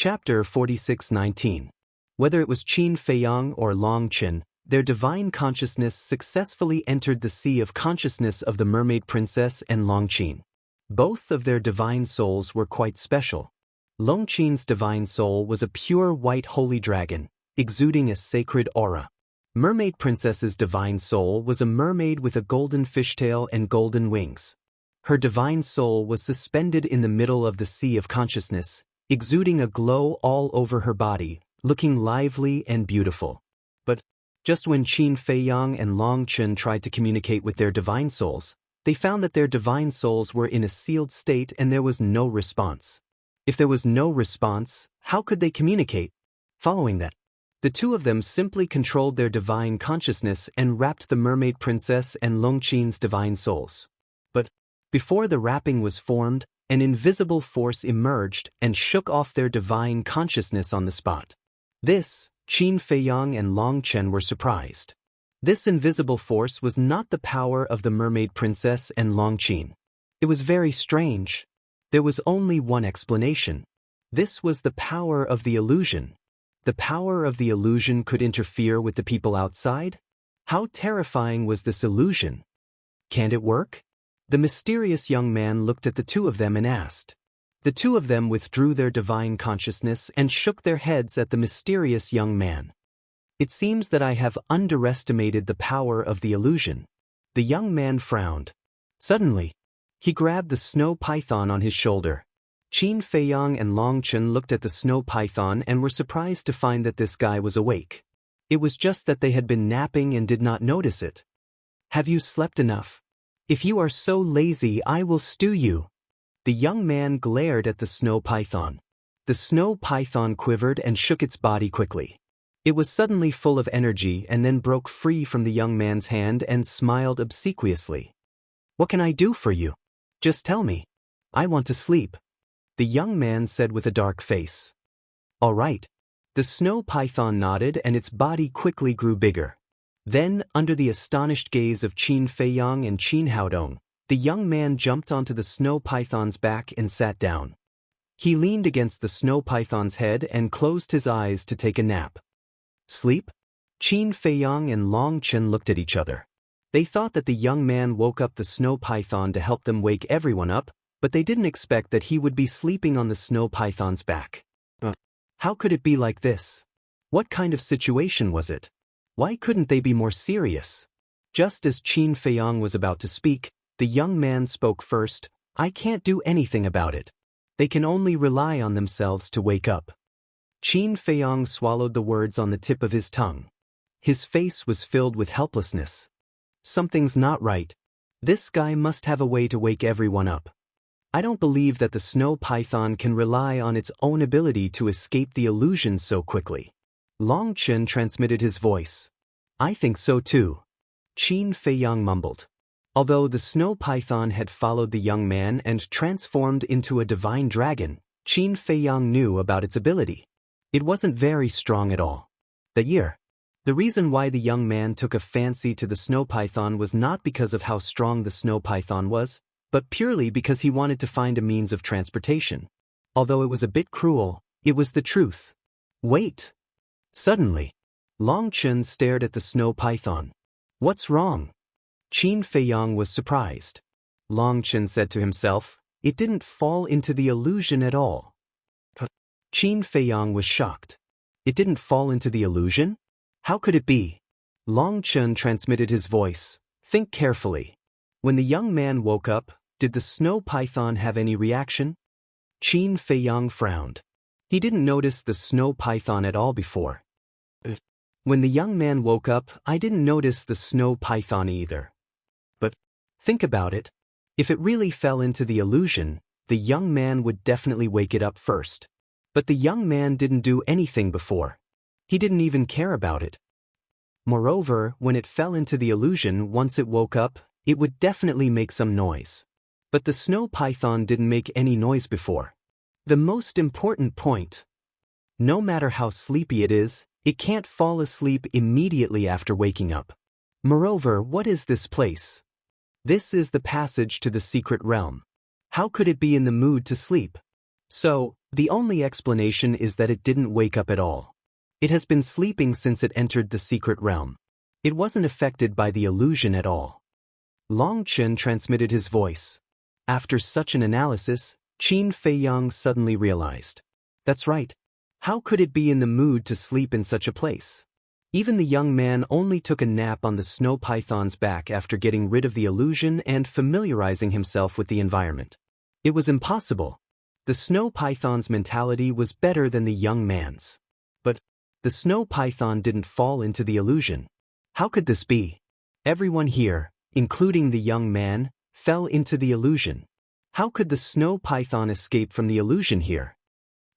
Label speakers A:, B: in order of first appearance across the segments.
A: Chapter 46:19. Whether it was Qin Feiyang or Long Qin, their divine consciousness successfully entered the sea of consciousness of the mermaid princess and Long Qin. Both of their divine souls were quite special. Long Qin's divine soul was a pure white holy dragon, exuding a sacred aura. Mermaid Princess's divine soul was a mermaid with a golden fishtail and golden wings. Her divine soul was suspended in the middle of the sea of consciousness, exuding a glow all over her body, looking lively and beautiful. But just when Qin Feiyang and Long Qin tried to communicate with their divine souls, they found that their divine souls were in a sealed state and there was no response. If there was no response, how could they communicate? Following that, the two of them simply controlled their divine consciousness and wrapped the mermaid princess and Long Qin's divine souls. But before the wrapping was formed, an invisible force emerged and shook off their divine consciousness on the spot. This, Qin Feiyang and Long Qin were surprised. This invisible force was not the power of the mermaid princess and Long Qin. It was very strange. There was only one explanation. This was the power of the illusion. The power of the illusion could interfere with the people outside? How terrifying was this illusion? Can't it work? The mysterious young man looked at the two of them and asked. The two of them withdrew their divine consciousness and shook their heads at the mysterious young man. It seems that I have underestimated the power of the illusion. The young man frowned. Suddenly, he grabbed the snow python on his shoulder. Qin Feiyang and Long Qin looked at the snow python and were surprised to find that this guy was awake. It was just that they had been napping and did not notice it. Have you slept enough? If you are so lazy, I will stew you. The young man glared at the snow python. The snow python quivered and shook its body quickly. It was suddenly full of energy and then broke free from the young man's hand and smiled obsequiously. What can I do for you? Just tell me. I want to sleep. The young man said with a dark face. All right. The snow python nodded and its body quickly grew bigger. Then, under the astonished gaze of Qin Feiyang and Qin Haodong, the young man jumped onto the snow python's back and sat down. He leaned against the snow python's head and closed his eyes to take a nap. Sleep? Qin Feiyang and Long Qin looked at each other. They thought that the young man woke up the snow python to help them wake everyone up, but they didn't expect that he would be sleeping on the snow python's back. How could it be like this? What kind of situation was it? Why couldn't they be more serious? Just as Qin Feiyang was about to speak, the young man spoke first. I can't do anything about it. They can only rely on themselves to wake up. Qin Feiyang swallowed the words on the tip of his tongue. His face was filled with helplessness. Something's not right. This guy must have a way to wake everyone up. I don't believe that the snow python can rely on its own ability to escape the illusion so quickly. Long Qin transmitted his voice. I think so too. Qin Feiyang mumbled. Although the snow python had followed the young man and transformed into a divine dragon, Qin Feiyang knew about its ability. It wasn't very strong at all. The reason why the young man took a fancy to the snow python was not because of how strong the snow python was, but purely because he wanted to find a means of transportation. Although it was a bit cruel, it was the truth. Wait! Suddenly, Long Qin stared at the snow python. What's wrong? Qin Feiyang was surprised. Long Qin said to himself, it didn't fall into the illusion at all. Qin Feiyang was shocked. It didn't fall into the illusion? How could it be? Long Qin transmitted his voice. Think carefully. When the young man woke up, did the snow python have any reaction? Qin Feiyang frowned. He didn't notice the snow python at all before. When the young man woke up, I didn't notice the snow python either. But think about it. If it really fell into the illusion, the young man would definitely wake it up first. But the young man didn't do anything before. He didn't even care about it. Moreover, when it fell into the illusion, once it woke up, it would definitely make some noise. But the snow python didn't make any noise before. The most important point. No matter how sleepy it is, it can't fall asleep immediately after waking up. Moreover, what is this place? This is the passage to the secret realm. How could it be in the mood to sleep? So, the only explanation is that it didn't wake up at all. It has been sleeping since it entered the secret realm. It wasn't affected by the illusion at all. Long Chen transmitted his voice. After such an analysis, Qin Feiyang suddenly realized. That's right. How could it be in the mood to sleep in such a place? Even the young man only took a nap on the snow python's back after getting rid of the illusion and familiarizing himself with the environment. It was impossible. The snow python's mentality was better than the young man's. But the snow python didn't fall into the illusion. How could this be? Everyone here, including the young man, fell into the illusion. How could the snow python escape from the illusion here?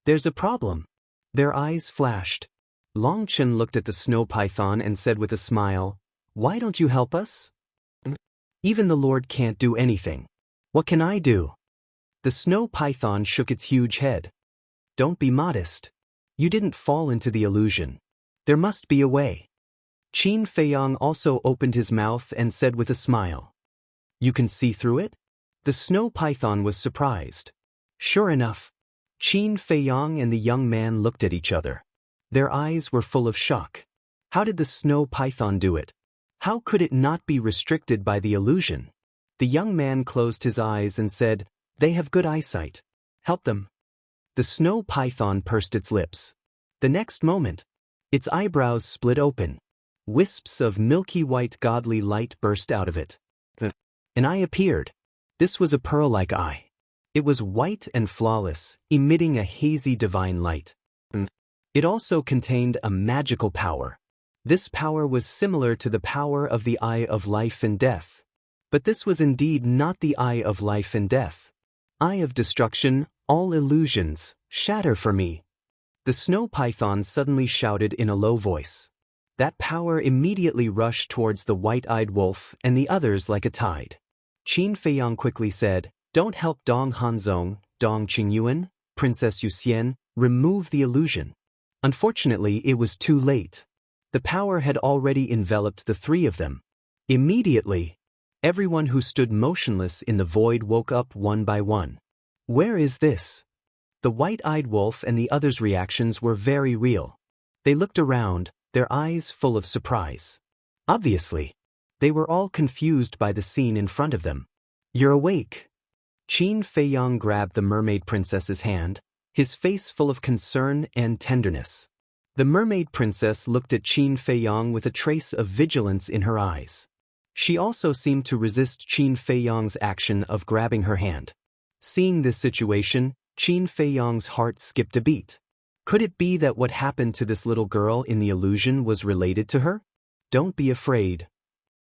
A: There's a problem. Their eyes flashed. Long Chen looked at the snow python and said with a smile, "Why don't you help us?" "Even the Lord can't do anything. What can I do?" The snow python shook its huge head. "Don't be modest. You didn't fall into the illusion. There must be a way." Qin Feiyang also opened his mouth and said with a smile, "You can see through it?" The snow python was surprised. Sure enough, Qin Feiyang and the young man looked at each other. Their eyes were full of shock. How did the snow python do it? How could it not be restricted by the illusion? The young man closed his eyes and said, "They have good eyesight. Help them." The snow python pursed its lips. The next moment, its eyebrows split open. Wisps of milky white godly light burst out of it. An eye appeared. This was a pearl-like eye. It was white and flawless, emitting a hazy divine light. It also contained a magical power. This power was similar to the power of the Eye of Life and Death. But this was indeed not the Eye of Life and Death. Eye of Destruction, all illusions, shatter for me. The snow python suddenly shouted in a low voice. That power immediately rushed towards the white-eyed wolf and the others like a tide. Qin Feiyang quickly said, "Don't help Dong Hanzong, Dong Qingyuan, Princess Yuxian, remove the illusion." Unfortunately, it was too late. The power had already enveloped the three of them. Immediately, everyone who stood motionless in the void woke up one by one. Where is this? The white-eyed wolf and the others' reactions were very real. They looked around, their eyes full of surprise. Obviously, they were all confused by the scene in front of them. "You're awake." Qin Feiyang grabbed the mermaid princess's hand, his face full of concern and tenderness. The mermaid princess looked at Qin Feiyang with a trace of vigilance in her eyes. She also seemed to resist Qin Feiyang's action of grabbing her hand. Seeing this situation, Qin Feiyang's heart skipped a beat. Could it be that what happened to this little girl in the illusion was related to her? Don't be afraid.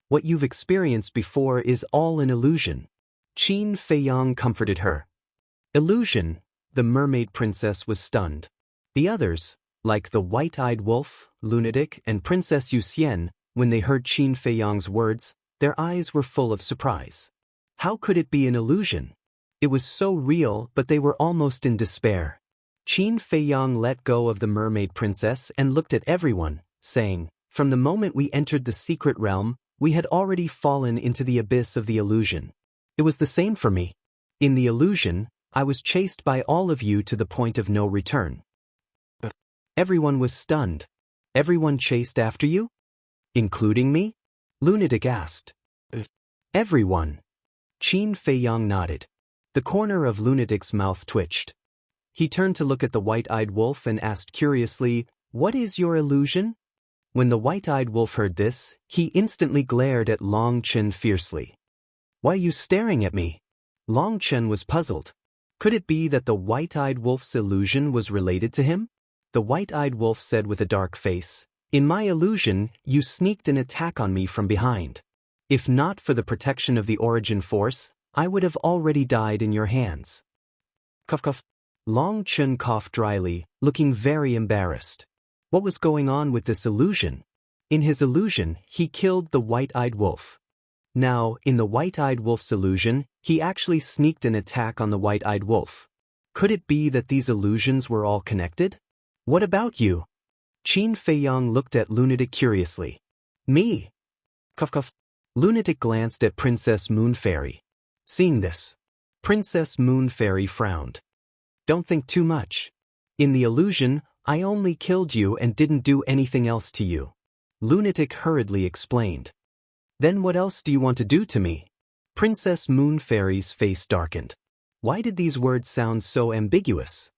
A: What you've experienced before is all an illusion. Qin Feiyang comforted her. Illusion? The mermaid princess was stunned. The others, like the white-eyed wolf, lunatic, and Princess Yuxian, when they heard Qin Feiyang's words, their eyes were full of surprise. How could it be an illusion? It was so real, but they were almost in despair. Qin Feiyang let go of the mermaid princess and looked at everyone, saying, "From the moment we entered the secret realm, we had already fallen into the abyss of the illusion. It was the same for me. In the illusion, I was chased by all of you to the point of no return." Everyone was stunned. "Everyone chased after you? Including me?" Lunatic asked. "Everyone." Qin Feiyang nodded. The corner of Lunatic's mouth twitched. He turned to look at the white-eyed wolf and asked curiously, "What is your illusion?" When the white-eyed wolf heard this, he instantly glared at Long Chen fiercely. "Why are you staring at me?" Long Chen was puzzled. Could it be that the white-eyed wolf's illusion was related to him? The white-eyed wolf said with a dark face, "In my illusion, you sneaked an attack on me from behind. If not for the protection of the origin force, I would have already died in your hands." Cough cough. Long Chen coughed dryly, looking very embarrassed. What was going on with this illusion? In his illusion, he killed the white-eyed wolf. Now, in the white-eyed wolf's illusion, he actually sneaked an attack on the white-eyed wolf. Could it be that these illusions were all connected? "What about you?" Qin Feiyang looked at Lunatic curiously. "Me?" Cough cough. Lunatic glanced at Princess Moon Fairy. Seeing this, Princess Moon Fairy frowned. Don't think too much. In the illusion, I only killed you and didn't do anything else to you. Lunatic hurriedly explained. Then what else do you want to do to me? Princess Moon Fairy's face darkened. Why did these words sound so ambiguous?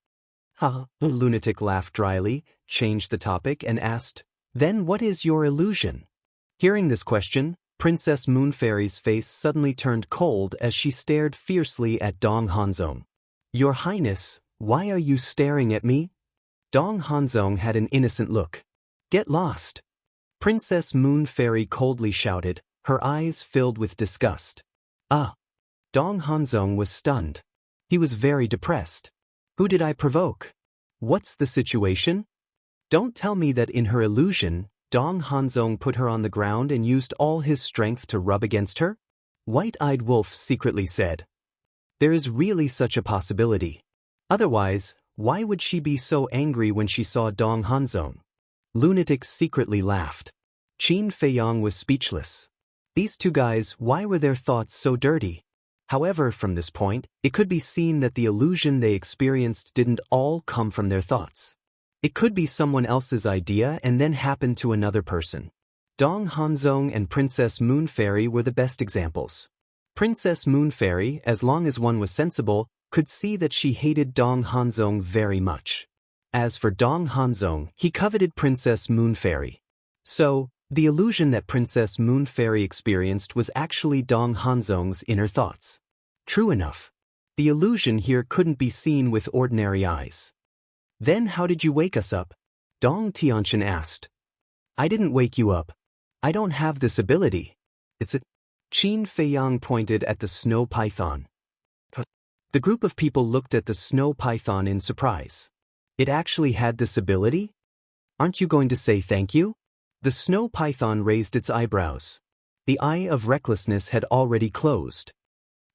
A: The lunatic laughed dryly, changed the topic, and asked, Then what is your illusion? Hearing this question, Princess Moon Fairy's face suddenly turned cold as she stared fiercely at Dong Hanzong. Your Highness, why are you staring at me? Dong Hanzong had an innocent look. Get lost. Princess Moon Fairy coldly shouted, her eyes filled with disgust. Dong Hanzong was stunned. He was very depressed. Who did I provoke? What's the situation? Don't tell me that in her illusion, Dong Hanzong put her on the ground and used all his strength to rub against her? White-Eyed Wolf secretly said. There is really such a possibility. Otherwise, why would she be so angry when she saw Dong Hanzong? Lunatic secretly laughed. Qin Feiyang was speechless. These two guys, why were their thoughts so dirty? However, from this point, it could be seen that the illusion they experienced didn't all come from their thoughts. It could be someone else's idea and then happen to another person. Dong Hanzong and Princess Moon Fairy were the best examples. Princess Moon Fairy, as long as one was sensible, could see that she hated Dong Hanzong very much. As for Dong Hanzong, he coveted Princess Moon Fairy. So, the illusion that Princess Moon Fairy experienced was actually Dong Hanzong's inner thoughts. True enough. The illusion here couldn't be seen with ordinary eyes. Then how did you wake us up? Dong Tianqian asked. I didn't wake you up. I don't have this ability. It's a... Qin Feiyang pointed at the snow python. The group of people looked at the snow python in surprise. It actually had this ability? Aren't you going to say thank you? The snow python raised its eyebrows. The eye of recklessness had already closed.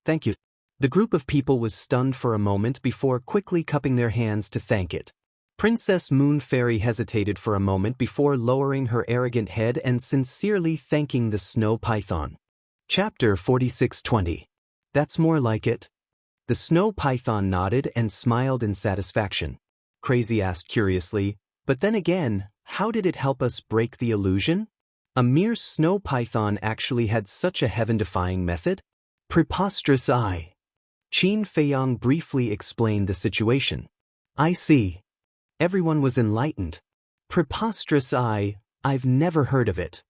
A: Thank you. The group of people was stunned for a moment before quickly cupping their hands to thank it. Princess Moon Fairy hesitated for a moment before lowering her arrogant head and sincerely thanking the snow python. Chapter 46:20. That's more like it. The snow python nodded and smiled in satisfaction. Crazy asked curiously, but then again, how did it help us break the illusion? A mere snow python actually had such a heaven-defying method? Preposterous eye. Qin Feiyang briefly explained the situation. I see. Everyone was enlightened. Preposterous eye, I've never heard of it.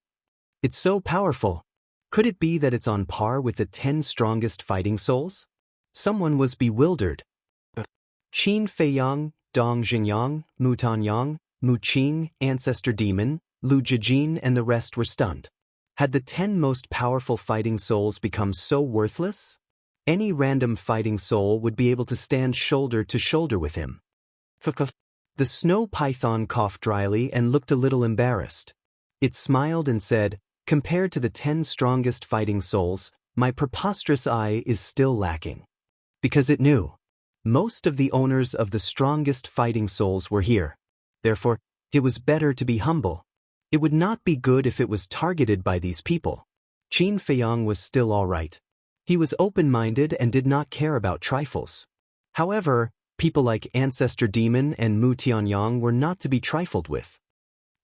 A: It's so powerful. Could it be that it's on par with the 10 strongest fighting souls? Someone was bewildered. Qin Feiyang, Dong Xingyang, Mu Tanyang, Mu Qing, Ancestor Demon, Lu Jijin and the rest were stunned. Had the 10 most powerful fighting souls become so worthless? Any random fighting soul would be able to stand shoulder to shoulder with him. The snow python coughed dryly and looked a little embarrassed. It smiled and said, compared to the 10 strongest fighting souls, my preposterous eye is still lacking. Because it knew. Most of the owners of the strongest fighting souls were here. Therefore, it was better to be humble. It would not be good if it was targeted by these people. Qin Feiyang was still all right. He was open-minded and did not care about trifles. However, people like Ancestor Demon and Mu Tianyang were not to be trifled with.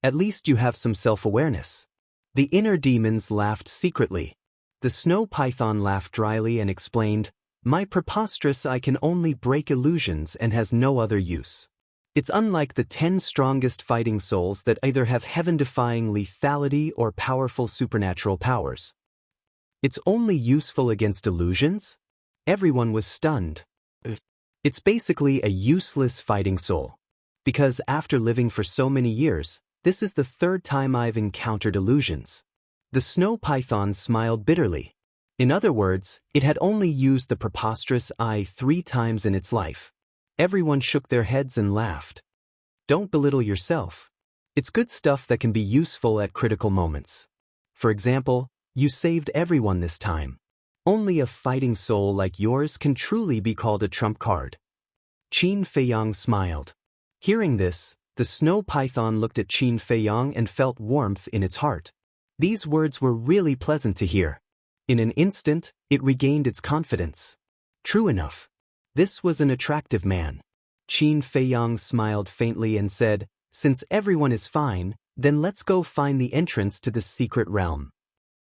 A: At least you have some self-awareness. The inner demons laughed secretly. The snow python laughed dryly and explained, my preposterous eye can only break illusions and has no other use. It's unlike the 10 strongest fighting souls that either have heaven-defying lethality or powerful supernatural powers. It's only useful against illusions? Everyone was stunned. It's basically a useless fighting soul. Because after living for so many years, this is the 3rd time I've encountered illusions. The snow python smiled bitterly. In other words, it had only used the preposterous eye 3 times in its life. Everyone shook their heads and laughed. Don't belittle yourself. It's good stuff that can be useful at critical moments. For example, you saved everyone this time. Only a fighting soul like yours can truly be called a trump card. Qin Feiyang smiled. Hearing this, the snow python looked at Qin Feiyang and felt warmth in its heart. These words were really pleasant to hear. In an instant, it regained its confidence. True enough. This was an attractive man. Qin Feiyang smiled faintly and said, "Since everyone is fine, then let's go find the entrance to the secret realm."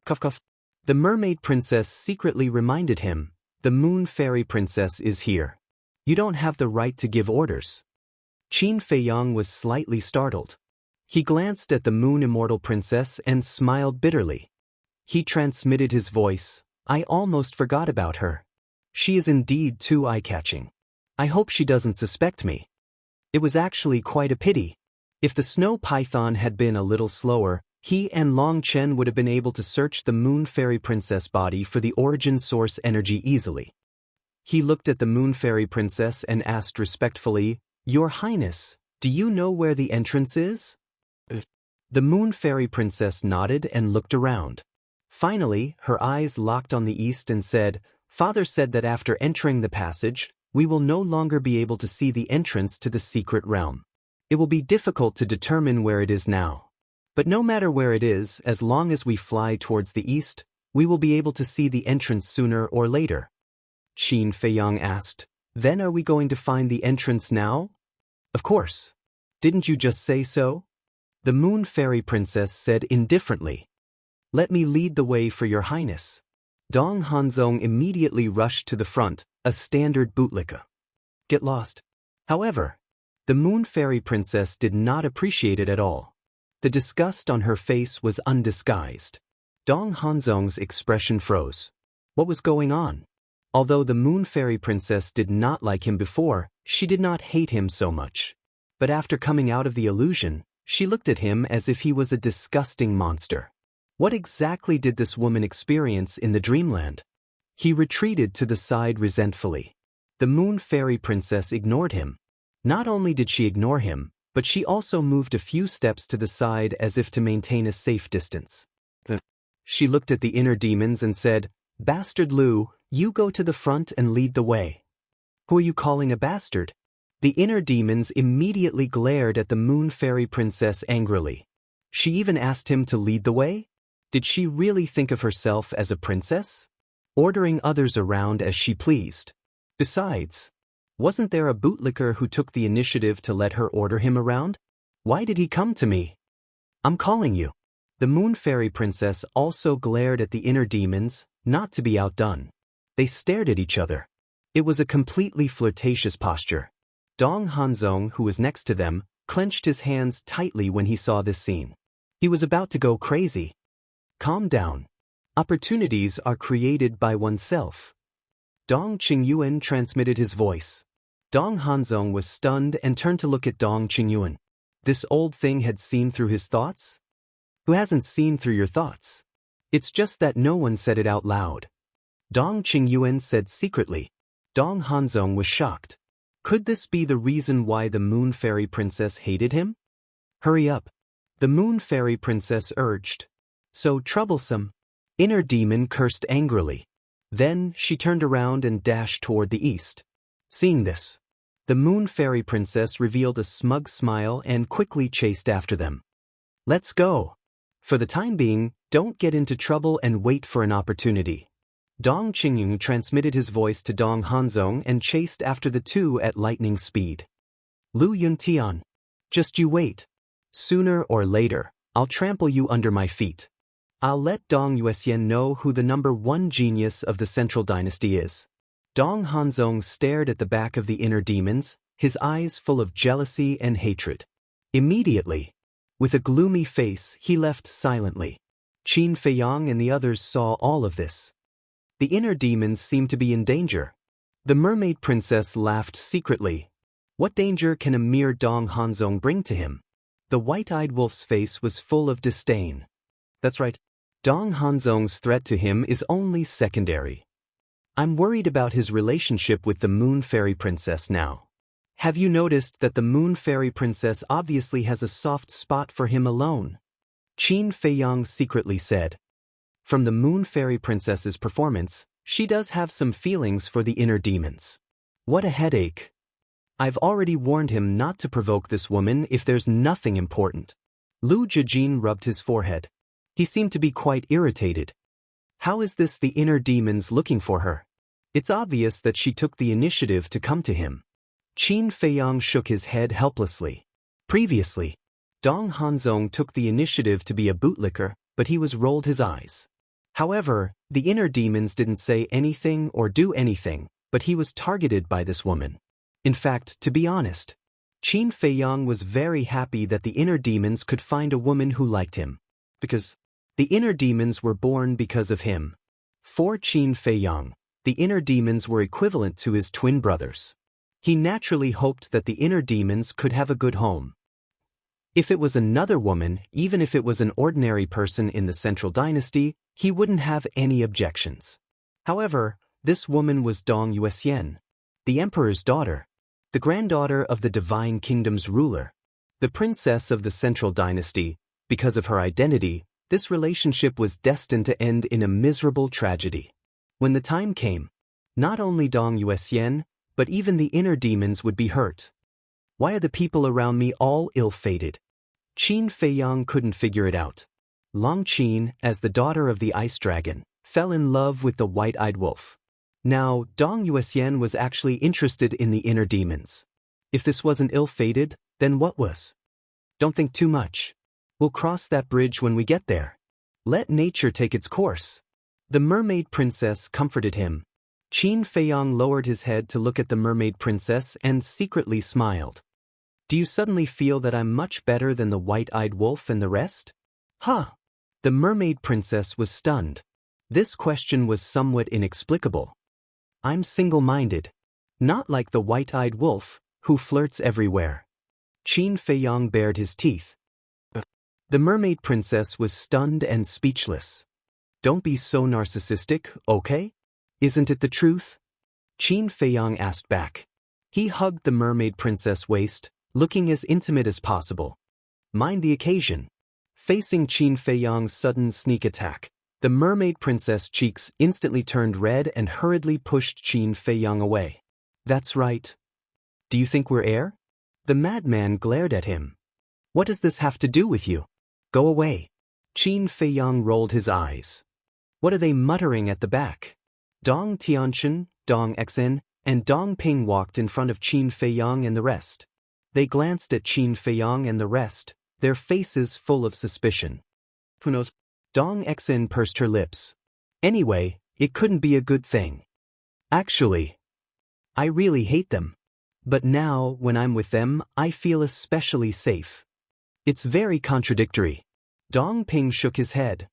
A: Cuff cuff. The mermaid princess secretly reminded him, "The moon fairy princess is here. You don't have the right to give orders." Qin Feiyang was slightly startled. He glanced at the moon immortal princess and smiled bitterly. He transmitted his voice, "I almost forgot about her. She is indeed too eye-catching. I hope she doesn't suspect me." It was actually quite a pity. If the snow python had been a little slower, he and Long Chen would have been able to search the moon fairy princess body for the origin source energy easily. He looked at the moon fairy princess and asked respectfully, "Your Highness, do you know where the entrance is?" The moon fairy princess nodded and looked around. Finally, her eyes locked on the east and said, "Father said that after entering the passage, we will no longer be able to see the entrance to the secret realm. It will be difficult to determine where it is now. But no matter where it is, as long as we fly towards the east, we will be able to see the entrance sooner or later." Qin Feiyang asked, "Then are we going to find the entrance now?" "Of course. Didn't you just say so?" The moon fairy princess said indifferently. "Let me lead the way for your highness." Dong Hanzong immediately rushed to the front, a standard bootlicka. "Get lost." However, the moon fairy princess did not appreciate it at all. The disgust on her face was undisguised. Dong Hanzong's expression froze. What was going on? Although the moon fairy princess did not like him before, she did not hate him so much. But after coming out of the illusion, she looked at him as if he was a disgusting monster. What exactly did this woman experience in the dreamland? He retreated to the side resentfully. The moon fairy princess ignored him. Not only did she ignore him, but she also moved a few steps to the side as if to maintain a safe distance. She looked at the inner demons and said, "Bastard Lu, you go to the front and lead the way." "Who are you calling a bastard?" The inner demons immediately glared at the moon fairy princess angrily. She even asked him to lead the way? Did she really think of herself as a princess? Ordering others around as she pleased. Besides, wasn't there a bootlicker who took the initiative to let her order him around? Why did he come to me? "I'm calling you." The moon fairy princess also glared at the inner demons, not to be outdone. They stared at each other. It was a completely flirtatious posture. Dong Hanzong, who was next to them, clenched his hands tightly when he saw this scene. He was about to go crazy. "Calm down. Opportunities are created by oneself." Dong Qingyuan transmitted his voice. Dong Hanzong was stunned and turned to look at Dong Qingyuan. This old thing had seen through his thoughts? Who hasn't seen through your thoughts? It's just that no one said it out loud. Dong Qingyuan said secretly. Dong Hanzong was shocked. Could this be the reason why the moon fairy princess hated him? "Hurry up," the moon fairy princess urged. "So troublesome." Inner demon cursed angrily. Then she turned around and dashed toward the east. Seeing this, the moon fairy princess revealed a smug smile and quickly chased after them. "Let's go. For the time being, don't get into trouble and wait for an opportunity." Dong Qingyun transmitted his voice to Dong Hanzong and chased after the two at lightning speed. "Lu Yuntian, just you wait. Sooner or later, I'll trample you under my feet. I'll let Dong Yuexian know who the #1 genius of the Central Dynasty is." Dong Hanzong stared at the back of the inner demons, his eyes full of jealousy and hatred. Immediately, with a gloomy face, he left silently. Qin Feiyang and the others saw all of this. The inner demons seemed to be in danger. The mermaid princess laughed secretly. What danger can a mere Dong Hanzong bring to him? The white-eyed wolf's face was full of disdain. That's right. Dong Hanzong's threat to him is only secondary. I'm worried about his relationship with the moon fairy princess now. Have you noticed that the moon fairy princess obviously has a soft spot for him alone? Qin Feiyang secretly said. From the moon fairy princess's performance, she does have some feelings for the inner demons. What a headache. I've already warned him not to provoke this woman if there's nothing important. Lu Jijin rubbed his forehead. He seemed to be quite irritated. How is this the inner demons looking for her? It's obvious that she took the initiative to come to him. Qin Feiyang shook his head helplessly. Previously, Dong Hanzong took the initiative to be a bootlicker, but he was rolled his eyes. However, the inner demons didn't say anything or do anything, but he was targeted by this woman. In fact, to be honest, Qin Feiyang was very happy that the inner demons could find a woman who liked him. Because the inner demons were born because of him. For Qin Feiyang, the inner demons were equivalent to his twin brothers. He naturally hoped that the inner demons could have a good home. If it was another woman, even if it was an ordinary person in the Central Dynasty, he wouldn't have any objections. However, this woman was Dong Yuxian, the emperor's daughter, the granddaughter of the Divine Kingdom's ruler, the princess of the Central Dynasty. Because of her identity, this relationship was destined to end in a miserable tragedy. When the time came, not only Dong Yuxian, but even the inner demons would be hurt. Why are the people around me all ill-fated? Qin Feiyang couldn't figure it out. Long Qin, as the daughter of the ice dragon, fell in love with the white-eyed wolf. Now, Dong Yuxian was actually interested in the inner demons. If this wasn't ill-fated, then what was? Don't think too much. We'll cross that bridge when we get there. Let nature take its course. The mermaid princess comforted him. Qin Feiyang lowered his head to look at the mermaid princess and secretly smiled. Do you suddenly feel that I'm much better than the white-eyed wolf and the rest? Huh. The mermaid princess was stunned. This question was somewhat inexplicable. I'm single-minded. Not like the white-eyed wolf, who flirts everywhere. Qin Feiyang bared his teeth. The mermaid princess was stunned and speechless. Don't be so narcissistic, okay? Isn't it the truth? Qin Feiyang asked back. He hugged the mermaid princess' waist, looking as intimate as possible. Mind the occasion. Facing Qin Feiyang's sudden sneak attack, the mermaid princess' cheeks instantly turned red and hurriedly pushed Qin Feiyang away. That's right. Do you think we're air? The madman glared at him. What does this have to do with you? Go away. Qin Feiyang rolled his eyes. What are they muttering at the back? Dong Tianchen, Dong Xen, and Dong Ping walked in front of Qin Feiyang and the rest. They glanced at Qin Feiyang and the rest, their faces full of suspicion. Who knows? Dong Xen pursed her lips. Anyway, it couldn't be a good thing. Actually, I really hate them. But now, when I'm with them, I feel especially safe. It's very contradictory. Dong Ping shook his head.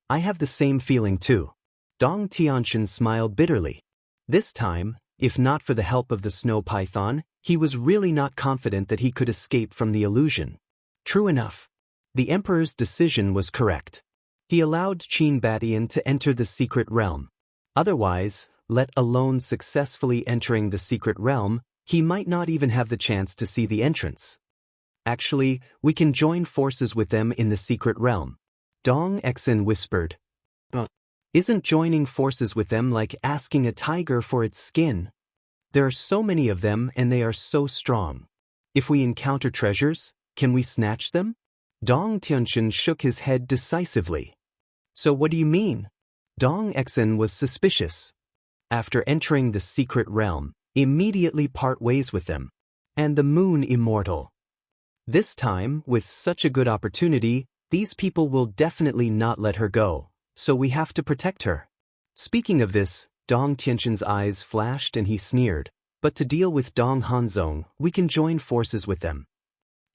A: I have the same feeling too. Dong Tianchen smiled bitterly. This time, if not for the help of the snow python, he was really not confident that he could escape from the illusion. True enough. The emperor's decision was correct. He allowed Qin Badian to enter the secret realm. Otherwise, let alone successfully entering the secret realm, he might not even have the chance to see the entrance. Actually, we can join forces with them in the secret realm. Dong Xen whispered. Isn't joining forces with them like asking a tiger for its skin? There are so many of them and they are so strong. If we encounter treasures, can we snatch them? Dong Tianchen shook his head decisively. So what do you mean? Dong Xen was suspicious. After entering the secret realm, immediately part ways with them. And the moon immortal. This time, with such a good opportunity, these people will definitely not let her go, so we have to protect her. Speaking of this, Dong Tianchen's eyes flashed and he sneered, but to deal with Dong Hanzong, we can join forces with them.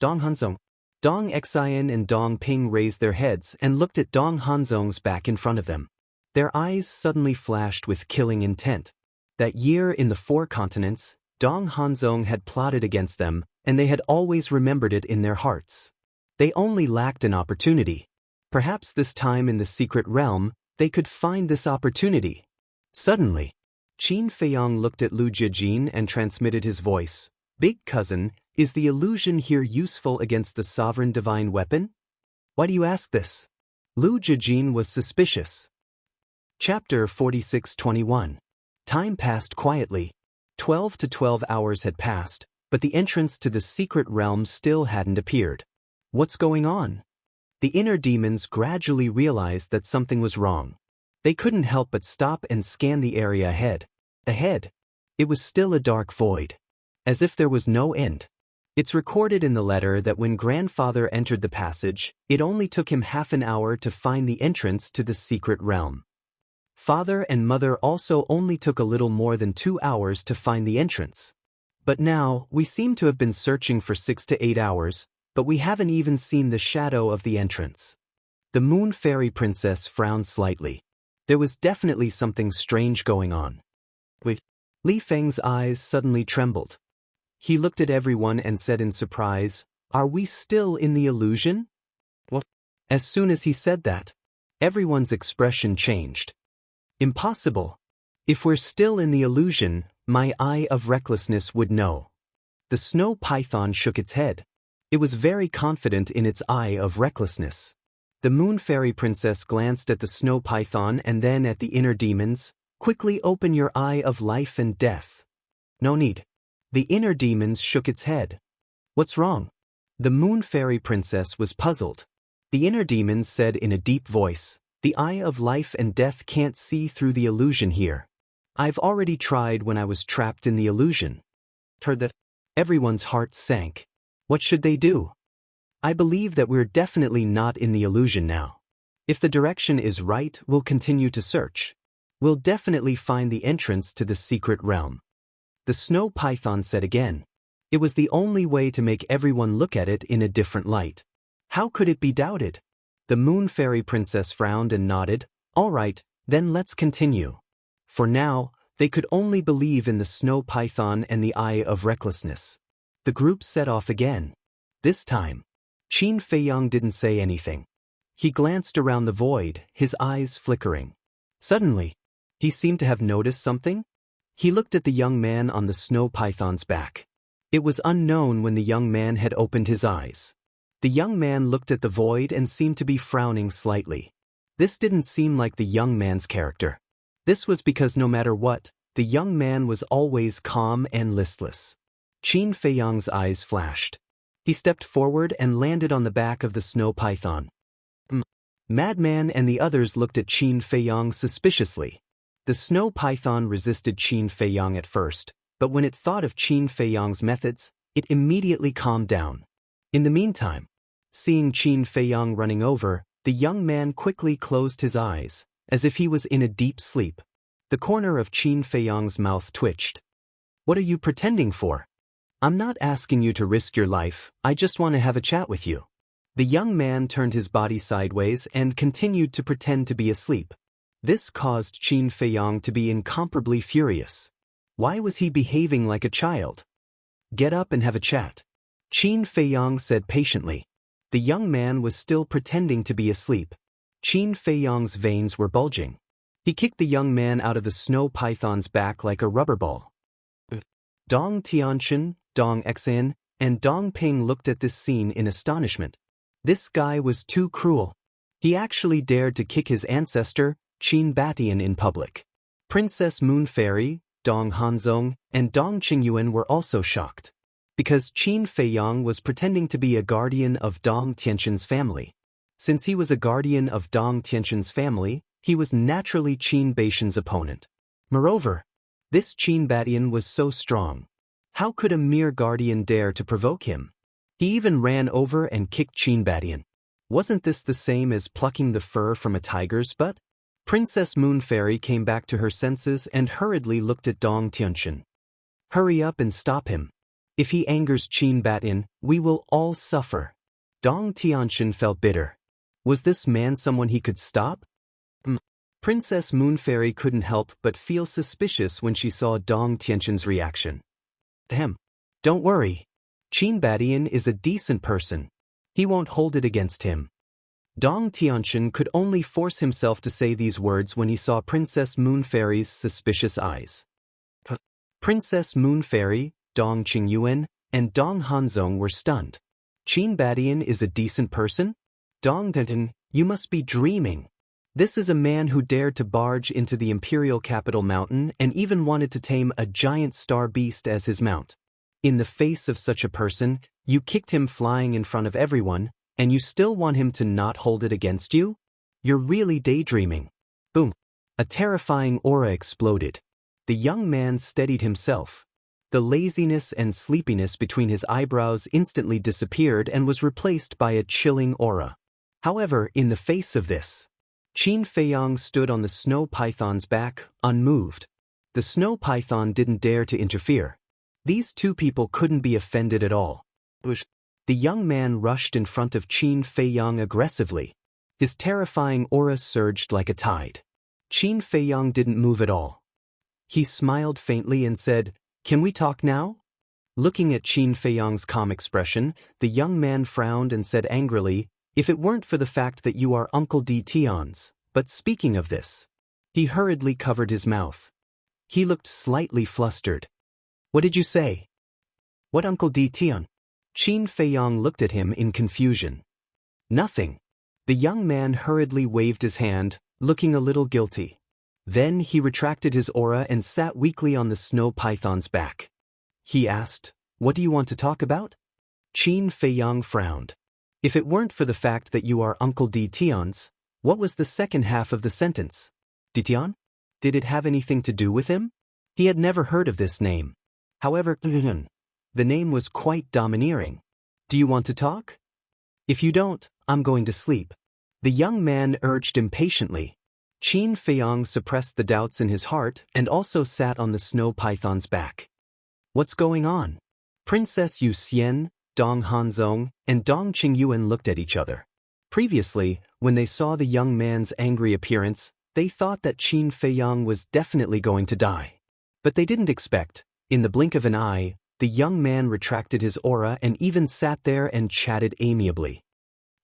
A: Dong Hanzong. Dong Xian and Dong Ping raised their heads and looked at Dong Hanzong's back in front of them. Their eyes suddenly flashed with killing intent. That year in the 4 continents, Dong Hanzong had plotted against them, and they had always remembered it in their hearts. They only lacked an opportunity. Perhaps this time in the secret realm, they could find this opportunity. Suddenly, Qin Feiyang looked at Lu Jijin and transmitted his voice. Big cousin, is the illusion here useful against the sovereign divine weapon? Why do you ask this? Lu Jijin was suspicious. Chapter 46:21. Time passed quietly. 12 to 12 hours had passed, but the entrance to the secret realm still hadn't appeared. What's going on? The inner demons gradually realized that something was wrong. They couldn't help but stop and scan the area ahead. Ahead, it was still a dark void. as if there was no end. It's recorded in the letter that when grandfather entered the passage, it only took him half an hour to find the entrance to the secret realm. Father and mother also only took a little more than 2 hours to find the entrance. But now, we seem to have been searching for 6 to 8 hours, but we haven't even seen the shadow of the entrance. The Moon Fairy Princess frowned slightly. There was definitely something strange going on. Wait. Li Feng's eyes suddenly trembled. He looked at everyone and said in surprise, "Are we still in the illusion?" What? As soon as he said that, everyone's expression changed. Impossible. If we're still in the illusion, my eye of recklessness would know. The snow python shook its head. It was very confident in its eye of recklessness. The Moon Fairy Princess glanced at the snow python and then at the inner demons. "Quickly open your eye of life and death." "No need." The inner demons shook its head. "What's wrong?" The Moon Fairy Princess was puzzled. The inner demons said in a deep voice, "The eye of life and death can't see through the illusion here. I've already tried when I was trapped in the illusion." Heard that? Everyone's heart sank. What should they do? I believe that we're definitely not in the illusion now. If the direction is right, we'll continue to search. We'll definitely find the entrance to the secret realm. The snow python said again. It was the only way to make everyone look at it in a different light. How could it be doubted? The Moon Fairy Princess frowned and nodded. "All right, then let's continue." For now, they could only believe in the snow python and the eye of recklessness. The group set off again. This time, Qin Feiyang didn't say anything. He glanced around the void, his eyes flickering. Suddenly, he seemed to have noticed something. He looked at the young man on the snow python's back. It was unknown when the young man had opened his eyes. The young man looked at the void and seemed to be frowning slightly. This didn't seem like the young man's character. This was because no matter what, the young man was always calm and listless. Qin Feiyang's eyes flashed. He stepped forward and landed on the back of the snow python. Madman and the others looked at Qin Feiyang suspiciously. The snow python resisted Qin Feiyang at first, but when it thought of Qin Feiyang's methods, it immediately calmed down. In the meantime, seeing Qin Feiyang running over, the young man quickly closed his eyes, as if he was in a deep sleep. The corner of Qin Feiyang's mouth twitched. "What are you pretending for? I'm not asking you to risk your life, I just want to have a chat with you." The young man turned his body sideways and continued to pretend to be asleep. This caused Qin Feiyang to be incomparably furious. Why was he behaving like a child? "Get up and have a chat," Qin Feiyang said patiently. The young man was still pretending to be asleep. Qin Feiyang's veins were bulging. He kicked the young man out of the snow python's back like a rubber ball. Dong Tianchen, Dong Xan, and Dong Ping looked at this scene in astonishment. This guy was too cruel. He actually dared to kick his ancestor, Qin Batian, in public. Princess Moon Fairy, Dong Hanzong, and Dong Qingyuan were also shocked. Because Qin Feiyang was pretending to be a guardian of Dong Tianchen's family. Since he was a guardian of Dong Tianchen's family, he was naturally Qin Baishan's opponent. Moreover, this Qin Batian was so strong. How could a mere guardian dare to provoke him? He even ran over and kicked Qin Batian. Wasn't this the same as plucking the fur from a tiger's butt? Princess Moon Fairy came back to her senses and hurriedly looked at Dong Tianchen. "Hurry up and stop him. If he angers Qin Batian, we will all suffer." Dong Tianchen felt bitter. Was this man someone he could stop? Princess Moon Fairy couldn't help but feel suspicious when she saw Dong Tianchen's reaction. Don't worry. Qin Batian is a decent person. He won't hold it against him." Dong Tianchen could only force himself to say these words when he saw Princess Moon Fairy's suspicious eyes. Princess Moon Fairy, Dong Qingyuan, and Dong Hanzong were stunned. "Qin Batian is a decent person? Dong Tianchen, you must be dreaming. This is a man who dared to barge into the imperial capital mountain and even wanted to tame a giant star beast as his mount. In the face of such a person, you kicked him flying in front of everyone, and you still want him to not hold it against you? You're really daydreaming." Boom! A terrifying aura exploded. The young man steadied himself. The laziness and sleepiness between his eyebrows instantly disappeared and was replaced by a chilling aura. However, in the face of this, Qin Feiyang stood on the snow python's back, unmoved. The snow python didn't dare to interfere. These two people couldn't be offended at all. The young man rushed in front of Qin Feiyang aggressively. His terrifying aura surged like a tide. Qin Feiyang didn't move at all. He smiled faintly and said, "Can we talk now?" Looking at Qin Feiyang's calm expression, the young man frowned and said angrily, "If it weren't for the fact that you are Uncle D. Tion's, but speaking of this." He hurriedly covered his mouth. He looked slightly flustered. "What did you say?" "What Uncle D. Tion?" Qin Feiyang looked at him in confusion. "Nothing." The young man hurriedly waved his hand, looking a little guilty. Then he retracted his aura and sat weakly on the snow python's back. He asked, "What do you want to talk about?" Qin Feiyang frowned. "If it weren't for the fact that you are Uncle D. Tion's, what was the second half of the sentence? Dition? Did it have anything to do with him?" He had never heard of this name. However, the name was quite domineering. "Do you want to talk?" "If you don't, I'm going to sleep," the young man urged impatiently. Qin Feiyang suppressed the doubts in his heart and also sat on the snow python's back. "What's going on?" Princess Yu Xian, Dong Hanzong, and Dong Qingyuan looked at each other. Previously, when they saw the young man's angry appearance, they thought that Qin Feiyang was definitely going to die. But they didn't expect, in the blink of an eye, the young man retracted his aura and even sat there and chatted amiably.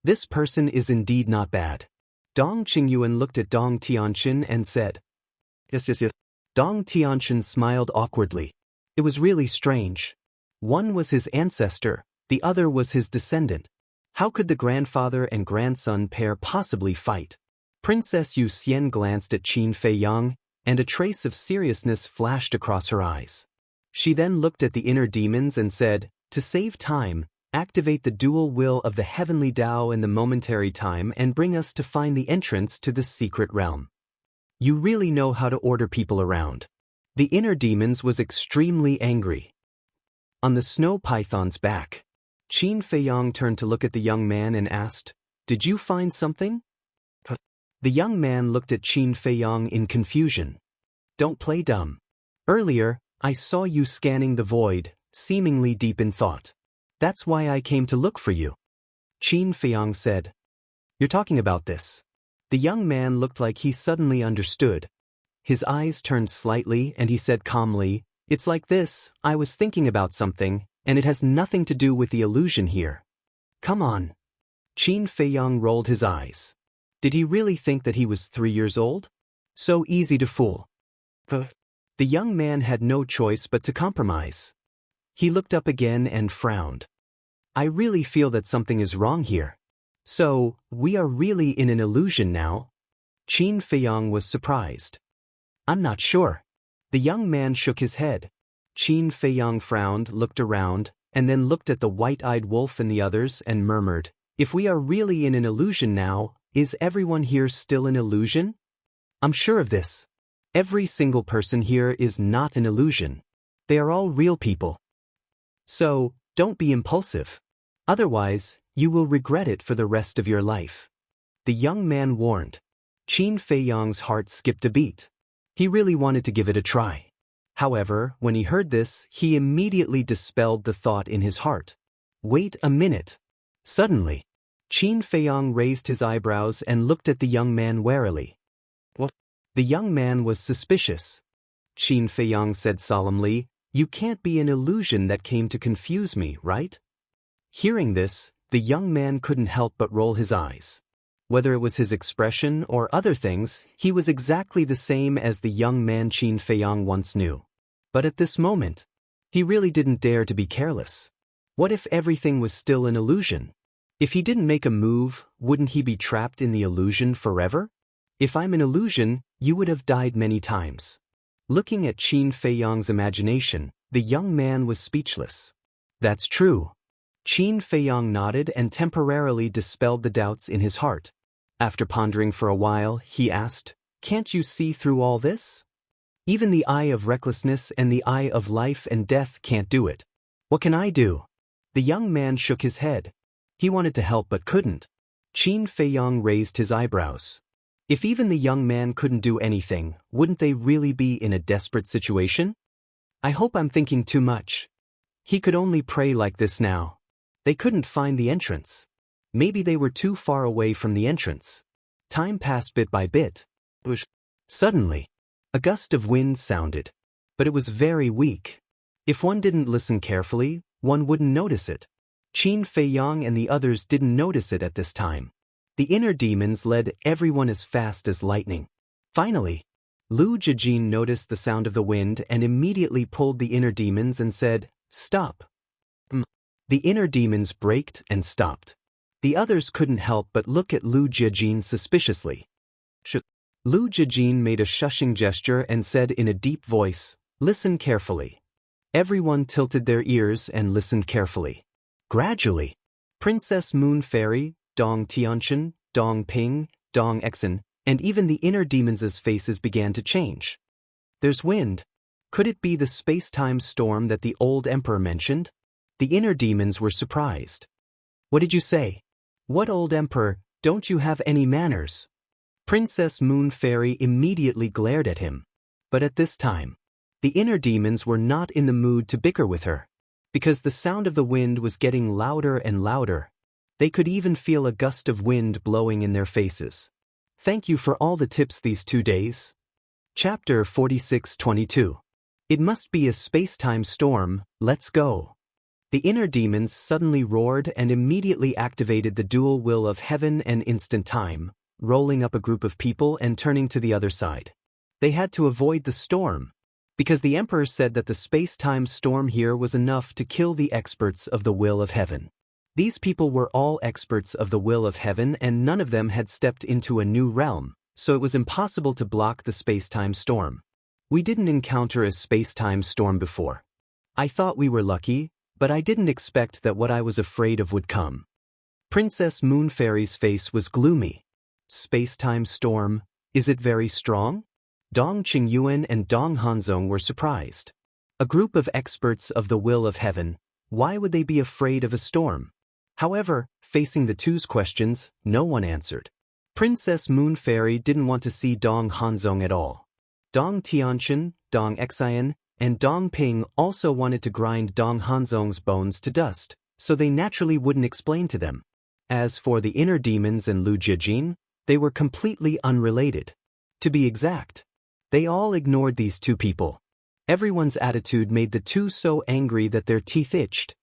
A: This person is indeed not bad. Dong Qingyuan looked at Dong Tianqin and said, Yes. Dong Tianqin smiled awkwardly. It was really strange. One was his ancestor, the other was his descendant. How could the grandfather and grandson pair possibly fight? Princess Yu Xian glanced at Qin Feiyang, and a trace of seriousness flashed across her eyes. She then looked at the inner demons and said, "To save time, activate the dual will of the heavenly Tao in the momentary time and bring us to find the entrance to the secret realm." You really know how to order people around. The inner demons was extremely angry. On the snow python's back, Qin Feiyang turned to look at the young man and asked, "Did you find something?" The young man looked at Qin Feiyang in confusion. "Don't play dumb. Earlier, I saw you scanning the void, seemingly deep in thought. That's why I came to look for you." Qin Feiyang said, "You're talking about this." The young man looked like he suddenly understood. His eyes turned slightly and he said calmly, "It's like this, I was thinking about something, and it has nothing to do with the illusion here." "Come on." Qin Feiyang rolled his eyes. Did he really think that he was 3 years old? So easy to fool. The young man had no choice but to compromise. He looked up again and frowned. "I really feel that something is wrong here. So, we are really in an illusion now?" Qin Feiyang was surprised. "I'm not sure." The young man shook his head. Qin Feiyang frowned, looked around, and then looked at the white-eyed wolf and the others and murmured, "If we are really in an illusion now, is everyone here still an illusion?" "I'm sure of this. Every single person here is not an illusion. They are all real people. So, don't be impulsive. Otherwise, you will regret it for the rest of your life," the young man warned. Qin Feiyang's heart skipped a beat. He really wanted to give it a try. However, when he heard this, he immediately dispelled the thought in his heart. "Wait a minute." Suddenly, Qin Feiyang raised his eyebrows and looked at the young man warily. "What?" The young man was suspicious. Qin Feiyang said solemnly, "You can't be an illusion that came to confuse me, right?" Hearing this, the young man couldn't help but roll his eyes. Whether it was his expression or other things, he was exactly the same as the young man Qin Feiyang once knew. But at this moment, he really didn't dare to be careless. What if everything was still an illusion? If he didn't make a move, wouldn't he be trapped in the illusion forever? "If I'm an illusion, you would have died many times." Looking at Qin Feiyang's imagination, the young man was speechless. "That's true." Qin Feiyang nodded and temporarily dispelled the doubts in his heart. After pondering for a while, he asked, "Can't you see through all this?" Even the eye of recklessness and the eye of life and death can't do it. What can I do? The young man shook his head. He wanted to help but couldn't. Qin Feiyang raised his eyebrows. If even the young man couldn't do anything, wouldn't they really be in a desperate situation? I hope I'm thinking too much. He could only pray like this now. They couldn't find the entrance. Maybe they were too far away from the entrance. Time passed bit by bit. Suddenly, a gust of wind sounded. But it was very weak. If one didn't listen carefully, one wouldn't notice it. Qin Feiyang and the others didn't notice it at this time. The inner demons led everyone as fast as lightning. Finally, Lu Jijin noticed the sound of the wind and immediately pulled the inner demons and said, "Stop." The inner demons braked and stopped. The others couldn't help but look at Lu Jijin suspiciously. Lu Jijin made a shushing gesture and said in a deep voice, "Listen carefully." Everyone tilted their ears and listened carefully. Gradually, Princess Moon Fairy, Dong Tianchen, Dong Ping, Dong Exen, and even the inner demons' faces began to change. There's wind. Could it be the space-time storm that the old emperor mentioned? The inner demons were surprised. What did you say? What old emperor? Don't you have any manners? Princess Moon Fairy immediately glared at him. But at this time, the inner demons were not in the mood to bicker with her. Because the sound of the wind was getting louder and louder. They could even feel a gust of wind blowing in their faces. Thank you for all the tips these 2 days. Chapter 46-22. It must be a space-time storm, let's go. The inner demons suddenly roared and immediately activated the dual will of heaven and instant time, rolling up a group of people and turning to the other side. They had to avoid the storm, because the emperor said that the space-time storm here was enough to kill the experts of the will of heaven. These people were all experts of the will of heaven and none of them had stepped into a new realm, so it was impossible to block the space-time storm. We didn't encounter a space-time storm before. I thought we were lucky, but I didn't expect that what I was afraid of would come. Princess Moon Fairy's face was gloomy. Space-time storm, is it very strong? Dong Qingyuan and Dong Hanzong were surprised. A group of experts of the will of heaven, why would they be afraid of a storm? However, facing the two's questions, no one answered. Princess Moon Fairy didn't want to see Dong Hanzong at all. Dong Tianchen, Dong Xian, and Dong Ping also wanted to grind Dong Hanzong's bones to dust, so they naturally wouldn't explain to them. As for the inner demons and Lu Jijin, they were completely unrelated. To be exact, they all ignored these two people. Everyone's attitude made the two so angry that their teeth itched.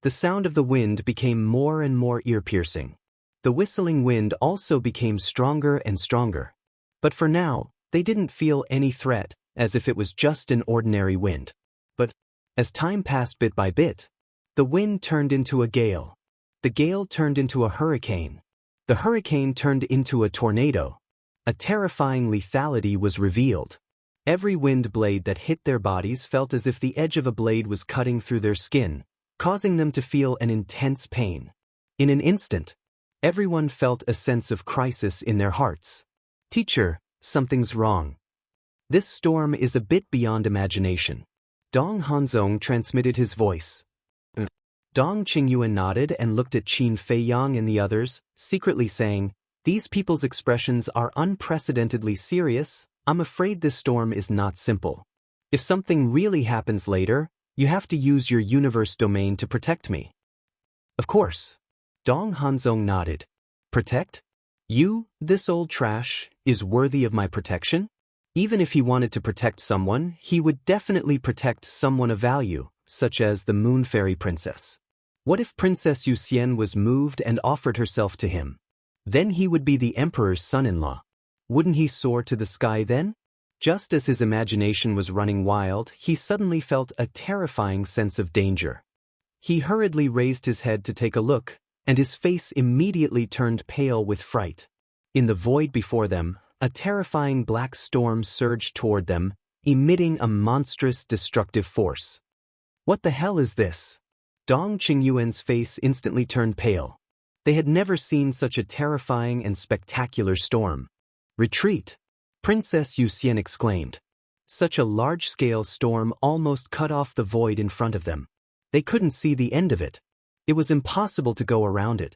A: The sound of the wind became more and more ear-piercing. The whistling wind also became stronger and stronger. But for now, they didn't feel any threat, as if it was just an ordinary wind. But, as time passed bit by bit, the wind turned into a gale. The gale turned into a hurricane. The hurricane turned into a tornado. A terrifying lethality was revealed. Every wind blade that hit their bodies felt as if the edge of a blade was cutting through their skin, causing them to feel an intense pain. In an instant, everyone felt a sense of crisis in their hearts. Teacher, something's wrong. This storm is a bit beyond imagination. Dong Hanzong transmitted his voice. Dong Qingyuan nodded and looked at Qin Feiyang and the others, secretly saying, "These people's expressions are unprecedentedly serious. I'm afraid this storm is not simple. If something really happens later, you have to use your universe domain to protect me." Of course. Dong Hanzong nodded. Protect? You, this old trash, is worthy of my protection? Even if he wanted to protect someone, he would definitely protect someone of value, such as the Moon Fairy Princess. What if Princess Yuxian was moved and offered herself to him? Then he would be the emperor's son-in-law. Wouldn't he soar to the sky then? Just as his imagination was running wild, he suddenly felt a terrifying sense of danger. He hurriedly raised his head to take a look, and his face immediately turned pale with fright. In the void before them, a terrifying black storm surged toward them, emitting a monstrous destructive force. What the hell is this? Dong Qingyuan's face instantly turned pale. They had never seen such a terrifying and spectacular storm. Retreat! Princess Yuxian exclaimed. Such a large-scale storm almost cut off the void in front of them. They couldn't see the end of it. It was impossible to go around it.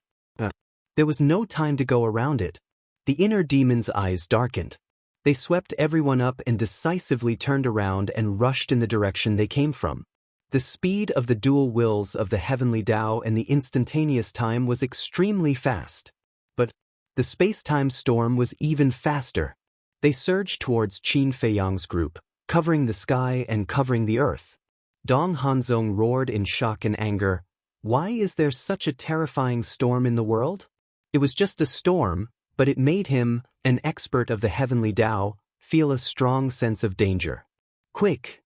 A: There was no time to go around it. The inner demon's eyes darkened. They swept everyone up and decisively turned around and rushed in the direction they came from. The speed of the dual wills of the heavenly Tao and the instantaneous time was extremely fast. But the space-time storm was even faster. They surged towards Qin Feiyang's group, covering the sky and covering the earth. Dong Hanzong roared in shock and anger. Why is there such a terrifying storm in the world? It was just a storm, but it made him, an expert of the heavenly Tao, feel a strong sense of danger. Quick!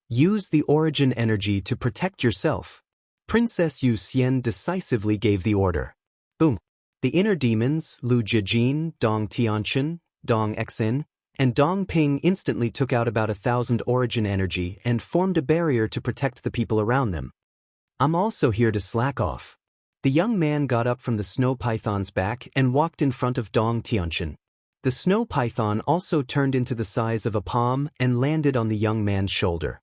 A: Use the origin energy to protect yourself. Princess Yu Xian decisively gave the order. Boom! The inner demons, Lu Jijin, Dong Tianchen, Dong Xin, and Dong Ping instantly took out about 1,000 origin energy and formed a barrier to protect the people around them. I'm also here to slack off. The young man got up from the snow python's back and walked in front of Dong Tianchen. The snow python also turned into the size of a palm and landed on the young man's shoulder.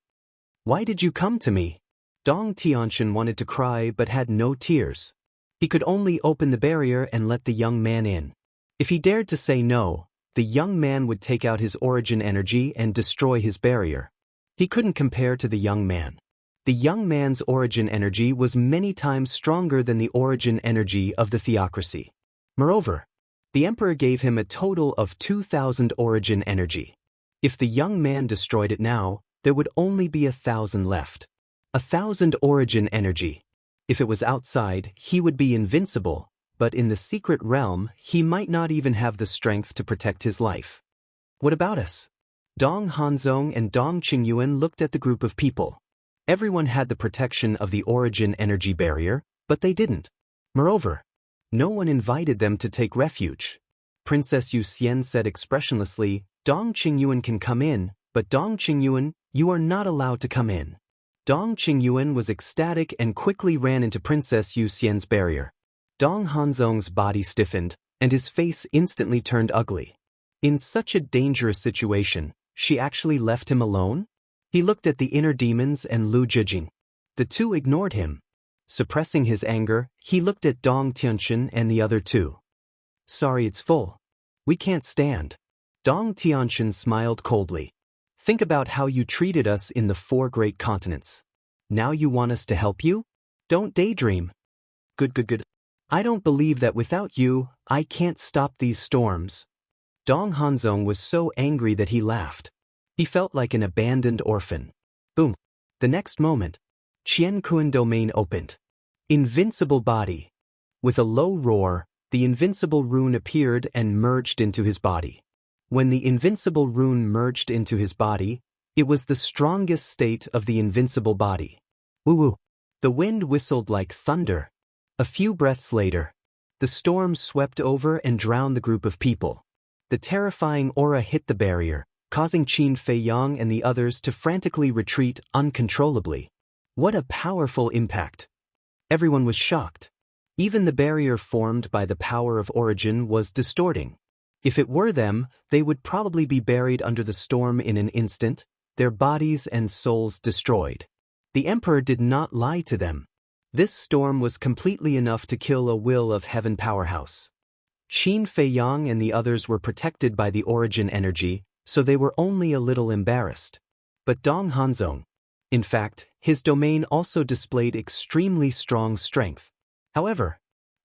A: Why did you come to me? Dong Tianchen wanted to cry but had no tears. He could only open the barrier and let the young man in. If he dared to say no, the young man would take out his origin energy and destroy his barrier. He couldn't compare to the young man. The young man's origin energy was many times stronger than the origin energy of the theocracy. Moreover, the emperor gave him a total of 2,000 origin energy. If the young man destroyed it now, there would only be 1,000 left. 1,000 origin energy. If it was outside, he would be invincible, but in the secret realm, he might not even have the strength to protect his life. What about us? Dong Hanzong and Dong Qingyuan looked at the group of people. Everyone had the protection of the origin energy barrier, but they didn't. Moreover, no one invited them to take refuge. Princess Yu Xian said expressionlessly, Dong Qingyuan can come in, but Dong Qingyuan, you are not allowed to come in. Dong Qingyuan was ecstatic and quickly ran into Princess Yu Xian's barrier. Dong Hanzong's body stiffened, and his face instantly turned ugly. In such a dangerous situation, she actually left him alone? He looked at the inner demons and Lu Jijing. The two ignored him. Suppressing his anger, he looked at Dong Tianchen and the other two. Sorry, it's full. We can't stand. Dong Tianchen smiled coldly. Think about how you treated us in the 4 great continents. Now you want us to help you? Don't daydream. Good. I don't believe that without you, I can't stop these storms. Dong Hanzong was so angry that he laughed. He felt like an abandoned orphan. Boom. The next moment, Qian Kun domain opened. Invincible body. With a low roar, the invincible rune appeared and merged into his body. When the invincible rune merged into his body, it was the strongest state of the invincible body. Woo-woo. The wind whistled like thunder. A few breaths later, the storm swept over and drowned the group of people. The terrifying aura hit the barrier, causing Qin Feiyang and the others to frantically retreat uncontrollably. What a powerful impact! Everyone was shocked. Even the barrier formed by the power of origin was distorting. If it were them, they would probably be buried under the storm in an instant, their bodies and souls destroyed. The emperor did not lie to them. This storm was completely enough to kill a will of heaven powerhouse. Qin Feiyang and the others were protected by the origin energy, so they were only a little embarrassed. But Dong Hanzong, in fact, his domain also displayed extremely strong strength. However,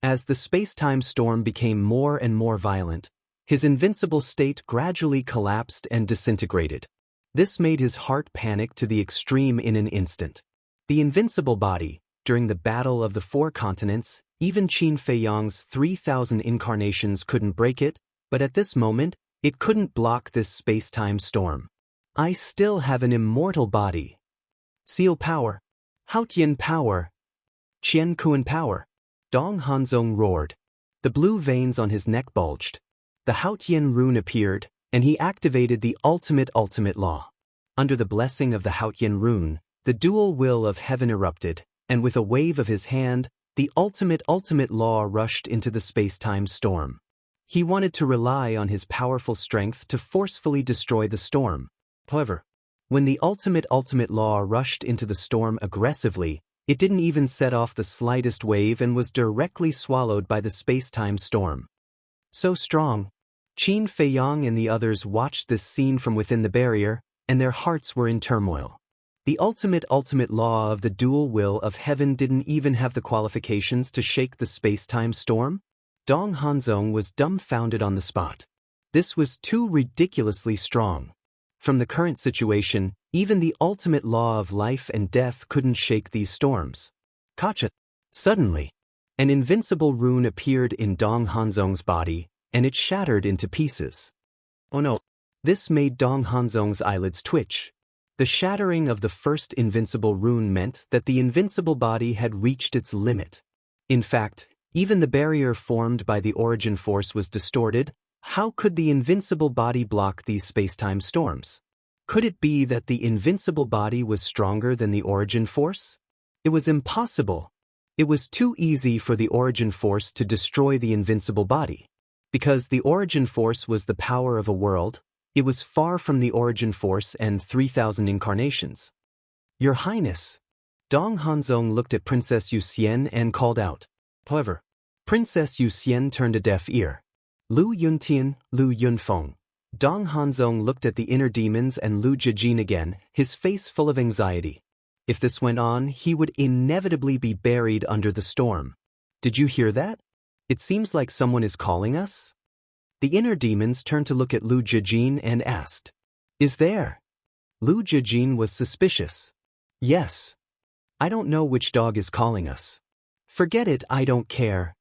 A: as the space-time storm became more and more violent, his invincible state gradually collapsed and disintegrated. This made his heart panic to the extreme in an instant. The invincible body, during the Battle of the 4 Continents, even Qin Feiyang's 3,000 incarnations couldn't break it, but at this moment, it couldn't block this space-time storm. I still have an immortal body. Seal power. Haotian power. Qian Kun power. Dong Hanzong roared. The blue veins on his neck bulged. The Haotian rune appeared, and he activated the ultimate law. Under the blessing of the Haotian rune, the dual will of heaven erupted, and with a wave of his hand, the ultimate law rushed into the space-time storm. He wanted to rely on his powerful strength to forcefully destroy the storm. However, When the ultimate law rushed into the storm aggressively, it didn't even set off the slightest wave and was directly swallowed by the space-time storm. So strong. Qin Feiyang and the others watched this scene from within the barrier, and their hearts were in turmoil. The ultimate law of the dual will of heaven didn't even have the qualifications to shake the space-time storm? Dong Hanzong was dumbfounded on the spot. This was too ridiculously strong. From the current situation, even the ultimate law of life and death couldn't shake these storms. Kacha. Suddenly, an invincible rune appeared in Dong Hanzong's body, and it shattered into pieces. Oh no. This made Dong Hanzong's eyelids twitch. The shattering of the first invincible rune meant that the invincible body had reached its limit. In fact, even the barrier formed by the origin force was distorted. How could the invincible body block these space-time storms? Could it be that the invincible body was stronger than the origin force? It was impossible. It was too easy for the origin force to destroy the invincible body. Because the origin force was the power of a world, it was far from the origin force and 3,000 incarnations. Your Highness. Dong Hanzong looked at Princess Yuxian and called out. However, Princess Yuxian turned a deaf ear. Lu Yuntian, Lu Yunfeng. Dong Hanzong looked at the inner demons and Lu Jijin again, his face full of anxiety. If this went on, he would inevitably be buried under the storm. Did you hear that? It seems like someone is calling us? The inner demons turned to look at Lu Jijin and asked. Is there? Lu Jijin was suspicious. Yes. I don't know which dog is calling us. Forget it, I don't care.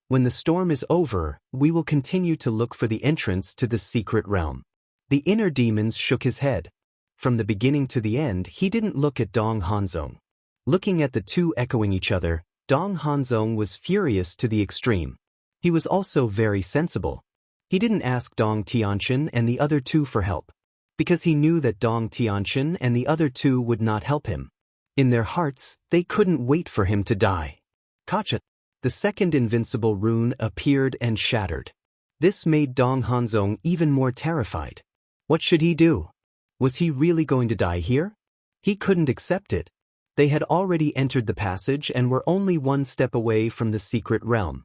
A: When the storm is over, we will continue to look for the entrance to the secret realm. The inner demons shook his head. From the beginning to the end, he didn't look at Dong Hanzong. Looking at the two echoing each other, Dong Hanzong was furious to the extreme. He was also very sensible. He didn't ask Dong Tianqian and the other two for help, because he knew that Dong Tianqian and the other two would not help him. In their hearts, they couldn't wait for him to die. Kacha. The second invincible rune appeared and shattered. This made Dong Hanzong even more terrified. What should he do? Was he really going to die here? He couldn't accept it. They had already entered the passage and were only one step away from the secret realm.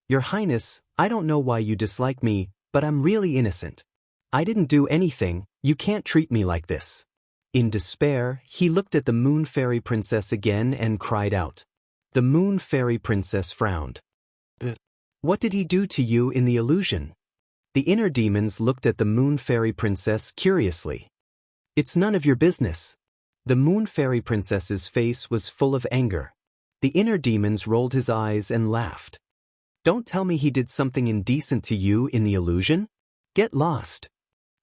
A: Your Highness, I don't know why you dislike me, but I'm really innocent. I didn't do anything, you can't treat me like this. In despair, he looked at the Moon Fairy Princess again and cried out. The Moon Fairy Princess frowned. What did he do to you in the illusion? The inner demons looked at the Moon Fairy Princess curiously. It's none of your business. The Moon Fairy Princess's face was full of anger. The inner demons rolled his eyes and laughed. Don't tell me he did something indecent to you in the illusion? Get lost.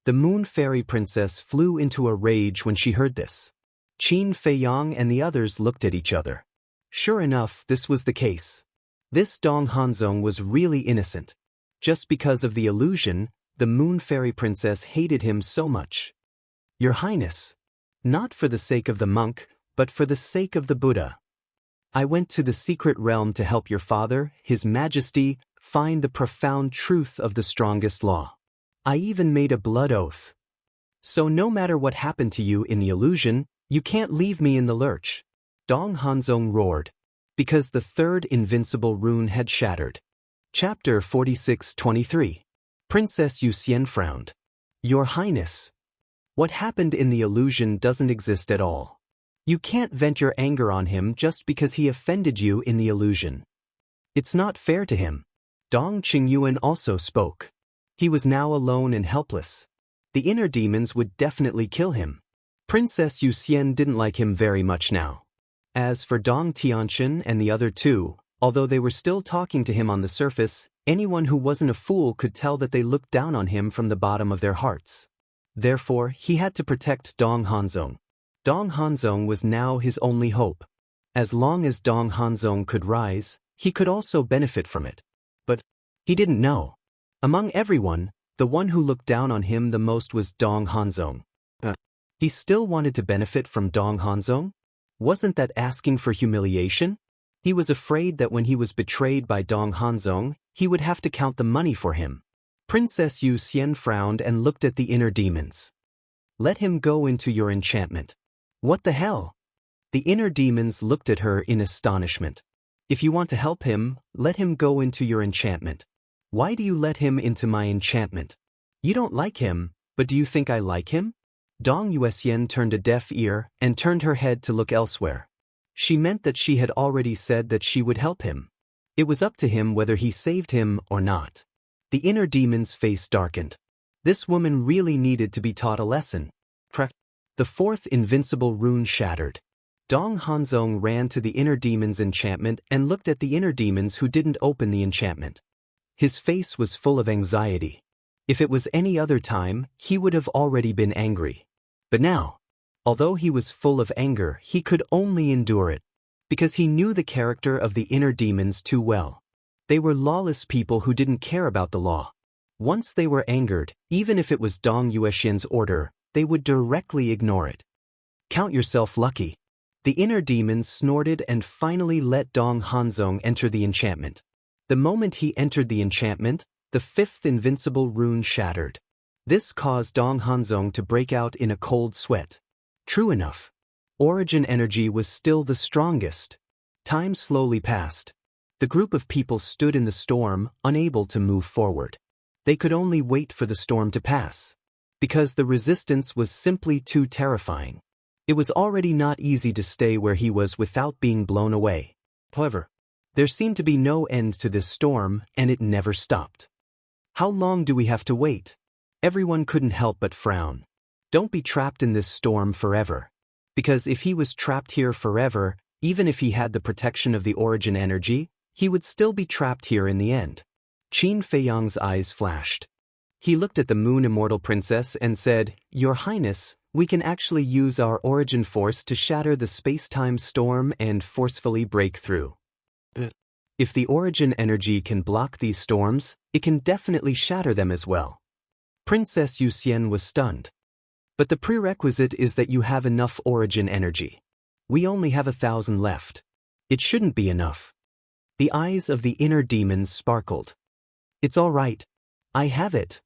A: The Moon Fairy Princess flew into a rage when she heard this. Qin Feiyang and the others looked at each other. Sure enough, this was the case. This Dong Hanzong was really innocent. Just because of the illusion, the Moon Fairy Princess hated him so much. Your Highness, not for the sake of the monk, but for the sake of the Buddha. I went to the secret realm to help your father, His Majesty, find the profound truth of the strongest law. I even made a blood oath. So no matter what happened to you in the illusion, you can't leave me in the lurch. Dong Hanzong roared, because the third invincible rune had shattered. Chapter 46-23. Princess Yuxian frowned. Your Highness, what happened in the illusion doesn't exist at all. You can't vent your anger on him just because he offended you in the illusion. It's not fair to him. Dong Qingyuan also spoke. He was now alone and helpless. The inner demons would definitely kill him. Princess Yuxian didn't like him very much now. As for Dong Tianqian and the other two, although they were still talking to him on the surface, anyone who wasn't a fool could tell that they looked down on him from the bottom of their hearts. Therefore, he had to protect Dong Hanzong. Dong Hanzong was now his only hope. As long as Dong Hanzong could rise, he could also benefit from it. But he didn't know. Among everyone, the one who looked down on him the most was Dong Hanzong. He still wanted to benefit from Dong Hanzong? Wasn't that asking for humiliation? He was afraid that when he was betrayed by Dong Hanzong, he would have to count the money for him. Princess Yuxian frowned and looked at the inner demons. Let him go into your enchantment. What the hell? The inner demons looked at her in astonishment. If you want to help him, let him go into your enchantment. Why do you let him into my enchantment? You don't like him, but do you think I like him? Dong Yuxian turned a deaf ear and turned her head to look elsewhere. She meant that she had already said that she would help him. It was up to him whether he saved him or not. The inner demon's face darkened. This woman really needed to be taught a lesson. The fourth invincible rune shattered. Dong Hanzong ran to the inner demon's enchantment and looked at the inner demons who didn't open the enchantment. His face was full of anxiety. If it was any other time, he would have already been angry. But now, although he was full of anger, he could only endure it, because he knew the character of the inner demons too well. They were lawless people who didn't care about the law. Once they were angered, even if it was Dong Yuxian's order, they would directly ignore it. Count yourself lucky. The inner demons snorted and finally let Dong Hanzong enter the enchantment. The moment he entered the enchantment, the fifth invincible rune shattered. This caused Dong Hanzong to break out in a cold sweat. True enough. Origin energy was still the strongest. Time slowly passed. The group of people stood in the storm, unable to move forward. They could only wait for the storm to pass. Because the resistance was simply too terrifying. It was already not easy to stay where he was without being blown away. However, there seemed to be no end to this storm, and it never stopped. How long do we have to wait? Everyone couldn't help but frown. Don't be trapped in this storm forever. Because if he was trapped here forever, even if he had the protection of the origin energy, he would still be trapped here in the end. Qin Feiyang's eyes flashed. He looked at the Moon Immortal Princess and said, "Your Highness, we can actually use our origin force to shatter the space-time storm and forcefully break through. If the origin energy can block these storms, it can definitely shatter them as well." Princess Yuxian was stunned. But the prerequisite is that you have enough origin energy. We only have 1,000 left. It shouldn't be enough. The eyes of the inner demons sparkled. It's all right. I have it.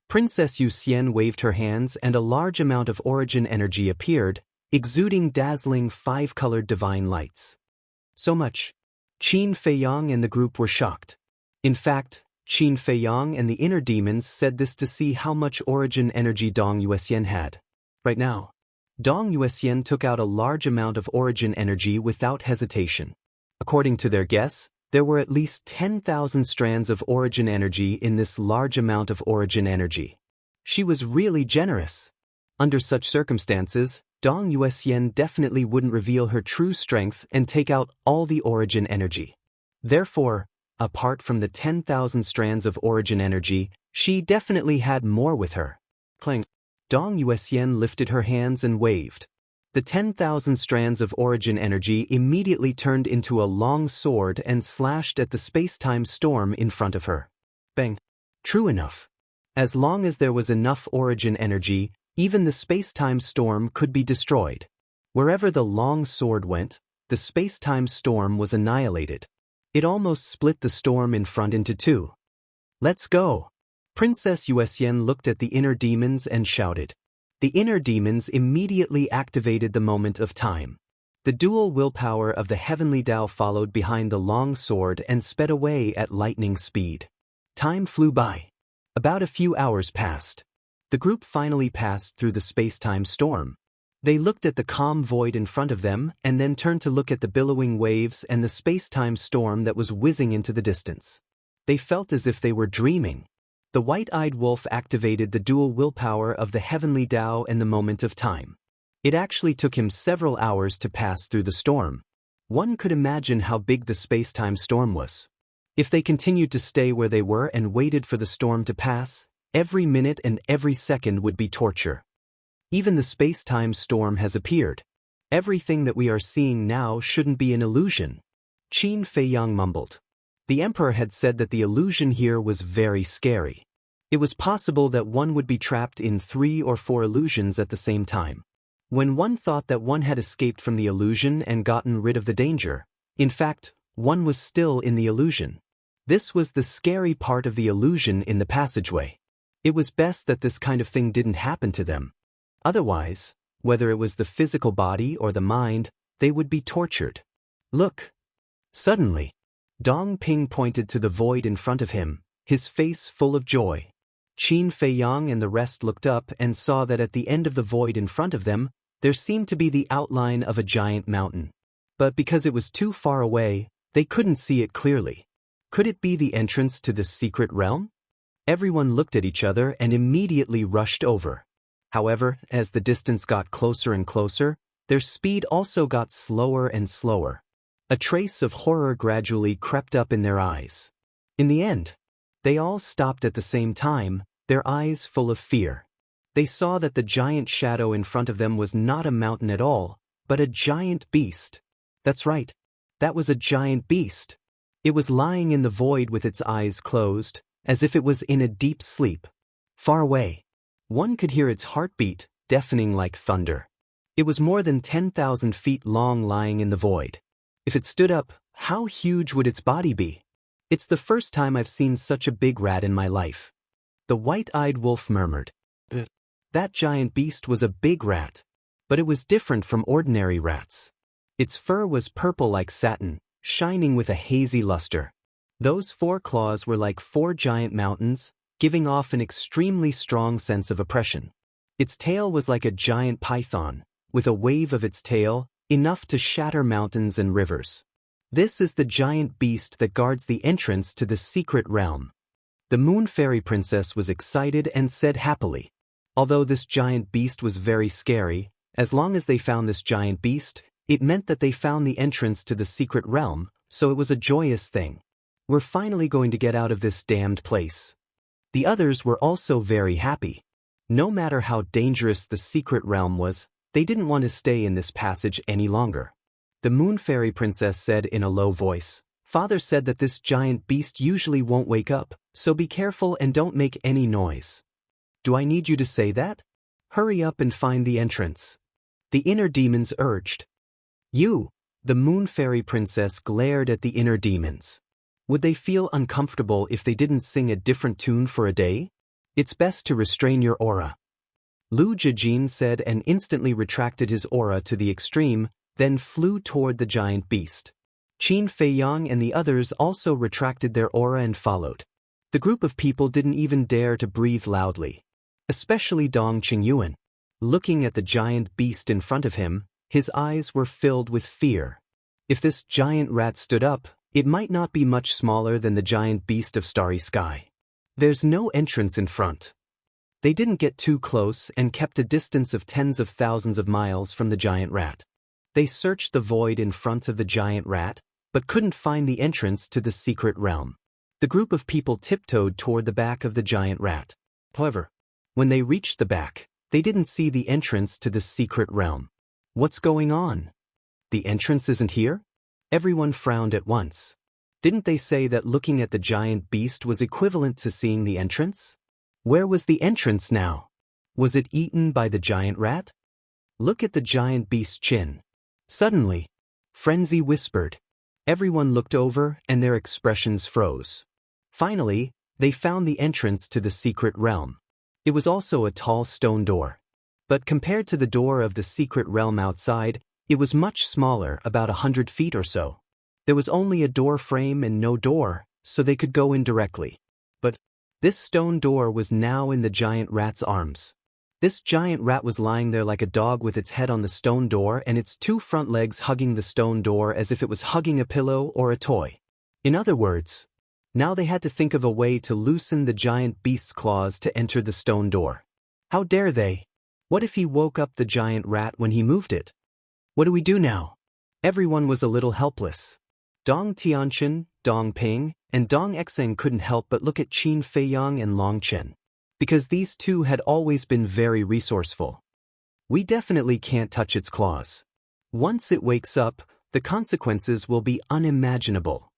A: Princess Yuxian waved her hands and a large amount of origin energy appeared, exuding dazzling 5-colored divine lights. So much. Qin Feiyang and the group were shocked. In fact, Qin Feiyang and the inner demons said this to see how much origin energy Dong Yuxian had. Right now, Dong Yuxian took out a large amount of origin energy without hesitation. According to their guess, there were at least 10,000 strands of origin energy in this large amount of origin energy. She was really generous. Under such circumstances, Dong Yuxian definitely wouldn't reveal her true strength and take out all the origin energy. Therefore, apart from the 10,000 strands of origin energy, she definitely had more with her. Clang. Dong Yuxian lifted her hands and waved. The 10,000 strands of origin energy immediately turned into a long sword and slashed at the space-time storm in front of her. Bang. True enough. As long as there was enough origin energy, even the space-time storm could be destroyed. Wherever the long sword went, the space-time storm was annihilated. It almost split the storm in front into two. Let's go. Princess Yuxian looked at the inner demons and shouted. The inner demons immediately activated the moment of time. The dual willpower of the heavenly Tao followed behind the long sword and sped away at lightning speed. Time flew by. About a few hours passed. The group finally passed through the space-time storm. They looked at the calm void in front of them and then turned to look at the billowing waves and the space-time storm that was whizzing into the distance. They felt as if they were dreaming. The white-eyed wolf activated the dual willpower of the heavenly Tao in the moment of time. It actually took him several hours to pass through the storm. One could imagine how big the space-time storm was. If they continued to stay where they were and waited for the storm to pass, every minute and every second would be torture. Even the space-time storm has appeared. Everything that we are seeing now shouldn't be an illusion. Qin Feiyang mumbled. The emperor had said that the illusion here was very scary. It was possible that one would be trapped in 3 or 4 illusions at the same time. When one thought that one had escaped from the illusion and gotten rid of the danger, in fact, one was still in the illusion. This was the scary part of the illusion in the passageway. It was best that this kind of thing didn't happen to them. Otherwise, whether it was the physical body or the mind, they would be tortured. Look! Suddenly, Dong Ping pointed to the void in front of him, his face full of joy. Qin Feiyang and the rest looked up and saw that at the end of the void in front of them, there seemed to be the outline of a giant mountain. But because it was too far away, they couldn't see it clearly. Could it be the entrance to the secret realm? Everyone looked at each other and immediately rushed over. However, as the distance got closer and closer, their speed also got slower and slower. A trace of horror gradually crept up in their eyes. In the end, they all stopped at the same time, their eyes full of fear. They saw that the giant shadow in front of them was not a mountain at all, but a giant beast. That's right, that was a giant beast. It was lying in the void with its eyes closed, as if it was in a deep sleep. Far away, one could hear its heartbeat, deafening like thunder. It was more than 10,000 feet long, lying in the void. If it stood up, how huge would its body be? It's the first time I've seen such a big rat in my life. The white-eyed wolf murmured. That giant beast was a big rat, but it was different from ordinary rats. Its fur was purple like satin, shining with a hazy luster. Those 4 claws were like 4 giant mountains, giving off an extremely strong sense of oppression. Its tail was like a giant python, with a wave of its tail, enough to shatter mountains and rivers. This is the giant beast that guards the entrance to the secret realm. The Moon Fairy Princess was excited and said happily. Although this giant beast was very scary, as long as they found this giant beast, it meant that they found the entrance to the secret realm, so it was a joyous thing. We're finally going to get out of this damned place. The others were also very happy. No matter how dangerous the secret realm was, they didn't want to stay in this passage any longer. The Moon Fairy Princess said in a low voice, "Father said that this giant beast usually won't wake up, so be careful and don't make any noise." "Do I need you to say that? Hurry up and find the entrance," the inner demons urged. The Moon Fairy Princess glared at the inner demons. Would they feel uncomfortable if they didn't sing a different tune for a day? It's best to restrain your aura. Lu Jijin said and instantly retracted his aura to the extreme, then flew toward the giant beast. Qin Feiyang and the others also retracted their aura and followed. The group of people didn't even dare to breathe loudly. Especially Dong Qingyuan. Looking at the giant beast in front of him, his eyes were filled with fear. If this giant rat stood up, it might not be much smaller than the giant beast of Starry Sky. There's no entrance in front. They didn't get too close and kept a distance of tens of thousands of miles from the giant rat. They searched the void in front of the giant rat, but couldn't find the entrance to the secret realm. The group of people tiptoed toward the back of the giant rat. However, when they reached the back, they didn't see the entrance to the secret realm. What's going on? The entrance isn't here? Everyone frowned at once. Didn't they say that looking at the giant beast was equivalent to seeing the entrance? Where was the entrance now? Was it eaten by the giant rat? Look at the giant beast's chin. Suddenly, frenzy whispered. Everyone looked over and their expressions froze. Finally, they found the entrance to the secret realm. It was also a tall stone door. But compared to the door of the secret realm outside, it was much smaller, about 100 feet or so. There was only a door frame and no door, so they could go in directly. But this stone door was now in the giant rat's arms. This giant rat was lying there like a dog with its head on the stone door and its 2 front legs hugging the stone door as if it was hugging a pillow or a toy. In other words, now they had to think of a way to loosen the giant beast's claws to enter the stone door. How dare they? What if he woke up the giant rat when he moved it? What do we do now? Everyone was a little helpless. Dong Tianchen, Dong Ping, and Dong Exeng couldn't help but look at Qin Feiyang and Long Chen. Because these two had always been very resourceful. We definitely can't touch its claws. Once it wakes up, the consequences will be unimaginable.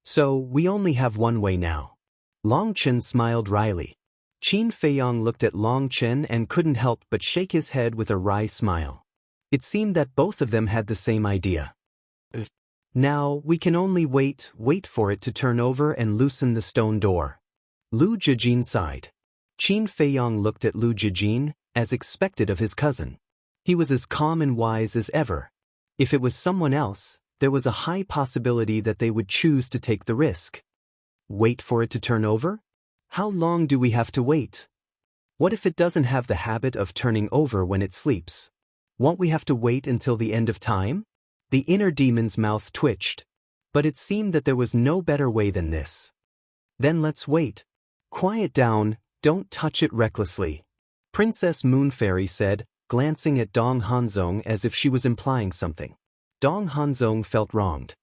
A: So, we only have one way now. Long Chen smiled wryly. Qin Feiyang looked at Long Chen and couldn't help but shake his head with a wry smile. It seemed that both of them had the same idea. Now, we can only wait for it to turn over and loosen the stone door. Lu Jijin sighed. Qin Feiyang looked at Lu Jijin, as expected of his cousin. He was as calm and wise as ever. If it was someone else, there was a high possibility that they would choose to take the risk. Wait for it to turn over? How long do we have to wait? What if it doesn't have the habit of turning over when it sleeps? Won't we have to wait until the end of time? The inner demon's mouth twitched. But it seemed that there was no better way than this. Then let's wait. Quiet down, don't touch it recklessly. Princess Moon Fairy said, glancing at Dong Hanzong as if she was implying something. Dong Hanzong felt wronged.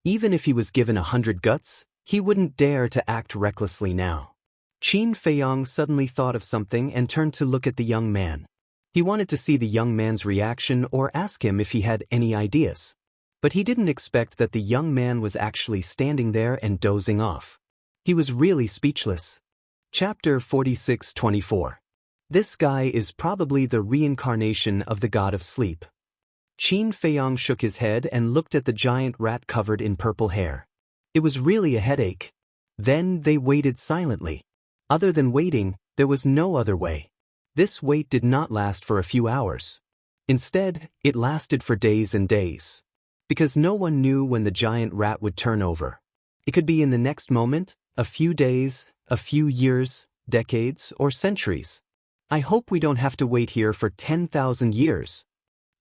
A: Even if he was given 100 guts, he wouldn't dare to act recklessly now. Qin Feiyang suddenly thought of something and turned to look at the young man. He wanted to see the young man's reaction or ask him if he had any ideas. But he didn't expect that the young man was actually standing there and dozing off. He was really speechless. Chapter 46-24. This guy is probably the reincarnation of the god of sleep. Qin Feiyang shook his head and looked at the giant rat covered in purple hair. It was really a headache. Then they waited silently. Other than waiting, there was no other way. This wait did not last for a few hours. Instead, it lasted for days and days. Because no one knew when the giant rat would turn over. It could be in the next moment, a few days, a few years, decades, or centuries. I hope we don't have to wait here for 10,000 years.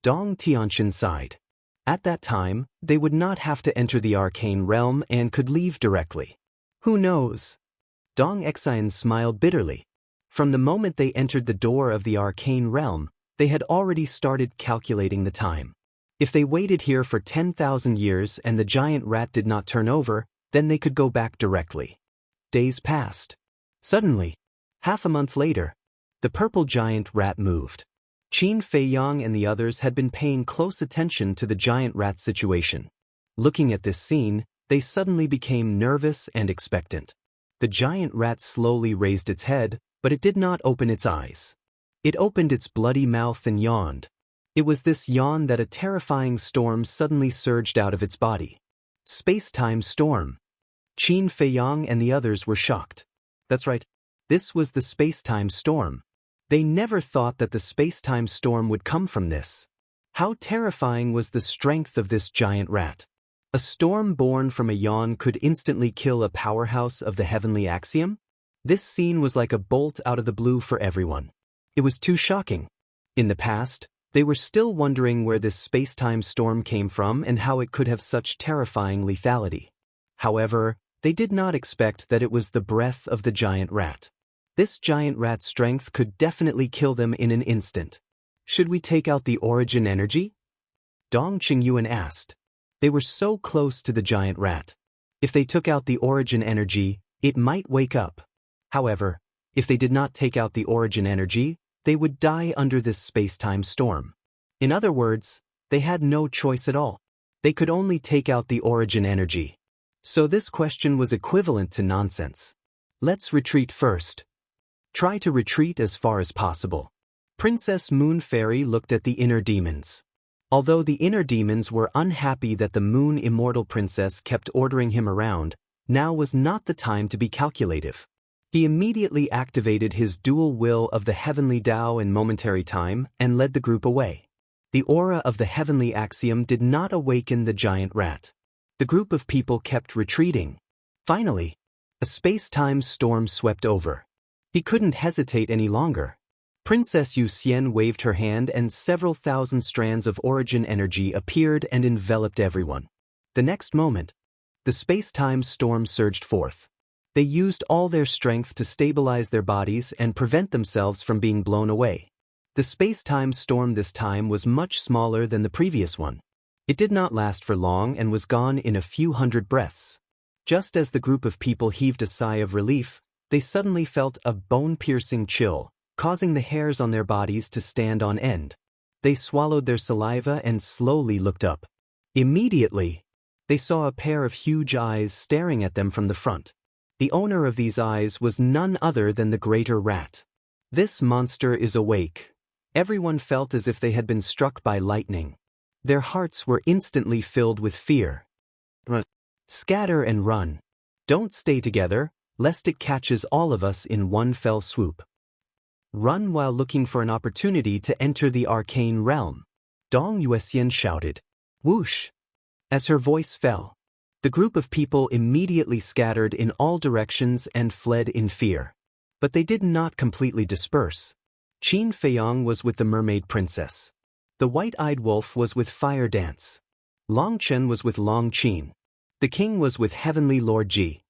A: Dong Tianqin sighed. At that time, they would not have to enter the arcane realm and could leave directly. Who knows? Dong Xian smiled bitterly. From the moment they entered the door of the arcane realm, they had already started calculating the time. If they waited here for 10,000 years and the giant rat did not turn over, then they could go back directly. Days passed. Suddenly, half a month later, the purple giant rat moved. Qin Feiyang and the others had been paying close attention to the giant rat situation. Looking at this scene, they suddenly became nervous and expectant. The giant rat slowly raised its head, but it did not open its eyes. It opened its bloody mouth and yawned. It was this yawn that a terrifying storm suddenly surged out of its body. Space-time storm. Qin Feiyang and the others were shocked. That's right. This was the space-time storm. They never thought that the space-time storm would come from this. How terrifying was the strength of this giant rat. A storm born from a yawn could instantly kill a powerhouse of the heavenly axiom? This scene was like a bolt out of the blue for everyone. It was too shocking. In the past, they were still wondering where this space-time storm came from and how it could have such terrifying lethality. However, they did not expect that it was the breath of the giant rat. This giant rat's strength could definitely kill them in an instant. Should we take out the origin energy? Dong Qingyuan asked. They were so close to the giant rat. If they took out the origin energy, it might wake up. However, if they did not take out the origin energy, they would die under this space-time storm. In other words, they had no choice at all. They could only take out the origin energy. So this question was equivalent to nonsense. Let's retreat first. Try to retreat as far as possible. Princess Moon Fairy looked at the inner demons. Although the inner demons were unhappy that the Moon Immortal Princess kept ordering him around, now was not the time to be calculative. He immediately activated his dual will of the heavenly Tao in momentary time and led the group away. The aura of the heavenly axiom did not awaken the giant rat. The group of people kept retreating. Finally, a space-time storm swept over. He couldn't hesitate any longer. Princess Yu Xian waved her hand and several thousand strands of origin energy appeared and enveloped everyone. The next moment, the space-time storm surged forth. They used all their strength to stabilize their bodies and prevent themselves from being blown away. The space-time storm this time was much smaller than the previous one. It did not last for long and was gone in a few hundred breaths. Just as the group of people heaved a sigh of relief, they suddenly felt a bone-piercing chill, causing the hairs on their bodies to stand on end. They swallowed their saliva and slowly looked up. Immediately, they saw a pair of huge eyes staring at them from the front. The owner of these eyes was none other than the greater rat. This monster is awake. Everyone felt as if they had been struck by lightning. Their hearts were instantly filled with fear. Run. Scatter and run. Don't stay together, lest it catches all of us in one fell swoop. Run while looking for an opportunity to enter the arcane realm. Dong Yuxian shouted. Whoosh! As her voice fell, the group of people immediately scattered in all directions and fled in fear. But they did not completely disperse. Qin Feiyang was with the mermaid princess. The white-eyed wolf was with Fire Dance. Long Chen was with Long Qin. The king was with Heavenly Lord Ji.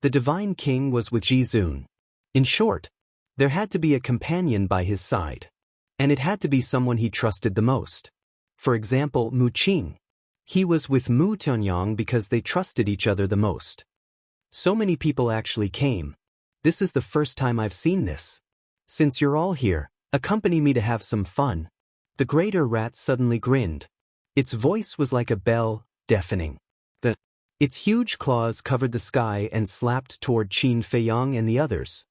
A: The divine king was with Ji Zun. In short, there had to be a companion by his side. And it had to be someone he trusted the most. For example, Mu Qing. He was with Mu Tianyang because they trusted each other the most. So many people actually came. This is the first time I've seen this. Since you're all here, accompany me to have some fun. The greater rat suddenly grinned. Its voice was like a bell, deafening. Its huge claws covered the sky and slapped toward Qin Feiyang and the others.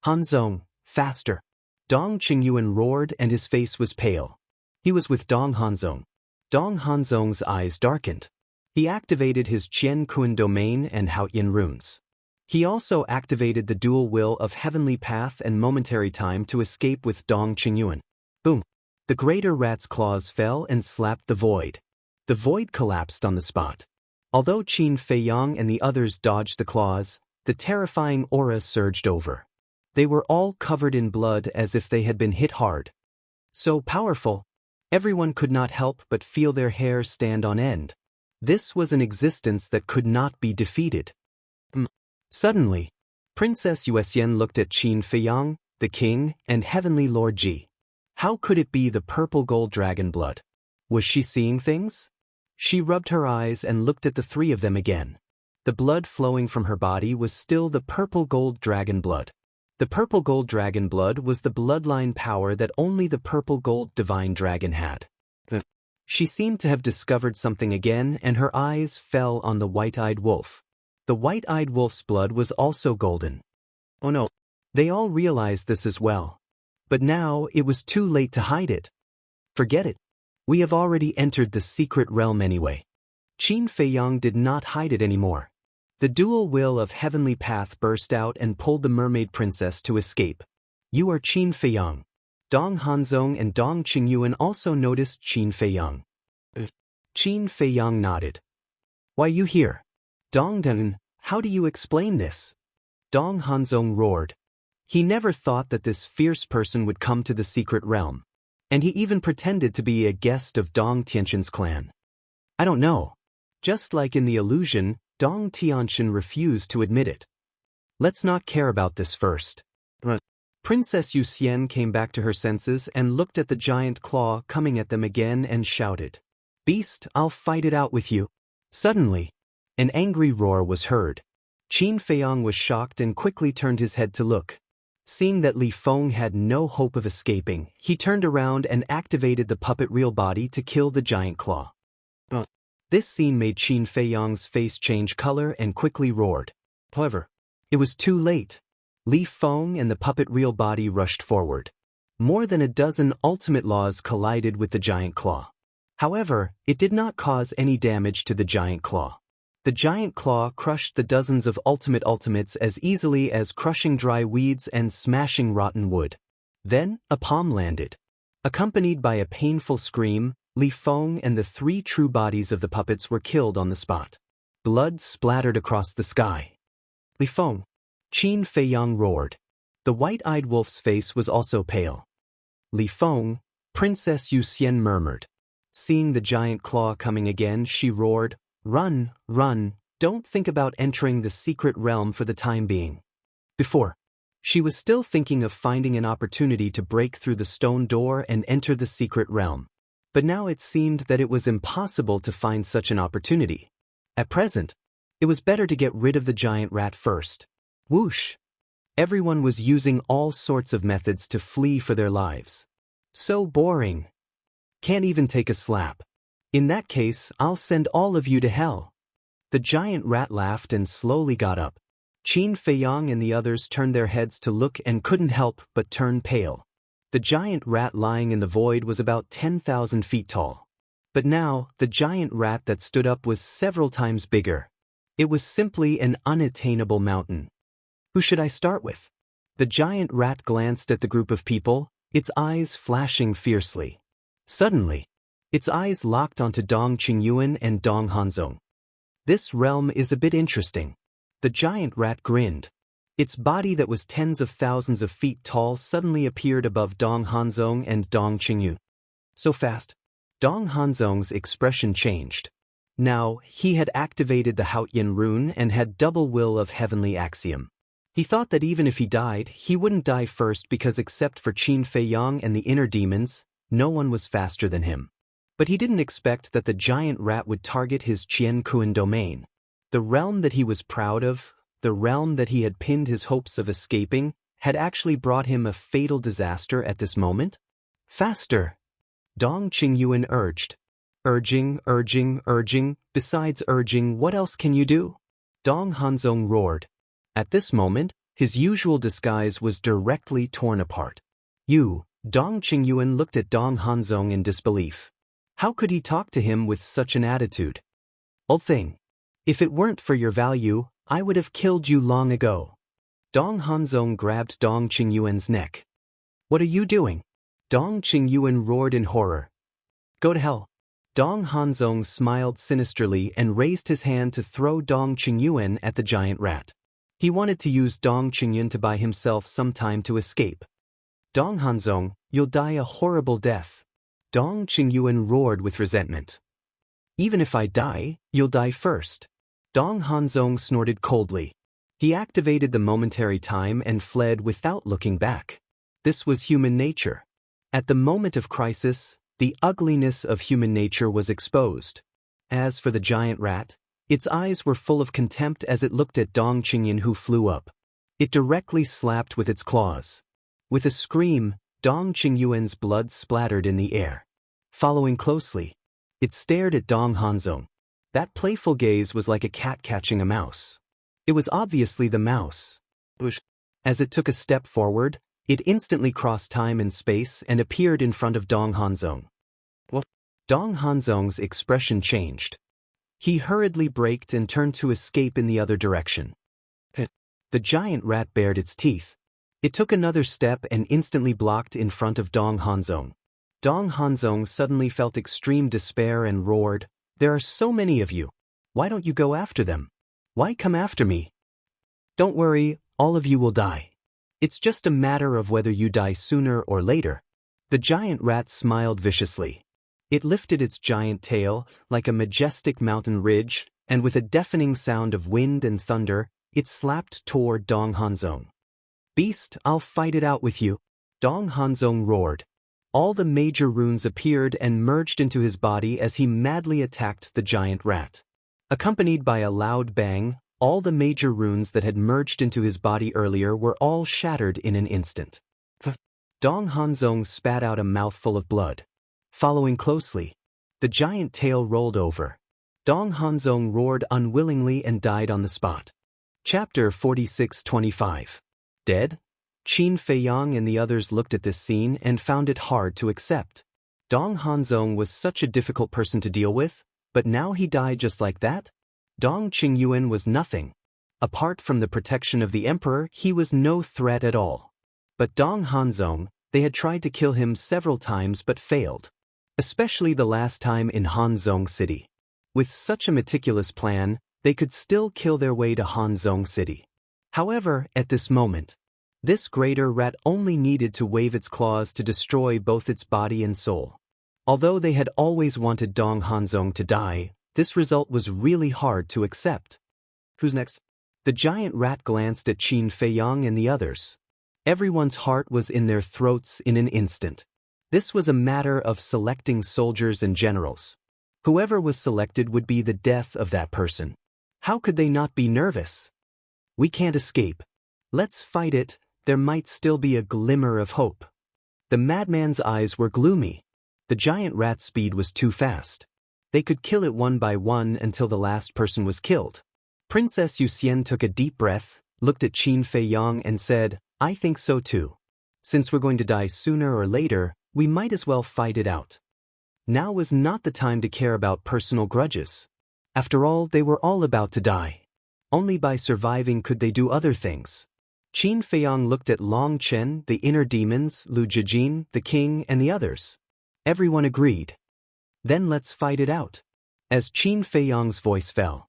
A: Hanzong, faster! Dong Qingyuan roared and his face was pale. He was with Dong Hanzong. Dong Hanzong's eyes darkened. He activated his Qian Kun domain and Haotian runes. He also activated the dual will of Heavenly Path and Momentary Time to escape with Dong Qingyuan. Boom! The greater rat's claws fell and slapped the void. The void collapsed on the spot. Although Qin Feiyang and the others dodged the claws, the terrifying aura surged over. They were all covered in blood as if they had been hit hard. So powerful, everyone could not help but feel their hair stand on end. This was an existence that could not be defeated. Suddenly, Princess Yuxian looked at Qin Feiyang, the king, and Heavenly Lord Ji. How could it be the purple gold dragon blood? Was she seeing things? She rubbed her eyes and looked at the three of them again. The blood flowing from her body was still the purple gold dragon blood. The purple gold dragon blood was the bloodline power that only the purple gold divine dragon had. She seemed to have discovered something again, and her eyes fell on the white-eyed wolf. The white-eyed wolf's blood was also golden. Oh no! They all realized this as well. But now it was too late to hide it. Forget it. We have already entered the secret realm anyway. Qin Feiyang did not hide it anymore. The dual will of Heavenly Path burst out and pulled the mermaid princess to escape. You are Qin Feiyang. Dong Hanzong and Dong Qingyuan also noticed Qin Feiyang. Qin Feiyang nodded. Why you here? Dong Dun, how do you explain this? Dong Hanzong roared. He never thought that this fierce person would come to the secret realm. And he even pretended to be a guest of Dong Tianxin's clan. I don't know. Just like in the illusion, Dong Tianxin refused to admit it. Let's not care about this first. Princess Yuxian came back to her senses and looked at the giant claw coming at them again and shouted. Beast, I'll fight it out with you. Suddenly, an angry roar was heard. Qin Feiyang was shocked and quickly turned his head to look. Seeing that Li Feng had no hope of escaping, he turned around and activated the puppet real body to kill the giant claw. This scene made Qin Feiyang's face change color and quickly roared. However, it was too late. Li Feng and the puppet real body rushed forward. More than a dozen ultimate laws collided with the giant claw. However, it did not cause any damage to the giant claw. The giant claw crushed the dozens of ultimates as easily as crushing dry weeds and smashing rotten wood. Then, a palm landed. Accompanied by a painful scream, Li Feng and the three true bodies of the puppets were killed on the spot. Blood splattered across the sky. Li Feng! Qin Feiyang roared. The white-eyed wolf's face was also pale. Li Feng, Princess Yuxian murmured. Seeing the giant claw coming again, she roared, Run, run, don't think about entering the secret realm for the time being. Before, she was still thinking of finding an opportunity to break through the stone door and enter the secret realm. But now it seemed that it was impossible to find such an opportunity. At present, it was better to get rid of the giant rat first. Whoosh! Everyone was using all sorts of methods to flee for their lives. So boring. Can't even take a slap. In that case, I'll send all of you to hell. The giant rat laughed and slowly got up. Qin Feiyang and the others turned their heads to look and couldn't help but turn pale. The giant rat lying in the void was about 10,000 feet tall. But now, the giant rat that stood up was several times bigger. It was simply an unattainable mountain. Who should I start with? The giant rat glanced at the group of people, its eyes flashing fiercely. Suddenly, its eyes locked onto Dong Qingyuan and Dong Hanzong. This realm is a bit interesting. The giant rat grinned. Its body that was tens of thousands of feet tall suddenly appeared above Dong Hanzong and Dong Qingyu. So fast. Dong Hanzong's expression changed. Now, he had activated the Haotian rune and had double will of heavenly axiom. He thought that even if he died, he wouldn't die first because except for Qin Feiyang and the inner demons, no one was faster than him. But he didn't expect that the giant rat would target his Qian Kuan domain. The realm that he was proud of, the realm that he had pinned his hopes of escaping, had actually brought him a fatal disaster at this moment? Faster! Dong Qingyuan urged. Urging, besides urging, what else can you do? Dong Hanzong roared. At this moment, his usual disguise was directly torn apart. Dong Qingyuan looked at Dong Hanzong in disbelief. How could he talk to him with such an attitude? Old thing. If it weren't for your value, I would have killed you long ago. Dong Hanzong grabbed Dong Qingyuan's neck. What are you doing? Dong Qingyuan roared in horror. Go to hell. Dong Hanzong smiled sinisterly and raised his hand to throw Dong Qingyuan at the giant rat. He wanted to use Dong Qingyuan to buy himself some time to escape. Dong Hanzong, you'll die a horrible death. Dong Qingyuan roared with resentment. Even if I die, you'll die first. Dong Hanzong snorted coldly. He activated the momentary time and fled without looking back. This was human nature. At the moment of crisis, the ugliness of human nature was exposed. As for the giant rat, its eyes were full of contempt as it looked at Dong Qingyuan, who flew up. It directly slapped with its claws. With a scream, Dong Qingyuan's blood splattered in the air. Following closely, it stared at Dong Hanzong. That playful gaze was like a cat catching a mouse. It was obviously the mouse. As it took a step forward, it instantly crossed time and space and appeared in front of Dong Hanzong. What? Dong Hanzong's expression changed. He hurriedly braked and turned to escape in the other direction. The giant rat bared its teeth. It took another step and instantly blocked in front of Dong Hanzong. Dong Hanzong suddenly felt extreme despair and roared, "There are so many of you. Why don't you go after them? Why come after me? Don't worry, all of you will die. It's just a matter of whether you die sooner or later." The giant rat smiled viciously. It lifted its giant tail, like a majestic mountain ridge, and with a deafening sound of wind and thunder, it slapped toward Dong Hanzong. "Beast, I'll fight it out with you." Dong Hanzong roared. All the major runes appeared and merged into his body as he madly attacked the giant rat. Accompanied by a loud bang, all the major runes that had merged into his body earlier were all shattered in an instant. Dong Hanzong spat out a mouthful of blood. Following closely, the giant tail rolled over. Dong Hanzong roared unwillingly and died on the spot. Chapter 46-25. Dead? Qin Feiyang and the others looked at this scene and found it hard to accept. Dong Hanzong was such a difficult person to deal with, but now he died just like that? Dong Qingyuan was nothing. Apart from the protection of the emperor, he was no threat at all. But Dong Hanzong, they had tried to kill him several times but failed. Especially the last time in Hanzong City. With such a meticulous plan, they could still kill their way to Hanzong City. However, at this moment, this greater rat only needed to wave its claws to destroy both its body and soul. Although they had always wanted Dong Hanzong to die, this result was really hard to accept. Who's next? The giant rat glanced at Qin Feiyang and the others. Everyone's heart was in their throats in an instant. This was a matter of selecting soldiers and generals. Whoever was selected would be the death of that person. How could they not be nervous? We can't escape. Let's fight it. There might still be a glimmer of hope. The madman's eyes were gloomy. The giant rat's speed was too fast. They could kill it one by one until the last person was killed. Princess Yuxian took a deep breath, looked at Qin Feiyang and said, "I think so too. Since we're going to die sooner or later, we might as well fight it out." Now was not the time to care about personal grudges. After all, they were all about to die. Only by surviving could they do other things. Qin Feiyang looked at Long Chen, the inner demons, Lu Jijin, the king, and the others. Everyone agreed. Then let's fight it out. As Qin Feiyang's voice fell,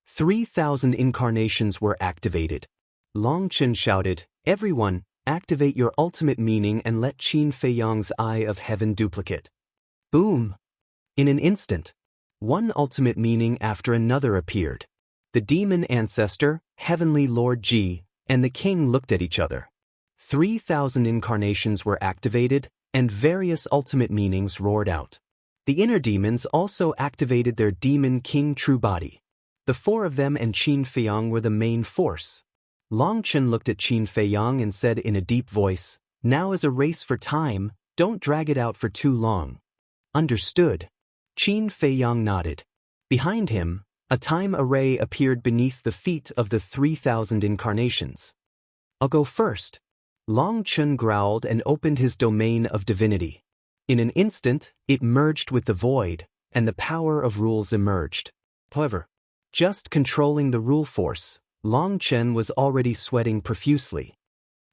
A: 3,000 incarnations were activated. Long Chen shouted, "Everyone, activate your ultimate meaning and let Qin Feiyang's Eye of Heaven duplicate." Boom! In an instant, one ultimate meaning after another appeared. The demon ancestor, Heavenly Lord Ji, and the king looked at each other. 3,000 incarnations were activated, and various ultimate meanings roared out. The inner demons also activated their demon king true body. The four of them and Qin Feiyang were the main force. Long Chen looked at Qin Feiyang and said in a deep voice, "Now is a race for time, don't drag it out for too long." Understood. Qin Feiyang nodded. Behind him, a time array appeared beneath the feet of the 3,000 incarnations. "I'll go first." Long Chen growled and opened his domain of divinity. In an instant, it merged with the void, and the power of rules emerged. However, just controlling the rule force, Long Chen was already sweating profusely.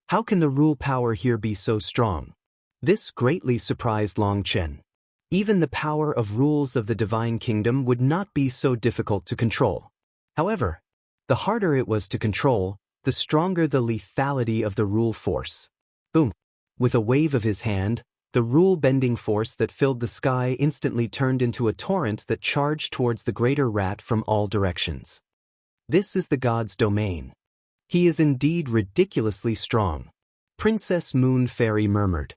A: How can the rule power here be so strong? This greatly surprised Long Chen. Even the power of rules of the divine kingdom would not be so difficult to control. However, the harder it was to control, the stronger the lethality of the rule force. Boom! With a wave of his hand, the rule-bending force that filled the sky instantly turned into a torrent that charged towards the greater rat from all directions. This is the god's domain. He is indeed ridiculously strong, Princess Moon Fairy murmured.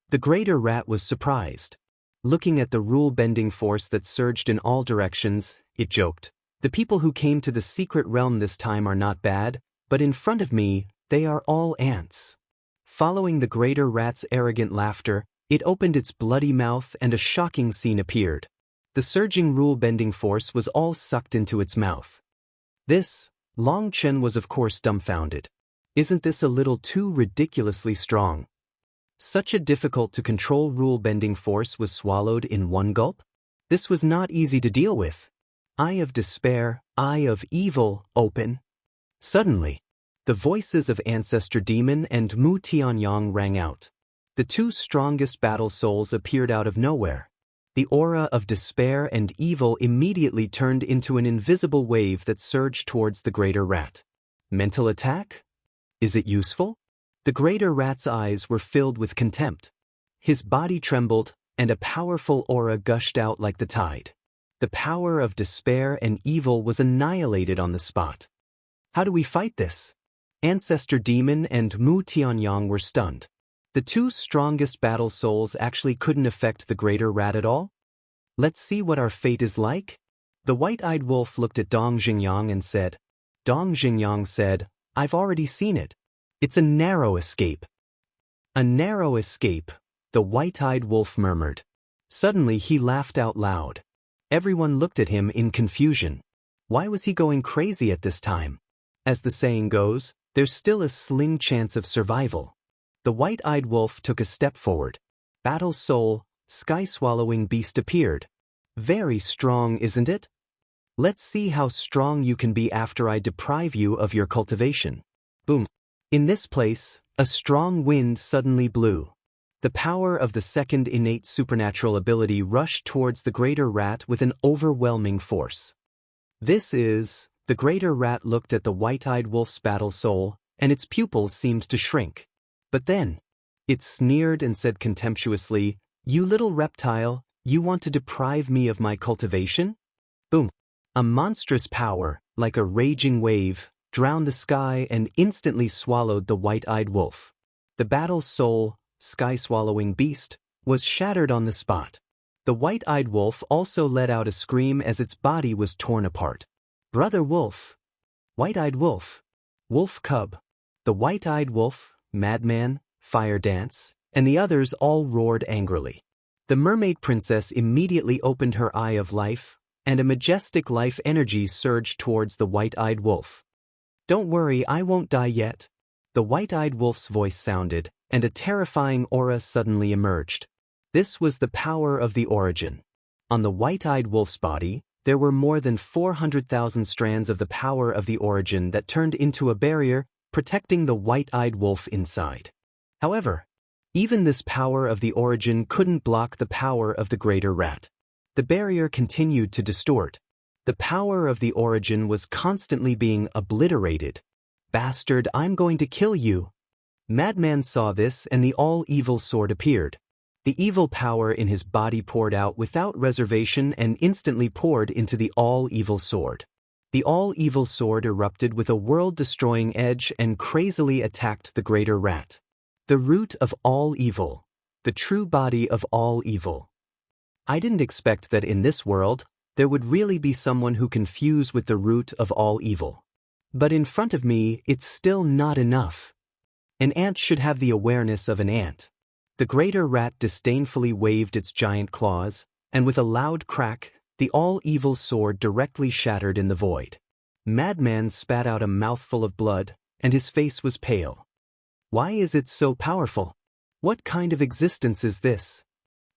A: The greater rat was surprised. Looking at the rule-bending force that surged in all directions, it joked, "The people who came to the secret realm this time are not bad, but in front of me, they are all ants." Following the greater rat's arrogant laughter, it opened its bloody mouth and a shocking scene appeared. The surging rule-bending force was all sucked into its mouth. This, Long Chen was of course dumbfounded. Isn't this a little too ridiculously strong? Such a difficult-to-control rule-bending force was swallowed in one gulp? This was not easy to deal with. Eye of despair, eye of evil, open. Suddenly, the voices of Ancestor Demon and Mu Tianyang rang out. The two strongest battle souls appeared out of nowhere. The aura of despair and evil immediately turned into an invisible wave that surged towards the greater rat. Mental attack? Is it useful? The greater rat's eyes were filled with contempt. His body trembled, and a powerful aura gushed out like the tide. The power of despair and evil was annihilated on the spot. How do we fight this? Ancestor Demon and Mu Tianyang were stunned. The two strongest battle souls actually couldn't affect the greater rat at all? Let's see what our fate is like? The white-eyed wolf looked at Dong Xingyang and said. Dong Xingyang said, "I've already seen it. It's a narrow escape." "A narrow escape," the white-eyed wolf murmured. Suddenly he laughed out loud. Everyone looked at him in confusion. Why was he going crazy at this time? As the saying goes, there's still a slim chance of survival. The white-eyed wolf took a step forward. Battle soul, sky-swallowing beast appeared. Very strong, isn't it? Let's see how strong you can be after I deprive you of your cultivation. Boom. In this place, a strong wind suddenly blew. The power of the second innate supernatural ability rushed towards the greater rat with an overwhelming force. The greater rat looked at the white-eyed wolf's battle soul, and its pupils seemed to shrink. But then, it sneered and said contemptuously, "You little reptile, you want to deprive me of my cultivation?" Boom. A monstrous power, like a raging wave, drowned the sky and instantly swallowed the white-eyed wolf. The battle soul, sky-swallowing beast, was shattered on the spot. The white-eyed wolf also let out a scream as its body was torn apart. Brother wolf, white-eyed wolf, wolf cub, the white-eyed wolf, madman, fire dance, and the others all roared angrily. The mermaid princess immediately opened her eye of life, and a majestic life energy surged towards the white-eyed wolf. "Don't worry, I won't die yet." The white-eyed wolf's voice sounded, and a terrifying aura suddenly emerged. This was the power of the origin. On the white-eyed wolf's body, there were more than 400,000 strands of the power of the origin that turned into a barrier protecting the white-eyed wolf inside. However, even this power of the origin couldn't block the power of the greater rat. The barrier continued to distort. The power of the origin was constantly being obliterated. "Bastard, I'm going to kill you." Madman saw this and the all-evil sword appeared. The evil power in his body poured out without reservation and instantly poured into the all-evil sword. The all-evil sword erupted with a world-destroying edge and crazily attacked the greater rat. The root of all evil. The true body of all evil. I didn't expect that in this world, there would really be someone who can fuse with the root of all evil. But in front of me, it's still not enough. An ant should have the awareness of an ant. The greater rat disdainfully waved its giant claws, and with a loud crack, the all-evil sword directly shattered in the void. Madman spat out a mouthful of blood, and his face was pale. Why is it so powerful? What kind of existence is this?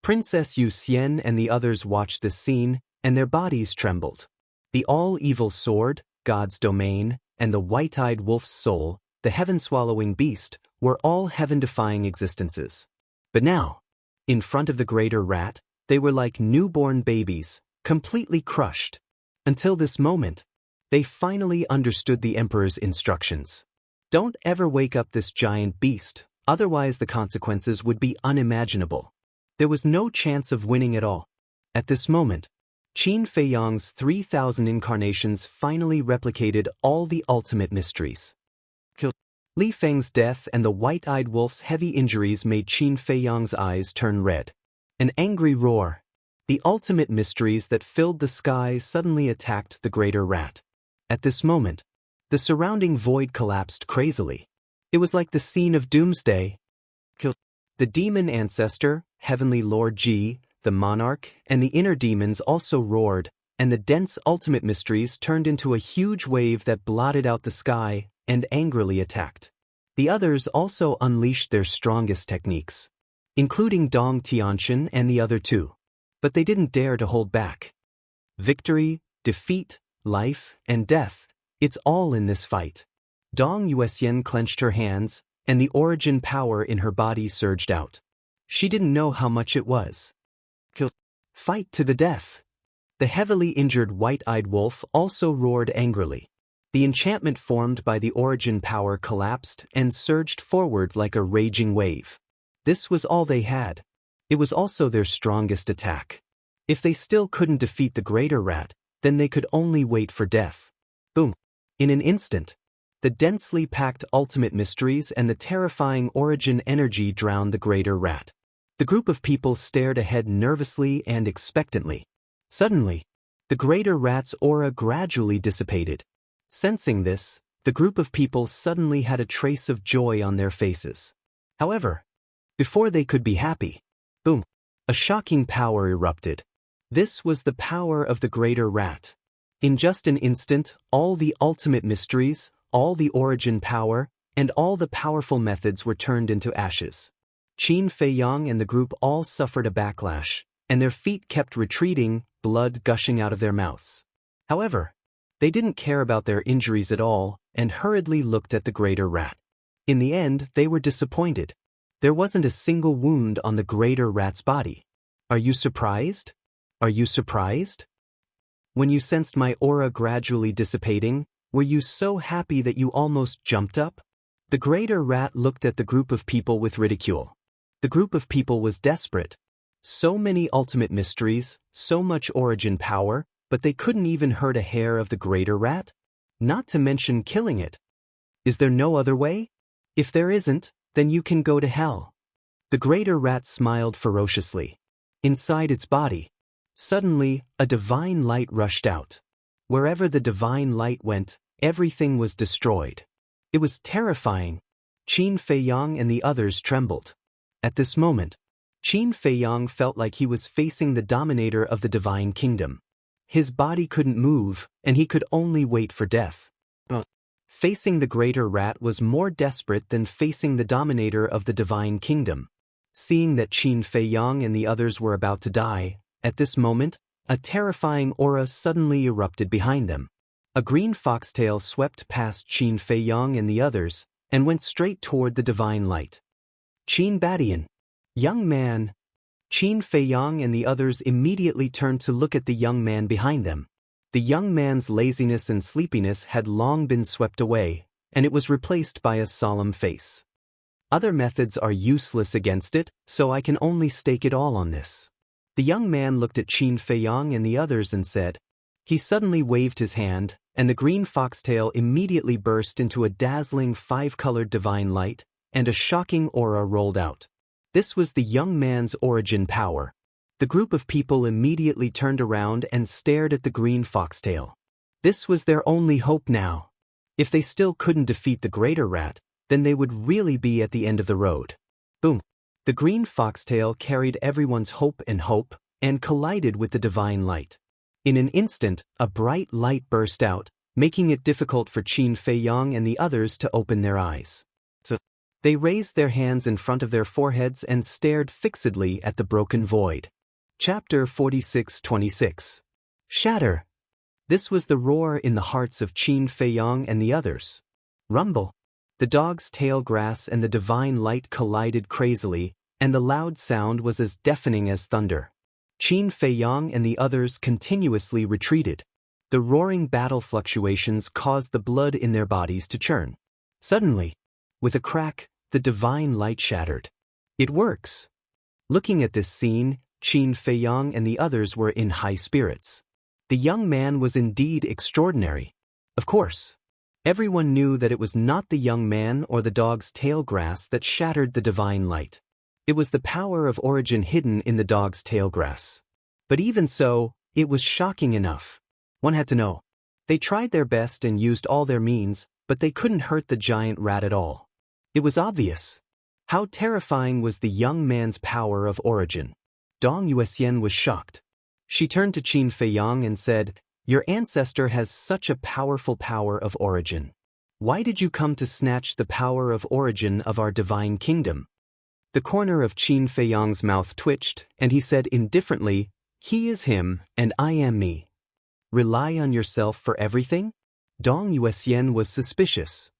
A: Princess Yu Xian and the others watched this scene, and their bodies trembled. The all-evil sword, God's domain, and the white-eyed wolf's soul, the heaven-swallowing beast, were all heaven-defying existences. But now, in front of the greater rat, they were like newborn babies, completely crushed. Until this moment, they finally understood the Emperor's instructions. Don't ever wake up this giant beast, otherwise the consequences would be unimaginable. There was no chance of winning at all. At this moment, Qin Feiyang's 3,000 incarnations finally replicated all the ultimate mysteries. Li Feng's death and the white-eyed wolf's heavy injuries made Qin Feiyang's eyes turn red. An angry roar. The ultimate mysteries that filled the sky suddenly attacked the greater rat. At this moment, the surrounding void collapsed crazily. It was like the scene of Doomsday. The demon ancestor, Heavenly Lord Ji, the monarch, and the inner demons also roared, and the dense ultimate mysteries turned into a huge wave that blotted out the sky and angrily attacked. The others also unleashed their strongest techniques, including Dong Tianqian and the other two. But they didn't dare to hold back. Victory, defeat, life, and death, it's all in this fight. Dong Yuxian clenched her hands, and the origin power in her body surged out. She didn't know how much it was. Fight to the death. The heavily injured white-eyed wolf also roared angrily. The enchantment formed by the origin power collapsed and surged forward like a raging wave. This was all they had. It was also their strongest attack. If they still couldn't defeat the greater rat, then they could only wait for death. Boom. In an instant, the densely packed ultimate mysteries and the terrifying origin energy drowned the greater rat. The group of people stared ahead nervously and expectantly. Suddenly, the greater rat's aura gradually dissipated. Sensing this, the group of people suddenly had a trace of joy on their faces. However, before they could be happy, boom, a shocking power erupted. This was the power of the greater rat. In just an instant, all the ultimate mysteries, all the origin power, and all the powerful methods were turned into ashes. Qin Feiyang and the group all suffered a backlash, and their feet kept retreating, blood gushing out of their mouths. However, they didn't care about their injuries at all and hurriedly looked at the greater rat. In the end, they were disappointed. There wasn't a single wound on the greater rat's body. Are you surprised? Are you surprised? When you sensed my aura gradually dissipating, were you so happy that you almost jumped up? The greater rat looked at the group of people with ridicule. The group of people was desperate. So many ultimate mysteries, so much origin power, but they couldn't even hurt a hair of the greater rat? Not to mention killing it. Is there no other way? If there isn't, then you can go to hell. The greater rat smiled ferociously. Inside its body, suddenly, a divine light rushed out. Wherever the divine light went, everything was destroyed. It was terrifying. Qin Feiyang and the others trembled. At this moment, Qin Feiyang felt like he was facing the dominator of the divine kingdom. His body couldn't move, and he could only wait for death. But facing the greater rat was more desperate than facing the dominator of the divine kingdom. Seeing that Qin Feiyang and the others were about to die, at this moment, a terrifying aura suddenly erupted behind them. A green foxtail swept past Qin Feiyang and the others, and went straight toward the divine light. Qin Badian. Young man. Qin Feiyang and the others immediately turned to look at the young man behind them. The young man's laziness and sleepiness had long been swept away, and it was replaced by a solemn face. Other methods are useless against it, so I can only stake it all on this. The young man looked at Qin Feiyang and the others and said. He suddenly waved his hand, and the green foxtail immediately burst into a dazzling 5-colored divine light, and a shocking aura rolled out. This was the young man's origin power. The group of people immediately turned around and stared at the green foxtail. This was their only hope now. If they still couldn't defeat the greater rat, then they would really be at the end of the road. Boom! The green foxtail carried everyone's hope and collided with the divine light. In an instant, a bright light burst out, making it difficult for Qin Feiyang and the others to open their eyes. So, they raised their hands in front of their foreheads and stared fixedly at the broken void. Chapter 46-26. Shatter. This was the roar in the hearts of Qin Feiyang and the others. Rumble. The dog's tail grass and the divine light collided crazily, and the loud sound was as deafening as thunder. Qin Feiyang and the others continuously retreated. The roaring battle fluctuations caused the blood in their bodies to churn. Suddenly, with a crack, the divine light shattered. It works. Looking at this scene, Qin Feiyang and the others were in high spirits. The young man was indeed extraordinary. Of course, everyone knew that it was not the young man or the dog's tail grass that shattered the divine light. It was the power of origin hidden in the dog's tail grass. But even so, it was shocking enough. One had to know. They tried their best and used all their means, but they couldn't hurt the giant rat at all. It was obvious. How terrifying was the young man's power of origin. Dong Yuxian was shocked. She turned to Qin Feiyang and said, "Your ancestor has such a powerful power of origin. Why did you come to snatch the power of origin of our divine kingdom?" The corner of Qin Feiyang's mouth twitched, and he said indifferently, "He is him, and I am me. Rely on yourself for everything?" Dong Yuxian was suspicious.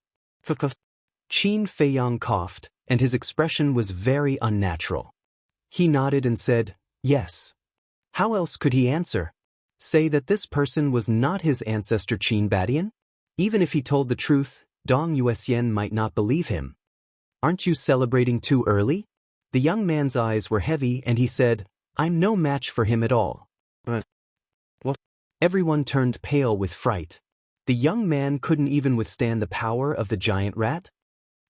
A: Qin Feiyang coughed, and his expression was very unnatural. He nodded and said, "Yes." How else could he answer? Say that this person was not his ancestor Qin Badian? Even if he told the truth, Dong Yuxian might not believe him. "Aren't you celebrating too early?" The young man's eyes were heavy and he said, "I'm no match for him at all." But what? Everyone turned pale with fright. The young man couldn't even withstand the power of the giant rat?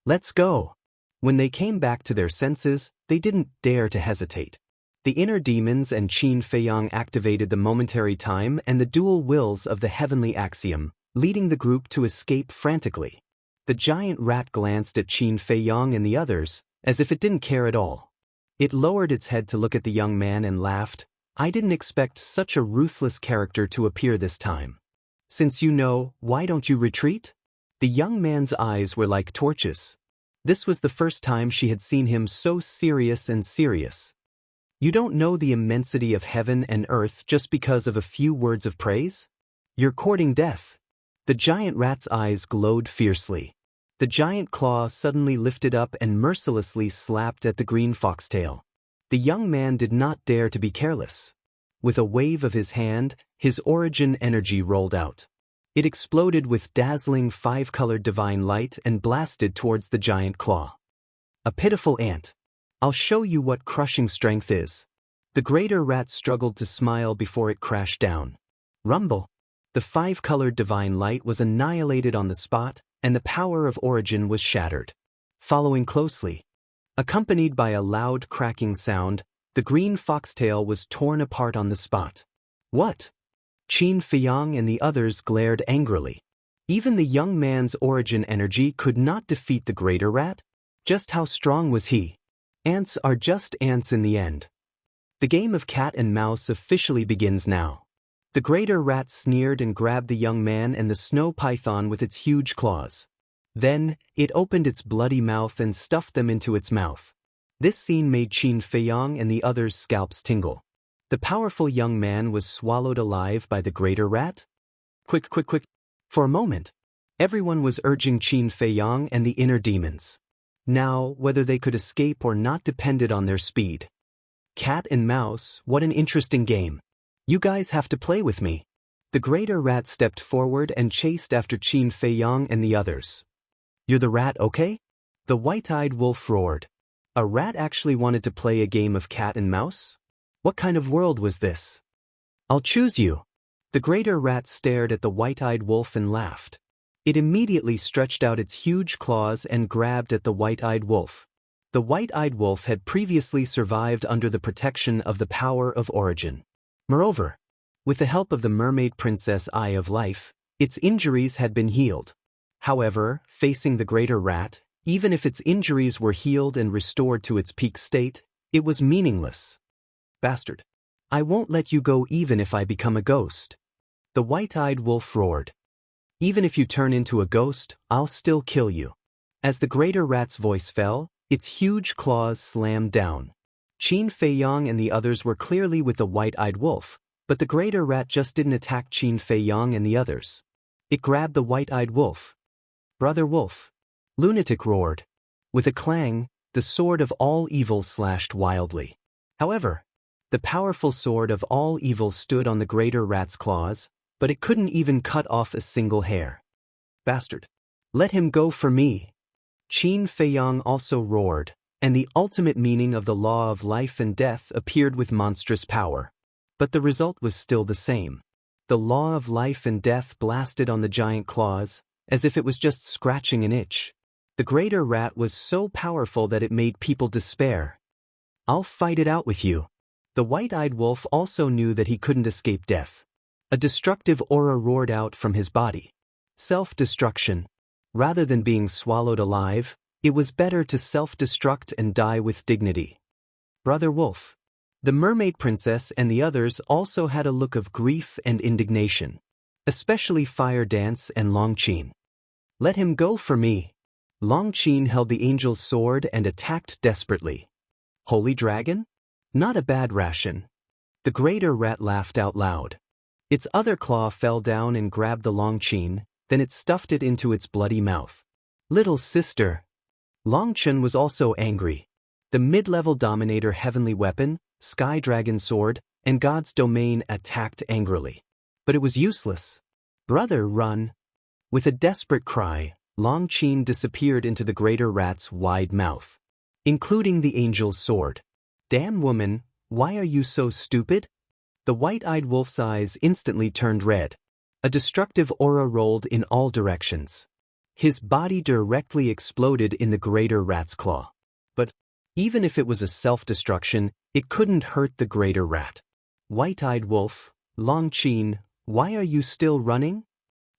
A: "Let's go." When they came back to their senses, they didn't dare to hesitate. The inner demons and Qin Feiyang activated the momentary time and the dual wills of the heavenly axiom, leading the group to escape frantically. The giant rat glanced at Qin Feiyang and the others, as if it didn't care at all. It lowered its head to look at the young man and laughed. "I didn't expect such a ruthless character to appear this time. Since you know, why don't you retreat?" The young man's eyes were like torches. This was the first time she had seen him so serious and serious. "You don't know the immensity of heaven and earth just because of a few words of praise? You're courting death." The giant rat's eyes glowed fiercely. The giant claw suddenly lifted up and mercilessly slapped at the green foxtail. The young man did not dare to be careless. With a wave of his hand, his origin energy rolled out. It exploded with dazzling 5-colored divine light and blasted towards the giant claw. A pitiful ant. "I'll show you what crushing strength is." The greater rat struggled to smile before it crashed down. Rumble. The 5-colored divine light was annihilated on the spot, and the power of origin was shattered. Following closely, accompanied by a loud cracking sound, the green foxtail was torn apart on the spot. "What?" Qin Feiyang and the others glared angrily. Even the young man's origin energy could not defeat the greater rat? Just how strong was he? Ants are just ants in the end. The game of cat and mouse officially begins now. The greater rat sneered and grabbed the young man and the snow python with its huge claws. Then, it opened its bloody mouth and stuffed them into its mouth. This scene made Qin Feiyang and the others' scalps tingle. The powerful young man was swallowed alive by the greater rat? Quick, quick, quick! For a moment, everyone was urging Qin Feiyang and the inner demons. Now, whether they could escape or not depended on their speed. Cat and mouse, what an interesting game. You guys have to play with me. The greater rat stepped forward and chased after Qin Feiyang and the others. You're the rat, okay? The white-eyed wolf roared. A rat actually wanted to play a game of cat and mouse? What kind of world was this? I'll choose you. The greater rat stared at the white-eyed wolf and laughed. It immediately stretched out its huge claws and grabbed at the white-eyed wolf. The white-eyed wolf had previously survived under the protection of the power of origin. Moreover, with the help of the mermaid princess Eye of Life, its injuries had been healed. However, facing the greater rat, even if its injuries were healed and restored to its peak state, it was meaningless. Bastard. I won't let you go even if I become a ghost. The white-eyed wolf roared. Even if you turn into a ghost, I'll still kill you. As the greater rat's voice fell, its huge claws slammed down. Qin Feiyang and the others were clearly with the white-eyed wolf, but the greater rat just didn't attack Qin Feiyang and the others. It grabbed the white-eyed wolf. Brother Wolf. Lunatic roared. With a clang, the sword of all evil slashed wildly. However, the powerful sword of all evil stood on the greater rat's claws, but it couldn't even cut off a single hair. Bastard. Let him go for me. Qin Feiyang also roared, and the ultimate meaning of the law of life and death appeared with monstrous power. But the result was still the same. The law of life and death blasted on the giant claws, as if it was just scratching an itch. The greater rat was so powerful that it made people despair. I'll fight it out with you. The white-eyed wolf also knew that he couldn't escape death. A destructive aura roared out from his body. Self-destruction. Rather than being swallowed alive, it was better to self-destruct and die with dignity. Brother Wolf. The mermaid princess and the others also had a look of grief and indignation. Especially Fire Dance and Long Qin. Let him go for me. Long Qin held the angel's sword and attacked desperately. Holy dragon? Not a bad ration. The greater rat laughed out loud. Its other claw fell down and grabbed the Long Qin, then it stuffed it into its bloody mouth. Little sister. Long Qin was also angry. The mid-level Dominator heavenly weapon, Sky Dragon sword, and God's domain attacked angrily. But it was useless. Brother, run. With a desperate cry, Long Qin disappeared into the greater rat's wide mouth, including the angel's sword. Damn woman, why are you so stupid? The white-eyed wolf's eyes instantly turned red. A destructive aura rolled in all directions. His body directly exploded in the greater rat's claw. But, even if it was a self-destruction, it couldn't hurt the greater rat. White-eyed wolf, Long Qin, why are you still running?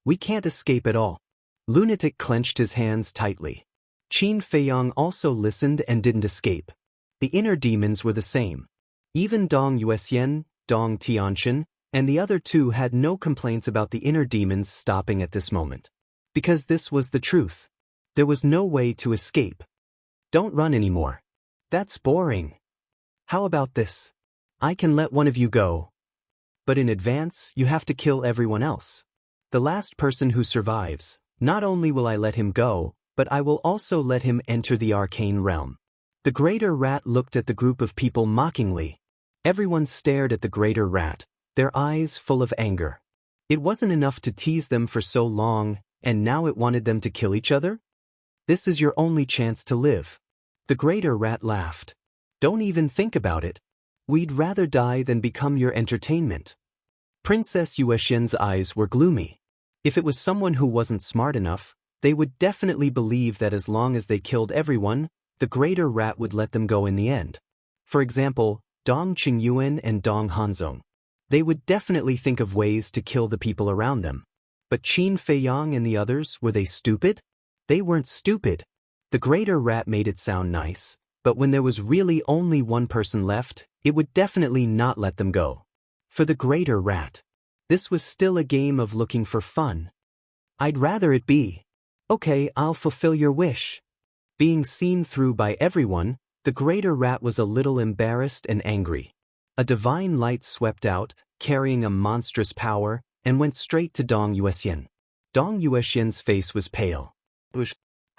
A: We can't escape at all. Lunatic clenched his hands tightly. Qin Feiyang also listened and didn't escape. The inner demons were the same. Even Dong Yuexian, Dong Tianqian, and the other two had no complaints about the inner demons stopping at this moment. Because this was the truth. There was no way to escape. Don't run anymore. That's boring. How about this? I can let one of you go. But in advance, you have to kill everyone else. The last person who survives, not only will I let him go, but I will also let him enter the arcane realm. The greater rat looked at the group of people mockingly. Everyone stared at the greater rat, their eyes full of anger. It wasn't enough to tease them for so long, and now it wanted them to kill each other? This is your only chance to live. The greater rat laughed. Don't even think about it. We'd rather die than become your entertainment. Princess Yuexian's eyes were gloomy. If it was someone who wasn't smart enough, they would definitely believe that as long as they killed everyone, the greater rat would let them go in the end. For example, Dong Qingyuan and Dong Hanzong. They would definitely think of ways to kill the people around them. But Qin Feiyang and the others, were they stupid? They weren't stupid. The greater rat made it sound nice, but when there was really only one person left, it would definitely not let them go. For the greater rat, this was still a game of looking for fun. I'd rather it be. Okay, I'll fulfill your wish. Being seen through by everyone, the greater rat was a little embarrassed and angry. A divine light swept out, carrying a monstrous power, and went straight to Dong Yuexian. Dong Yuexian's face was pale.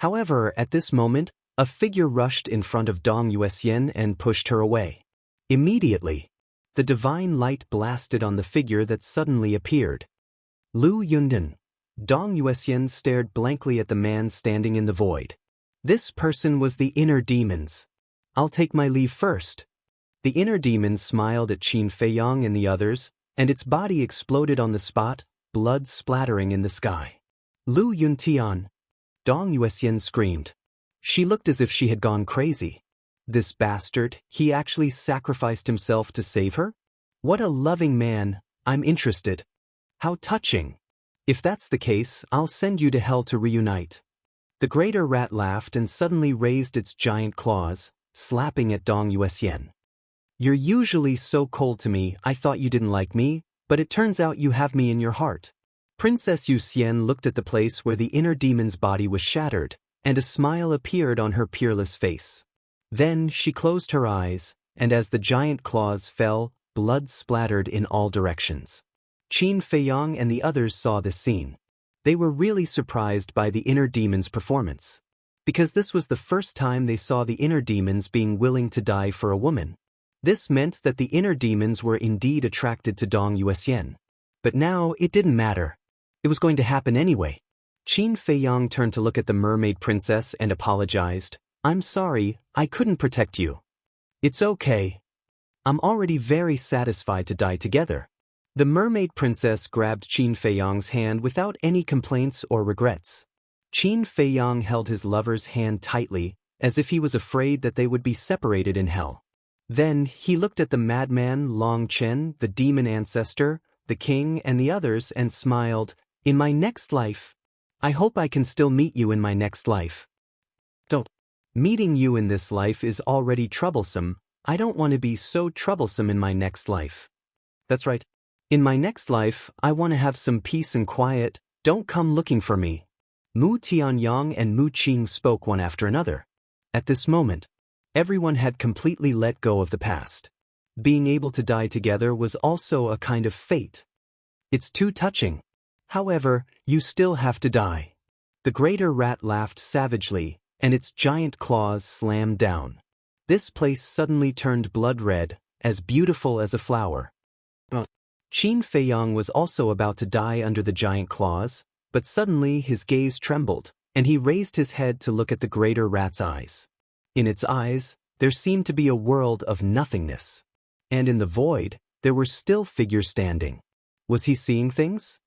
A: However, at this moment, a figure rushed in front of Dong Yuexian and pushed her away. Immediately, the divine light blasted on the figure that suddenly appeared. Lu Yundan. Dong Yuexian stared blankly at the man standing in the void. This person was the inner demons. I'll take my leave first. The inner demon smiled at Qin Feiyang and the others, and its body exploded on the spot, blood splattering in the sky. Lu Yuntian. Dong Yuexian screamed. She looked as if she had gone crazy. This bastard, he actually sacrificed himself to save her? What a loving man, I'm interested. How touching. If that's the case, I'll send you to hell to reunite. The greater rat laughed and suddenly raised its giant claws, slapping at Dong Yuexian. You're usually so cold to me, I thought you didn't like me, but it turns out you have me in your heart. Princess Yu Xian looked at the place where the inner demon's body was shattered, and a smile appeared on her peerless face. Then she closed her eyes, and as the giant claws fell, blood splattered in all directions. Qin Feiyang and the others saw this scene. They were really surprised by the inner demon's performance, because this was the first time they saw the inner demons being willing to die for a woman. This meant that the inner demons were indeed attracted to Dong Yuexian. But now it didn't matter. It was going to happen anyway. Qin Feiyang turned to look at the mermaid princess and apologized. I'm sorry, I couldn't protect you. It's okay. I'm already very satisfied to die together. The mermaid princess grabbed Qin Feiyang's hand without any complaints or regrets. Qin Feiyang held his lover's hand tightly, as if he was afraid that they would be separated in hell. Then he looked at the madman Long Chen, the demon ancestor, the king, and the others and smiled. In my next life. I hope I can still meet you in my next life. Don't. Meeting you in this life is already troublesome. I don't want to be so troublesome in my next life. That's right. In my next life, I want to have some peace and quiet. Don't come looking for me. Mu Tianyang and Mu Qing spoke one after another. At this moment, everyone had completely let go of the past. Being able to die together was also a kind of fate. It's too touching. However, you still have to die. The greater rat laughed savagely, and its giant claws slammed down. This place suddenly turned blood red, as beautiful as a flower. Qin Feiyang was also about to die under the giant claws, but suddenly his gaze trembled, and he raised his head to look at the greater rat's eyes. In its eyes, there seemed to be a world of nothingness. And in the void, there were still figures standing. Was he seeing things?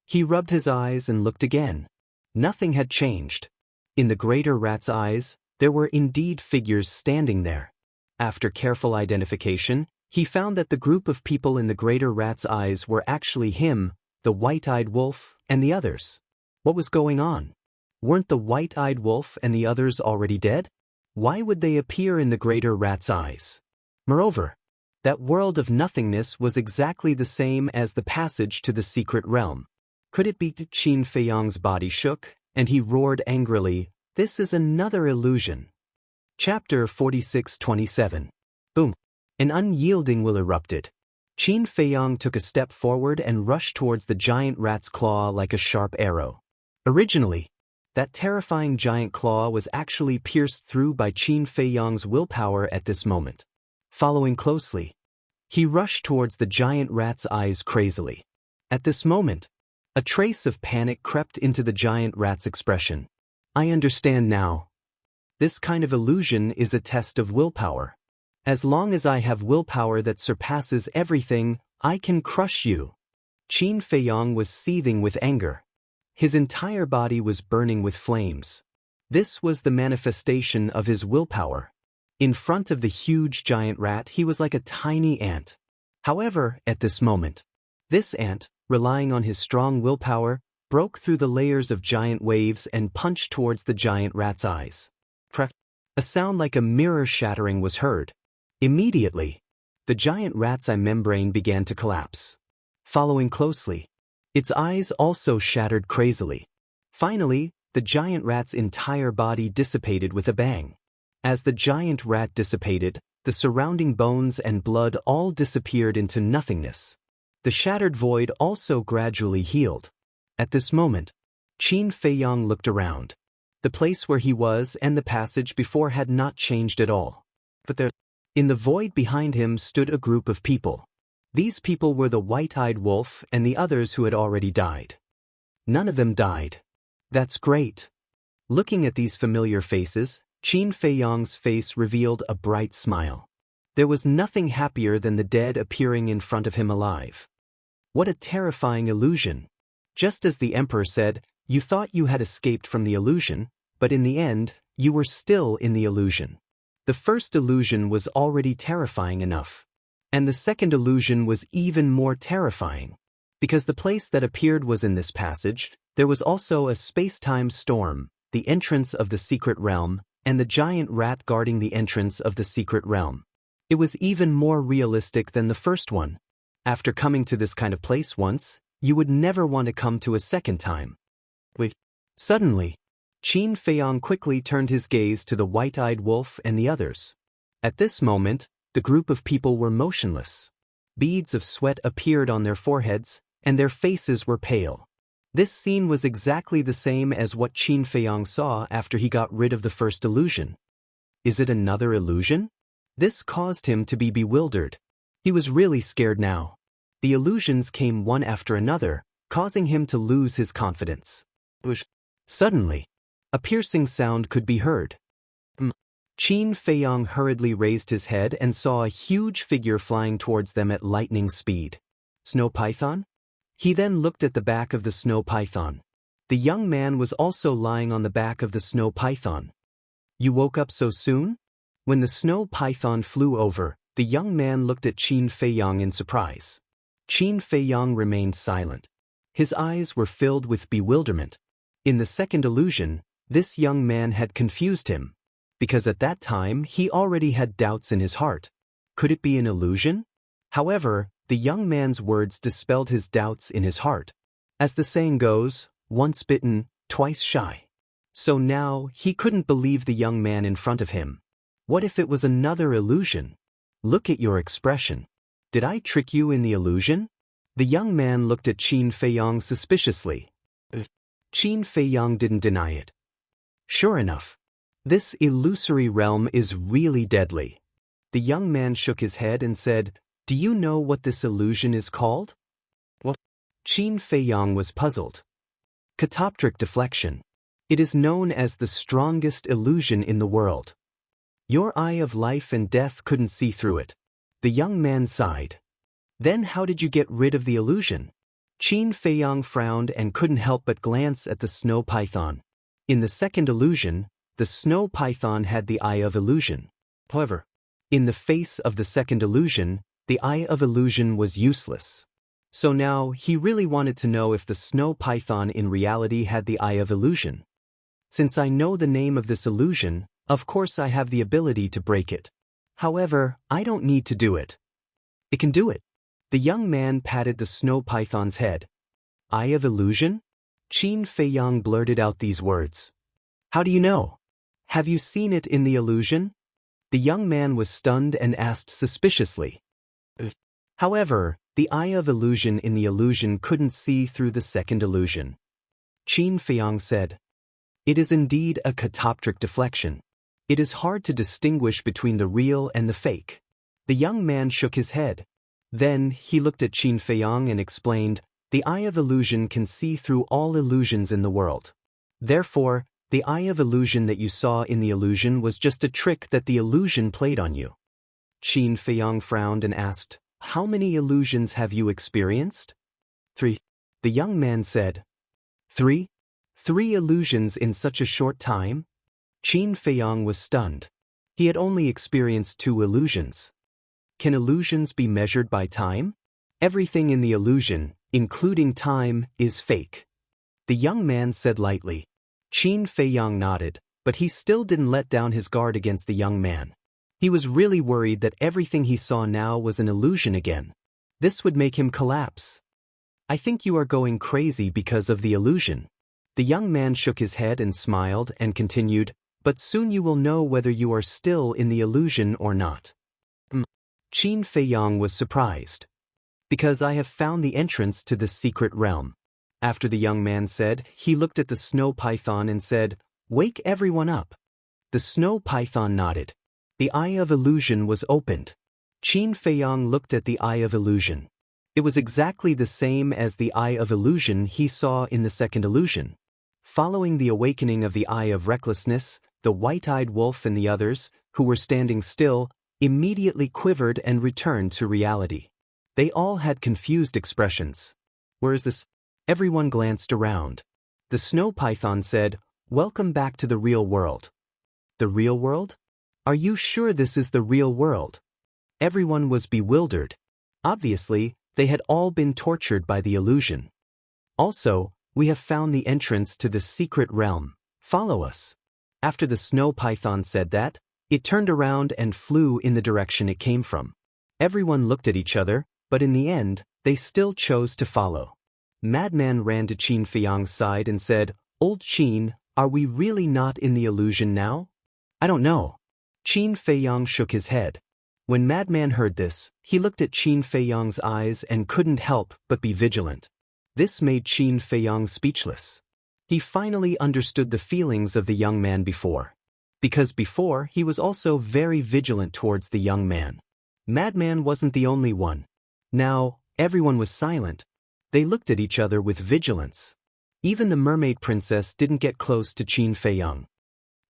A: He rubbed his eyes and looked again. Nothing had changed. In the greater rat's eyes, there were indeed figures standing there. After careful identification, he found that the group of people in the greater rat's eyes were actually him, the white-eyed wolf, and the others. What was going on? Weren't the white-eyed wolf and the others already dead? Why would they appear in the greater rat's eyes? Moreover, that world of nothingness was exactly the same as the passage to the secret realm. Could it be? Qin Feiyang's body shook, and he roared angrily, "This is another illusion." Chapter 46:27. Boom. An unyielding will erupted. Qin Feiyang took a step forward and rushed towards the giant rat's claw like a sharp arrow. Originally, that terrifying giant claw was actually pierced through by Qin Feiyang's willpower at this moment. Following closely, he rushed towards the giant rat's eyes crazily. At this moment, a trace of panic crept into the giant rat's expression. I understand now. This kind of illusion is a test of willpower. As long as I have willpower that surpasses everything, I can crush you. Qin Feiyang was seething with anger. His entire body was burning with flames. This was the manifestation of his willpower. In front of the huge giant rat, he was like a tiny ant. However, at this moment, this ant, relying on his strong willpower, broke through the layers of giant waves and punched towards the giant rat's eyes. Crack! A sound like a mirror shattering was heard. Immediately, the giant rat's eye membrane began to collapse. Following closely, its eyes also shattered crazily. Finally, the giant rat's entire body dissipated with a bang. As the giant rat dissipated, the surrounding bones and blood all disappeared into nothingness. The shattered void also gradually healed. At this moment, Qin Feiyang looked around. The place where he was and the passage before had not changed at all. But there, in the void behind him stood a group of people. These people were the white-eyed wolf and the others who had already died. None of them died. That's great. Looking at these familiar faces, Qin Feiyang's face revealed a bright smile. There was nothing happier than the dead appearing in front of him alive. What a terrifying illusion. Just as the emperor said, you thought you had escaped from the illusion, but in the end, you were still in the illusion. The first illusion was already terrifying enough. And the second illusion was even more terrifying. Because the place that appeared was in this passage, there was also a space-time storm, the entrance of the secret realm, and the giant rat guarding the entrance of the secret realm. It was even more realistic than the first one. After coming to this kind of place once, you would never want to come to a second time. Wait. Suddenly, Qin Feiyang quickly turned his gaze to the white-eyed wolf and the others. At this moment, the group of people were motionless. Beads of sweat appeared on their foreheads, and their faces were pale. This scene was exactly the same as what Qin Feiyang saw after he got rid of the first illusion. Is it another illusion? This caused him to be bewildered. He was really scared now. The illusions came one after another, causing him to lose his confidence. Suddenly, a piercing sound could be heard. Qin Feiyang hurriedly raised his head and saw a huge figure flying towards them at lightning speed. Snow python? He then looked at the back of the snow python. The young man was also lying on the back of the snow python. You woke up so soon? When the snow python flew over, the young man looked at Qin Feiyang in surprise. Qin Feiyang remained silent. His eyes were filled with bewilderment. In the second illusion, this young man had confused him. Because at that time he already had doubts in his heart. Could it be an illusion? However, the young man's words dispelled his doubts in his heart. As the saying goes, once bitten, twice shy. So now he couldn't believe the young man in front of him. What if it was another illusion? Look at your expression. Did I trick you in the illusion? The young man looked at Qin Feiyang suspiciously. Qin Feiyang didn't deny it. Sure enough, this illusory realm is really deadly. The young man shook his head and said, do you know what this illusion is called? What? Qin Feiyang was puzzled. Catoptric deflection. It is known as the strongest illusion in the world. Your eye of life and death couldn't see through it. The young man sighed. Then how did you get rid of the illusion? Qin Feiyang frowned and couldn't help but glance at the snow python. In the second illusion, the snow python had the eye of illusion. However, in the face of the second illusion, the eye of illusion was useless. So now he really wanted to know if the snow python in reality had the eye of illusion. Since I know the name of this illusion, of course I have the ability to break it. However, I don't need to do it. It can do it. The young man patted the snow python's head. Eye of illusion? Qin Feiyang blurted out these words. How do you know? Have you seen it in the illusion? The young man was stunned and asked suspiciously. However, the eye of illusion in the illusion couldn't see through the second illusion. Qin Feiyang said, it is indeed a catoptric deflection. It is hard to distinguish between the real and the fake. The young man shook his head. Then he looked at Qin Feiyang and explained, the eye of illusion can see through all illusions in the world. Therefore, the eye of illusion that you saw in the illusion was just a trick that the illusion played on you. Qin Feiyang frowned and asked, how many illusions have you experienced? 3. The young man said. 3? 3 illusions in such a short time? Qin Feiyang was stunned. He had only experienced 2 illusions. Can illusions be measured by time? Everything in the illusion, including time, is fake. The young man said lightly. Qin Feiyang nodded, but he still didn't let down his guard against the young man. He was really worried that everything he saw now was an illusion again. This would make him collapse. I think you are going crazy because of the illusion. The young man shook his head and smiled and continued, but soon you will know whether you are still in the illusion or not. Qin Feiyang was surprised. Because I have found the entrance to the secret realm. After the young man said, he looked at the snow python and said, "Wake everyone up." The snow python nodded. The Eye of Illusion was opened. Qin Feiyang looked at the Eye of Illusion. It was exactly the same as the Eye of Illusion he saw in the second illusion. Following the awakening of the Eye of Recklessness, the white-eyed wolf and the others, who were standing still, immediately quivered and returned to reality. They all had confused expressions. "Where is this?" Everyone glanced around. The snow python said, "Welcome back to the real world." "The real world? Are you sure this is the real world?" Everyone was bewildered. Obviously, they had all been tortured by the illusion. "Also, we have found the entrance to the secret realm. Follow us." After the snow python said that, it turned around and flew in the direction it came from. Everyone looked at each other, but in the end, they still chose to follow. Madman ran to Qin Feiyang's side and said, "Old Qin, are we really not in the illusion now?" "I don't know." Qin Feiyang shook his head. When Madman heard this, he looked at Qin Feiyang's eyes and couldn't help but be vigilant. This made Qin Feiyang speechless. He finally understood the feelings of the young man before. Because before, he was also very vigilant towards the young man. Madman wasn't the only one. Now, everyone was silent. They looked at each other with vigilance. Even the mermaid princess didn't get close to Qin Feiyang.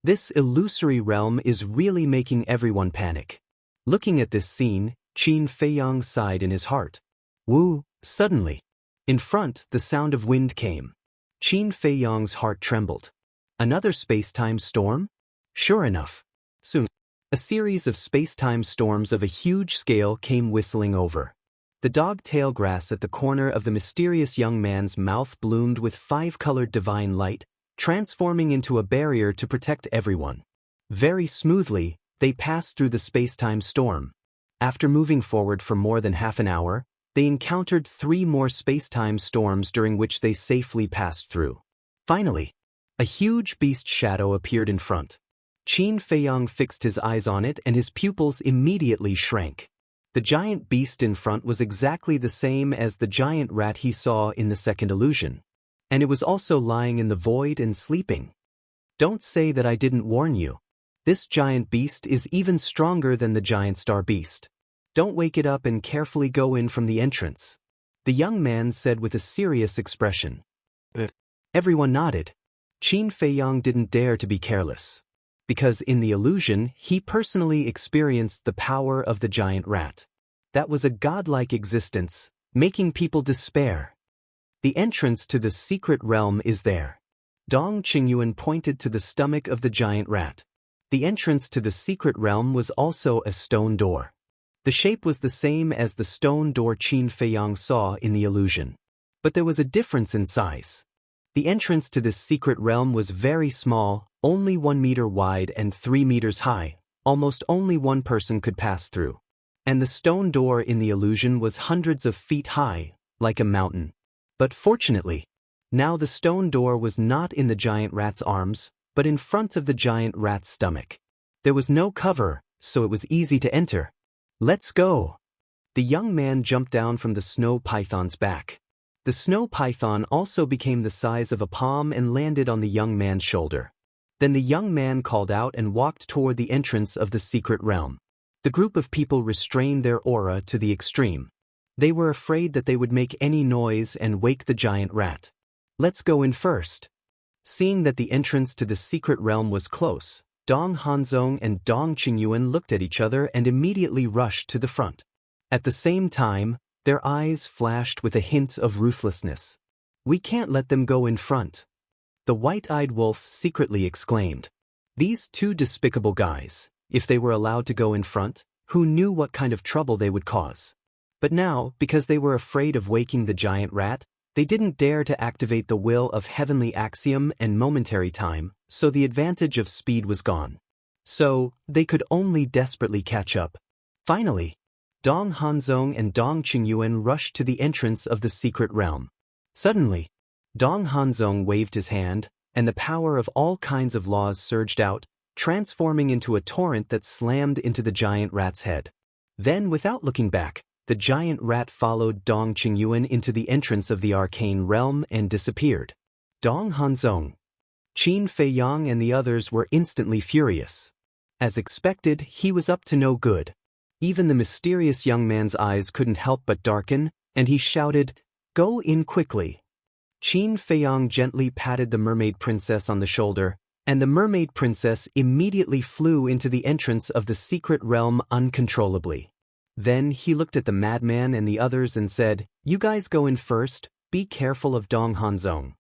A: This illusory realm is really making everyone panic. Looking at this scene, Qin Feiyang sighed in his heart. Woo! Suddenly, in front, the sound of wind came. Qin Feiyang's heart trembled. Another space-time storm? Sure enough. Soon, a series of space-time storms of a huge scale came whistling over. The dog-tail grass at the corner of the mysterious young man's mouth bloomed with five-colored divine light, transforming into a barrier to protect everyone. Very smoothly, they passed through the space-time storm. After moving forward for more than half an hour, they encountered 3 more space-time storms during which they safely passed through. Finally, a huge beast shadow appeared in front. Qin Feiyang fixed his eyes on it and his pupils immediately shrank. The giant beast in front was exactly the same as the giant rat he saw in the second illusion. And it was also lying in the void and sleeping. Don't say that I didn't warn you. This giant beast is even stronger than the giant star beast. Don't wake it up and carefully go in from the entrance. The young man said with a serious expression. Everyone nodded. Qin Feiyang didn't dare to be careless. Because in the illusion, he personally experienced the power of the giant rat. That was a godlike existence, making people despair. The entrance to the secret realm is there. Dong Qingyuan pointed to the stomach of the giant rat. The entrance to the secret realm was also a stone door. The shape was the same as the stone door Qin Feiyang saw in the illusion. But there was a difference in size. The entrance to this secret realm was very small, only 1 meter wide and 3 meters high. Almost only one person could pass through. And the stone door in the illusion was hundreds of feet high, like a mountain. But fortunately, now the stone door was not in the giant rat's arms, but in front of the giant rat's stomach. There was no cover, so it was easy to enter. Let's go! The young man jumped down from the snow python's back. The snow python also became the size of a palm and landed on the young man's shoulder. Then the young man called out and walked toward the entrance of the secret realm. The group of people restrained their aura to the extreme. They were afraid that they would make any noise and wake the giant rat. Let's go in first. Seeing that the entrance to the secret realm was close, Dong Hanzong and Dong Qingyuan looked at each other and immediately rushed to the front. At the same time, their eyes flashed with a hint of ruthlessness. We can't let them go in front. The white-eyed wolf secretly exclaimed. These 2 despicable guys, if they were allowed to go in front, who knew what kind of trouble they would cause? But now, because they were afraid of waking the giant rat, they didn't dare to activate the will of heavenly axiom and momentary time, so the advantage of speed was gone. So, they could only desperately catch up. Finally, Dong Hanzong and Dong Qingyuan rushed to the entrance of the secret realm. Suddenly, Dong Hanzong waved his hand, and the power of all kinds of laws surged out, transforming into a torrent that slammed into the giant rat's head. Then, without looking back, the giant rat followed Dong Qingyuan into the entrance of the arcane realm and disappeared. Dong Hanzong, Qin Feiyang and the others were instantly furious. As expected, he was up to no good. Even the mysterious young man's eyes couldn't help but darken, and he shouted, "Go in quickly." Qin Feiyang gently patted the mermaid princess on the shoulder, and the mermaid princess immediately flew into the entrance of the secret realm uncontrollably. Then he looked at the madman and the others and said, "You guys go in first, be careful of Dong Hanzong."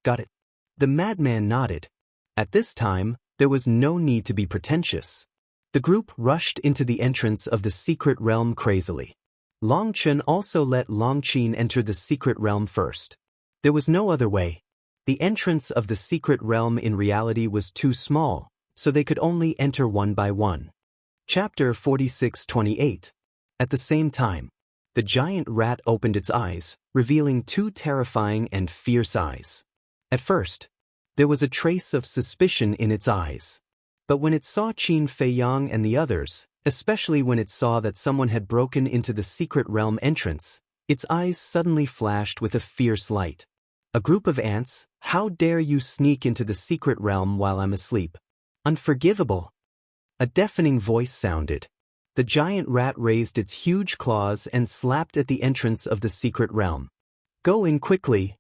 A: Got it? The madman nodded. At this time, there was no need to be pretentious. The group rushed into the entrance of the secret realm crazily. Long Chen also let Long Qin enter the secret realm first. There was no other way. The entrance of the secret realm in reality was too small, so they could only enter one by one. Chapter 46:28. At the same time, the giant rat opened its eyes, revealing two terrifying and fierce eyes. At first, there was a trace of suspicion in its eyes. But when it saw Qin Feiyang and the others, especially when it saw that someone had broken into the secret realm entrance, its eyes suddenly flashed with a fierce light. "A group of ants, how dare you sneak into the secret realm while I'm asleep? Unforgivable!" A deafening voice sounded. The giant rat raised its huge claws and slapped at the entrance of the secret realm. "Go in quickly."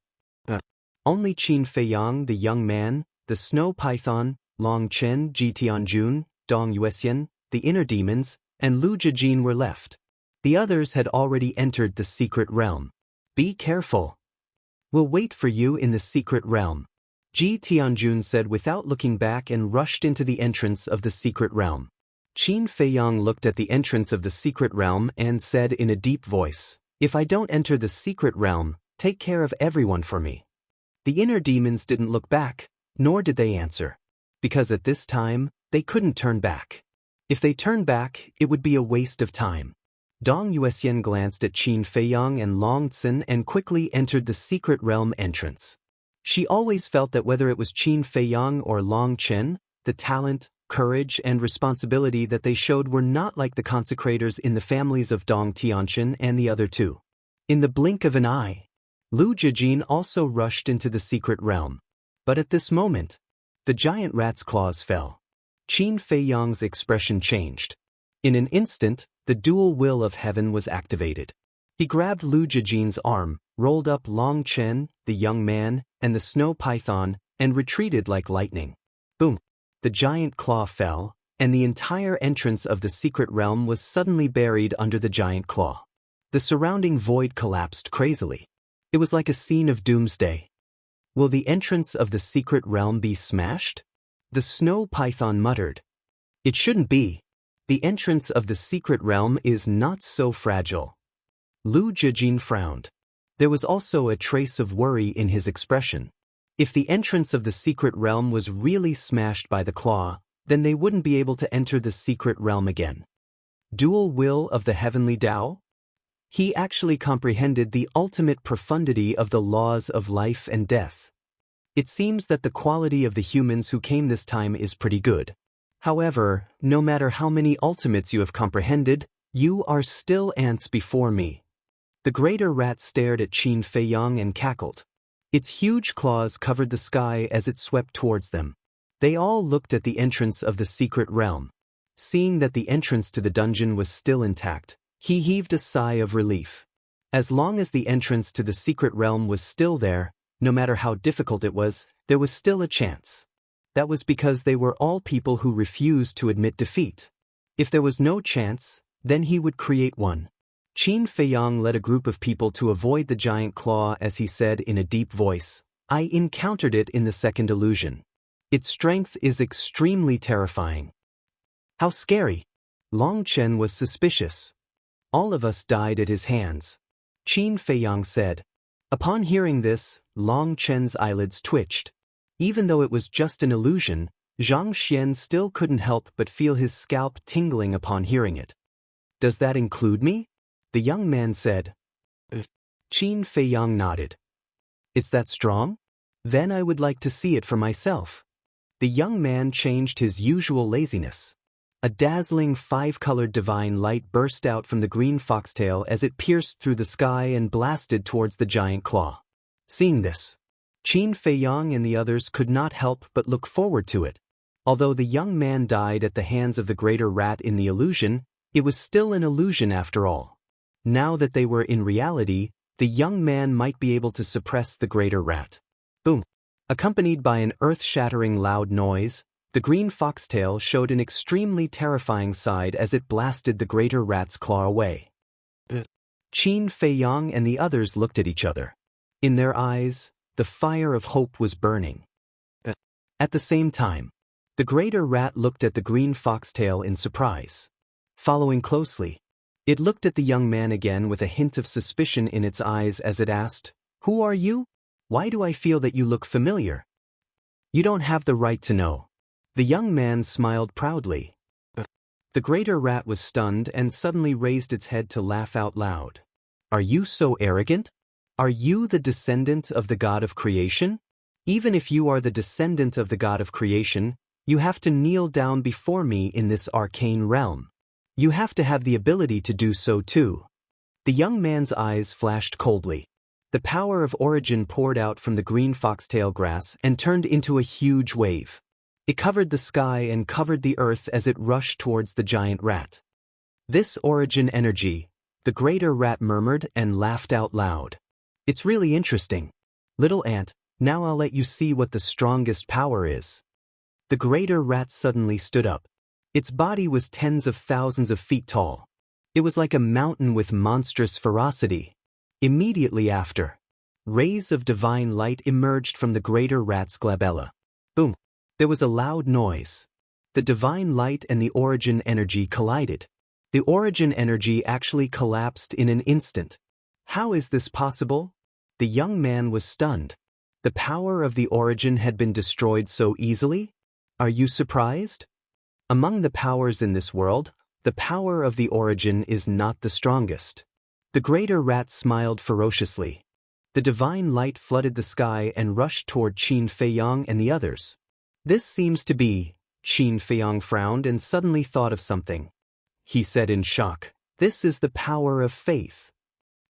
A: Only Qin Feiyang, the young man, the snow python, Long Chen, Ji Tianjun, Dong Yuexian, the inner demons, and Lu Jijin were left. The others had already entered the secret realm. "Be careful. We'll wait for you in the secret realm," Ji Tianjun said without looking back and rushed into the entrance of the secret realm. Qin Feiyang looked at the entrance of the secret realm and said in a deep voice, "If I don't enter the secret realm, take care of everyone for me." The inner demons didn't look back, nor did they answer. Because at this time, they couldn't turn back. If they turned back, it would be a waste of time. Dong Yuexian glanced at Qin Feiyang and Long Tsin and quickly entered the secret realm entrance. She always felt that whether it was Qin Feiyang or Long Chen, the talent, courage, and responsibility that they showed were not like the consecrators in the families of Dong Tianqian and the other two. In the blink of an eye, Lu Jijin also rushed into the secret realm. But at this moment, the giant rat's claws fell. Qin Feiyang's expression changed. In an instant, the dual will of heaven was activated. He grabbed Lu Jijin's arm, rolled up Long Chen, the young man, and the snow python, and retreated like lightning. Boom! The giant claw fell, and the entire entrance of the secret realm was suddenly buried under the giant claw. The surrounding void collapsed crazily. It was like a scene of doomsday. "Will the entrance of the secret realm be smashed?" The snow python muttered. "It shouldn't be. The entrance of the secret realm is not so fragile." Lu Jijin frowned. There was also a trace of worry in his expression. If the entrance of the secret realm was really smashed by the claw, then they wouldn't be able to enter the secret realm again. Dual will of the heavenly Tao? He actually comprehended the ultimate profundity of the laws of life and death. It seems that the quality of the humans who came this time is pretty good. However, no matter how many ultimates you have comprehended, you are still ants before me. The greater rat stared at Qin Feiyang and cackled. Its huge claws covered the sky as it swept towards them. They all looked at the entrance of the secret realm. Seeing that the entrance to the dungeon was still intact, he heaved a sigh of relief. As long as the entrance to the secret realm was still there, no matter how difficult it was, there was still a chance. That was because they were all people who refused to admit defeat. If there was no chance, then he would create one. Qin Feiyang led a group of people to avoid the giant claw as he said in a deep voice, "I encountered it in the second illusion. Its strength is extremely terrifying." "How scary!" Long Chen was suspicious. "All of us died at his hands," Qin Feiyang said. Upon hearing this, Long Chen's eyelids twitched. Even though it was just an illusion, Zhang Xian still couldn't help but feel his scalp tingling upon hearing it. "Does that include me?" the young man said. Qin Feiyang nodded. "It's that strong? Then I would like to see it for myself." The young man changed his usual laziness. A dazzling five-colored divine light burst out from the green foxtail as it pierced through the sky and blasted towards the giant claw. Seeing this, Qin Feiyang and the others could not help but look forward to it. Although the young man died at the hands of the greater rat in the illusion, it was still an illusion after all. Now that they were in reality, the young man might be able to suppress the greater rat. Boom! Accompanied by an earth-shattering loud noise, the green foxtail showed an extremely terrifying side as it blasted the greater rat's claw away. Qin Feiyang and the others looked at each other. In their eyes, the fire of hope was burning. At the same time, the greater rat looked at the green foxtail in surprise. Following closely, it looked at the young man again with a hint of suspicion in its eyes as it asked, "Who are you? Why do I feel that you look familiar?" "You don't have the right to know." The young man smiled proudly. The greater rat was stunned and suddenly raised its head to laugh out loud. "Are you so arrogant? Are you the descendant of the god of creation? Even if you are the descendant of the god of creation, you have to kneel down before me in this arcane realm. You have to have the ability to do so too." The young man's eyes flashed coldly. The power of origin poured out from the green foxtail grass and turned into a huge wave. It covered the sky and covered the earth as it rushed towards the giant rat. "This origin energy," the greater rat murmured and laughed out loud. "It's really interesting. Little ant, now I'll let you see what the strongest power is." The greater rat suddenly stood up. Its body was tens of thousands of feet tall. It was like a mountain with monstrous ferocity. Immediately after, rays of divine light emerged from the greater rat's glabella. Boom! There was a loud noise. The divine light and the origin energy collided. The origin energy actually collapsed in an instant. How is this possible? The young man was stunned. The power of the origin had been destroyed so easily? Are you surprised? Among the powers in this world, the power of the origin is not the strongest. The greater rat smiled ferociously. The divine light flooded the sky and rushed toward Qin Feiyang and the others. "This seems to be," Qin Feiyang frowned and suddenly thought of something. He said in shock, "This is the power of faith."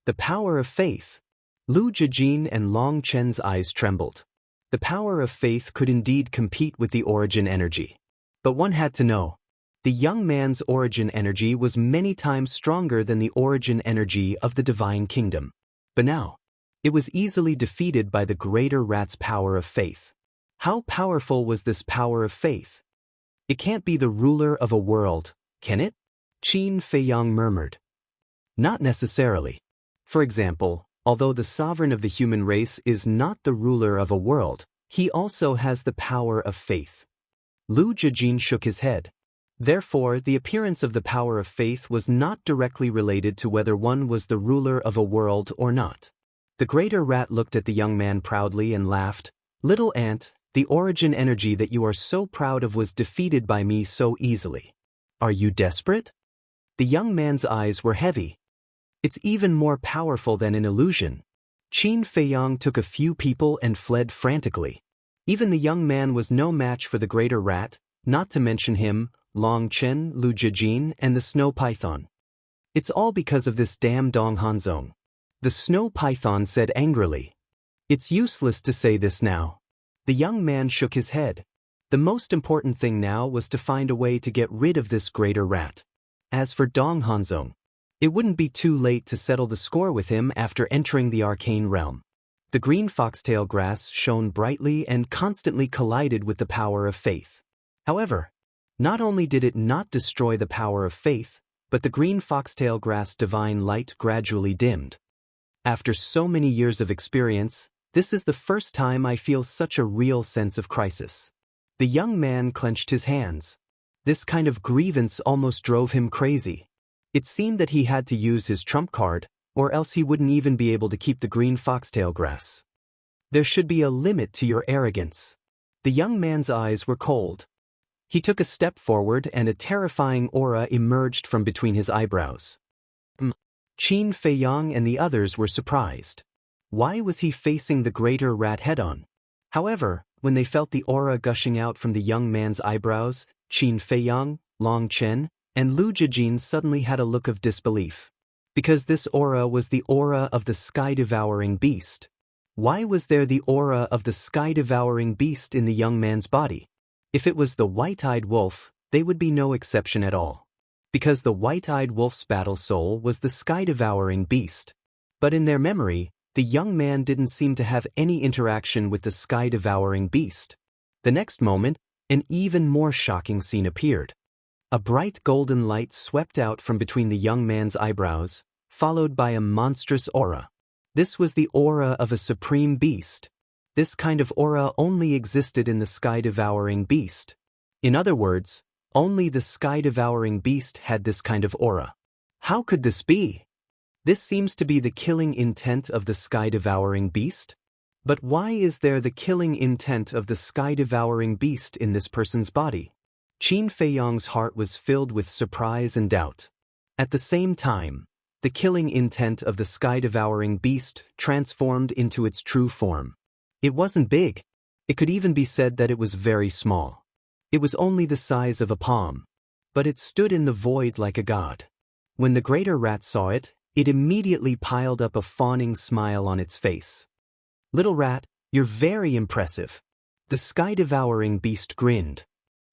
A: The power of faith. Lu Jijin and Long Chen's eyes trembled. The power of faith could indeed compete with the origin energy. But one had to know. The young man's origin energy was many times stronger than the origin energy of the divine kingdom. But now, it was easily defeated by the greater rat's power of faith. How powerful was this power of faith? "It can't be the ruler of a world, can it?" Qin Feiyang murmured. "Not necessarily. For example, although the sovereign of the human race is not the ruler of a world, he also has the power of faith." Lu Jijin shook his head. Therefore, the appearance of the power of faith was not directly related to whether one was the ruler of a world or not. The greater rat looked at the young man proudly and laughed. "Little ant, the origin energy that you are so proud of was defeated by me so easily. Are you desperate?" The young man's eyes were heavy. "It's even more powerful than an illusion." Qin Feiyang took a few people and fled frantically. Even the young man was no match for the greater rat, not to mention him, Long Chen, Lu Jijin, and the snow python. "It's all because of this damn Dong Hanzong," the snow python said angrily. "It's useless to say this now." The young man shook his head. The most important thing now was to find a way to get rid of this greater rat. As for Dong Hanzong, it wouldn't be too late to settle the score with him after entering the arcane realm. The green foxtail grass shone brightly and constantly collided with the power of faith. However, not only did it not destroy the power of faith, but the green foxtail grass divine light gradually dimmed. After so many years of experience, this is the first time I feel such a real sense of crisis. The young man clenched his hands. This kind of grievance almost drove him crazy. It seemed that he had to use his trump card, or else he wouldn't even be able to keep the green foxtail grass. "There should be a limit to your arrogance." The young man's eyes were cold. He took a step forward and a terrifying aura emerged from between his eyebrows. Qin Feiyang and the others were surprised. Why was he facing the greater rat head-on? However, when they felt the aura gushing out from the young man's eyebrows, Qin Feiyang, Long Chen, and Lu Jijin suddenly had a look of disbelief. Because this aura was the aura of the sky-devouring beast. Why was there the aura of the sky-devouring beast in the young man's body? If it was the white-eyed wolf, they would be no exception at all. Because the white-eyed wolf's battle soul was the sky-devouring beast. But in their memory, the young man didn't seem to have any interaction with the sky-devouring beast. The next moment, an even more shocking scene appeared. A bright golden light swept out from between the young man's eyebrows, followed by a monstrous aura. This was the aura of a supreme beast. This kind of aura only existed in the sky-devouring beast. In other words, only the sky-devouring beast had this kind of aura. How could this be? This seems to be the killing intent of the sky-devouring beast? But why is there the killing intent of the sky-devouring beast in this person's body? Qin Feiyang's heart was filled with surprise and doubt. At the same time, the killing intent of the sky-devouring beast transformed into its true form. It wasn't big. It could even be said that it was very small. It was only the size of a palm. But it stood in the void like a god. When the greater rat saw it, it immediately piled up a fawning smile on its face. "Little rat, you're very impressive." The sky-devouring beast grinned.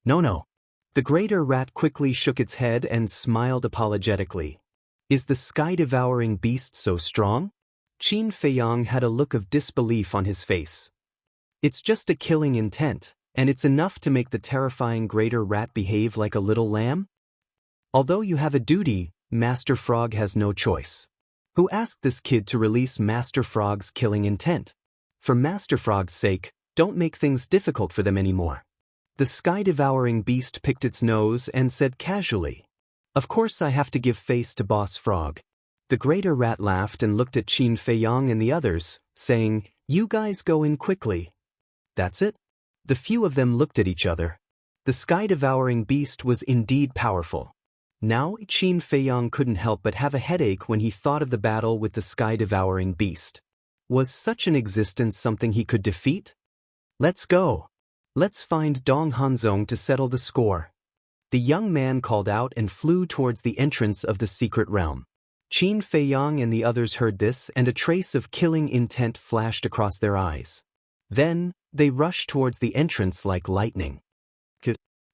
A: No. The greater rat quickly shook its head and smiled apologetically. Is the sky-devouring beast so strong? Qin Feiyang had a look of disbelief on his face. It's just a killing intent, and it's enough to make the terrifying greater rat behave like a little lamb? Although you have a duty, Master Frog has no choice. Who asked this kid to release Master Frog's killing intent? For Master Frog's sake, don't make things difficult for them anymore. The sky-devouring beast picked its nose and said casually, "Of course I have to give face to Boss Frog." The greater rat laughed and looked at Qin Feiyang and the others, saying, "You guys go in quickly." That's it? The few of them looked at each other. The sky-devouring beast was indeed powerful. Now Qin Feiyang couldn't help but have a headache when he thought of the battle with the sky-devouring beast. Was such an existence something he could defeat? Let's go. Let's find Dong Hanzong to settle the score. The young man called out and flew towards the entrance of the secret realm. Qin Feiyang and the others heard this, and a trace of killing intent flashed across their eyes. Then, they rushed towards the entrance like lightning.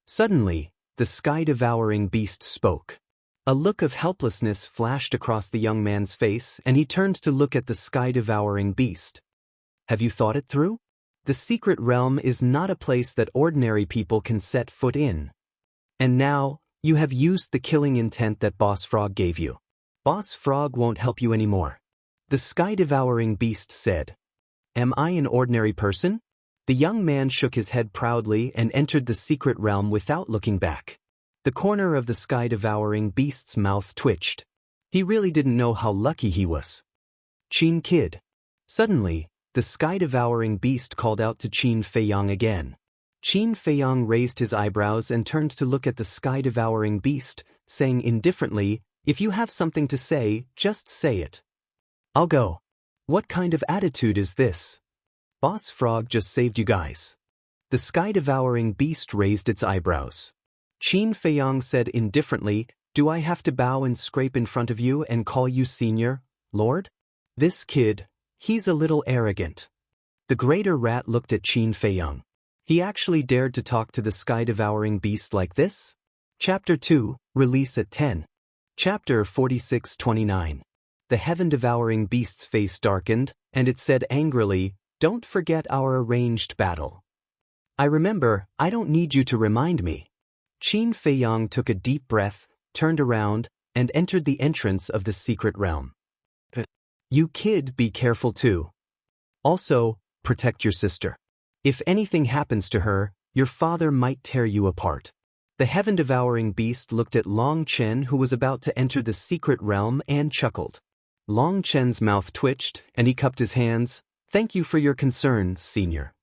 A: Suddenly, the sky-devouring beast spoke. A look of helplessness flashed across the young man's face, and he turned to look at the sky-devouring beast. Have you thought it through? The secret realm is not a place that ordinary people can set foot in. And now, you have used the killing intent that Boss Frog gave you. Boss Frog won't help you anymore. The sky-devouring beast said. Am I an ordinary person? The young man shook his head proudly and entered the secret realm without looking back. The corner of the sky-devouring beast's mouth twitched. He really didn't know how lucky he was. Qin kid. Suddenly, the sky-devouring beast called out to Qin Feiyang again. Qin Feiyang raised his eyebrows and turned to look at the sky-devouring beast, saying indifferently, "If you have something to say, just say it." "I'll go." "What kind of attitude is this? Boss Frog just saved you guys." The sky-devouring beast raised its eyebrows. Qin Feiyang said indifferently, "Do I have to bow and scrape in front of you and call you senior, Lord? This kid, he's a little arrogant." The greater rat looked at Qin Feiyang. He actually dared to talk to the sky-devouring beast like this? Chapter 2, Release at 10. Chapter 46-29. The heaven-devouring beast's face darkened, and it said angrily, "Don't forget our arranged battle." "I remember, I don't need you to remind me." Qin Feiyang took a deep breath, turned around, and entered the entrance of the secret realm. "You kid, be careful too. Also, protect your sister. If anything happens to her, your father might tear you apart." The heaven-devouring beast looked at Long Chen, who was about to enter the secret realm, and chuckled. Long Chen's mouth twitched, and he cupped his hands. "Thank you for your concern, senior."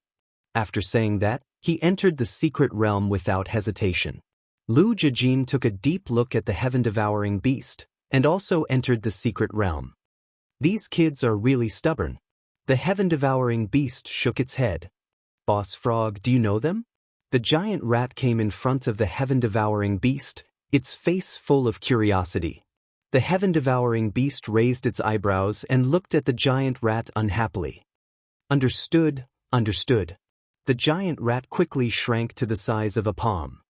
A: After saying that, he entered the secret realm without hesitation. Lu Jijin took a deep look at the heaven-devouring beast, and also entered the secret realm. These kids are really stubborn. The heaven-devouring beast shook its head. "Boss Frog, do you know them?" The giant rat came in front of the heaven-devouring beast, its face full of curiosity. The heaven-devouring beast raised its eyebrows and looked at the giant rat unhappily. Understood, understood. The giant rat quickly shrank to the size of a palm.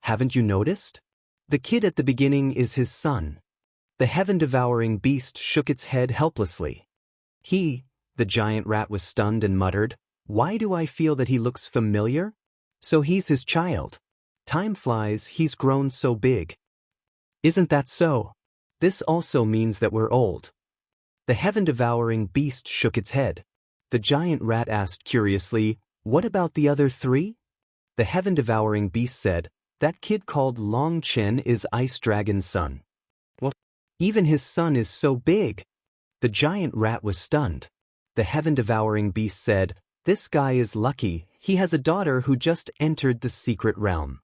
A: Haven't you noticed? The kid at the beginning is his son. The heaven-devouring beast shook its head helplessly. The giant rat was stunned and muttered, "Why do I feel that he looks familiar? So he's his child. Time flies, he's grown so big. Isn't that so? This also means that we're old." The heaven-devouring beast shook its head. The giant rat asked curiously, "What about the other three?" The heaven-devouring beast said, "That kid called Long Chen is Ice Dragon's son." "What? Even his son is so big." The giant rat was stunned. The heaven-devouring beast said, "This guy is lucky, he has a daughter who just entered the secret realm.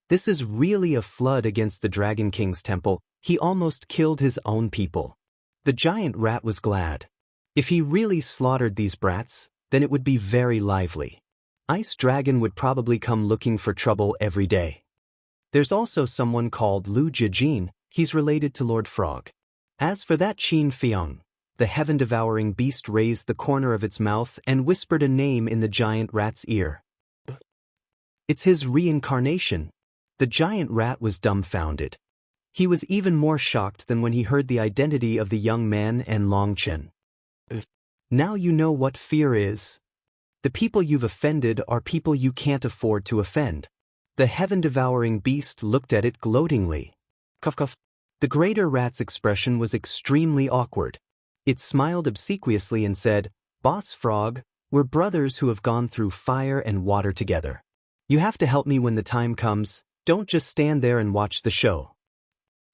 A: This is really a flood against the Dragon King's temple, he almost killed his own people." The giant rat was glad. If he really slaughtered these brats, then it would be very lively. Ice Dragon would probably come looking for trouble every day. There's also someone called Lu Jijin, he's related to Lord Frog. As for that Qin Fiang, the heaven-devouring beast raised the corner of its mouth and whispered a name in the giant rat's ear. "It's his reincarnation." The giant rat was dumbfounded. He was even more shocked than when he heard the identity of the young man and Long Chen. "Now you know what fear is. The people you've offended are people you can't afford to offend." The heaven-devouring beast looked at it gloatingly. Cough cough. The greater rat's expression was extremely awkward. It smiled obsequiously and said, "Boss Frog, we're brothers who have gone through fire and water together. You have to help me when the time comes, don't just stand there and watch the show."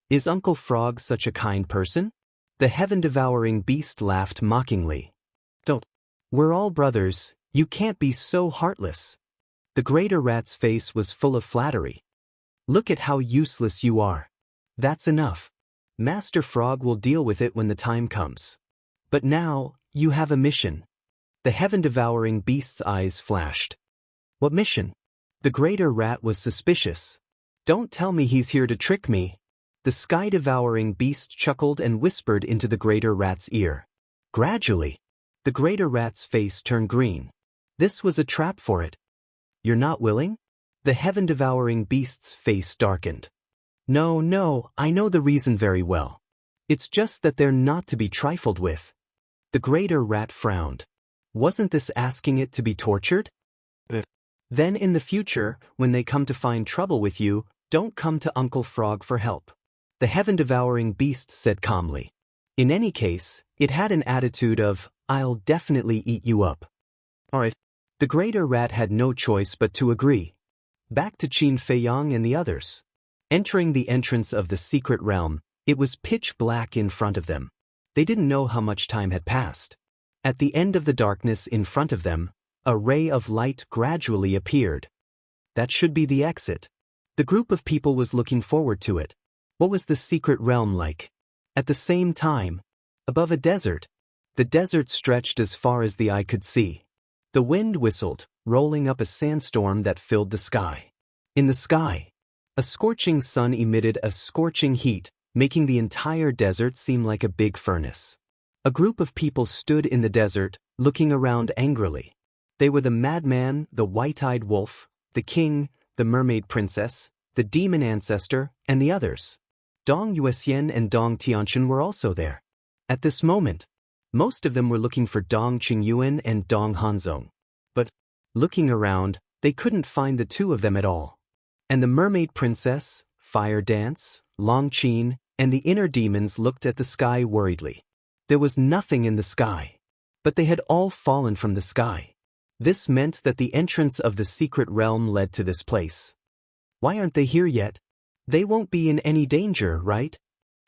A: "Is Uncle Frog such a kind person?" The heaven-devouring beast laughed mockingly. "Don't. We're all brothers, you can't be so heartless." The greater rat's face was full of flattery. "Look at how useless you are. That's enough. Master Frog will deal with it when the time comes. But now, you have a mission." The heaven-devouring beast's eyes flashed. "What mission?" The greater rat was suspicious. "Don't tell me he's here to trick me." The sky-devouring beast chuckled and whispered into the greater rat's ear. Gradually, the greater rat's face turned green. This was a trap for it. "You're not willing?" The heaven-devouring beast's face darkened. No, I know the reason very well. It's just that they're not to be trifled with." The greater rat frowned. Wasn't this asking it to be tortured? "Then in the future, when they come to find trouble with you, don't come to Uncle Frog for help," the heaven-devouring beast said calmly. In any case, it had an attitude of, "I'll definitely eat you up." "All right." The greater rat had no choice but to agree. Back to Qin Feiyang and the others. Entering the entrance of the secret realm, it was pitch black in front of them. They didn't know how much time had passed. At the end of the darkness in front of them, a ray of light gradually appeared. That should be the exit. The group of people was looking forward to it. What was the secret realm like? At the same time, above a desert, the desert stretched as far as the eye could see. The wind whistled, rolling up a sandstorm that filled the sky. In the sky, a scorching sun emitted a scorching heat, making the entire desert seem like a big furnace. A group of people stood in the desert, looking around angrily. They were the madman, the white-eyed wolf, the king, the mermaid princess, the demon ancestor, and the others. Dong Yuexian and Dong Tianchen were also there. At this moment, most of them were looking for Dong Qingyuan and Dong Hanzong. But, looking around, they couldn't find the two of them at all. And the mermaid princess, Fire Dance, Long Qin, and the inner demons looked at the sky worriedly. There was nothing in the sky. But they had all fallen from the sky. This meant that the entrance of the secret realm led to this place. Why aren't they here yet? They won't be in any danger, right?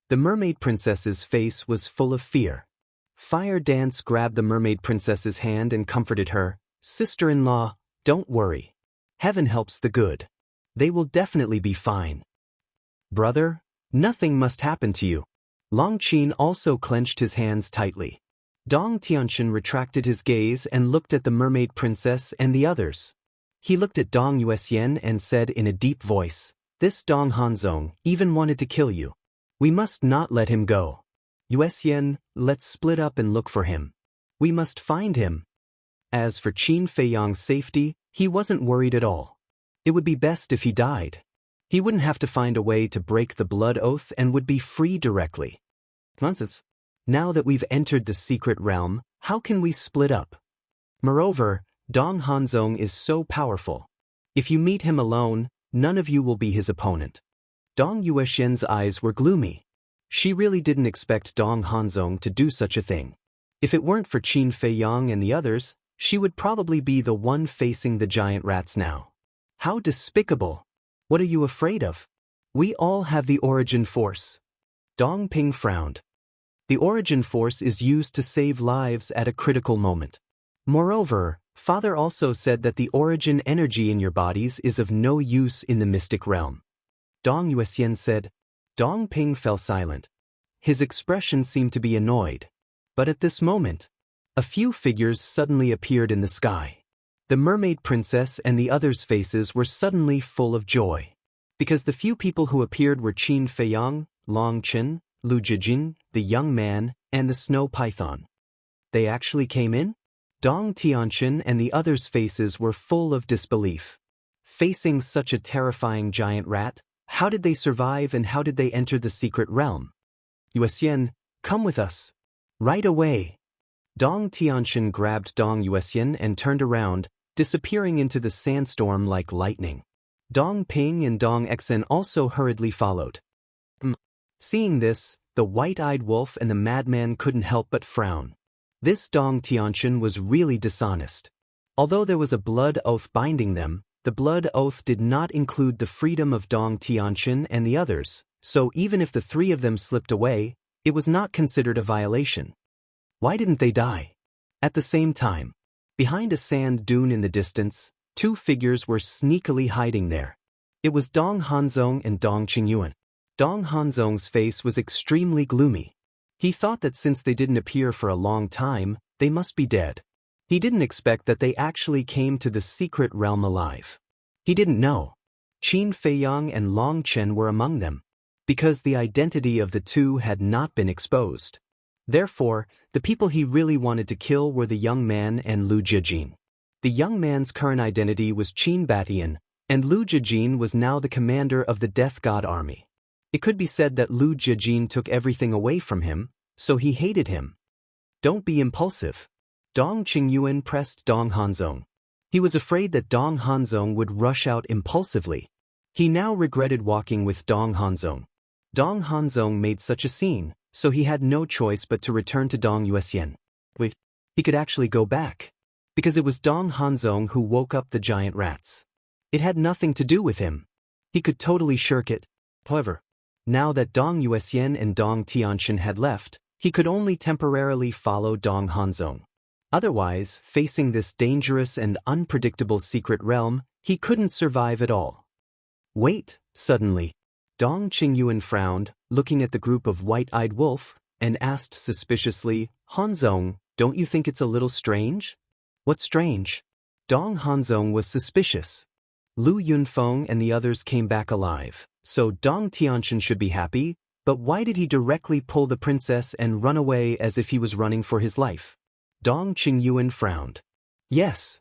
A: The mermaid princess's face was full of fear. Fire Dance grabbed the mermaid princess's hand and comforted her. "Sister-in-law, don't worry. Heaven helps the good. They will definitely be fine. Brother, nothing must happen to you." Long Qin also clenched his hands tightly. Dong Tianchen retracted his gaze and looked at the mermaid princess and the others. He looked at Dong Yuxian and said in a deep voice, "This Dong Hanzong even wanted to kill you. We must not let him go. Yuxian, let's split up and look for him. We must find him." As for Qin Feiyang's safety, he wasn't worried at all. It would be best if he died. He wouldn't have to find a way to break the blood oath and would be free directly. Nonsense. Now that we've entered the secret realm, how can we split up? Moreover, Dong Hanzong is so powerful. If you meet him alone, none of you will be his opponent. Dong Yuxian's eyes were gloomy. She really didn't expect Dong Hanzong to do such a thing. If it weren't for Qin Feiyang and the others, she would probably be the one facing the giant rats now. How despicable! What are you afraid of? We all have the origin force. Dong Ping frowned. The origin force is used to save lives at a critical moment. Moreover, Father also said that the origin energy in your bodies is of no use in the mystic realm. Dong Yuxian said. Dong Ping fell silent. His expression seemed to be annoyed. But at this moment, a few figures suddenly appeared in the sky. The mermaid princess and the others' faces were suddenly full of joy. Because the few people who appeared were Qin Feiyang, Long Chen, Lu Jijin, the young man, and the snow python. They actually came in? Dong Tianqin and the others' faces were full of disbelief. Facing such a terrifying giant rat, how did they survive and how did they enter the secret realm? Yuxian, come with us. Right away. Dong Tianqin grabbed Dong Yuxian and turned around, disappearing into the sandstorm like lightning. Dong Ping and Dong Exen also hurriedly followed. Seeing this, the white-eyed wolf and the madman couldn't help but frown. This Dong Tianqin was really dishonest. Although there was a blood oath binding them, the blood oath did not include the freedom of Dong Tianqin and the others, so even if the three of them slipped away, it was not considered a violation. Why didn't they die? At the same time, behind a sand dune in the distance, two figures were sneakily hiding there. It was Dong Hanzong and Dong Qingyuan. Dong Hanzong's face was extremely gloomy. He thought that since they didn't appear for a long time, they must be dead. He didn't expect that they actually came to the secret realm alive. He didn't know. Qin Feiyang and Long Chen were among them, because the identity of the two had not been exposed. Therefore, the people he really wanted to kill were the young man and Lu Jijin. The young man's current identity was Qin Batian, and Lu Jijin was now the commander of the Death God army. It could be said that Lu Jijin took everything away from him, so he hated him. Don't be impulsive. Dong Qingyuan pressed Dong Hanzong. He was afraid that Dong Hanzong would rush out impulsively. He now regretted walking with Dong Hanzong. Dong Hanzong made such a scene, so he had no choice but to return to Dong Yuxian. Wait, he could actually go back. Because it was Dong Hanzong who woke up the giant rats. It had nothing to do with him. He could totally shirk it. However, now that Dong Yuxian and Dong Tianqin had left, he could only temporarily follow Dong Hanzong. Otherwise, facing this dangerous and unpredictable secret realm, he couldn't survive at all. Wait, suddenly. Dong Qingyuan frowned, looking at the group of white-eyed wolf, and asked suspiciously, Hanzong, don't you think it's a little strange? What's strange? Dong Hanzong was suspicious. Lu Yunfeng and the others came back alive, so Dong Tianqin should be happy, but why did he directly pull the princess and run away as if he was running for his life? Dong Qingyuan frowned. Yes.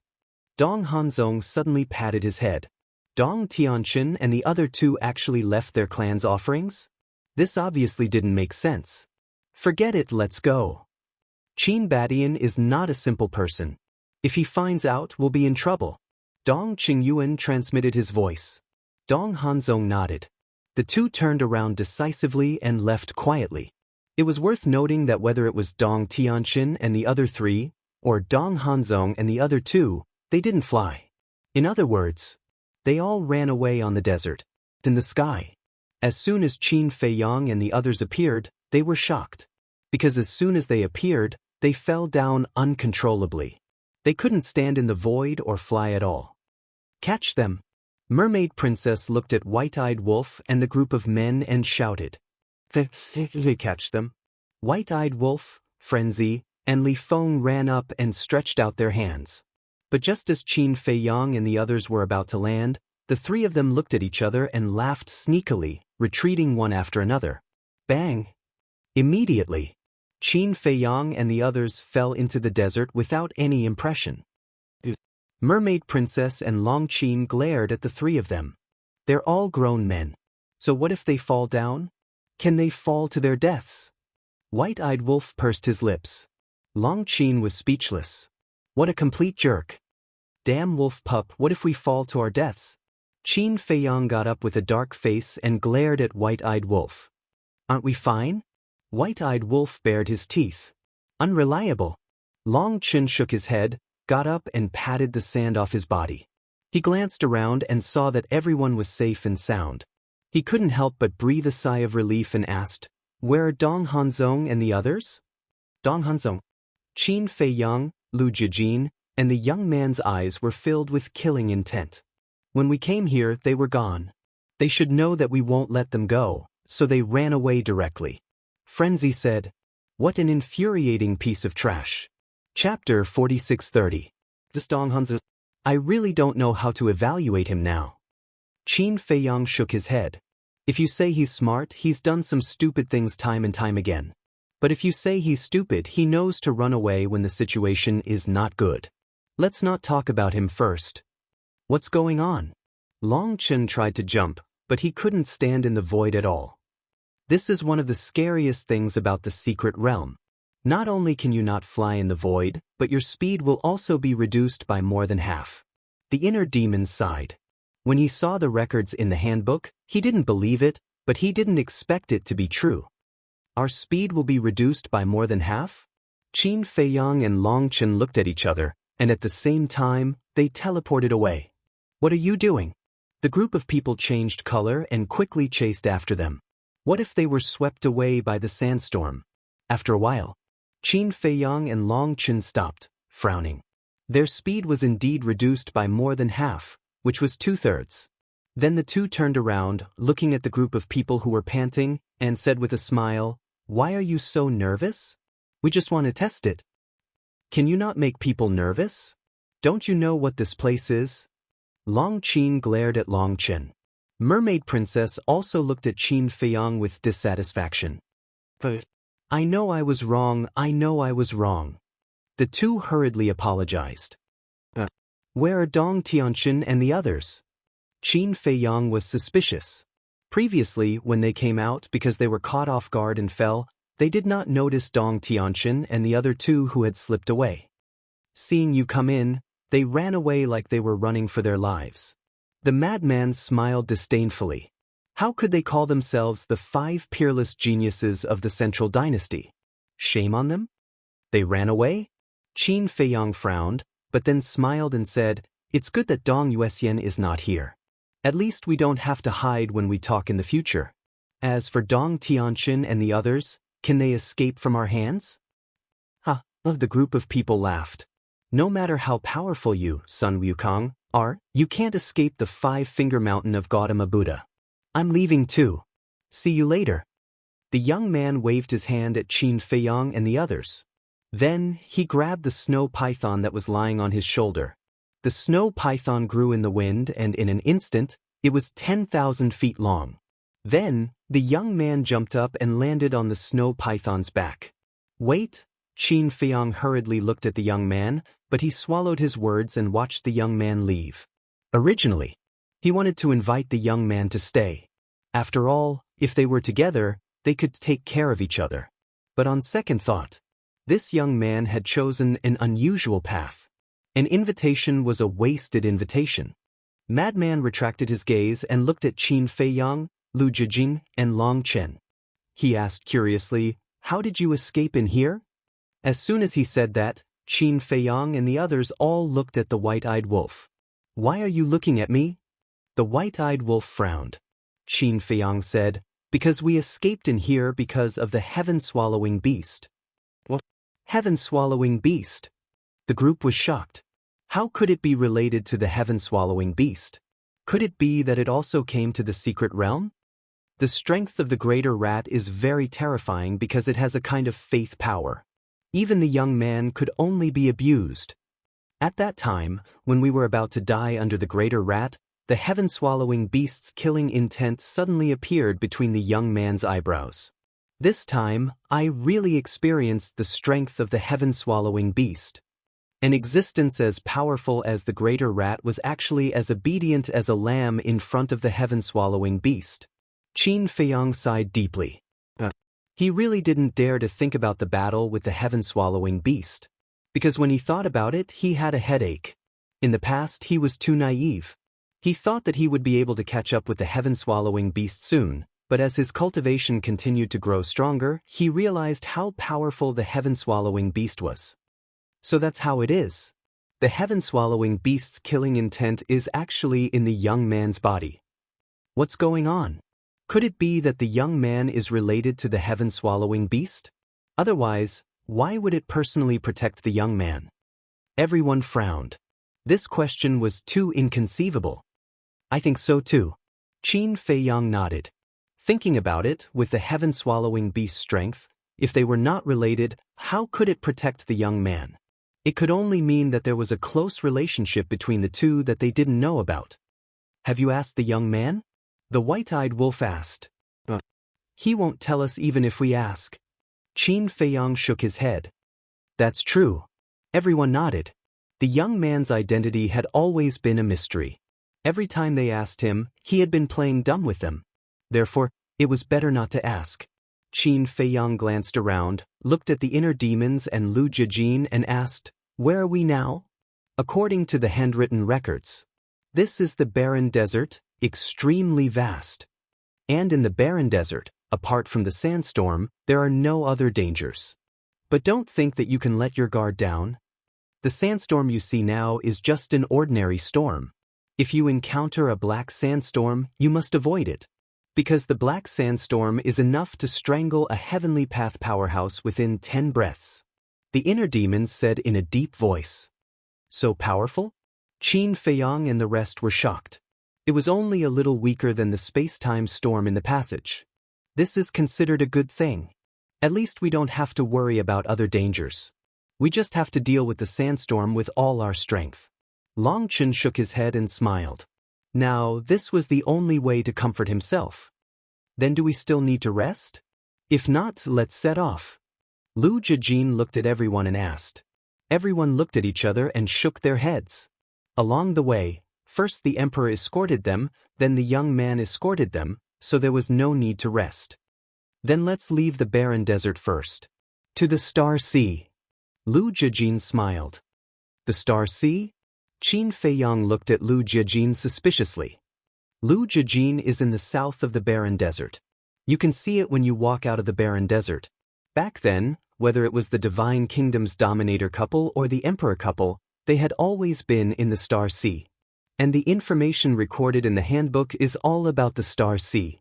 A: Dong Hanzong suddenly patted his head. Dong Tianqin and the other two actually left their clan's offerings? This obviously didn't make sense. Forget it, let's go. Qin Batian is not a simple person. If he finds out, we'll be in trouble. Dong Qingyuan transmitted his voice. Dong Hanzong nodded. The two turned around decisively and left quietly. It was worth noting that whether it was Dong Tianqin and the other three, or Dong Hanzong and the other two, they didn't fly. In other words, they all ran away on the desert, in the sky. As soon as Qin Feiyang and the others appeared, they were shocked. Because as soon as they appeared, they fell down uncontrollably. They couldn't stand in the void or fly at all. Catch them! Mermaid Princess looked at White-Eyed Wolf and the group of men and shouted. They catch them. White-Eyed Wolf, Frenzy, and Li Feng ran up and stretched out their hands. But just as Qin Fei Yang and the others were about to land, the three of them looked at each other and laughed sneakily, retreating one after another. Bang! Immediately, Qin Fei Yang and the others fell into the desert without any impression. Mermaid Princess and Long Qin glared at the three of them. They're all grown men. So what if they fall down? Can they fall to their deaths? White-eyed Wolf pursed his lips. Long Qin was speechless. What a complete jerk. Damn Wolf Pup, what if we fall to our deaths? Qin Fei Yang got up with a dark face and glared at White-eyed Wolf. Aren't we fine? White-eyed Wolf bared his teeth. Unreliable. Long Qin shook his head, got up and patted the sand off his body. He glanced around and saw that everyone was safe and sound. He couldn't help but breathe a sigh of relief and asked, "Where are Dong Hanzong and the others?" Dong Hanzong, Qin Fei Yang, Lu Jijin, and the young man's eyes were filled with killing intent. When we came here, they were gone. They should know that we won't let them go, so they ran away directly. Frenzy said, "What an infuriating piece of trash." Chapter 4630. This Dong Hanzong, I really don't know how to evaluate him now. Qin Fei Yang shook his head. If you say he's smart, he's done some stupid things time and time again. But if you say he's stupid, he knows to run away when the situation is not good. Let's not talk about him first. What's going on? Long Qin tried to jump, but he couldn't stand in the void at all. This is one of the scariest things about the secret realm. Not only can you not fly in the void, but your speed will also be reduced by more than half. The inner demon sighed. When he saw the records in the handbook, he didn't believe it, but he didn't expect it to be true. Our speed will be reduced by more than half? Qin Fei Yang and Long Qin looked at each other, and at the same time, they teleported away. What are you doing? The group of people changed color and quickly chased after them. What if they were swept away by the sandstorm? After a while, Qin Fei Yang and Long Qin stopped, frowning. Their speed was indeed reduced by more than half, which was 2/3. Then the two turned around, looking at the group of people who were panting, and said with a smile, "Why are you so nervous? We just want to test it." Can you not make people nervous? Don't you know what this place is? Long Qin glared at Long Qin. Mermaid Princess also looked at Qin Fei Yang with dissatisfaction. But I know I was wrong, I know I was wrong. The two hurriedly apologized. Where are Dong Tianqin and the others? Qin Fei Yang was suspicious. Previously, when they came out because they were caught off guard and fell, they did not notice Dong Tianqin and the other two who had slipped away. Seeing you come in, they ran away like they were running for their lives. The madman smiled disdainfully. How could they call themselves the 5 peerless geniuses of the Central Dynasty? Shame on them? They ran away? Qin Fei Yang frowned, but then smiled and said, "It's good that Dong Yuxian is not here. At least we don't have to hide when we talk in the future. As for Dong Tianqin and the others, can they escape from our hands?" The group of people laughed. No matter how powerful you, Sun Wukong, are, you can't escape the 5-finger mountain of Gautama Buddha. I'm leaving too. See you later. The young man waved his hand at Qin Fei Yang and the others. Then, he grabbed the snow python that was lying on his shoulder. The snow python grew in the wind and in an instant, it was 10,000 feet long. Then, the young man jumped up and landed on the snow python's back. Wait, Qin Fei Yang hurriedly looked at the young man, but he swallowed his words and watched the young man leave. Originally, he wanted to invite the young man to stay. After all, if they were together, they could take care of each other. But on second thought, this young man had chosen an unusual path. An invitation was a wasted invitation. Madman retracted his gaze and looked at Qin Fei Yang, Lu Jijin, and Long Qin. He asked curiously, "How did you escape in here?" As soon as he said that, Qin Fei Yang and the others all looked at the white-eyed wolf. "Why are you looking at me?" The white-eyed wolf frowned. Qin Fei Yang said, "Because we escaped in here because of the heaven-swallowing beast." What? Heaven-swallowing beast? The group was shocked. How could it be related to the heaven-swallowing beast? Could it be that it also came to the secret realm? The strength of the greater rat is very terrifying because it has a kind of faith power. Even the young man could only be abused. At that time, when we were about to die under the greater rat, the heaven-swallowing beast's killing intent suddenly appeared between the young man's eyebrows. This time, I really experienced the strength of the heaven-swallowing beast. An existence as powerful as the greater rat was actually as obedient as a lamb in front of the heaven-swallowing beast. Qin Feiyang sighed deeply. He really didn't dare to think about the battle with the heaven-swallowing beast. Because when he thought about it, he had a headache. In the past, he was too naive. He thought that he would be able to catch up with the heaven-swallowing beast soon, but as his cultivation continued to grow stronger, he realized how powerful the heaven-swallowing beast was. So that's how it is. The heaven-swallowing beast's killing intent is actually in the young man's body. What's going on? Could it be that the young man is related to the heaven-swallowing beast? Otherwise, why would it personally protect the young man? Everyone frowned. This question was too inconceivable. I think so too. Qin Feiyang nodded. Thinking about it, with the heaven-swallowing beast's strength, if they were not related, how could it protect the young man? It could only mean that there was a close relationship between the two that they didn't know about. Have you asked the young man? The white-eyed wolf asked. He won't tell us even if we ask. Qin Feiyang shook his head. That's true. Everyone nodded. The young man's identity had always been a mystery. Every time they asked him, he had been playing dumb with them. Therefore, it was better not to ask. Qin Feiyang glanced around, looked at the inner demons and Lu Jijin and asked, "Where are we now?" According to the handwritten records, this is the barren desert, extremely vast. And in the barren desert, apart from the sandstorm, there are no other dangers. But don't think that you can let your guard down. The sandstorm you see now is just an ordinary storm. If you encounter a black sandstorm, you must avoid it. Because the black sandstorm is enough to strangle a heavenly path powerhouse within 10 breaths. The inner demons said in a deep voice. So powerful? Qin Feiyang and the rest were shocked. It was only a little weaker than the space-time storm in the passage. This is considered a good thing. At least we don't have to worry about other dangers. We just have to deal with the sandstorm with all our strength. Long Chen shook his head and smiled. Now, this was the only way to comfort himself. Then do we still need to rest? If not, let's set off. Lu Jijin looked at everyone and asked. Everyone looked at each other and shook their heads. Along the way, first the emperor escorted them, then the young man escorted them, so there was no need to rest. Then let's leave the barren desert first. To the Star Sea. Lu Jijin smiled. The Star Sea? Qin Feiyang looked at Lu Jijin suspiciously. Lu Jijin is in the south of the barren desert. You can see it when you walk out of the barren desert. Back then, whether it was the Divine Kingdom's dominator couple or the emperor couple, they had always been in the Star Sea. And the information recorded in the handbook is all about the Star Sea.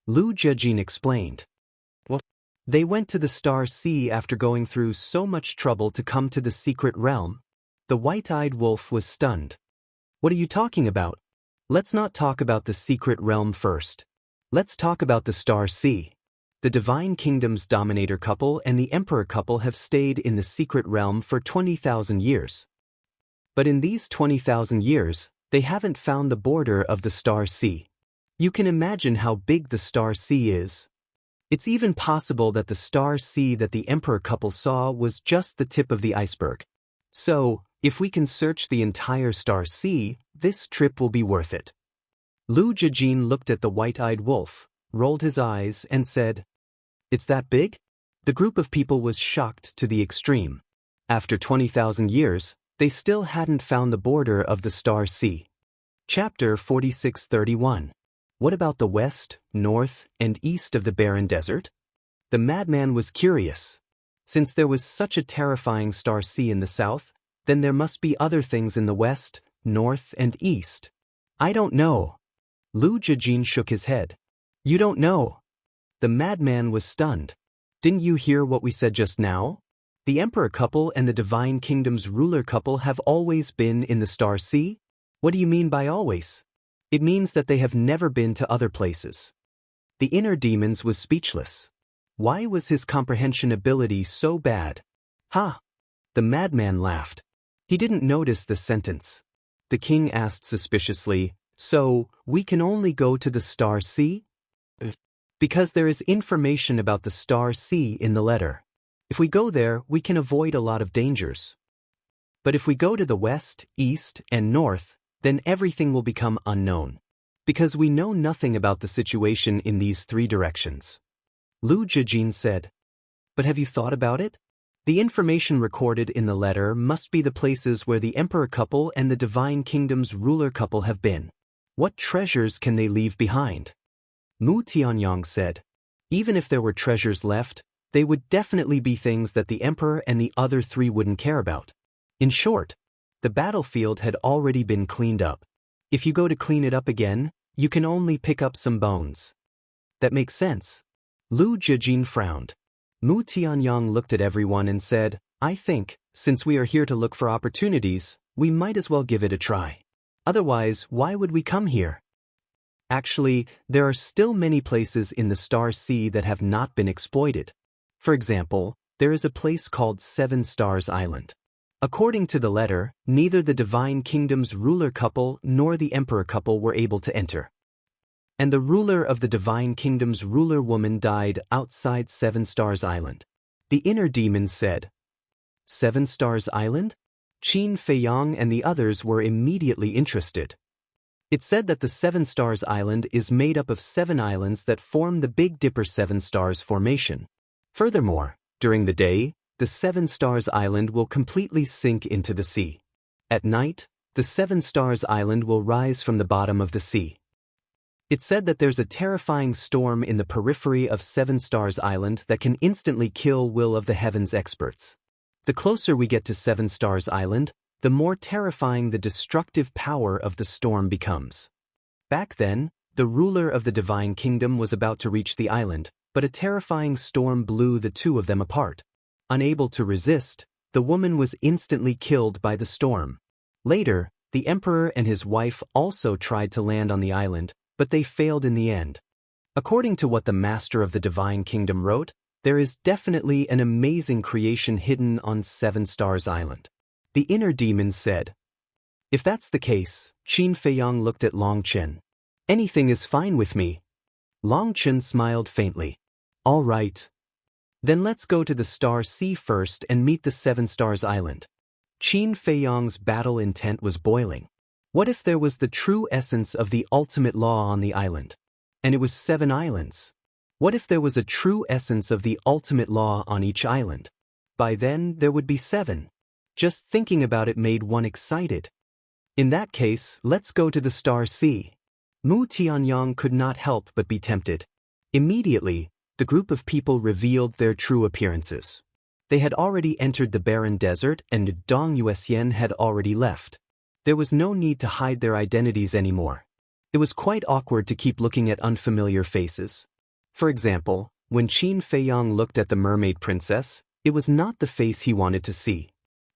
A: Lu Jijin explained. What? They went to the Star Sea after going through so much trouble to come to the secret realm. The white-eyed wolf was stunned. What are you talking about? Let's not talk about the secret realm first. Let's talk about the Star Sea. The Divine Kingdom's dominator couple and the emperor couple have stayed in the secret realm for 20,000 years. But in these 20,000 years, they haven't found the border of the Star Sea. You can imagine how big the Star Sea is. It's even possible that the Star Sea that the emperor couple saw was just the tip of the iceberg. So, if we can search the entire Star Sea, this trip will be worth it. Lu Jijin looked at the white-eyed wolf, rolled his eyes, and said, "It's that big?" The group of people was shocked to the extreme. After 20,000 years, they still hadn't found the border of the Star Sea. Chapter 46:31. What about the west, north, and east of the barren desert? The madman was curious. Since there was such a terrifying Star Sea in the south, then there must be other things in the west, north, and east. I don't know. Lu Jijin shook his head. You don't know. The madman was stunned. Didn't you hear what we said just now? The emperor couple and the Divine Kingdom's ruler couple have always been in the Star Sea? What do you mean by always? It means that they have never been to other places. The inner demons was speechless. Why was his comprehension ability so bad? Ha! The madman laughed. He didn't notice the sentence. The king asked suspiciously, "So, we can only go to the Star Sea?" "Because there is information about the Star Sea in the letter. If we go there, we can avoid a lot of dangers. But if we go to the west, east, and north, then everything will become unknown. Because we know nothing about the situation in these three directions." Lu Jijin said. "But have you thought about it? The information recorded in the letter must be the places where the emperor couple and the divine kingdom's ruler couple have been. What treasures can they leave behind?" Mu Tianyang said. "Even if there were treasures left, they would definitely be things that the emperor and the other three wouldn't care about. In short, the battlefield had already been cleaned up. If you go to clean it up again, you can only pick up some bones." "That makes sense." Lu Jijin frowned. Mu Tianyang looked at everyone and said, "I think, since we are here to look for opportunities, we might as well give it a try. Otherwise, why would we come here? Actually, there are still many places in the Star Sea that have not been exploited. For example, there is a place called Seven Stars Island. According to the letter, neither the divine kingdom's ruler couple nor the emperor couple were able to enter. And the ruler of the divine kingdom's ruler woman died outside Seven Stars Island." The inner demon said. "Seven Stars Island?" Qin Feiyang and the others were immediately interested. It said that the Seven Stars Island is made up of 7 islands that form the Big Dipper Seven Stars Formation. Furthermore, during the day, the Seven Stars Island will completely sink into the sea. At night, the Seven Stars Island will rise from the bottom of the sea. It said that there's a terrifying storm in the periphery of Seven Stars Island that can instantly kill Will of the Heavens experts. The closer we get to Seven Stars Island, the more terrifying the destructive power of the storm becomes. Back then, the ruler of the divine kingdom was about to reach the island, but a terrifying storm blew the two of them apart. Unable to resist, the woman was instantly killed by the storm. Later, the emperor and his wife also tried to land on the island, but they failed in the end. According to what the master of the divine kingdom wrote, there is definitely an amazing creation hidden on Seven Stars Island. The inner demon said. If that's the case, Qin Feiyang looked at Long Chen. "Anything is fine with me." Long Chen smiled faintly. "All right. Then let's go to the Star Sea first and meet the Seven Stars Island." Qin Feiyang's battle intent was boiling. What if there was the true essence of the ultimate law on the island? And it was 7 islands. What if there was a true essence of the ultimate law on each island? By then, there would be 7. Just thinking about it made one excited. In that case, let's go to the Star Sea. Mu Tianyang could not help but be tempted. Immediately, the group of people revealed their true appearances. They had already entered the barren desert and Dong Yuxian had already left. There was no need to hide their identities anymore. It was quite awkward to keep looking at unfamiliar faces. For example, when Qin Feiyang looked at the mermaid princess, it was not the face he wanted to see.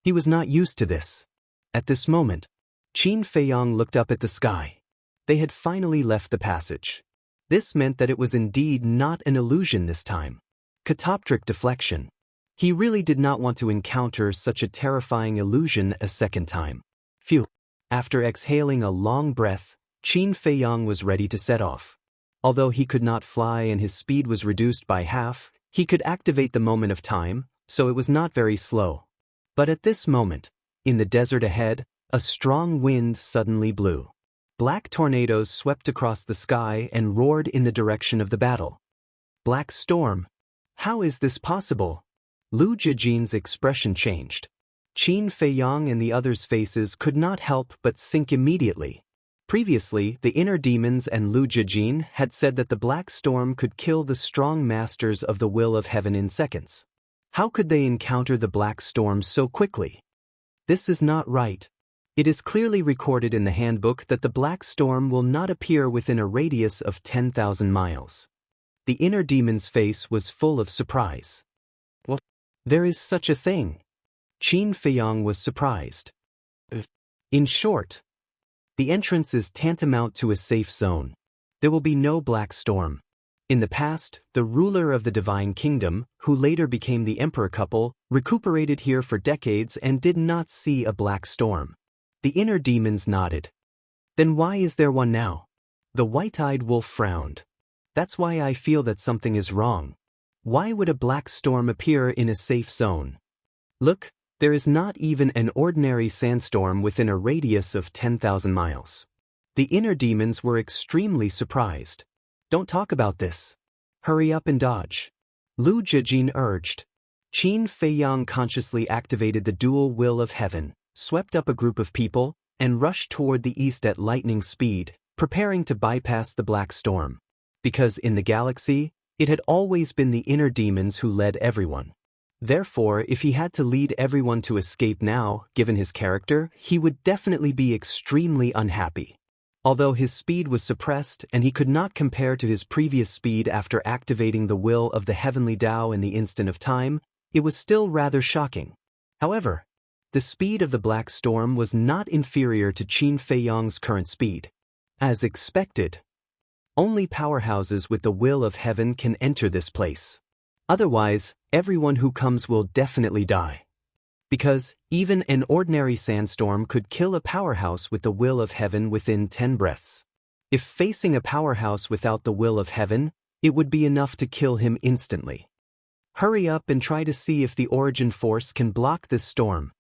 A: He was not used to this. At this moment, Qin Feiyang looked up at the sky. They had finally left the passage. This meant that it was indeed not an illusion this time. Catoptric deflection. He really did not want to encounter such a terrifying illusion a second time. Phew. After exhaling a long breath, Qin Feiyang was ready to set off. Although he could not fly and his speed was reduced by half, he could activate the moment of time, so it was not very slow. But at this moment, in the desert ahead, a strong wind suddenly blew. Black tornadoes swept across the sky and roared in the direction of the battle. Black storm. How is this possible? Lu Jijin's expression changed. Qin Feiyang and the others' faces could not help but sink immediately. Previously, the inner demons and Lu Jijin had said that the black storm could kill the strong masters of the will of heaven in seconds. How could they encounter the black storm so quickly? This is not right. It is clearly recorded in the handbook that the black storm will not appear within a radius of 10,000 miles. The inner demon's face was full of surprise. What? There is such a thing. Qin Feiyang was surprised. In short, the entrance is tantamount to a safe zone. There will be no black storm. In the past, the ruler of the Divine Kingdom, who later became the emperor couple, recuperated here for decades and did not see a black storm. The inner demons nodded. Then why is there one now? The white-eyed wolf frowned. That's why I feel that something is wrong. Why would a black storm appear in a safe zone? Look, there is not even an ordinary sandstorm within a radius of 10,000 miles. The inner demons were extremely surprised. Don't talk about this. Hurry up and dodge. Lu Jijin urged. Qin Feiyang consciously activated the dual will of heaven, swept up a group of people, and rushed toward the east at lightning speed, preparing to bypass the black storm. Because in the galaxy, it had always been the inner demons who led everyone. Therefore, if he had to lead everyone to escape now, given his character, he would definitely be extremely unhappy. Although his speed was suppressed and he could not compare to his previous speed after activating the will of the heavenly Tao in the instant of time, it was still rather shocking. However, the speed of the black storm was not inferior to Qin Feiyang's current speed. As expected, only powerhouses with the will of heaven can enter this place. Otherwise, everyone who comes will definitely die. Because even an ordinary sandstorm could kill a powerhouse with the will of heaven within 10 breaths. If facing a powerhouse without the will of heaven, it would be enough to kill him instantly. Hurry up and try to see if the origin force can block this storm,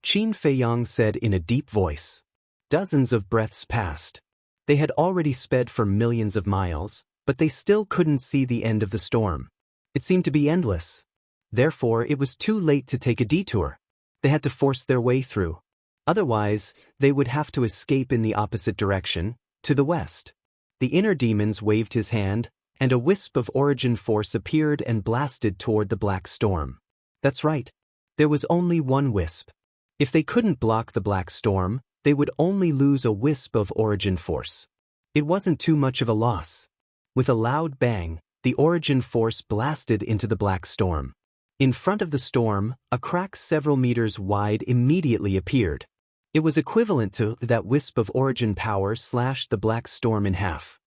A: Qin Feiyang said in a deep voice. Dozens of breaths passed. They had already sped for millions of miles, but they still couldn't see the end of the storm. It seemed to be endless. Therefore, it was too late to take a detour. They had to force their way through. Otherwise, they would have to escape in the opposite direction, to the west. The inner demons waved his hand, and a wisp of origin force appeared and blasted toward the black storm. That's right. There was only one wisp. If they couldn't block the black storm, they would only lose a wisp of origin force. It wasn't too much of a loss. With a loud bang, the origin force blasted into the black storm. In front of the storm, a crack several meters wide immediately appeared. It was equivalent to that wisp of origin power slashed the black storm in half.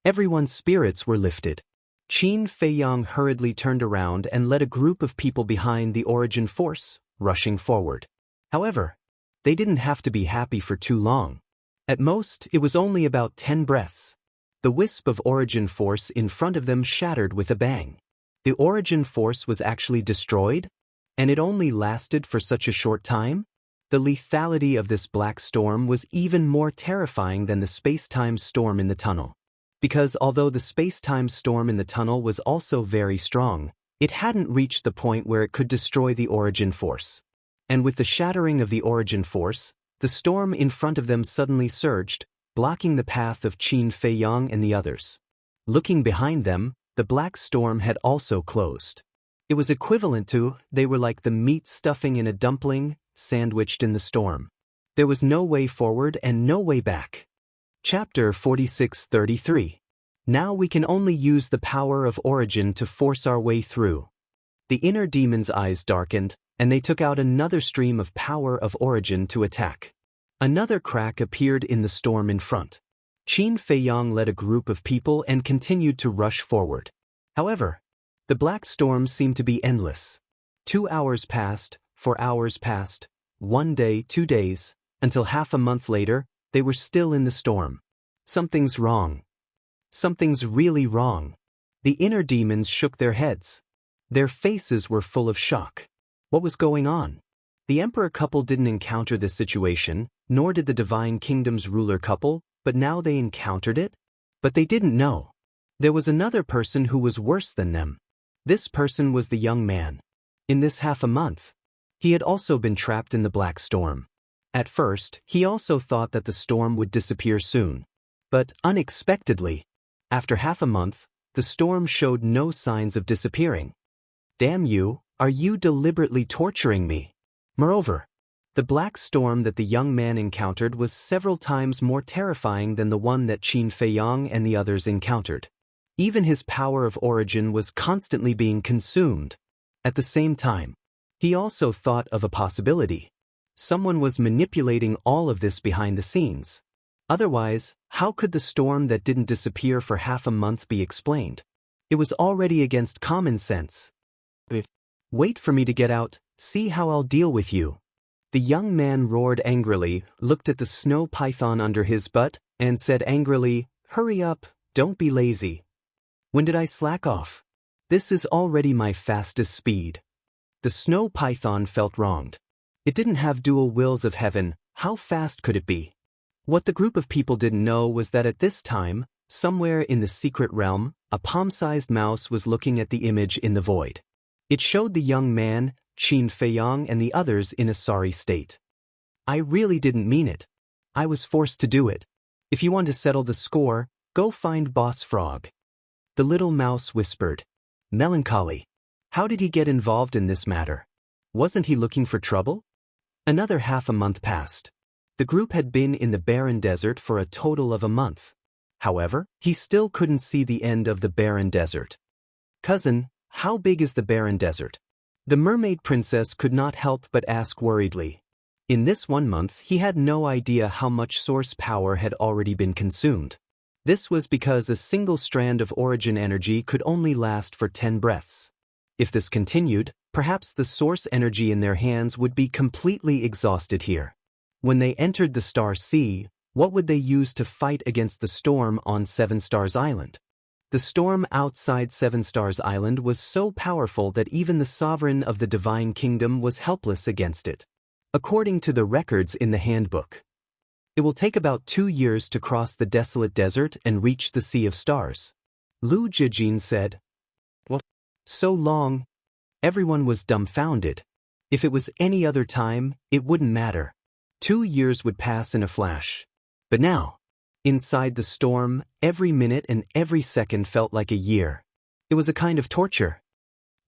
A: Everyone's spirits were lifted. Qin Feiyang hurriedly turned around and led a group of people behind the origin force, rushing forward. However, they didn't have to be happy for too long. At most, it was only about 10 breaths. The wisp of origin force in front of them shattered with a bang. The origin force was actually destroyed? And it only lasted for such a short time? The lethality of this black storm was even more terrifying than the space-time storm in the tunnel. Because although the space-time storm in the tunnel was also very strong, it hadn't reached the point where it could destroy the origin force. And with the shattering of the origin force, the storm in front of them suddenly surged, blocking the path of Qin Feiyang and the others. Looking behind them, the black storm had also closed. It was equivalent to, they were like the meat stuffing in a dumpling, sandwiched in the storm. There was no way forward and no way back. Chapter 46:33. Now we can only use the power of origin to force our way through. The inner demon's eyes darkened, and they took out another stream of power of origin to attack. Another crack appeared in the storm in front. Qin Feiyang led a group of people and continued to rush forward. However, the black storm seemed to be endless. 2 hours passed, 4 hours passed, 1 day, 2 days, until half a month later, they were still in the storm. Something's wrong. Something's really wrong. The inner demons shook their heads. Their faces were full of shock. What was going on? The emperor couple didn't encounter this situation, nor did the Divine Kingdom's ruler couple, but now they encountered it? But they didn't know. There was another person who was worse than them. This person was the young man. In this half a month, he had also been trapped in the black storm. At first, he also thought that the storm would disappear soon. But unexpectedly, after half a month, the storm showed no signs of disappearing. Damn you, are you deliberately torturing me? Moreover, the black storm that the young man encountered was several times more terrifying than the one that Qin Feiyang and the others encountered. Even his power of origin was constantly being consumed. At the same time, he also thought of a possibility. Someone was manipulating all of this behind the scenes. Otherwise, how could the storm that didn't disappear for half a month be explained? It was already against common sense. Wait for me to get out, see how I'll deal with you. The young man roared angrily, looked at the snow python under his butt, and said angrily, "Hurry up, don't be lazy." When did I slack off? This is already my fastest speed. The snow python felt wronged. It didn't have dual wills of heaven, how fast could it be? What the group of people didn't know was that at this time, somewhere in the secret realm, a palm-sized mouse was looking at the image in the void. It showed the young man, Qin Feiyang, and the others in a sorry state. I really didn't mean it. I was forced to do it. If you want to settle the score, go find Boss Frog. The little mouse whispered. Melancholy. How did he get involved in this matter? Wasn't he looking for trouble? Another half a month passed. The group had been in the barren desert for a total of a month. However, he still couldn't see the end of the barren desert. Cousin, how big is the barren desert? The mermaid princess could not help but ask worriedly. In this 1 month he had no idea how much source power had already been consumed. This was because a single strand of origin energy could only last for 10 breaths. If this continued, perhaps the source energy in their hands would be completely exhausted here. When they entered the Star Sea, what would they use to fight against the storm on Seven Stars Island? The storm outside Seven Stars Island was so powerful that even the sovereign of the Divine Kingdom was helpless against it. According to the records in the handbook, it will take about 2 years to cross the desolate desert and reach the Sea of Stars. Lu Jijin said. What? So long? Everyone was dumbfounded. If it was any other time, it wouldn't matter. 2 years would pass in a flash. But now, inside the storm, every minute and every second felt like a year. It was a kind of torture.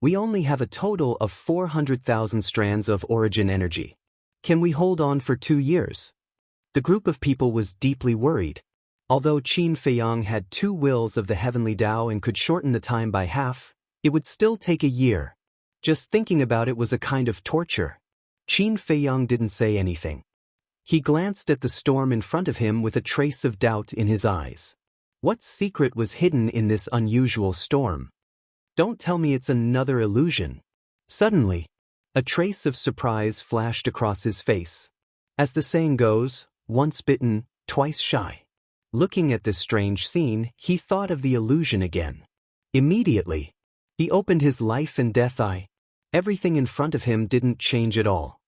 A: We only have a total of 400,000 strands of origin energy. Can we hold on for 2 years? The group of people was deeply worried. Although Qin Feiyang had 2 wills of the heavenly Tao and could shorten the time by half, it would still take a year. Just thinking about it was a kind of torture. Qin Feiyang didn't say anything. He glanced at the storm in front of him with a trace of doubt in his eyes. What secret was hidden in this unusual storm? Don't tell me it's another illusion. Suddenly, a trace of surprise flashed across his face. As the saying goes, once bitten, twice shy. Looking at this strange scene, he thought of the illusion again. Immediately, he opened his life and death eye. Everything in front of him didn't change at all.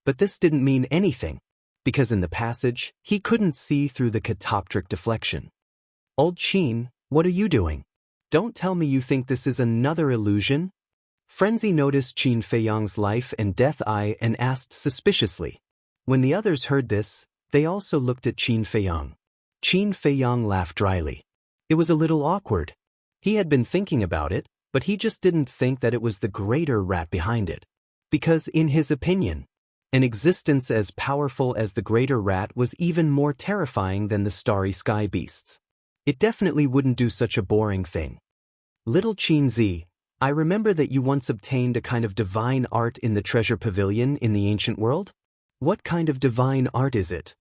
A: But this didn't mean anything, because in the passage, he couldn't see through the catoptric deflection. Old Qin, what are you doing? Don't tell me you think this is another illusion? Frenzy noticed Qin Feiyang's life and death eye and asked suspiciously. When the others heard this, they also looked at Qin Feiyang. Qin Feiyang laughed dryly. It was a little awkward. He had been thinking about it, but he just didn't think that it was the greater rat behind it. Because in his opinion, an existence as powerful as the greater rat was even more terrifying than the starry sky beasts. It definitely wouldn't do such a boring thing. Little Qin Zi, I remember that you once obtained a kind of divine art in the treasure pavilion in the ancient world. What kind of divine art is it?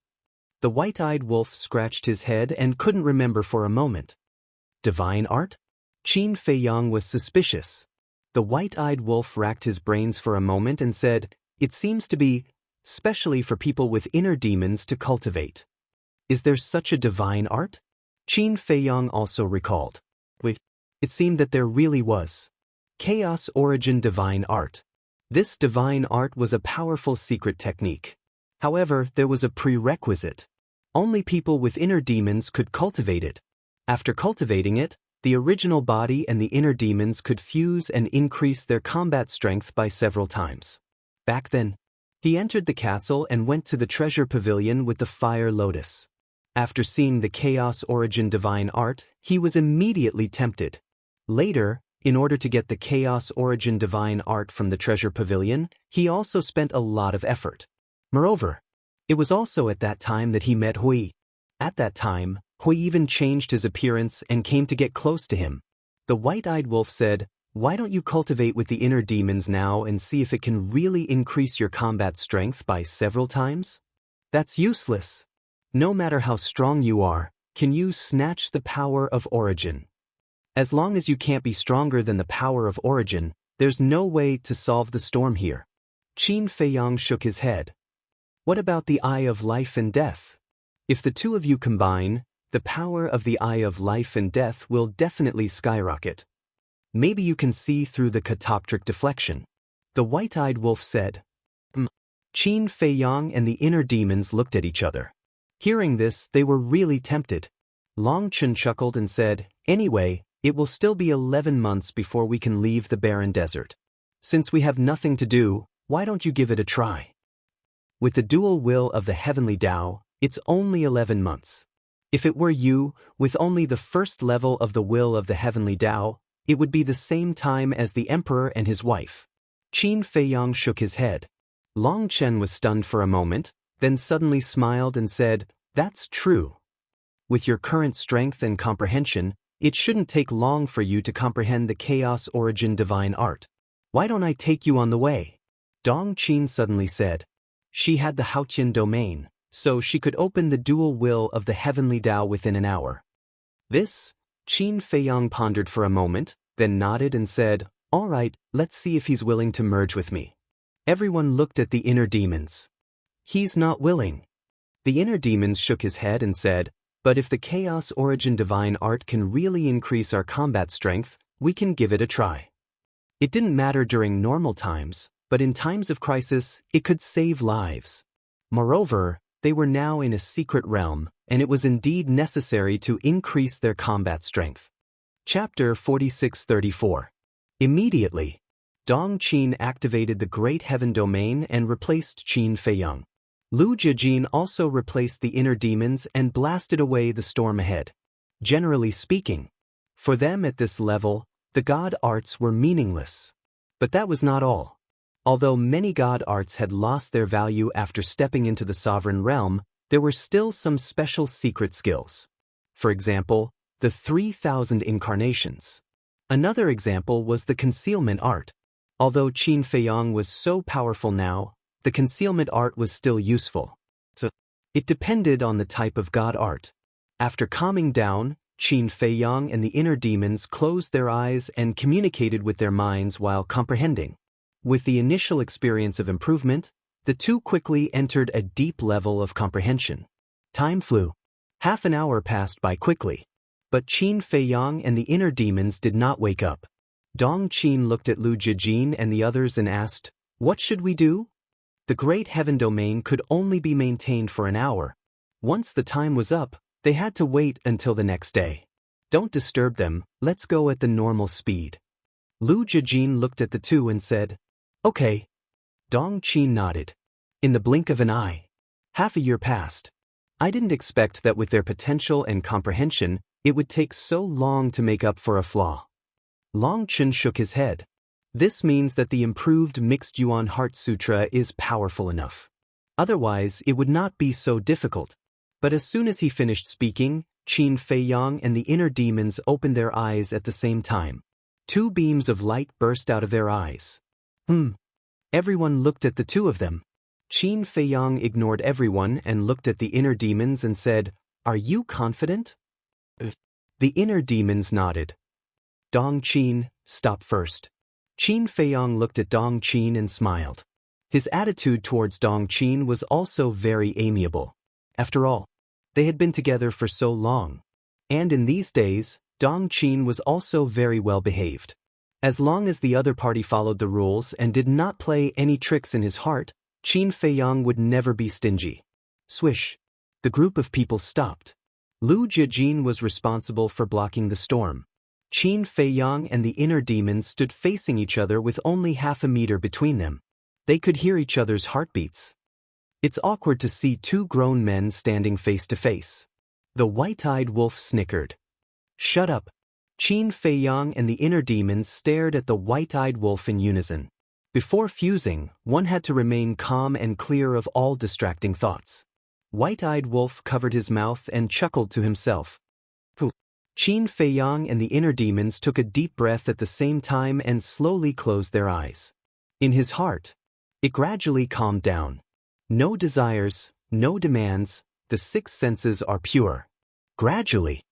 A: The white-eyed wolf scratched his head and couldn't remember for a moment. Divine art? Qin Feiyang was suspicious. The white-eyed wolf racked his brains for a moment and said, it seems to be, specially for people with inner demons to cultivate. Is there such a divine art? Qin Feiyang also recalled. Wait, it seemed that there really was. Chaos Origin Divine Art. This divine art was a powerful secret technique. However, there was a prerequisite. Only people with inner demons could cultivate it. After cultivating it, the original body and the inner demons could fuse and increase their combat strength by several times. Back then, he entered the castle and went to the treasure pavilion with the fire lotus. After seeing the Chaos Origin Divine Art, he was immediately tempted. Later, in order to get the Chaos Origin Divine Art from the treasure pavilion, he also spent a lot of effort. Moreover, it was also at that time that he met Hui. At that time, Hui even changed his appearance and came to get close to him. The white-eyed wolf said, why don't you cultivate with the inner demons now and see if it can really increase your combat strength by several times? That's useless. No matter how strong you are, can you snatch the power of origin? As long as you can't be stronger than the power of origin, there's no way to solve the storm here. Qin Feiyang shook his head. What about the eye of life and death? If the two of you combine, the power of the eye of life and death will definitely skyrocket. Maybe you can see through the catoptric deflection. The white-eyed wolf said. Qin Feiyang and the inner demons looked at each other. Hearing this, they were really tempted. Long Chen chuckled and said, anyway, it will still be 11 months before we can leave the barren desert. Since we have nothing to do, why don't you give it a try? With the dual will of the heavenly Tao, it's only 11 months. If it were you, with only the first level of the will of the heavenly Tao, it would be the same time as the emperor and his wife. Qin Feiyang shook his head. Long Chen was stunned for a moment, then suddenly smiled and said, that's true. With your current strength and comprehension, it shouldn't take long for you to comprehend the chaos origin divine art. Why don't I take you on the way? Dong Qin suddenly said. She had the Haotian domain, so she could open the dual will of the heavenly Tao within an hour. This, Qin Feiyang pondered for a moment, then nodded and said, all right, let's see if he's willing to merge with me. Everyone looked at the inner demons. He's not willing. The inner demons shook his head and said, but if the chaos origin divine art can really increase our combat strength, we can give it a try. It didn't matter during normal times, but in times of crisis, it could save lives. Moreover, they were now in a secret realm, and it was indeed necessary to increase their combat strength. Chapter 46-34. Immediately, Dong Qin activated the Great Heaven Domain and replaced Qin Feiyang. Lu Jijin also replaced the inner demons and blasted away the storm ahead. Generally speaking, for them at this level, the god arts were meaningless. But that was not all. Although many god arts had lost their value after stepping into the sovereign realm, there were still some special secret skills. For example, the 3,000 incarnations. Another example was the concealment art. Although Qin Feiyang was so powerful now, the concealment art was still useful. So, it depended on the type of god art. After calming down, Qin Feiyang and the inner demons closed their eyes and communicated with their minds while comprehending. With the initial experience of improvement, the two quickly entered a deep level of comprehension. Time flew. Half an hour passed by quickly. But Qin Feiyang and the inner demons did not wake up. Dong Qin looked at Lu Jijin and the others and asked, what should we do? The Great Heaven Domain could only be maintained for an hour. Once the time was up, they had to wait until the next day. Don't disturb them, let's go at the normal speed. Lu Jijin looked at the two and said, okay. Dong Qin nodded. In the blink of an eye. Half a year passed. I didn't expect that with their potential and comprehension, it would take so long to make up for a flaw. Long Chen shook his head. This means that the improved Mixed Yuan Heart Sutra is powerful enough. Otherwise, it would not be so difficult. But as soon as he finished speaking, Qin Feiyang and the inner demons opened their eyes at the same time. Two beams of light burst out of their eyes. Everyone looked at the two of them. Qin Feiyang ignored everyone and looked at the inner demons and said, are you confident? The inner demons nodded. Dong Qin, stop first. Qin Feiyang looked at Dong Qin and smiled. His attitude towards Dong Qin was also very amiable. After all, they had been together for so long. And in these days, Dong Qin was also very well behaved. As long as the other party followed the rules and did not play any tricks in his heart, Qin Feiyang would never be stingy. Swish. The group of people stopped. Lu Jijin was responsible for blocking the storm. Qin Feiyang and the inner demons stood facing each other with only half a meter between them. They could hear each other's heartbeats. It's awkward to see two grown men standing face to face. The white-eyed wolf snickered. Shut up. Qin Feiyang and the inner demons stared at the white-eyed wolf in unison. Before fusing, one had to remain calm and clear of all distracting thoughts. White-eyed wolf covered his mouth and chuckled to himself. Qin Feiyang and the inner demons took a deep breath at the same time and slowly closed their eyes. In his heart, it gradually calmed down. No desires, no demands, the six senses are pure. Gradually,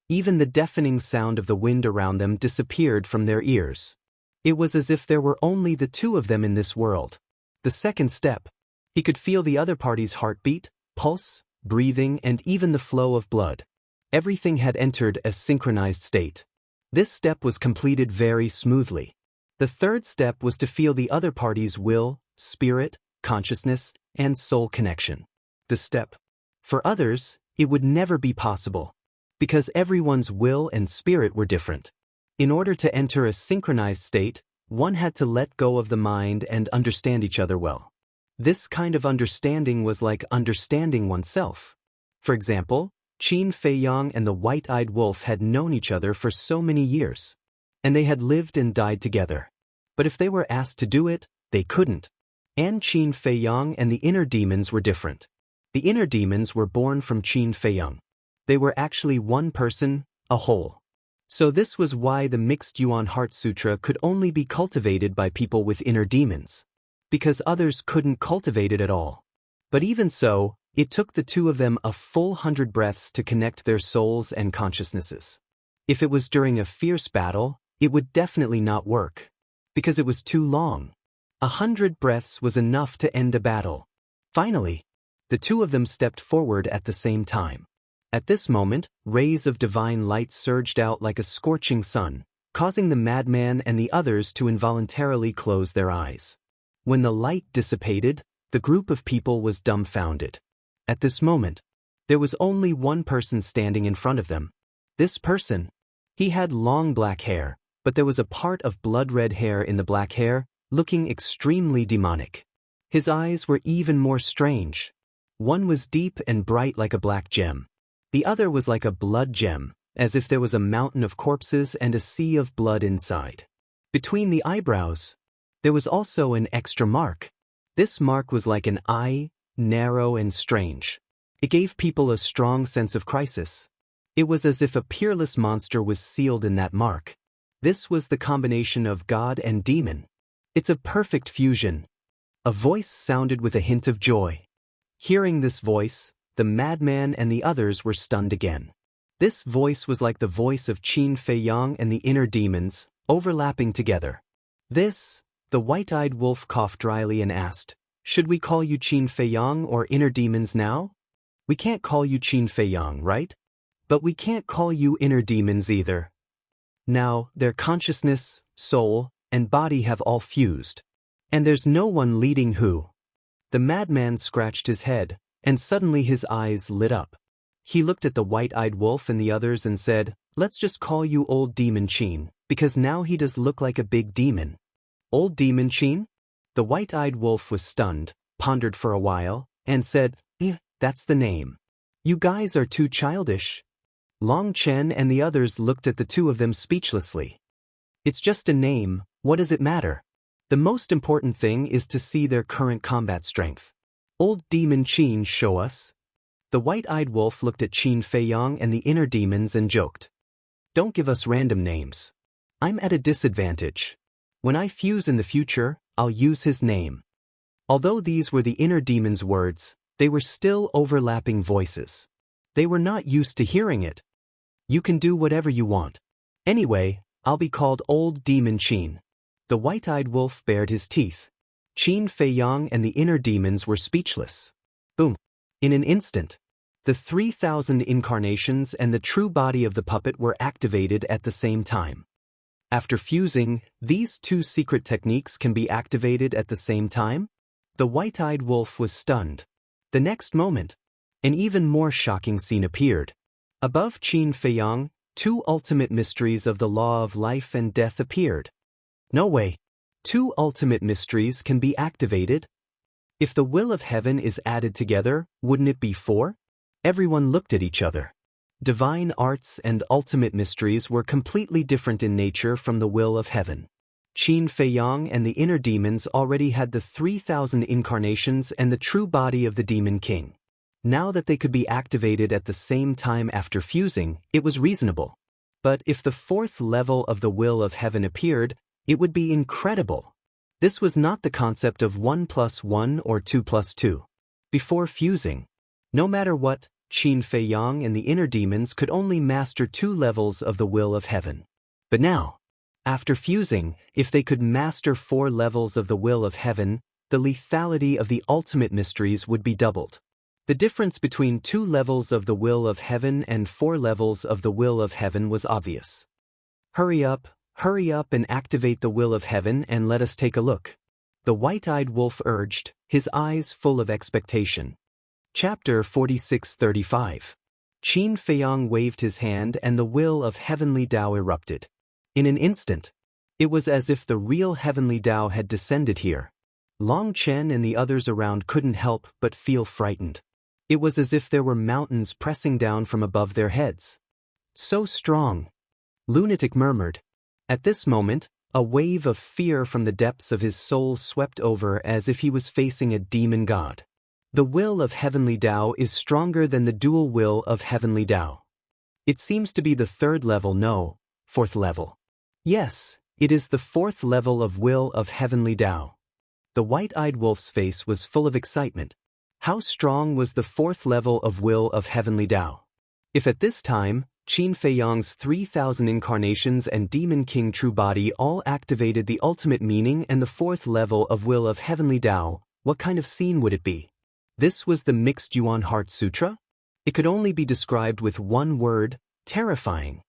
A: even the deafening sound of the wind around them disappeared from their ears. It was as if there were only the two of them in this world. The second step. He could feel the other party's heartbeat, pulse, breathing, and even the flow of blood. Everything had entered a synchronized state. This step was completed very smoothly. The third step was to feel the other party's will, spirit, consciousness, and soul connection. The step. For others, it would never be possible, because everyone's will and spirit were different. In order to enter a synchronized state, one had to let go of the mind and understand each other well. This kind of understanding was like understanding oneself. For example, Qin Feiyang and the white-eyed wolf had known each other for so many years, and they had lived and died together. But if they were asked to do it, they couldn't. And Qin Feiyang and the inner demons were different. The inner demons were born from Qin Feiyang. They were actually one person, a whole. So this was why the mixed Yuan Heart Sutra could only be cultivated by people with inner demons, because others couldn't cultivate it at all. But even so, it took the two of them a full 100 breaths to connect their souls and consciousnesses. If it was during a fierce battle, it would definitely not work, because it was too long. 100 breaths was enough to end a battle. Finally, the two of them stepped forward at the same time. At this moment, rays of divine light surged out like a scorching sun, causing the madman and the others to involuntarily close their eyes. When the light dissipated, the group of people was dumbfounded. At this moment, there was only one person standing in front of them. This person, he had long black hair, but there was a part of blood-red hair in the black hair, looking extremely demonic. His eyes were even more strange. One was deep and bright like a black gem. The other was like a blood gem, as if there was a mountain of corpses and a sea of blood inside. Between the eyebrows, there was also an extra mark. This mark was like an eye, narrow and strange. It gave people a strong sense of crisis. It was as if a peerless monster was sealed in that mark. This was the combination of God and demon. It's a perfect fusion. A voice sounded with a hint of joy. Hearing this voice, the madman and the others were stunned again. This voice was like the voice of Qin Feiyang and the inner demons, overlapping together. The white-eyed wolf coughed dryly and asked, "Should we call you Qin Feiyang or inner demons now? We can't call you Qin Feiyang, right? But we can't call you inner demons either. Now, their consciousness, soul, and body have all fused. And there's no one leading who." The madman scratched his head, and suddenly his eyes lit up. He looked at the white-eyed wolf and the others and said, "Let's just call you Old Demon Qin, because now he does look like a big demon." Old Demon Qin? The white-eyed wolf was stunned, pondered for a while, and said, That's the name. You guys are too childish." Long Chen and the others looked at the two of them speechlessly. "It's just a name, what does it matter? The most important thing is to see their current combat strength. Old Demon Qin, show us." The white-eyed wolf looked at Qin Feiyang and the inner demons and joked, "Don't give us random names. I'm at a disadvantage. When I fuse in the future, I'll use his name." Although these were the inner demon's words, they were still overlapping voices. They were not used to hearing it. "You can do whatever you want. Anyway, I'll be called Old Demon Qin." The white-eyed wolf bared his teeth. Qin Feiyang and the inner demons were speechless. Boom! In an instant, the 3,000 incarnations and the true body of the puppet were activated at the same time. After fusing, these two secret techniques can be activated at the same time? The white-eyed wolf was stunned. The next moment, an even more shocking scene appeared. Above Qin Feiyang, two ultimate mysteries of the law of life and death appeared. No way! 2 ultimate mysteries can be activated? If the will of heaven is added together, wouldn't it be 4? Everyone looked at each other. Divine arts and ultimate mysteries were completely different in nature from the will of heaven. Qin Feiyang and the inner demons already had the 3,000 incarnations and the true body of the Demon King. Now that they could be activated at the same time after fusing, it was reasonable. But if the 4th level of the will of heaven appeared, it would be incredible. This was not the concept of 1 + 1 or 2 + 2. Before fusing, No matter what, Qin Fei Yang and the inner demons could only master 2 levels of the will of heaven. But now, after fusing, if they could master 4 levels of the will of heaven, the lethality of the ultimate mysteries would be doubled. The difference between 2 levels of the will of heaven and 4 levels of the will of heaven was obvious. Hurry up and activate the will of heaven and let us take a look. The white-eyed wolf urged, his eyes full of expectation. Chapter 46:35. Qin Fei Yang waved his hand and the will of heavenly Tao erupted. In an instant, it was as if the real heavenly Tao had descended here. Long Chen and the others around couldn't help but feel frightened. It was as if there were mountains pressing down from above their heads. So strong. Lunatic murmured. At this moment, a wave of fear from the depths of his soul swept over as if he was facing a demon god. The will of heavenly Tao is stronger than the dual will of heavenly Tao. It seems to be the 3rd level, no, 4th level. Yes, it is the 4th level of will of heavenly Tao. The white-eyed wolf's face was full of excitement. How strong was the 4th level of will of heavenly Tao? If at this time, Qin Fei Yang's 3,000 incarnations and Demon King true body all activated the ultimate meaning and the 4th level of will of heavenly Tao, what kind of scene would it be? This was the Mixed Yuan Heart Sutra? It could only be described with one word, terrifying.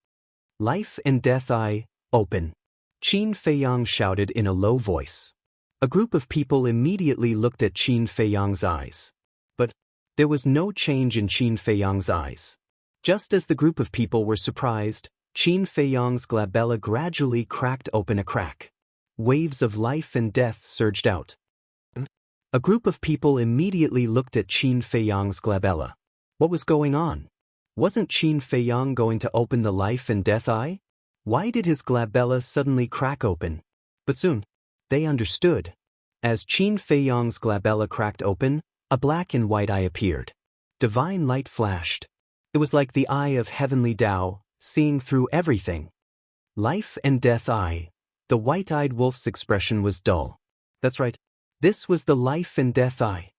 A: Life and death eye, open. Qin Fei Yang shouted in a low voice. A group of people immediately looked at Qin Fei Yang's eyes. But there was no change in Qin Fei Yang's eyes. Just as the group of people were surprised, Qin Fei Yang's glabella gradually cracked open a crack. Waves of life and death surged out. A group of people immediately looked at Qin Fei Yang's glabella. What was going on? Wasn't Qin Fei Yang going to open the life and death eye? Why did his glabella suddenly crack open? But soon, they understood. As Qin Fei Yang's glabella cracked open, a black and white eye appeared. Divine light flashed. It was like the eye of heavenly Tao, seeing through everything. Life and death eye. The white-eyed wolf's expression was dull. That's right. This was the life and death eye.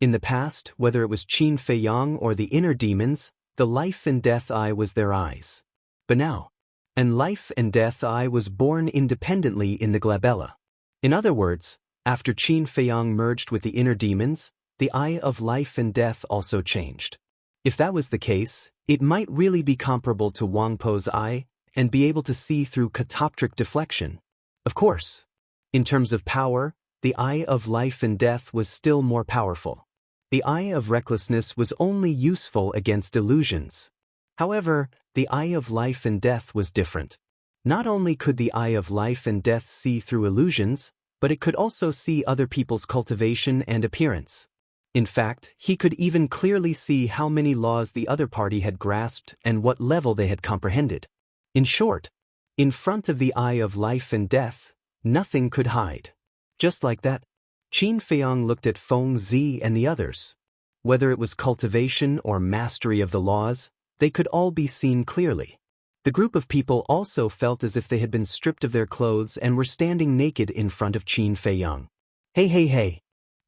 A: In the past, whether it was Qin Fei Yang or the inner demons, the life and death eye was their eyes. But now, and life and death eye was born independently in the glabella. In other words, after Qin Fei Yang merged with the inner demons, the eye of life and death also changed. If that was the case, it might really be comparable to Wang Po's eye and be able to see through catoptric deflection. Of course, in terms of power, the eye of life and death was still more powerful. The eye of recklessness was only useful against illusions. However, the eye of life and death was different. Not only could the eye of life and death see through illusions, but it could also see other people's cultivation and appearance. In fact, he could even clearly see how many laws the other party had grasped and what level they had comprehended. In short, in front of the eye of life and death, nothing could hide. Just like that, Qin Fei Yang looked at Feng Zi and the others. Whether it was cultivation or mastery of the laws, they could all be seen clearly. The group of people also felt as if they had been stripped of their clothes and were standing naked in front of Qin Fei Yang. Hey.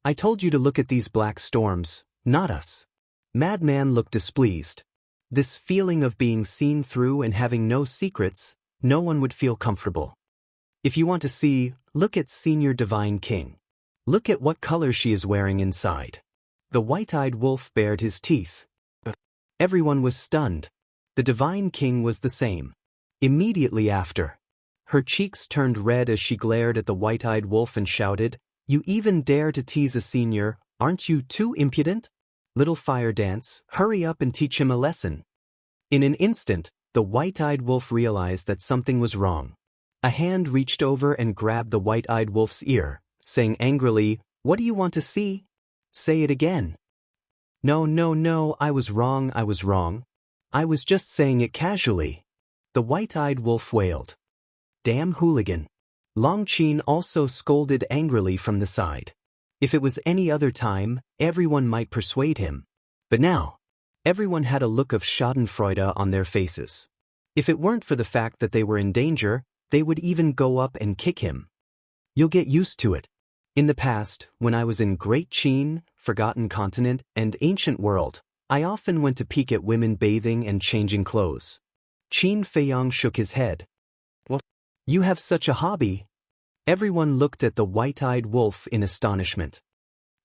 A: I told you to look at these black storms, not us. Madman looked displeased. This feeling of being seen through and having no secrets, no one would feel comfortable. If you want to see, look at Senior Divine King. Look at what color she is wearing inside. The white-eyed wolf bared his teeth. Everyone was stunned. The Divine King was the same. Immediately after, her cheeks turned red as she glared at the white-eyed wolf and shouted, "You even dare to tease a senior, aren't you too impudent? Little fire dance, hurry up and teach him a lesson." In an instant, the white-eyed wolf realized that something was wrong. A hand reached over and grabbed the white-eyed wolf's ear, saying angrily, "What do you want to see? Say it again." No, I was wrong. I was just saying it casually. The white-eyed wolf wailed. Damn hooligan. Long Qin also scolded angrily from the side. If it was any other time, everyone might persuade him. But now, everyone had a look of schadenfreude on their faces. If it weren't for the fact that they were in danger, they would even go up and kick him. You'll get used to it. In the past, when I was in Great Qin, forgotten continent and ancient world, I often went to peek at women bathing and changing clothes. Qin Feiyang shook his head. What? You have such a hobby? Everyone looked at the white-eyed wolf in astonishment.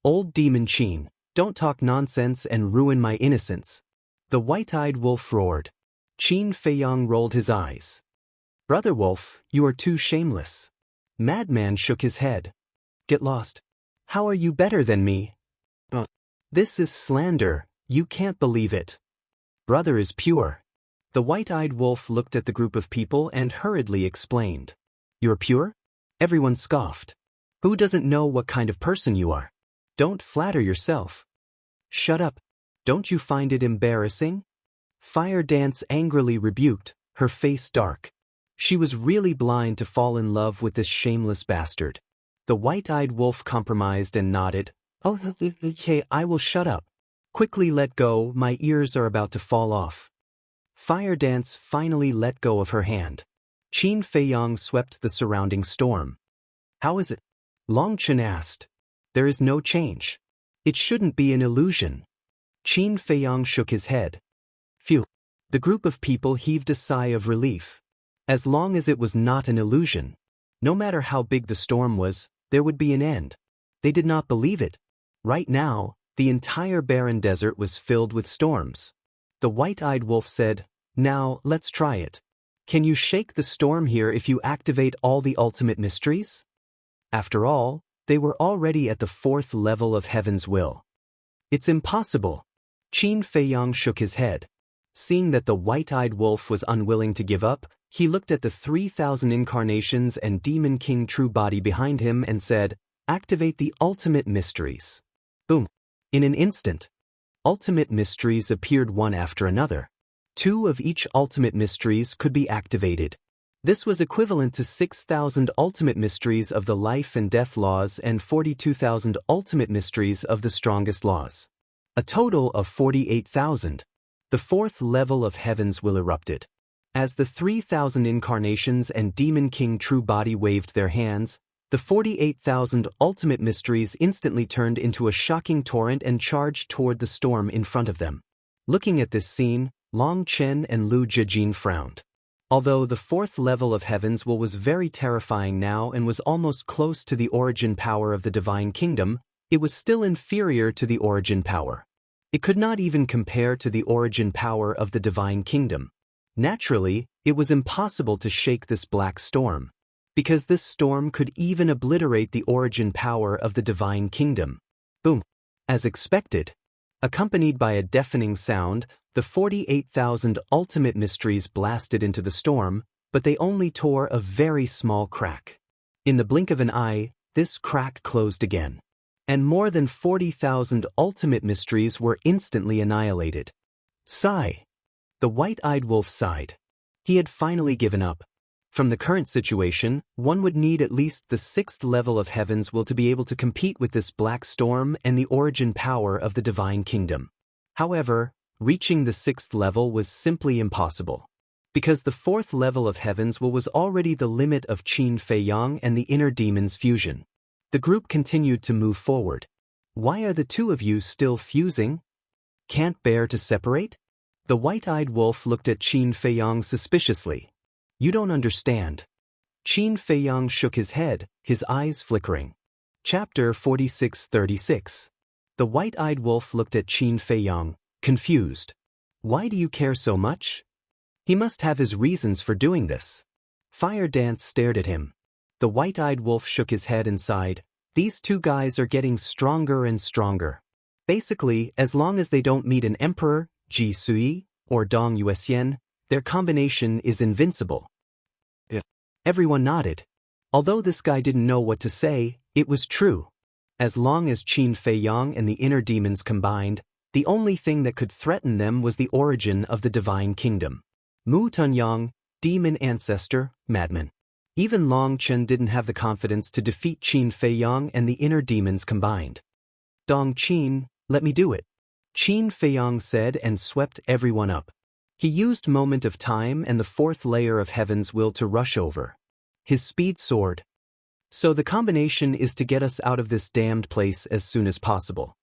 A: Old demon Qin, don't talk nonsense and ruin my innocence. The white-eyed wolf roared. Qin Feiyang rolled his eyes. Brother wolf, you are too shameless. Madman shook his head. Get lost. How are you better than me? This is slander, you can't believe it. Brother is pure. The white-eyed wolf looked at the group of people and hurriedly explained. You're pure? Everyone scoffed. Who doesn't know what kind of person you are? Don't flatter yourself. Shut up. Don't you find it embarrassing? Fire Dance angrily rebuked, her face dark. She was really blind to fall in love with this shameless bastard. The white-eyed wolf compromised and nodded. Oh, okay, I will shut up. Quickly let go, my ears are about to fall off. Fire Dance finally let go of her hand. Qin Feiyang swept the surrounding storm. How is it? Long Chen asked. There is no change. It shouldn't be an illusion. Qin Feiyang shook his head. Phew. The group of people heaved a sigh of relief. As long as it was not an illusion, no matter how big the storm was, there would be an end. They did not believe it. Right now, the entire barren desert was filled with storms. The white-eyed wolf said, Now, let's try it. Can you shake the storm here if you activate all the ultimate mysteries? After all, they were already at the 4th level of Heaven's will. It's impossible. Qin Feiyang shook his head. Seeing that the white-eyed wolf was unwilling to give up, he looked at the 3,000 incarnations and Demon King true body behind him and said, Activate the ultimate mysteries. Boom. In an instant, ultimate mysteries appeared one after another. 2 of each ultimate mysteries could be activated. This was equivalent to 6,000 ultimate mysteries of the life and death laws and 42,000 ultimate mysteries of the strongest laws. A total of 48,000. The 4th level of Heaven's will erupted. As the 3,000 incarnations and Demon King true body waved their hands, the 48,000 ultimate mysteries instantly turned into a shocking torrent and charged toward the storm in front of them. Looking at this scene, Long Chen and Lu Zhijin frowned. Although the 4th level of Heaven's will was very terrifying now and was almost close to the origin power of the Divine Kingdom, it was still inferior to the origin power. It could not even compare to the origin power of the Divine Kingdom. Naturally, it was impossible to shake this black storm, because this storm could even obliterate the origin power of the Divine Kingdom. Boom. As expected. Accompanied by a deafening sound, the 48,000 ultimate mysteries blasted into the storm, but they only tore a very small crack. In the blink of an eye, this crack closed again. And more than 40,000 ultimate mysteries were instantly annihilated. Sigh. The white-eyed wolf sighed. He had finally given up. From the current situation, one would need at least the 6th level of Heaven's will to be able to compete with this black storm and the origin power of the Divine Kingdom. However, reaching the 6th level was simply impossible. Because the 4th level of Heaven's will was already the limit of Qin Feiyang and the inner demon's fusion. The group continued to move forward. Why are the two of you still fusing? Can't bear to separate? The white-eyed wolf looked at Qin Feiyang suspiciously. You don't understand. Qin Feiyang shook his head, his eyes flickering. Chapter 46-36. The white-eyed wolf looked at Qin Feiyang, confused. Why do you care so much? He must have his reasons for doing this. Fire Dance stared at him. The white-eyed wolf shook his head and sighed. These two guys are getting stronger and stronger. Basically, as long as they don't meet an emperor, Ji Sui, or Dong Yuexian, their combination is invincible. Yeah. Everyone nodded. Although this guy didn't know what to say, it was true. As long as Qin Feiyang and the inner demons combined, the only thing that could threaten them was the origin of the Divine Kingdom. Mu Tunyang, demon ancestor, madman. Even Long Chen didn't have the confidence to defeat Qin Feiyang and the inner demons combined. Dong Qin, let me do it. Qin Feiyang said and swept everyone up. He used moment of time and the 4th layer of Heaven's will to rush over. His speed soared. So the combination is to get us out of this damned place as soon as possible.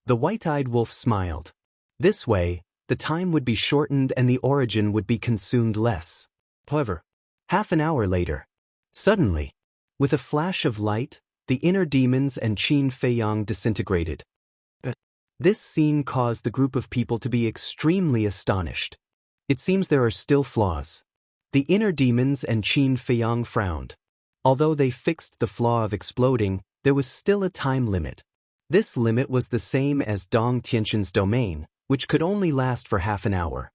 A: The white-eyed wolf smiled. This way, the time would be shortened and the origin would be consumed less. However, half an hour later, suddenly, with a flash of light, the inner demons and Qin Feiyang disintegrated. This scene caused the group of people to be extremely astonished. It seems there are still flaws. The inner demons and Qin Feiyang frowned. Although they fixed the flaw of exploding, there was still a time limit. This limit was the same as Dong Tianxin's domain, which could only last for half an hour.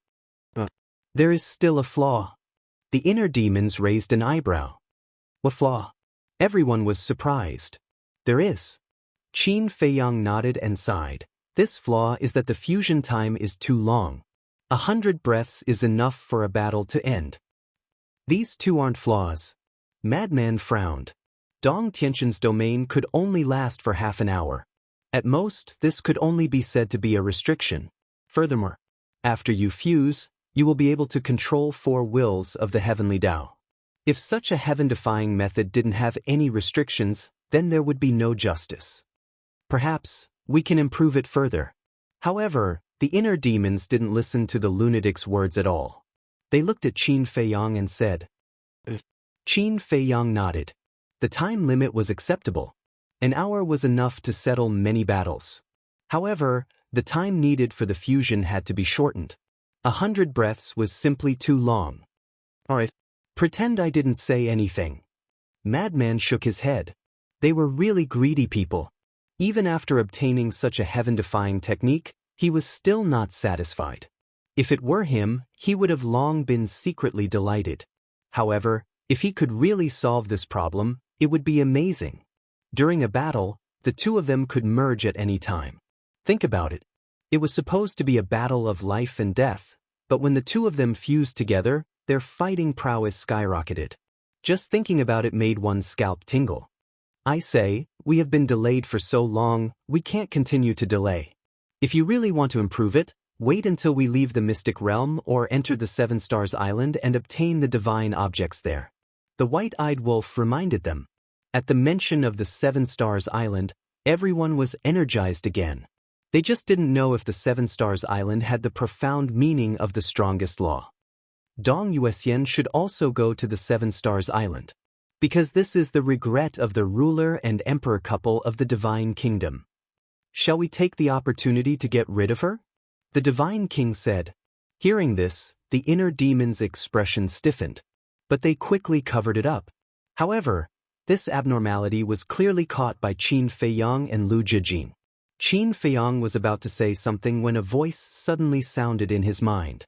A: There is still a flaw. The inner demons raised an eyebrow. What flaw? Everyone was surprised. There is. Qin Feiyang nodded and sighed. This flaw is that the fusion time is too long. 100 breaths is enough for a battle to end. These two aren't flaws. Madman frowned. Dong Tianxin's domain could only last for half an hour. At most, this could only be said to be a restriction. Furthermore, after you fuse, you will be able to control 4 wills of the heavenly Tao. If such a heaven-defying method didn't have any restrictions, then there would be no justice. Perhaps, we can improve it further. However, the inner demons didn't listen to the lunatic's words at all. They looked at Qin Feiyang and said. Qin Feiyang nodded. The time limit was acceptable. An hour was enough to settle many battles. However, the time needed for the fusion had to be shortened. 100 breaths was simply too long. Alright. Pretend I didn't say anything. Madman shook his head. They were really greedy people. Even after obtaining such a heaven-defying technique, he was still not satisfied. If it were him, he would have long been secretly delighted. However, if he could really solve this problem, it would be amazing. During a battle, the two of them could merge at any time. Think about it. It was supposed to be a battle of life and death, but when the two of them fused together, their fighting prowess skyrocketed. Just thinking about it made one's scalp tingle. I say, we have been delayed for so long, we can't continue to delay. If you really want to improve it, wait until we leave the mystic realm or enter the 7 Stars Island and obtain the divine objects there. The white-eyed wolf reminded them. At the mention of the 7 Stars Island, everyone was energized again. They just didn't know if the 7 Stars Island had the profound meaning of the strongest law. Dong Yuxian should also go to the 7 Stars Island. Because this is the regret of the ruler and emperor couple of the divine kingdom. Shall we take the opportunity to get rid of her? The divine king said. Hearing this, the inner demon's expression stiffened. But they quickly covered it up. However, this abnormality was clearly caught by Qin Feiyang and Lu Jijin. Qin Feiyang was about to say something when a voice suddenly sounded in his mind.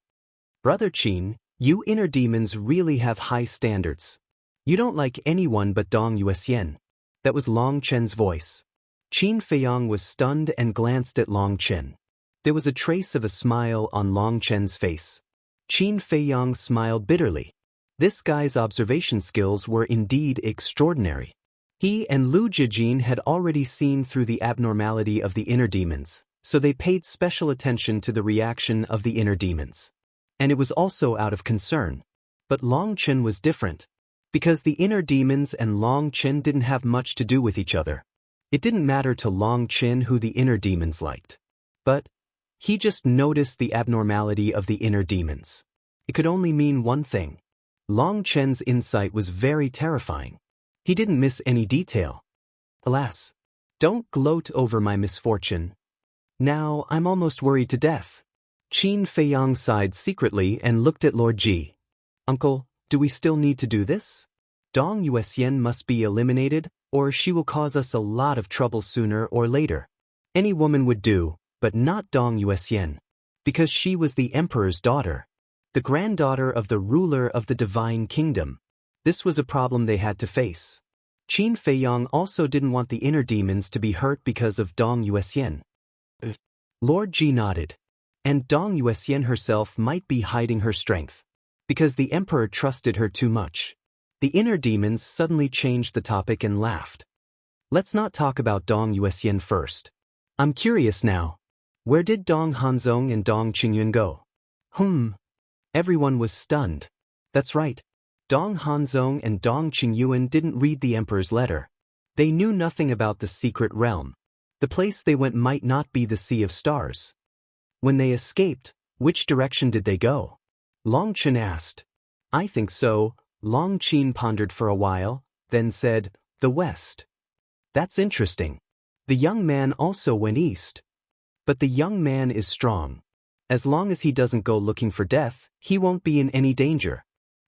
A: Brother Qin, you inner demons really have high standards. You don't like anyone but Dong Yuxian. That was Long Chen's voice. Qin Feiyang was stunned and glanced at Long Chen. There was a trace of a smile on Long Chen's face. Qin Feiyang smiled bitterly. This guy's observation skills were indeed extraordinary. He and Lu Jijin had already seen through the abnormality of the inner demons, so they paid special attention to the reaction of the inner demons. And it was also out of concern. But Long Chen was different. Because the inner demons and Long Chen didn't have much to do with each other. It didn't matter to Long Chen who the inner demons liked. But he just noticed the abnormality of the inner demons. It could only mean one thing. Long Chen's insight was very terrifying. He didn't miss any detail. Alas, don't gloat over my misfortune. Now I'm almost worried to death. Qin Feiyang sighed secretly and looked at Lord Ji. Uncle, do we still need to do this? Dong Yuxian must be eliminated, or she will cause us a lot of trouble sooner or later. Any woman would do, but not Dong Yuxian. Because she was the emperor's daughter. The granddaughter of the ruler of the divine kingdom. This was a problem they had to face. Qin Feiyang also didn't want the inner demons to be hurt because of Dong Yuxian. Lord Ji nodded. And Dong Yuxian herself might be hiding her strength. Because the emperor trusted her too much. The inner demons suddenly changed the topic and laughed. Let's not talk about Dong Yuxian first. I'm curious now. Where did Dong Hanzong and Dong Qingyun go? Everyone was stunned. That's right. Dong Hanzong and Dong Qingyun didn't read the emperor's letter. They knew nothing about the secret realm. The place they went might not be the Sea of Stars. When they escaped, which direction did they go? Long Chen asked. I think so. Long Chen pondered for a while, then said, the west. That's interesting. The young man also went east. But the young man is strong. As long as he doesn't go looking for death, he won't be in any danger.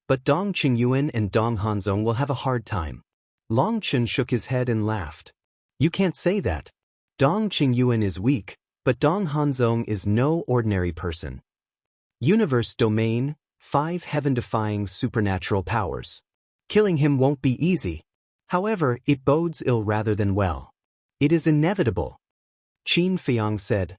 A: But Dong Qingyuan and Dong Hanzong will have a hard time. Long Chen shook his head and laughed. You can't say that. Dong Qingyuan is weak, but Dong Hanzong is no ordinary person. Universe domain, 5 heaven-defying supernatural powers. Killing him won't be easy. However, it bodes ill rather than well. It is inevitable. Qin Feiyang said.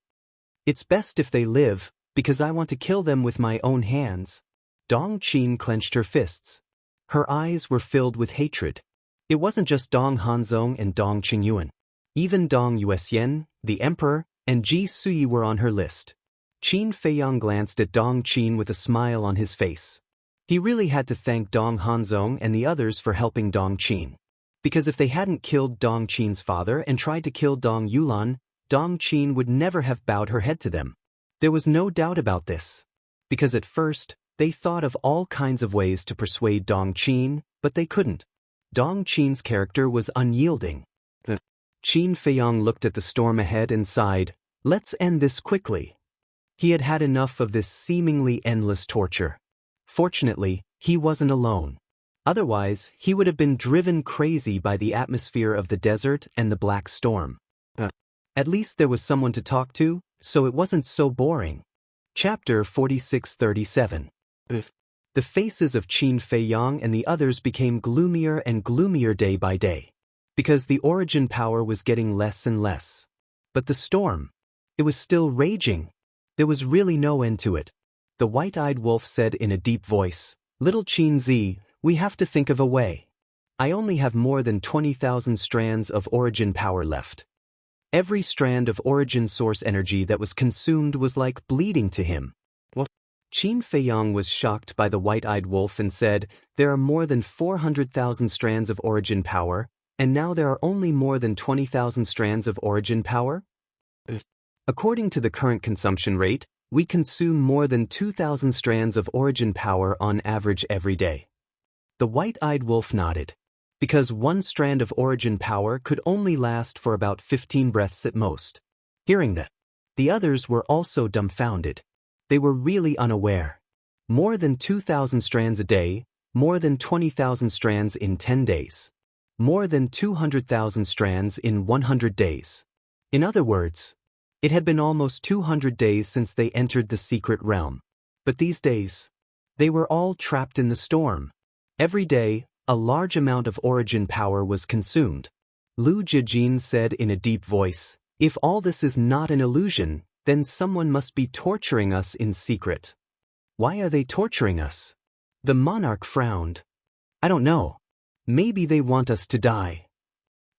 A: It's best if they live, because I want to kill them with my own hands. Dong Qin clenched her fists. Her eyes were filled with hatred. It wasn't just Dong Hanzong and Dong Qingyuan. Even Dong Yuexian, the emperor, and Ji Suyi were on her list. Qin Feiyang glanced at Dong Qin with a smile on his face. He really had to thank Dong Hanzong and the others for helping Dong Qin. Because if they hadn't killed Dong Qin's father and tried to kill Dong Yulan, Dong Qin would never have bowed her head to them. There was no doubt about this. Because at first, they thought of all kinds of ways to persuade Dong Qin, but they couldn't. Dong Qin's character was unyielding. Qin Feiyang looked at the storm ahead and sighed, let's end this quickly. He had had enough of this seemingly endless torture. Fortunately, he wasn't alone. Otherwise, he would have been driven crazy by the atmosphere of the desert and the black storm. At least there was someone to talk to, so it wasn't so boring. Chapter 46-37. The faces of Qin Feiyang and the others became gloomier and gloomier day by day. Because the origin power was getting less and less. But the storm, it was still raging. There was really no end to it. The white-eyed wolf said in a deep voice, Little Qin Zi, we have to think of a way. I only have more than 20,000 strands of origin power left. Every strand of origin source energy that was consumed was like bleeding to him. What? Qin Feiyang was shocked by the white-eyed wolf and said, there are more than 400,000 strands of origin power, and now there are only more than 20,000 strands of origin power? According to the current consumption rate, we consume more than 2,000 strands of origin power on average every day. The white-eyed wolf nodded. Because one strand of origin power could only last for about 15 breaths at most. Hearing that, the others were also dumbfounded. They were really unaware. More than 2,000 strands a day, more than 20,000 strands in 10 days. More than 200,000 strands in 100 days. In other words, it had been almost 200 days since they entered the secret realm. But these days, they were all trapped in the storm. Every day, a large amount of origin power was consumed. Lu Jijin said in a deep voice, if all this is not an illusion, then someone must be torturing us in secret. Why are they torturing us? The monarch frowned. I don't know. Maybe they want us to die.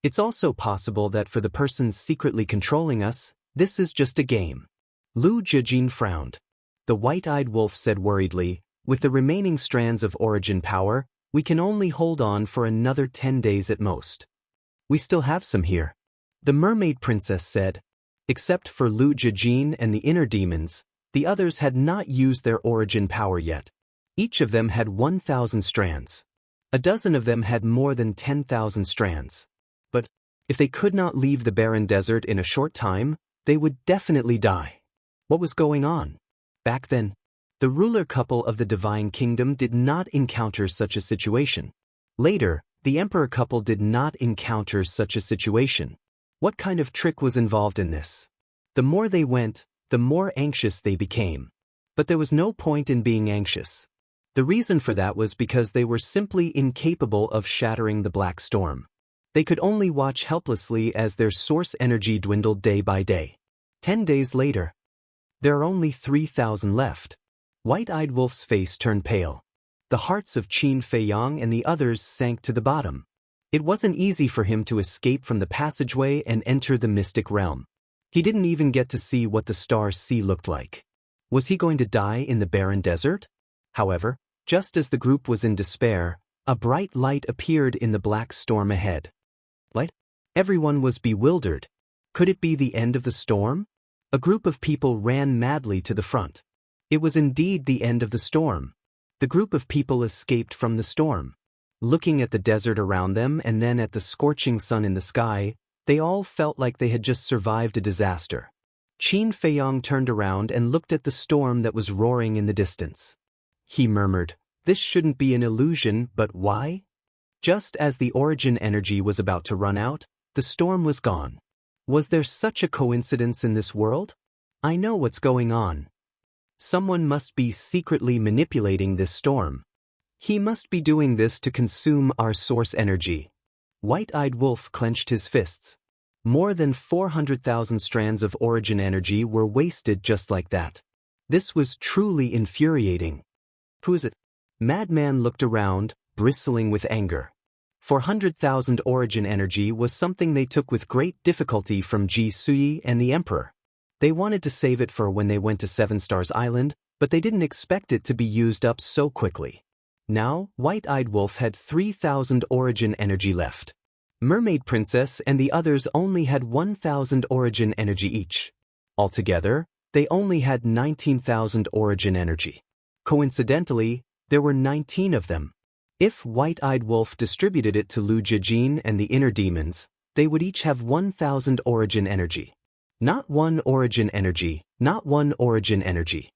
A: It's also possible that for the persons secretly controlling us, this is just a game. Lu Jijin frowned. The white-eyed wolf said worriedly, with the remaining strands of origin power, we can only hold on for another 10 days at most. We still have some here. The mermaid princess said. Except for Lu Jijin and the inner demons, the others had not used their origin power yet. Each of them had 1,000 strands. A dozen of them had more than 10,000 strands. But, if they could not leave the barren desert in a short time, they would definitely die. What was going on? Back then, the ruler couple of the Divine Kingdom did not encounter such a situation. Later, the emperor couple did not encounter such a situation. What kind of trick was involved in this? The more they went, the more anxious they became. But there was no point in being anxious. The reason for that was because they were simply incapable of shattering the black storm. They could only watch helplessly as their source energy dwindled day by day. 10 days later, there are only 3,000 left. White-eyed wolf's face turned pale. The hearts of Qin Feiyang and the others sank to the bottom. It wasn't easy for him to escape from the passageway and enter the mystic realm. He didn't even get to see what the Star Sea looked like. Was he going to die in the barren desert? However, just as the group was in despair, a bright light appeared in the black storm ahead. Light? Everyone was bewildered. Could it be the end of the storm? A group of people ran madly to the front. It was indeed the end of the storm. The group of people escaped from the storm. Looking at the desert around them and then at the scorching sun in the sky, they all felt like they had just survived a disaster. Qin Feiyang turned around and looked at the storm that was roaring in the distance. He murmured, "This shouldn't be an illusion, but why?" Just as the origin energy was about to run out, the storm was gone. Was there such a coincidence in this world? I know what's going on. Someone must be secretly manipulating this storm. He must be doing this to consume our source energy. White-eyed Wolf clenched his fists. More than 400,000 strands of origin energy were wasted just like that. This was truly infuriating. Who is it? Madman looked around, bristling with anger. 400,000 origin energy was something they took with great difficulty from Ji Sui and the Emperor. They wanted to save it for when they went to Seven Stars Island, but they didn't expect it to be used up so quickly. Now, White-eyed Wolf had 3,000 origin energy left. Mermaid Princess and the others only had 1,000 origin energy each. Altogether, they only had 19,000 origin energy. Coincidentally, there were 19 of them. If White-eyed Wolf distributed it to Lu Jijin and the inner demons, they would each have 1,000 origin energy. Not one origin energy, not one origin energy.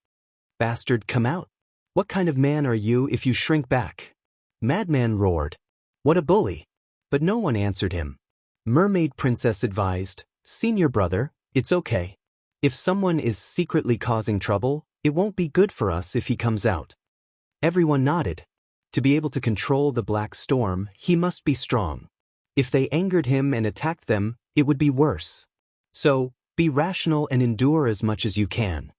A: Bastard, come out. What kind of man are you if you shrink back? Madman roared. What a bully. But no one answered him. Mermaid Princess advised, "Senior brother, it's okay. If someone is secretly causing trouble, it won't be good for us if he comes out." Everyone nodded. To be able to control the black storm, he must be strong. If they angered him and attacked them, it would be worse. So, be rational and endure as much as you can.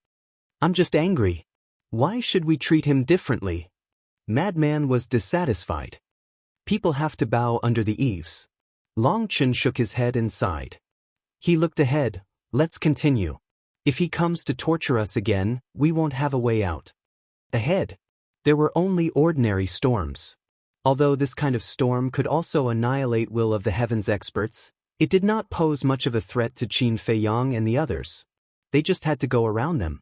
A: I'm just angry. Why should we treat him differently? Madman was dissatisfied. People have to bow under the eaves. Long Chen shook his head and sighed. He looked ahead. Let's continue. If he comes to torture us again, we won't have a way out. Ahead, there were only ordinary storms. Although this kind of storm could also annihilate Will of the Heavens experts, it did not pose much of a threat to Qin Feiyang and the others. They just had to go around them.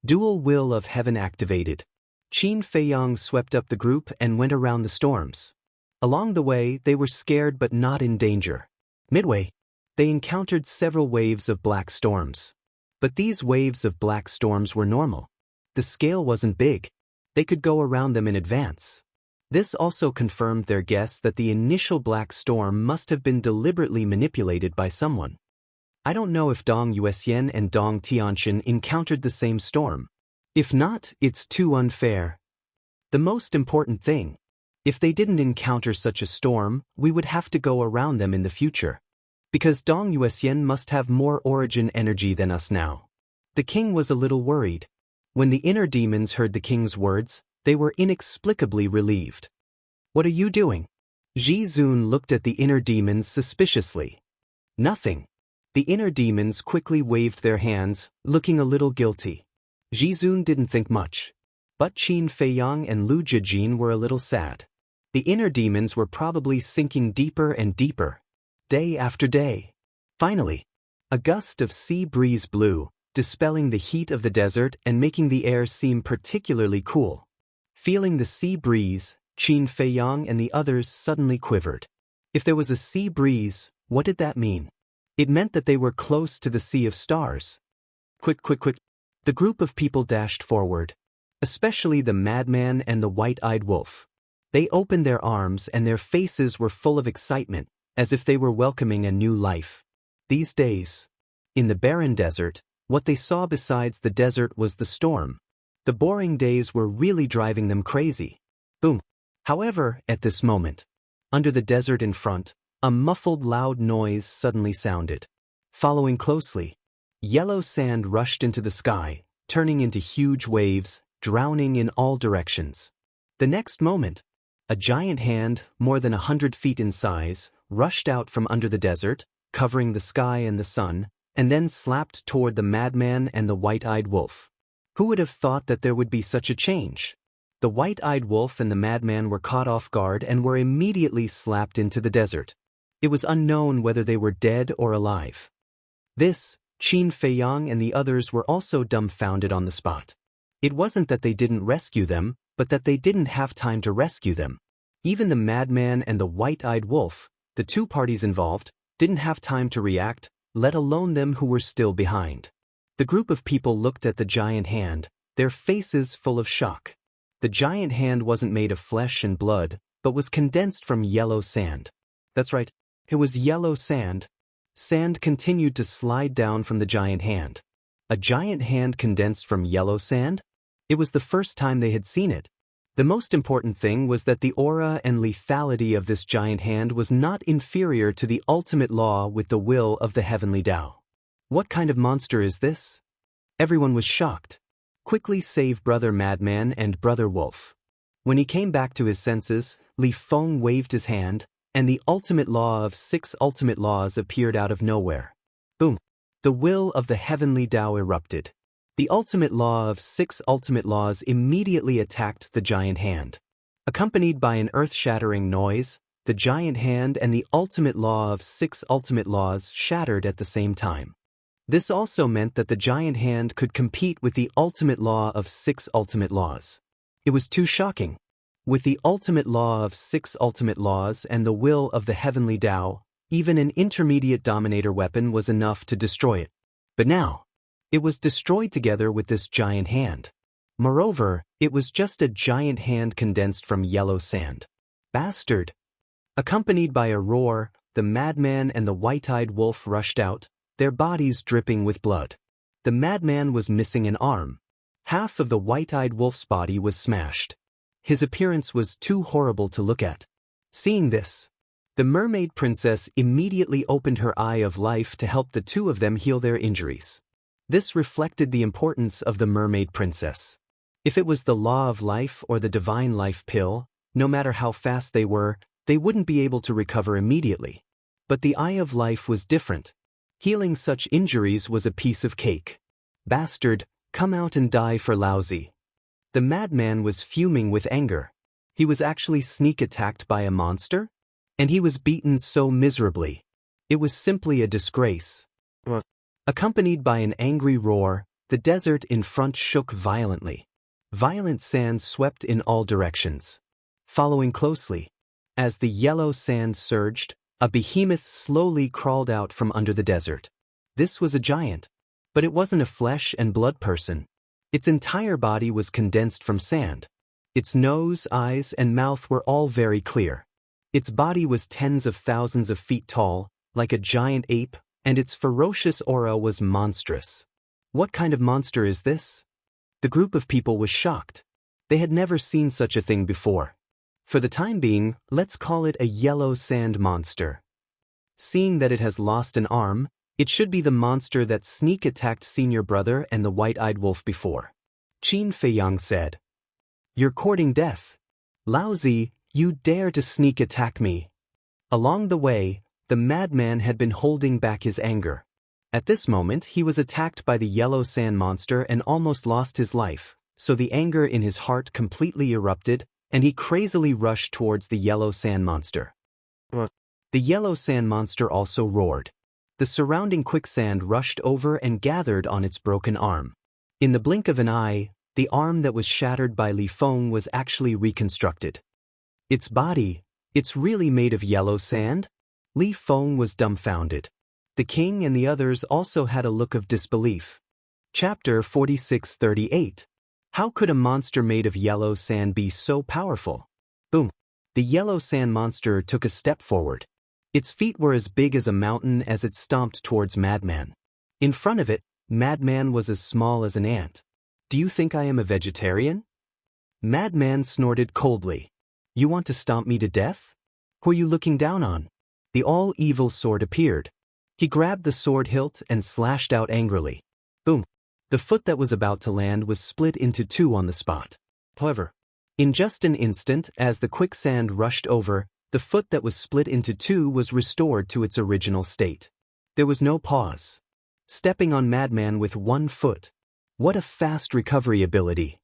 A: Dual Will of Heaven activated. Qin Feiyang swept up the group and went around the storms. Along the way, they were scared but not in danger. Midway, they encountered several waves of black storms. But these waves of black storms were normal. The scale wasn't big. They could go around them in advance. This also confirmed their guess that the initial black storm must have been deliberately manipulated by someone. I don't know if Dong Yuxian and Dong Tianqian encountered the same storm. If not, it's too unfair. The most important thing, if they didn't encounter such a storm, we would have to go around them in the future. Because Dong Yuxian must have more origin energy than us now. The king was a little worried. When the inner demons heard the king's words, they were inexplicably relieved. What are you doing? Ji Zun looked at the inner demons suspiciously. Nothing. The inner demons quickly waved their hands, looking a little guilty. Ji Zun didn't think much. But Qin Feiyang and Lu Jijin were a little sad. The inner demons were probably sinking deeper and deeper, day after day. Finally, a gust of sea breeze blew, dispelling the heat of the desert and making the air seem particularly cool. Feeling the sea breeze, Qin Feiyang and the others suddenly quivered. If there was a sea breeze, what did that mean? It meant that they were close to the Sea of Stars. Quick, quick, quick. The group of people dashed forward, especially the madman and the white-eyed wolf. They opened their arms and their faces were full of excitement, as if they were welcoming a new life. These days, in the barren desert, what they saw besides the desert was the storm. The boring days were really driving them crazy. Boom. However, at this moment, under the desert in front, a muffled loud noise suddenly sounded. Following closely, yellow sand rushed into the sky, turning into huge waves, drowning in all directions. The next moment, a giant hand, more than 100 feet in size, rushed out from under the desert, covering the sky and the sun, and then slapped toward the madman and the white-eyed wolf. Who would have thought that there would be such a change? The white-eyed wolf and the madman were caught off guard and were immediately slapped into the desert. It was unknown whether they were dead or alive. This, Qin Feiyang and the others were also dumbfounded on the spot. It wasn't that they didn't rescue them, but that they didn't have time to rescue them. Even the madman and the white-eyed wolf, the two parties involved, didn't have time to react, let alone them who were still behind. The group of people looked at the giant hand, their faces full of shock. The giant hand wasn't made of flesh and blood, but was condensed from yellow sand. That's right, it was yellow sand. Sand continued to slide down from the giant hand. A giant hand condensed from yellow sand? It was the first time they had seen it. The most important thing was that the aura and lethality of this giant hand was not inferior to the ultimate law with the will of the heavenly Tao. What kind of monster is this? Everyone was shocked. Quickly save Brother Madman and Brother Wolf. When he came back to his senses, Li Feng waved his hand, and the ultimate law of 6 ultimate laws appeared out of nowhere. Boom! The will of the heavenly Tao erupted. The ultimate law of 6 ultimate laws immediately attacked the giant hand. Accompanied by an earth-shattering noise, the giant hand and the ultimate law of 6 ultimate laws shattered at the same time. This also meant that the giant hand could compete with the ultimate law of 6 ultimate laws. It was too shocking. With the ultimate law of 6 ultimate laws and the will of the heavenly Tao, even an intermediate dominator weapon was enough to destroy it. But now, it was destroyed together with this giant hand. Moreover, it was just a giant hand condensed from yellow sand. Bastard! Accompanied by a roar, the madman and the white-eyed wolf rushed out, their bodies dripping with blood. The madman was missing an arm. Half of the white-eyed wolf's body was smashed. His appearance was too horrible to look at. Seeing this, the mermaid princess immediately opened her eye of life to help the two of them heal their injuries. This reflected the importance of the mermaid princess. If it was the law of life or the divine life pill, no matter how fast they were, they wouldn't be able to recover immediately. But the eye of life was different. Healing such injuries was a piece of cake. Bastard, come out and die for lousy. The madman was fuming with anger. He was actually sneak attacked by a monster? And he was beaten so miserably. It was simply a disgrace. Accompanied by an angry roar, the desert in front shook violently. Violent sand swept in all directions. Following closely, as the yellow sand surged, a behemoth slowly crawled out from under the desert. This was a giant, but it wasn't a flesh and blood person. Its entire body was condensed from sand. Its nose, eyes, and mouth were all very clear. Its body was tens of thousands of feet tall, like a giant ape, and its ferocious aura was monstrous. What kind of monster is this? The group of people was shocked. They had never seen such a thing before. For the time being, let's call it a yellow sand monster. Seeing that it has lost an arm, it should be the monster that sneak attacked senior brother and the white-eyed wolf before. Qin Feiyang said, "You're courting death. Lousy, you dare to sneak attack me." Along the way, the madman had been holding back his anger. At this moment, he was attacked by the yellow sand monster and almost lost his life, so the anger in his heart completely erupted, and he crazily rushed towards the yellow sand monster. The yellow sand monster also roared. The surrounding quicksand rushed over and gathered on its broken arm. In the blink of an eye, the arm that was shattered by Li Feng was actually reconstructed. Its body, it's really made of yellow sand? Li Feng was dumbfounded. The king and the others also had a look of disbelief. Chapter 46:38. How could a monster made of yellow sand be so powerful? Boom! The yellow sand monster took a step forward. Its feet were as big as a mountain as it stomped towards Madman. In front of it, Madman was as small as an ant. "Do you think I am a vegetarian?" Madman snorted coldly. "You want to stomp me to death? Who are you looking down on?" The all-evil sword appeared. He grabbed the sword hilt and slashed out angrily. Boom! The foot that was about to land was split into two on the spot. However, in just an instant, as the quicksand rushed over, the foot that was split into two was restored to its original state. There was no pause. Stepping on Madman with one foot. What a fast recovery ability.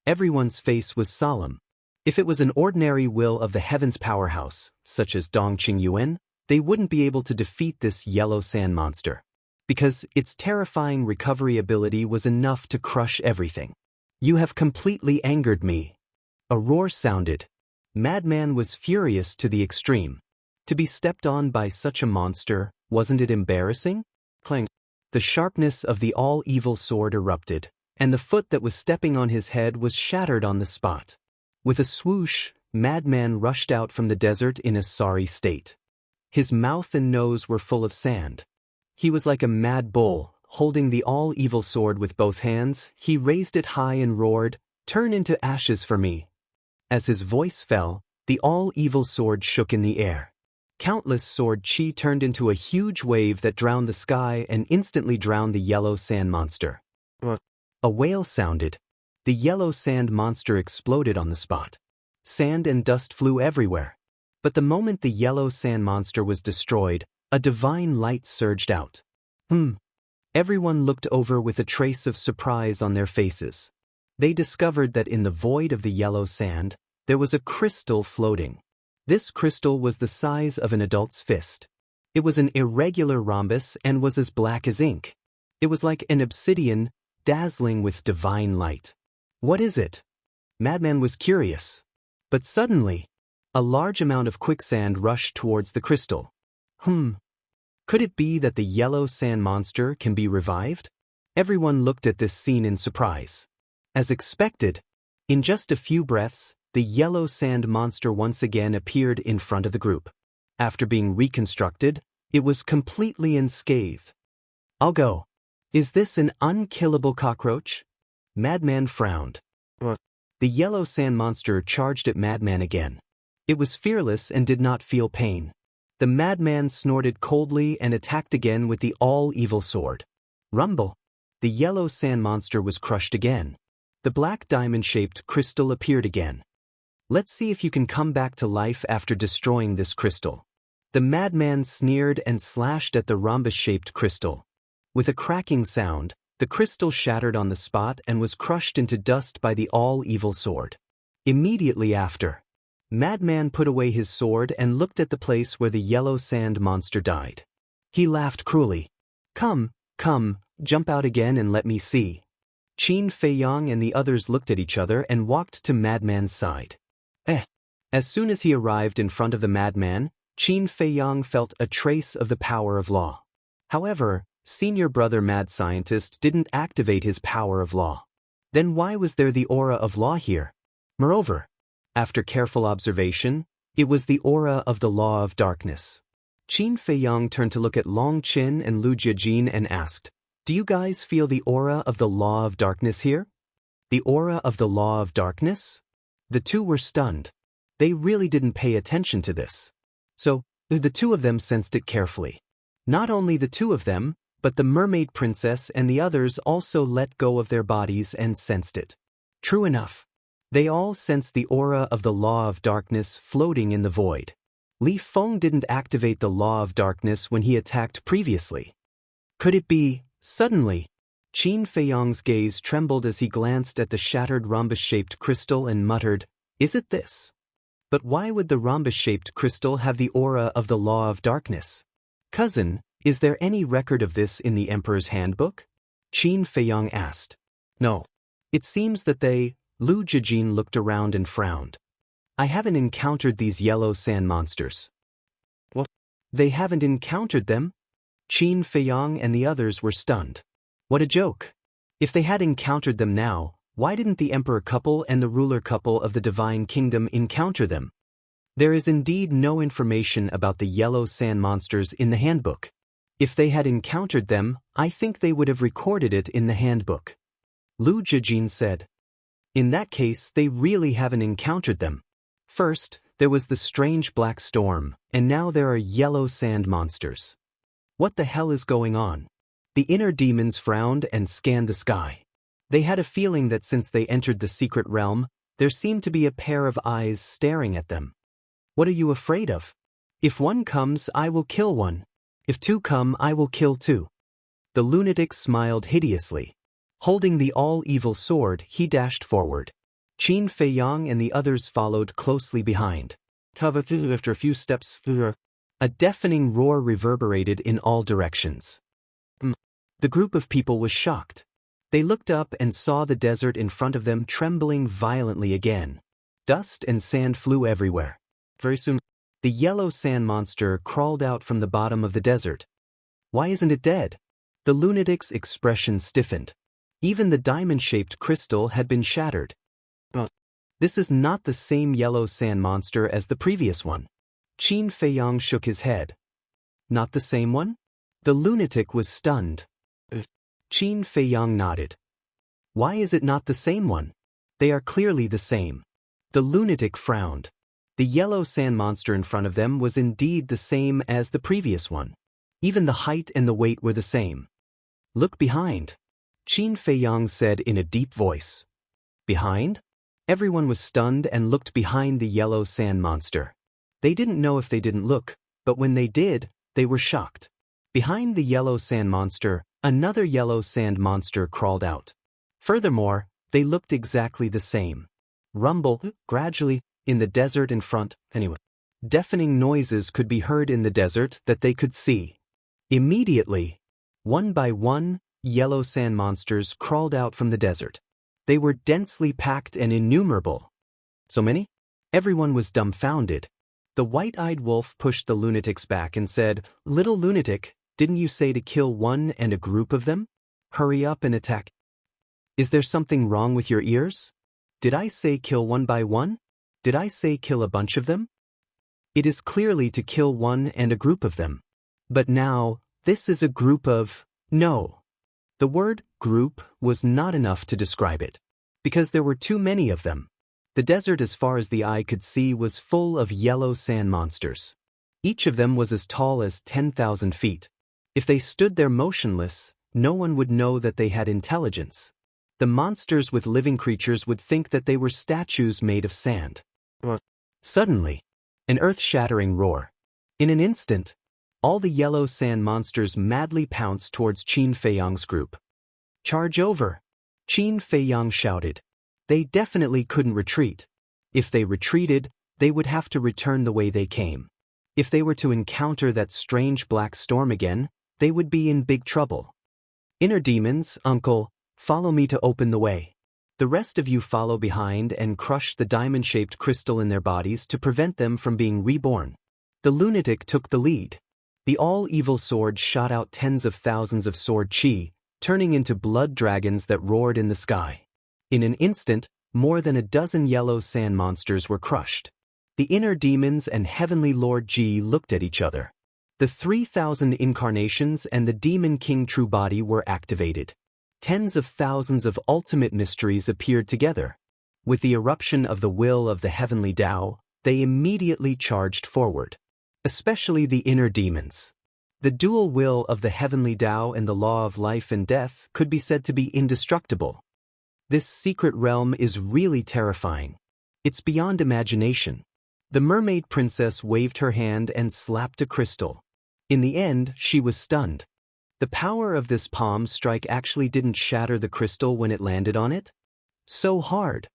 A: Everyone's face was solemn. If it was an ordinary will of the heavens powerhouse, such as Dongqing Yuan, they wouldn't be able to defeat this yellow sand monster. because its terrifying recovery ability was enough to crush everything. You have completely angered me. A roar sounded. Madman was furious to the extreme. To be stepped on by such a monster, wasn't it embarrassing? Clang. The sharpness of the all-evil sword erupted, and the foot that was stepping on his head was shattered on the spot. With a swoosh, Madman rushed out from the desert in a sorry state. His mouth and nose were full of sand. He was like a mad bull, holding the all-evil sword with both hands. He raised it high and roared, "Turn into ashes for me." As his voice fell, the all-evil sword shook in the air. Countless sword chi turned into a huge wave that drowned the sky and instantly drowned the yellow sand monster. A wail sounded. The yellow sand monster exploded on the spot. Sand and dust flew everywhere. But the moment the yellow sand monster was destroyed, a divine light surged out. Everyone looked over with a trace of surprise on their faces. They discovered that in the void of the yellow sand, there was a crystal floating. This crystal was the size of an adult's fist. It was an irregular rhombus and was as black as ink. It was like an obsidian, dazzling with divine light. What is it? Madman was curious. But suddenly, a large amount of quicksand rushed towards the crystal. Could it be that the yellow sand monster can be revived? Everyone looked at this scene in surprise. As expected, in just a few breaths, the yellow sand monster once again appeared in front of the group. After being reconstructed, it was completely unscathed. "I'll go. Is this an unkillable cockroach?" Madman frowned. The yellow sand monster charged at Madman again. It was fearless and did not feel pain. The madman snorted coldly and attacked again with the all-evil sword. Rumble! The yellow sand monster was crushed again. The black diamond-shaped crystal appeared again. "Let's see if you can come back to life after destroying this crystal." The madman sneered and slashed at the rhombus-shaped crystal. With a cracking sound, the crystal shattered on the spot and was crushed into dust by the all-evil sword. Immediately after, Madman put away his sword and looked at the place where the yellow sand monster died. He laughed cruelly. Come, jump out again and let me see." Qin Feiyang and the others looked at each other and walked to Madman's side. As soon as he arrived in front of the madman, Qin Feiyang felt a trace of the power of law. However, senior brother mad scientist didn't activate his power of law. Then why was there the aura of law here? Moreover, after careful observation, it was the aura of the law of darkness. Qin Feiyang turned to look at Long Qin and Lu Jiajin and asked, "Do you guys feel the aura of the law of darkness here?" The aura of the law of darkness? The two were stunned. They really didn't pay attention to this. So, the two of them sensed it carefully. Not only the two of them, but the mermaid princess and the others also let go of their bodies and sensed it. True enough. They all sensed the aura of the law of darkness floating in the void. Li Feng didn't activate the law of darkness when he attacked previously. Could it be? Suddenly, Qin Feiyang's gaze trembled as he glanced at the shattered rhombus-shaped crystal and muttered, "Is it this?" But why would the rhombus-shaped crystal have the aura of the law of darkness? "Cousin, is there any record of this in the Emperor's handbook?" Qin Feiyang asked. "No. It seems that they..." Lu Jiajin looked around and frowned. "I haven't encountered these yellow sand monsters." "What? They haven't encountered them?" Qin Feiyang and the others were stunned. What a joke. If they had encountered them now, why didn't the Emperor couple and the ruler couple of the Divine Kingdom encounter them? There is indeed no information about the yellow sand monsters in the handbook. If they had encountered them, I think they would have recorded it in the handbook. Lu Jiajin said. In that case, they really haven't encountered them. First, there was the strange black storm, and now there are yellow sand monsters. What the hell is going on? The inner demons frowned and scanned the sky. They had a feeling that since they entered the secret realm, there seemed to be a pair of eyes staring at them. What are you afraid of? If one comes, I will kill one. If two come, I will kill two. The lunatic smiled hideously. Holding the all-evil sword, he dashed forward. Qin Feiyang and the others followed closely behind. After a few steps, a deafening roar reverberated in all directions. The group of people was shocked. They looked up and saw the desert in front of them trembling violently again. Dust and sand flew everywhere. Very soon, the yellow sand monster crawled out from the bottom of the desert. Why isn't it dead? The lunatic's expression stiffened. Even the diamond-shaped crystal had been shattered. This is not the same yellow sand monster as the previous one. Qin Feiyang shook his head. Not the same one? The lunatic was stunned. Qin Feiyang nodded. Why is it not the same one? They are clearly the same. The lunatic frowned. The yellow sand monster in front of them was indeed the same as the previous one. Even the height and the weight were the same. Look behind, Qin Feiyang said in a deep voice. Behind? Everyone was stunned and looked behind the yellow sand monster. They didn't know if they didn't look, but when they did, they were shocked. Behind the yellow sand monster, another yellow sand monster crawled out. Furthermore, they looked exactly the same. Rumble, gradually, in the desert in front, anyway. Deafening noises could be heard in the desert that they could see. Immediately, one by one, yellow sand monsters crawled out from the desert. They were densely packed and innumerable. So many? Everyone was dumbfounded. The white-eyed wolf pushed the lunatics back and said, "Little lunatic, didn't you say to kill one and a group of them? Hurry up and attack. Is there something wrong with your ears? Did I say kill one by one? Did I say kill a bunch of them? It is clearly to kill one and a group of them. But now, this is a group of... No." The word group was not enough to describe it, because there were too many of them. The desert as far as the eye could see was full of yellow sand monsters. Each of them was as tall as 10,000 feet. If they stood there motionless, no one would know that they had intelligence. The monsters with living creatures would think that they were statues made of sand. Suddenly, an earth-shattering roar. In an instant, all the yellow sand monsters madly pounced towards Qin Feiyang's group. "Charge over!" Qin Feiyang shouted. They definitely couldn't retreat. If they retreated, they would have to return the way they came. If they were to encounter that strange black storm again, they would be in big trouble. "Inner demons, uncle, follow me to open the way. The rest of you follow behind and crush the diamond-shaped crystal in their bodies to prevent them from being reborn." The lunatic took the lead. The all-evil sword shot out tens of thousands of sword chi, turning into blood dragons that roared in the sky. In an instant, more than a dozen yellow sand monsters were crushed. The inner demons and heavenly Lord Ji looked at each other. The 3,000 incarnations and the demon king true body were activated. Tens of thousands of ultimate mysteries appeared together. With the eruption of the will of the heavenly Tao, they immediately charged forward. Especially the inner demons. The dual will of the heavenly Tao and the law of life and death could be said to be indestructible. This secret realm is really terrifying. It's beyond imagination. The mermaid princess waved her hand and slapped a crystal. In the end, she was stunned. The power of this palm strike actually didn't shatter the crystal when it landed on it. So hard.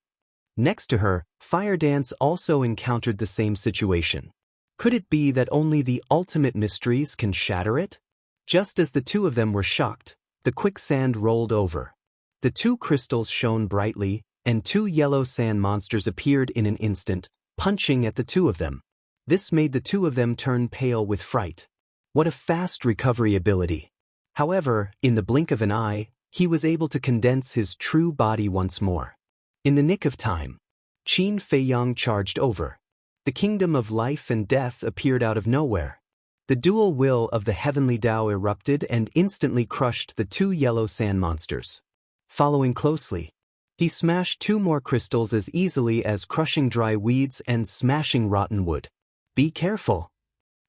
A: Next to her, Fire Dance also encountered the same situation. Could it be that only the ultimate mysteries can shatter it? Just as the two of them were shocked, the quicksand rolled over. The two crystals shone brightly, and two yellow sand monsters appeared in an instant, punching at the two of them. This made the two of them turn pale with fright. What a fast recovery ability! However, in the blink of an eye, he was able to condense his true body once more. In the nick of time, Qin Feiyang charged over. The kingdom of life and death appeared out of nowhere. The dual will of the heavenly Tao erupted and instantly crushed the two yellow sand monsters. Following closely, he smashed two more crystals as easily as crushing dry weeds and smashing rotten wood. "Be careful,"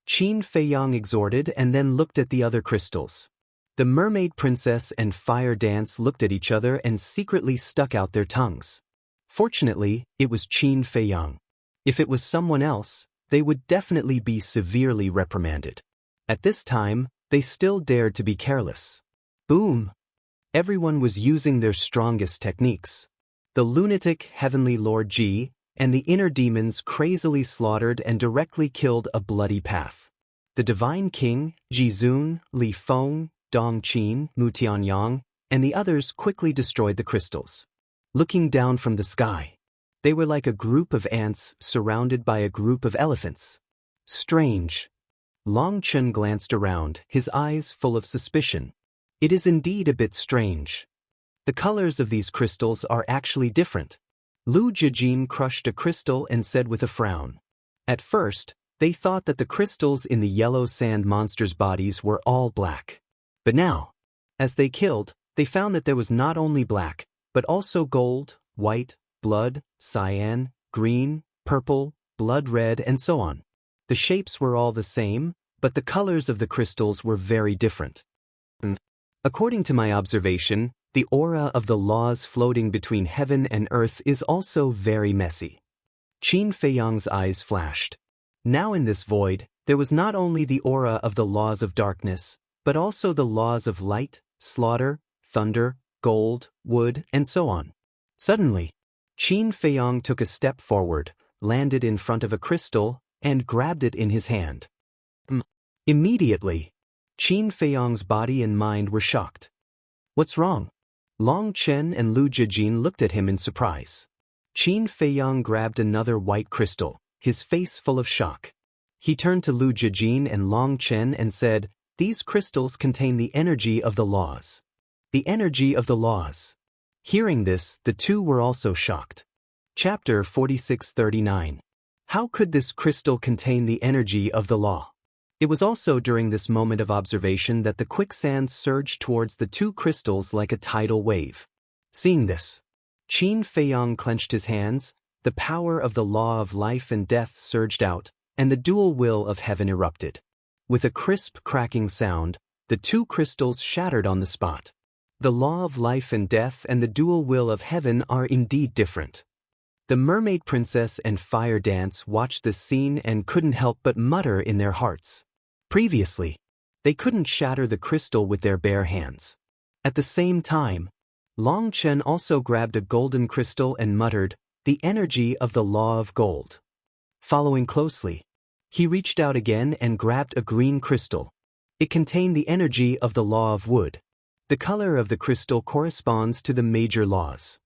A: Qin Feiyang exhorted and then looked at the other crystals. The mermaid princess and Fire Dance looked at each other and secretly stuck out their tongues. Fortunately, it was Qin Feiyang. If it was someone else, they would definitely be severely reprimanded. At this time, they still dared to be careless. Boom! Everyone was using their strongest techniques. The lunatic heavenly Lord Ji and the inner demons crazily slaughtered and directly killed a bloody path. The divine king, Jizun, Li Feng, Dong Qin, Mu Tianyang, and the others quickly destroyed the crystals. Looking down from the sky, they were like a group of ants surrounded by a group of elephants. Strange. Long Chen glanced around, his eyes full of suspicion. It is indeed a bit strange. The colors of these crystals are actually different. Lu Jijin crushed a crystal and said with a frown. At first, they thought that the crystals in the yellow sand monster's bodies were all black. But now, as they killed, they found that there was not only black, but also gold, white, blood, cyan, green, purple, blood red, and so on. The shapes were all the same, but the colors of the crystals were very different. According to my observation, the aura of the laws floating between heaven and earth is also very messy. Qin Feiyang's eyes flashed. Now in this void, there was not only the aura of the laws of darkness, but also the laws of light, slaughter, thunder, gold, wood, and so on. Suddenly, Qin Feiyang took a step forward, landed in front of a crystal, and grabbed it in his hand. Immediately, Qin Feiyang's body and mind were shocked. What's wrong? Long Chen and Lu Jijin looked at him in surprise. Qin Feiyang grabbed another white crystal, his face full of shock. He turned to Lu Jijin and Long Chen and said, "These crystals contain the energy of the laws." The energy of the laws. Hearing this, the two were also shocked. Chapter 4639. How could this crystal contain the energy of the law? It was also during this moment of observation that the quicksand surged towards the two crystals like a tidal wave. Seeing this, Qin Feiyang clenched his hands, the power of the law of life and death surged out, and the dual will of heaven erupted. With a crisp cracking sound, the two crystals shattered on the spot. The law of life and death and the dual will of heaven are indeed different. The mermaid princess and fire dance watched this scene and couldn't help but mutter in their hearts. Previously, they couldn't shatter the crystal with their bare hands. At the same time, Long Chen also grabbed a golden crystal and muttered, "The energy of the law of gold." Following closely, he reached out again and grabbed a green crystal. It contained the energy of the law of wood. The color of the crystal corresponds to the major laws.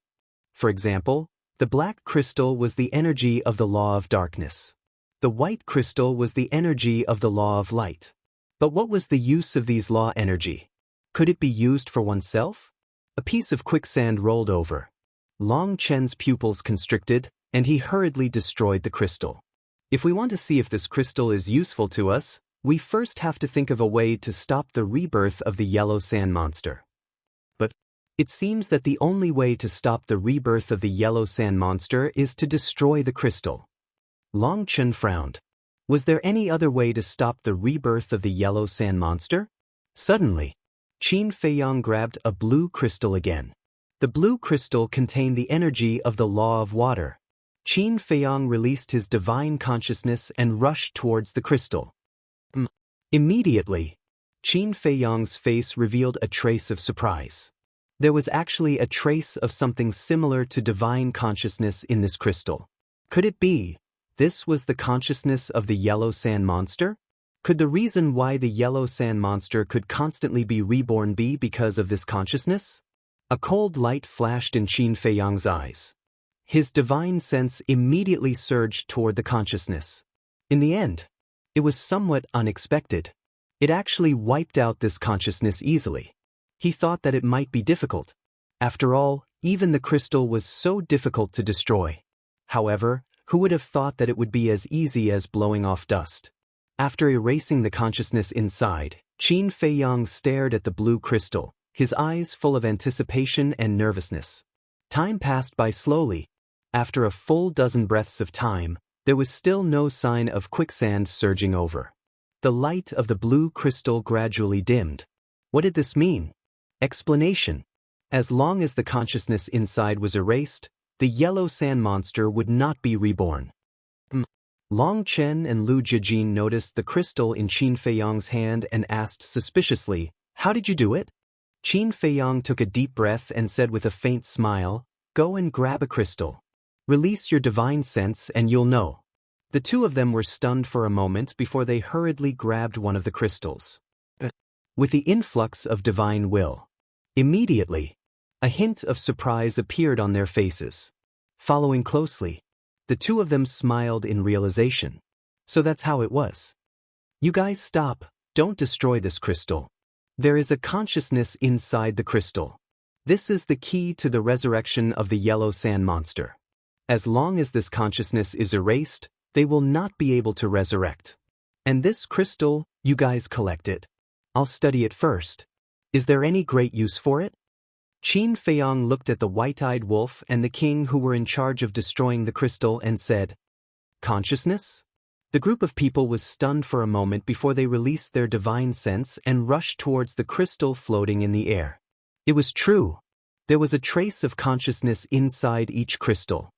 A: For example, the black crystal was the energy of the law of darkness. The white crystal was the energy of the law of light. But what was the use of these law energy? Could it be used for oneself? A piece of quicksand rolled over. Long Chen's pupils constricted, and he hurriedly destroyed the crystal. If we want to see if this crystal is useful to us, we first have to think of a way to stop the rebirth of the yellow sand monster. But it seems that the only way to stop the rebirth of the yellow sand monster is to destroy the crystal. Long Chen frowned. Was there any other way to stop the rebirth of the yellow sand monster? Suddenly, Qin Feiyang grabbed a blue crystal again. The blue crystal contained the energy of the law of water. Qin Feiyang released his divine consciousness and rushed towards the crystal. Immediately, Qin Feiyang's face revealed a trace of surprise. There was actually a trace of something similar to divine consciousness in this crystal. Could it be this was the consciousness of the yellow sand monster? Could the reason why the yellow sand monster could constantly be reborn be because of this consciousness? A cold light flashed in Qin Feiyang's eyes. His divine sense immediately surged toward the consciousness. In the end, it was somewhat unexpected. It actually wiped out this consciousness easily. He thought that it might be difficult. After all, even the crystal was so difficult to destroy. However, who would have thought that it would be as easy as blowing off dust? After erasing the consciousness inside, Qin Feiyang stared at the blue crystal, his eyes full of anticipation and nervousness. Time passed by slowly. After a full dozen breaths of time, there was still no sign of quicksand surging over. The light of the blue crystal gradually dimmed. What did this mean? Explanation. As long as the consciousness inside was erased, the yellow sand monster would not be reborn. Long Chen and Lu Jijin noticed the crystal in Qin Feiyang's hand and asked suspiciously, "How did you do it?" Qin Feiyang took a deep breath and said with a faint smile, "Go and grab a crystal. Release your divine sense and you'll know." The two of them were stunned for a moment before they hurriedly grabbed one of the crystals. with the influx of divine will. Immediately, a hint of surprise appeared on their faces. Following closely, the two of them smiled in realization. So that's how it was. You guys stop, don't destroy this crystal. There is a consciousness inside the crystal. This is the key to the resurrection of the yellow sand monster. As long as this consciousness is erased, they will not be able to resurrect. And this crystal, you guys collect it. I'll study it first. Is there any great use for it? Qin Feiyang looked at the white-eyed wolf and the king who were in charge of destroying the crystal and said, "Consciousness?" The group of people was stunned for a moment before they released their divine sense and rushed towards the crystal floating in the air. It was true. There was a trace of consciousness inside each crystal.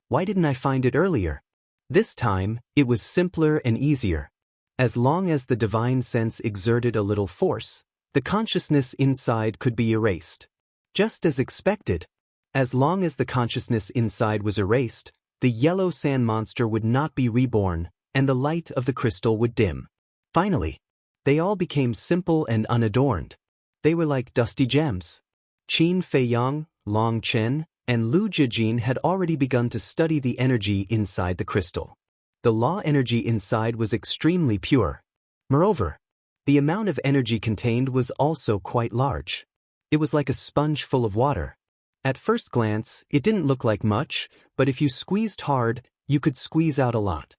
A: Why didn't I find it earlier? This time, it was simpler and easier. As long as the divine sense exerted a little force, the consciousness inside could be erased. Just as expected. As long as the consciousness inside was erased, the yellow sand monster would not be reborn, and the light of the crystal would dim. Finally, they all became simple and unadorned. They were like dusty gems. Qin Feiyang, Long Chen, and Lu Jijin had already begun to study the energy inside the crystal. The law energy inside was extremely pure. Moreover, the amount of energy contained was also quite large. It was like a sponge full of water. At first glance, it didn't look like much, but if you squeezed hard, you could squeeze out a lot.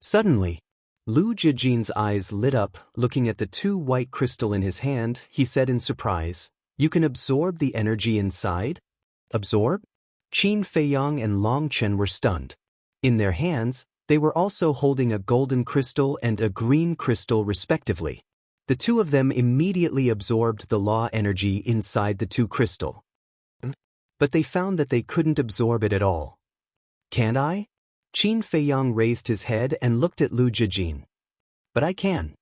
A: Suddenly, Lu Jijin's eyes lit up. Looking at the two white crystal in his hand, he said in surprise, "You can absorb the energy inside?" Absorb? Qin Feiyang and Long Chen were stunned. In their hands, they were also holding a golden crystal and a green crystal respectively. The two of them immediately absorbed the law energy inside the two crystal. But they found that they couldn't absorb it at all. "Can't I?" Qin Feiyang raised his head and looked at Lu Jijin. "But I can."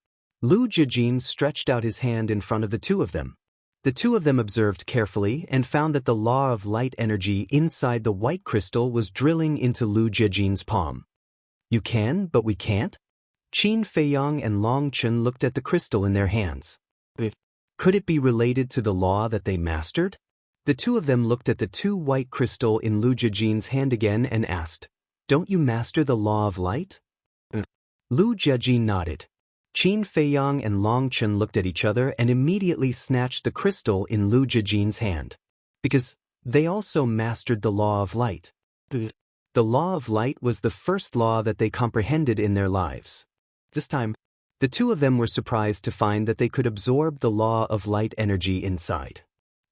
A: Lu Jijin stretched out his hand in front of the two of them. The two of them observed carefully and found that the law of light energy inside the white crystal was drilling into Lu Jijin's palm. "You can, but we can't?" Qin Feiyang and Long Chen looked at the crystal in their hands. Could it be related to the law that they mastered? The two of them looked at the two white crystal in Lu Jijin's hand again and asked, "Don't you master the law of light?" Lu Jijin nodded. Qin Feiyang and Long Chen looked at each other and immediately snatched the crystal in Lu Jijin's hand. Because they also mastered the law of light. The law of light was the first law that they comprehended in their lives. This time, the two of them were surprised to find that they could absorb the law of light energy inside.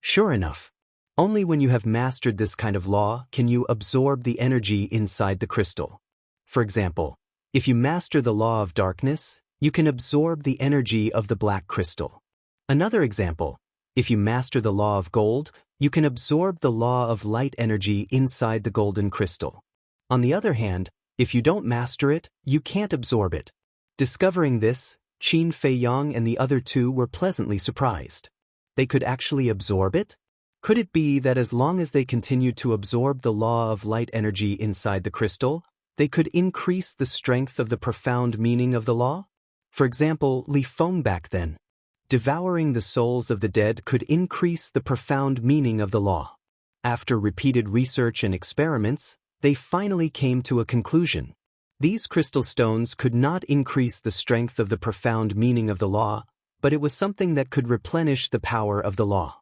A: Sure enough, only when you have mastered this kind of law can you absorb the energy inside the crystal. For example, if you master the law of darkness, you can absorb the energy of the black crystal. Another example, if you master the law of gold, you can absorb the law of light energy inside the golden crystal. On the other hand, if you don't master it, you can't absorb it. Discovering this, Qin Feiyang and the other two were pleasantly surprised. They could actually absorb it? Could it be that as long as they continued to absorb the law of light energy inside the crystal, they could increase the strength of the profound meaning of the law? For example, Li Feng back then. Devouring the souls of the dead could increase the profound meaning of the law. After repeated research and experiments, they finally came to a conclusion. These crystal stones could not increase the strength of the profound meaning of the law, but it was something that could replenish the power of the law.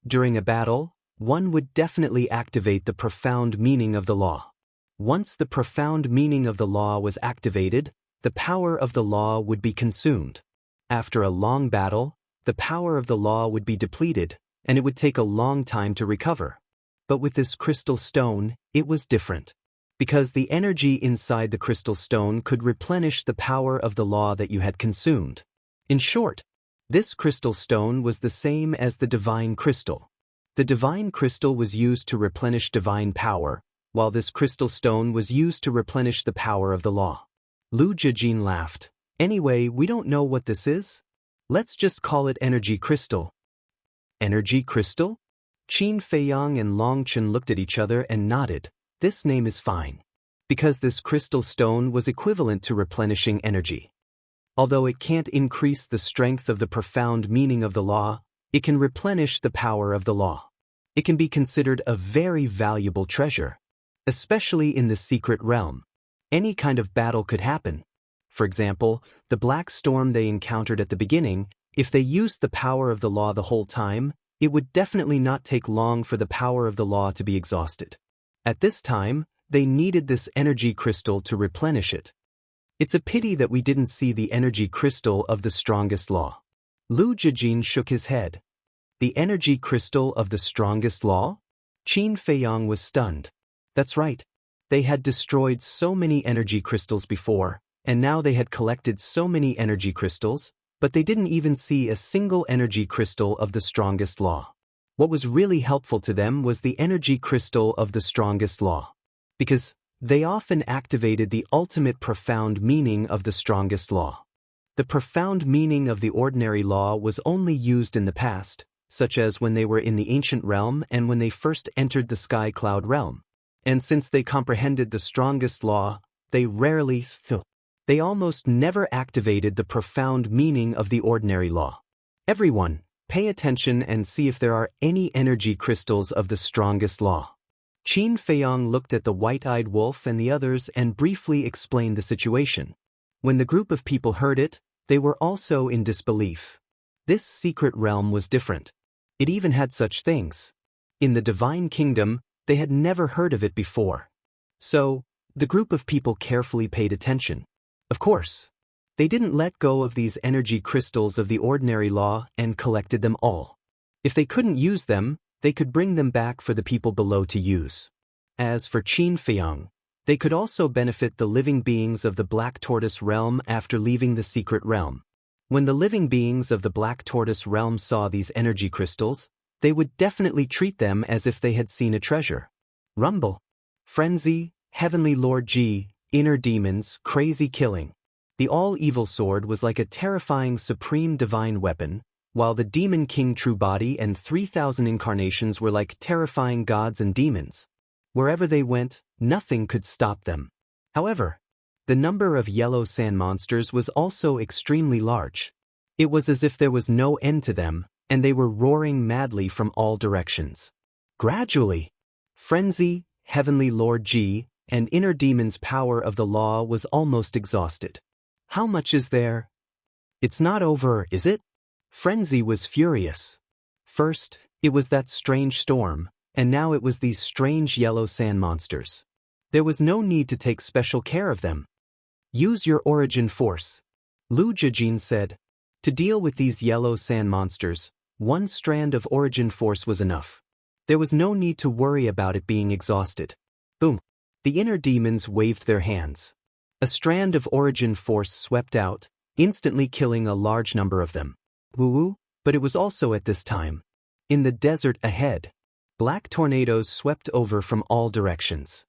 A: During a battle, one would definitely activate the profound meaning of the law. Once the profound meaning of the law was activated, the power of the law would be consumed. After a long battle, the power of the law would be depleted, and it would take a long time to recover. But with this crystal stone, it was different. Because the energy inside the crystal stone could replenish the power of the law that you had consumed. In short, this crystal stone was the same as the divine crystal. The divine crystal was used to replenish divine power, while this crystal stone was used to replenish the power of the law. Lu Jijin laughed. "Anyway, we don't know what this is. Let's just call it energy crystal." Energy crystal? Qin Feiyang and Long Chen looked at each other and nodded. This name is fine. Because this crystal stone was equivalent to replenishing energy. Although it can't increase the strength of the profound meaning of the law, it can replenish the power of the law. It can be considered a very valuable treasure, especially in the secret realm. Any kind of battle could happen. For example, the black storm they encountered at the beginning, if they used the power of the law the whole time, it would definitely not take long for the power of the law to be exhausted. At this time, they needed this energy crystal to replenish it. It's a pity that we didn't see the energy crystal of the strongest law. Lu Jijin shook his head. The energy crystal of the strongest law? Qin Feiyang was stunned. That's right. They had destroyed so many energy crystals before, and now they had collected so many energy crystals, but they didn't even see a single energy crystal of the strongest law. What was really helpful to them was the energy crystal of the strongest law, because they often activated the ultimate profound meaning of the strongest law. The profound meaning of the ordinary law was only used in the past, such as when they were in the ancient realm and when they first entered the sky cloud realm. And since they comprehended the strongest law, they almost never activated the profound meaning of the ordinary law. Everyone, pay attention and see if there are any energy crystals of the strongest law. Qin Feiyang looked at the white-eyed wolf and the others and briefly explained the situation. When the group of people heard it, they were also in disbelief. This secret realm was different. It even had such things. In the divine kingdom, they had never heard of it before. So, the group of people carefully paid attention. Of course, they didn't let go of these energy crystals of the ordinary law and collected them all. If they couldn't use them, they could bring them back for the people below to use. As for Qin Feiyang, they could also benefit the living beings of the Black Tortoise realm after leaving the secret realm. When the living beings of the Black Tortoise realm saw these energy crystals, they would definitely treat them as if they had seen a treasure. Rumble, frenzy, heavenly Lord Ji, inner demons, crazy killing. The all-evil sword was like a terrifying supreme divine weapon, while the Demon King True Body and 3,000 incarnations were like terrifying gods and demons. Wherever they went, nothing could stop them. However, the number of yellow sand monsters was also extremely large. It was as if there was no end to them, and they were roaring madly from all directions. Gradually, frenzy, heavenly Lord Ji, and inner demon's power of the law was almost exhausted. How much is there? It's not over, is it? Frenzy was furious. First, it was that strange storm, and now it was these strange yellow sand monsters. There was no need to take special care of them. Use your origin force, Lu Jijin said. To deal with these yellow sand monsters, one strand of origin force was enough. There was no need to worry about it being exhausted. Boom! The inner demons waved their hands. A strand of origin force swept out, instantly killing a large number of them. Woo-woo, but it was also at this time. In the desert ahead, black tornadoes swept over from all directions.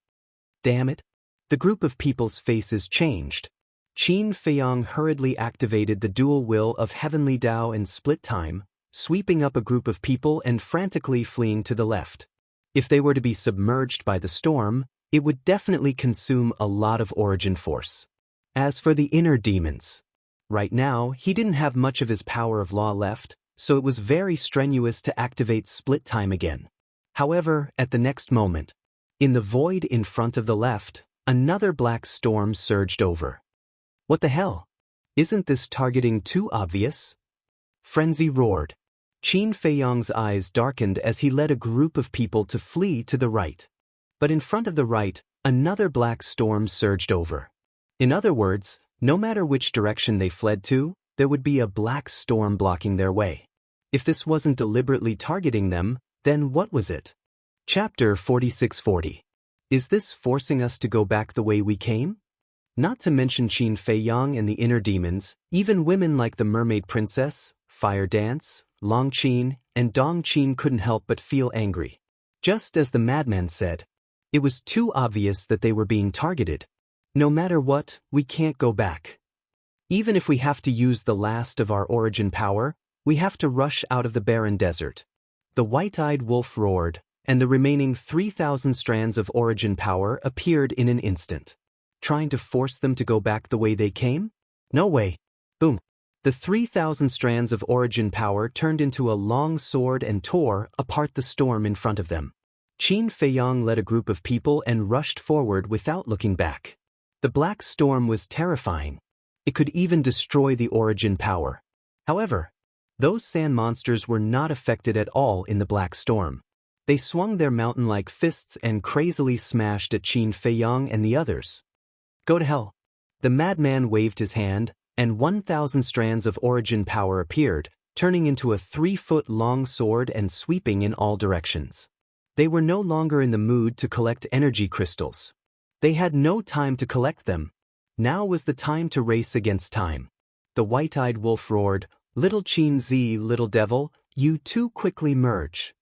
A: Damn it! The group of people's faces changed. Qin Feiyang hurriedly activated the dual will of Heavenly Tao and Split Time, sweeping up a group of people and frantically fleeing to the left. If they were to be submerged by the storm, it would definitely consume a lot of origin force. As for the inner demons, right now he didn't have much of his power of law left, so it was very strenuous to activate Split Time again. However, at the next moment, in the void in front of the left, another black storm surged over. What the hell? Isn't this targeting too obvious? Frenzy roared. Qin Feiyang's eyes darkened as he led a group of people to flee to the right. But in front of the right, another black storm surged over. In other words, no matter which direction they fled to, there would be a black storm blocking their way. If this wasn't deliberately targeting them, then what was it? Chapter 4640. Is this forcing us to go back the way we came? Not to mention Qin Feiyang and the inner demons, even women like the Mermaid Princess, Fire Dance, Long Qin, and Dong Qin couldn't help but feel angry. Just as the madman said, it was too obvious that they were being targeted. No matter what, we can't go back. Even if we have to use the last of our origin power, we have to rush out of the barren desert. The white-eyed wolf roared, and the remaining 3,000 strands of origin power appeared in an instant. Trying to force them to go back the way they came? No way. Boom. The 3,000 strands of origin power turned into a long sword and tore apart the storm in front of them. Qin Feiyang led a group of people and rushed forward without looking back. The black storm was terrifying. It could even destroy the origin power. However, those sand monsters were not affected at all in the black storm. They swung their mountain-like fists and crazily smashed at Qin Feiyang and the others. Go to hell. The madman waved his hand, and 1,000 strands of origin power appeared, turning into a 3-foot-long sword and sweeping in all directions. They were no longer in the mood to collect energy crystals. They had no time to collect them. Now was the time to race against time. The white-eyed wolf roared, "Little Qin Z, little devil, you too quickly merge."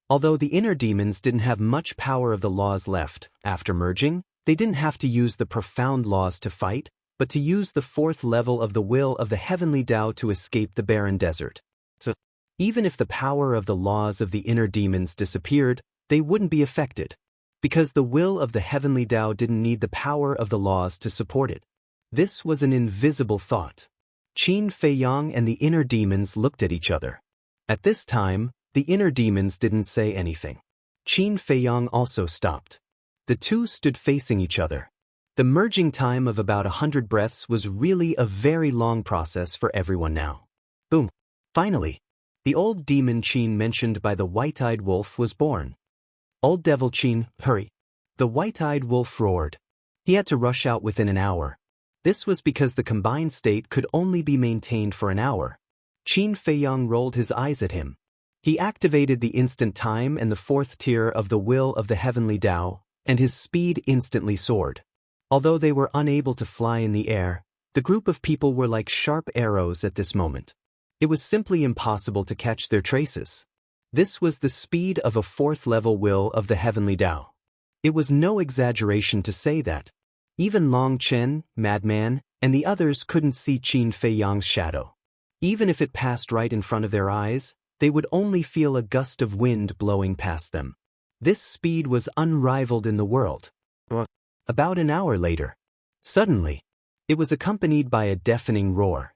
A: Although the inner demons didn't have much power of the laws left, after merging, they didn't have to use the profound laws to fight, but to use the 4th level of the will of the heavenly Tao to escape the barren desert. So, even if the power of the laws of the inner demons disappeared, they wouldn't be affected, because the will of the heavenly Tao didn't need the power of the laws to support it. This was an invisible thought. Qin Feiyang and the inner demons looked at each other. At this time, the inner demons didn't say anything. Qin Feiyang also stopped. The two stood facing each other. The merging time of about 100 breaths was really a very long process for everyone now. Boom. Finally, the old demon Qin mentioned by the white-eyed wolf was born. "Old devil Qin, hurry." The white-eyed wolf roared. He had to rush out within an hour. This was because the combined state could only be maintained for an hour. Qin Feiyang rolled his eyes at him. He activated the instant time and the 4th tier of the will of the heavenly Tao, and his speed instantly soared. Although they were unable to fly in the air, the group of people were like sharp arrows at this moment. It was simply impossible to catch their traces. This was the speed of a 4th-level will of the heavenly Tao. It was no exaggeration to say that. Even Long Chen, Madman, and the others couldn't see Qin Feiyang's shadow. Even if it passed right in front of their eyes, they would only feel a gust of wind blowing past them. This speed was unrivaled in the world. About an hour later, suddenly, it was accompanied by a deafening roar.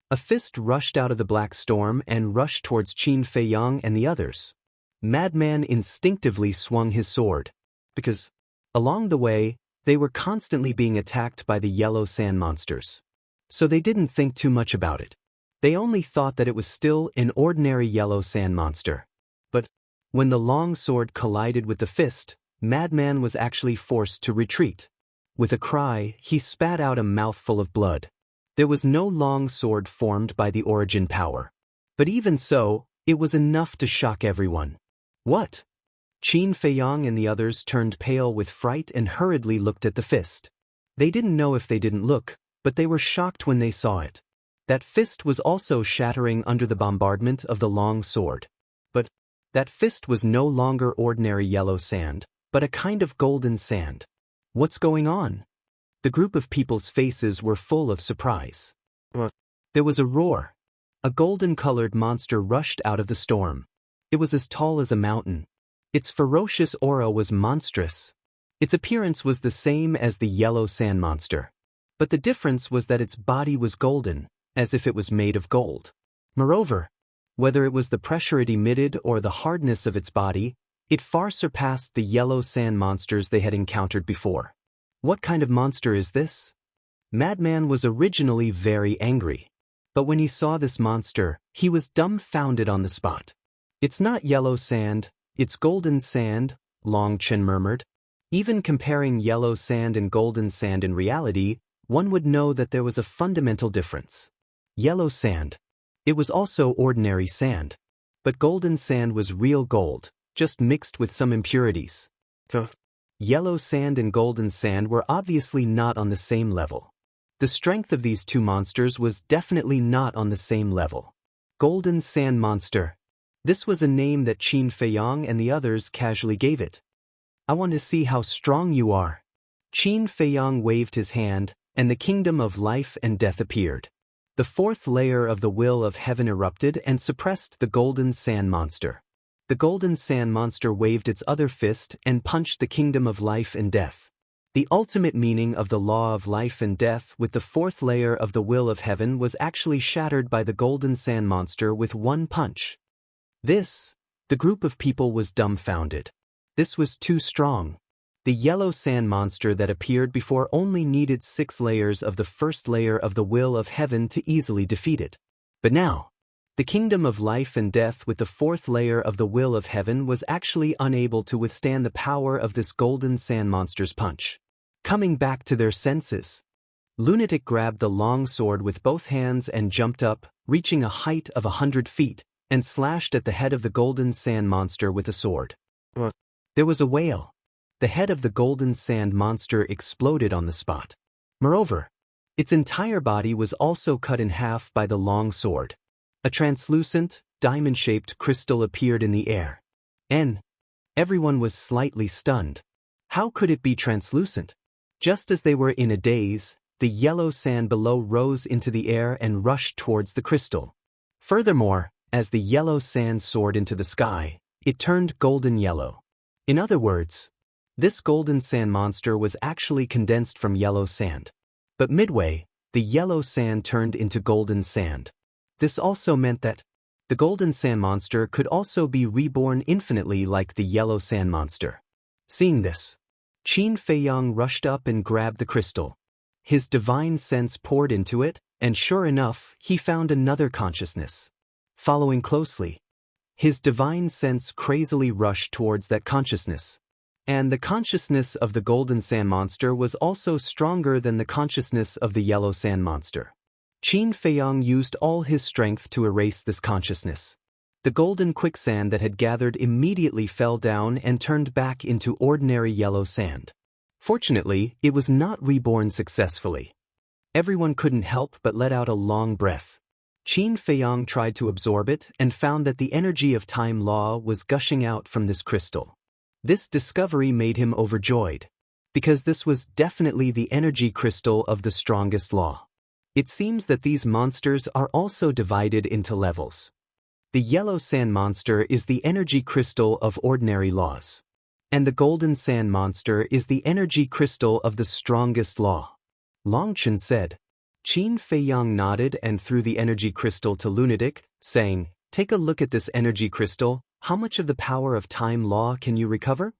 A: A fist rushed out of the black storm and rushed towards Qin Feiyang and the others. Madman instinctively swung his sword, because, along the way, they were constantly being attacked by the yellow sand monsters. So they didn't think too much about it. They only thought that it was still an ordinary yellow sand monster. But, when the long sword collided with the fist, Madman was actually forced to retreat. With a cry, he spat out a mouthful of blood. There was no long sword formed by the origin power. But even so, it was enough to shock everyone. What? Qin Feiyang and the others turned pale with fright and hurriedly looked at the fist. They didn't know if they didn't look, but they were shocked when they saw it. That fist was also shattering under the bombardment of the long sword. But that fist was no longer ordinary yellow sand, but a kind of golden sand. What's going on? The group of people's faces were full of surprise. There was a roar. A golden-colored monster rushed out of the storm. It was as tall as a mountain. Its ferocious aura was monstrous. Its appearance was the same as the yellow sand monster. But the difference was that its body was golden, as if it was made of gold. Moreover, whether it was the pressure it emitted or the hardness of its body, it far surpassed the yellow sand monsters they had encountered before. What kind of monster is this? Madman was originally very angry. But when he saw this monster, he was dumbfounded on the spot. "It's not yellow sand, it's golden sand," Long Chen murmured. Even comparing yellow sand and golden sand in reality, one would know that there was a fundamental difference. Yellow sand. It was also ordinary sand. But golden sand was real gold, just mixed with some impurities. Yellow sand and golden sand were obviously not on the same level. The strength of these two monsters was definitely not on the same level. Golden Sand Monster. This was a name that Qin Feiyang and the others casually gave it. "I want to see how strong you are." Qin Feiyang waved his hand, and the kingdom of life and death appeared. The 4th layer of the will of heaven erupted and suppressed the golden sand monster. The golden sand monster waved its other fist and punched the kingdom of life and death. The ultimate meaning of the law of life and death with the fourth layer of the will of heaven was actually shattered by the golden sand monster with one punch. The group of people was dumbfounded. This was too strong. The yellow sand monster that appeared before only needed 6 layers of the first layer of the will of heaven to easily defeat it. But now, the kingdom of life and death with the fourth layer of the will of heaven was actually unable to withstand the power of this golden sand monster's punch. Coming back to their senses, Lunatic grabbed the long sword with both hands and jumped up, reaching a height of 100 feet, and slashed at the head of the golden sand monster with a sword. There was a wail. The head of the golden sand monster exploded on the spot. Moreover, its entire body was also cut in half by the long sword. A translucent, diamond-shaped crystal appeared in the air. Everyone was slightly stunned. How could it be translucent? Just as they were in a daze, the yellow sand below rose into the air and rushed towards the crystal. Furthermore, as the yellow sand soared into the sky, it turned golden yellow. In other words, this golden sand monster was actually condensed from yellow sand. But midway, the yellow sand turned into golden sand. This also meant that the golden sand monster could also be reborn infinitely like the yellow sand monster. Seeing this, Qin Feiyang rushed up and grabbed the crystal. His divine sense poured into it, and sure enough, he found another consciousness. Following closely, his divine sense crazily rushed towards that consciousness. And the consciousness of the golden sand monster was also stronger than the consciousness of the yellow sand monster. Qin Feiyang used all his strength to erase this consciousness. The golden quicksand that had gathered immediately fell down and turned back into ordinary yellow sand. Fortunately, it was not reborn successfully. Everyone couldn't help but let out a long breath. Qin Feiyang tried to absorb it and found that the energy of time law was gushing out from this crystal. This discovery made him overjoyed, because this was definitely the energy crystal of the strongest law. It seems that these monsters are also divided into levels. The yellow sand monster is the energy crystal of ordinary laws, and the golden sand monster is the energy crystal of the strongest law. Longchen said. Qin Feiyang nodded and threw the energy crystal to Lunatic, saying, "Take a look at this energy crystal. How much of the power of time law can you recover?"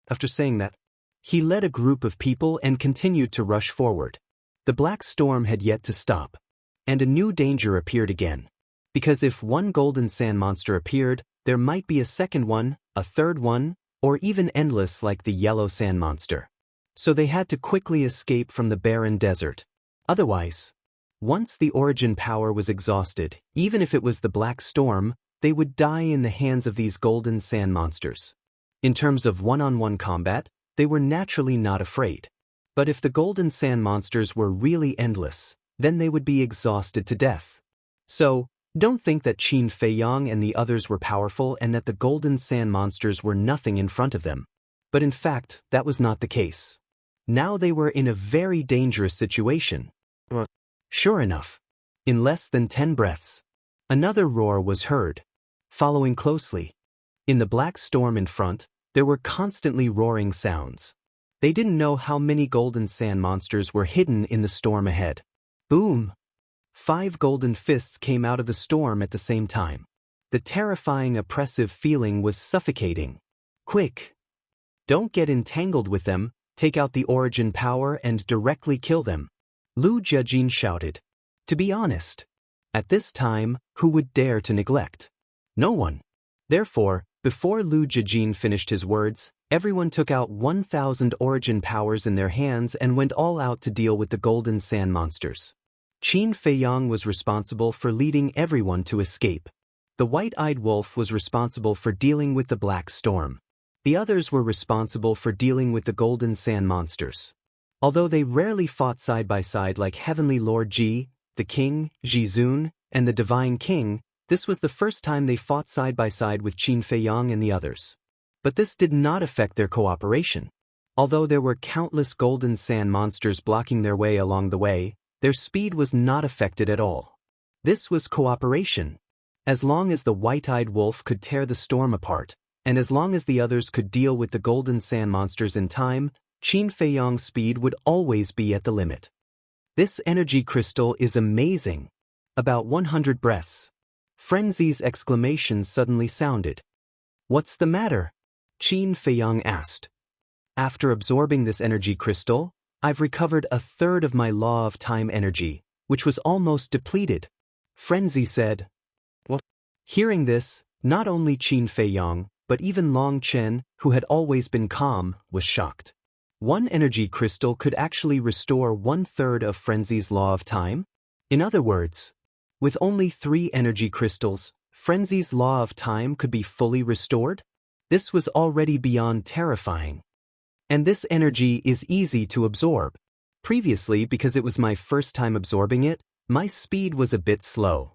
A: After saying that, he led a group of people and continued to rush forward. The black storm had yet to stop, and a new danger appeared again. Because if one golden sand monster appeared, there might be a second one, a third one, or even endless like the yellow sand monster. So they had to quickly escape from the barren desert. Otherwise, once the origin power was exhausted, even if it was the black storm, they would die in the hands of these golden sand monsters. In terms of one-on-one combat, they were naturally not afraid. But if the golden sand monsters were really endless, then they would be exhausted to death. So, don't think that Qin Feiyang and the others were powerful and that the golden sand monsters were nothing in front of them. But in fact, that was not the case. Now they were in a very dangerous situation. Sure enough, in less than 10 breaths, another roar was heard. Following closely, in the black storm in front, there were constantly roaring sounds. They didn't know how many golden sand monsters were hidden in the storm ahead. Boom! 5 golden fists came out of the storm at the same time. The terrifying oppressive feeling was suffocating. Quick! Don't get entangled with them, take out the origin power and directly kill them. Lu Jiajin shouted. To be honest, at this time, who would dare to neglect? No one. Therefore, before Lu Jiajin finished his words, everyone took out 1,000 origin powers in their hands and went all out to deal with the golden sand monsters. Qin Feiyang was responsible for leading everyone to escape. The white-eyed wolf was responsible for dealing with the black storm. The others were responsible for dealing with the golden sand monsters. Although they rarely fought side by side like Heavenly Lord Ji, the King, Jizun, and the Divine King, this was the first time they fought side by side with Qin Feiyang and the others. But this did not affect their cooperation. Although there were countless golden sand monsters blocking their way along the way, their speed was not affected at all. This was cooperation. As long as the white-eyed wolf could tear the storm apart, and as long as the others could deal with the golden sand monsters in time, Qin Feiyang's speed would always be at the limit. This energy crystal is amazing. About 100 breaths. Frenzy's exclamation suddenly sounded. What's the matter? Qin Feiyang asked. After absorbing this energy crystal, I've recovered a third of my law of time energy, which was almost depleted. Frenzy said. What? Hearing this, not only Qin Feiyang, but even Long Chen, who had always been calm, was shocked. One energy crystal could actually restore 1/3 of Frenzy's law of time? In other words, with only 3 energy crystals, Frenzy's law of time could be fully restored? This was already beyond terrifying. And this energy is easy to absorb. Previously, because it was my first time absorbing it, my speed was a bit slow.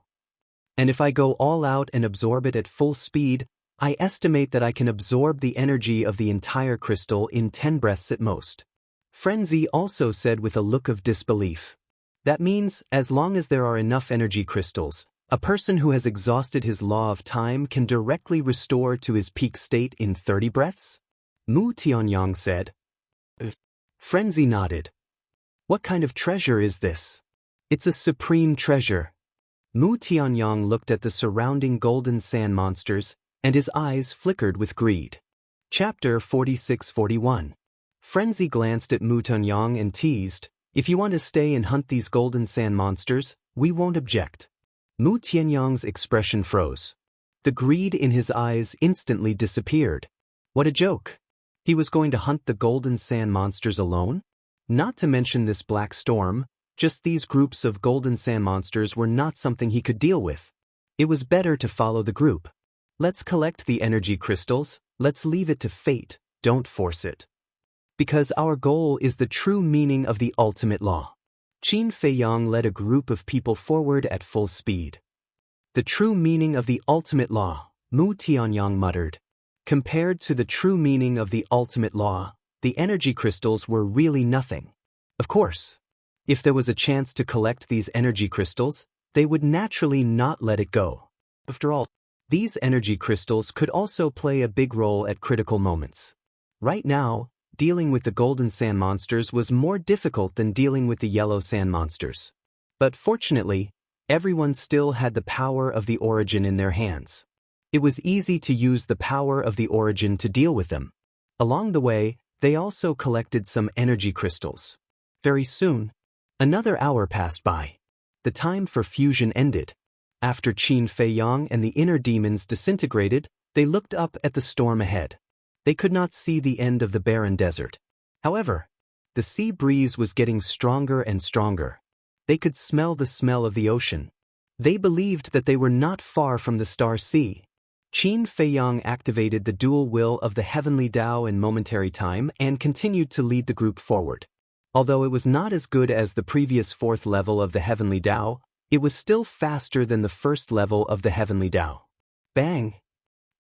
A: And if I go all out and absorb it at full speed, I estimate that I can absorb the energy of the entire crystal in 10 breaths at most. Frenzy also said with a look of disbelief. That means, as long as there are enough energy crystals, a person who has exhausted his law of time can directly restore to his peak state in 30 breaths? Mu Tianyang said. Frenzy nodded. What kind of treasure is this? It's a supreme treasure. Mu Tianyang looked at the surrounding golden sand monsters, and his eyes flickered with greed. Chapter 46-41. Frenzy glanced at Mu Tianyang and teased, if you want to stay and hunt these golden sand monsters, we won't object. Mu Tianyang's expression froze. The greed in his eyes instantly disappeared. What a joke! He was going to hunt the golden sand monsters alone? Not to mention this black storm, just these groups of golden sand monsters were not something he could deal with. It was better to follow the group. Let's collect the energy crystals, let's leave it to fate, don't force it. Because our goal is the true meaning of the ultimate law. Qin Feiyang led a group of people forward at full speed. The true meaning of the ultimate law, Mu Tianyang muttered. Compared to the true meaning of the ultimate law, the energy crystals were really nothing. Of course, if there was a chance to collect these energy crystals, they would naturally not let it go. After all, these energy crystals could also play a big role at critical moments. Right now, dealing with the golden sand monsters was more difficult than dealing with the yellow sand monsters. But fortunately, everyone still had the power of the origin in their hands. It was easy to use the power of the origin to deal with them. Along the way, they also collected some energy crystals. Very soon, another hour passed by. The time for fusion ended. After Qin Feiyang and the inner demons disintegrated, they looked up at the storm ahead. They could not see the end of the barren desert. However, the sea breeze was getting stronger and stronger. They could smell the smell of the ocean. They believed that they were not far from the Star Sea. Qin Feiyang activated the dual will of the heavenly Tao in momentary time and continued to lead the group forward. Although it was not as good as the previous 4th level of the heavenly Tao, it was still faster than the 1st level of the heavenly Tao. Bang!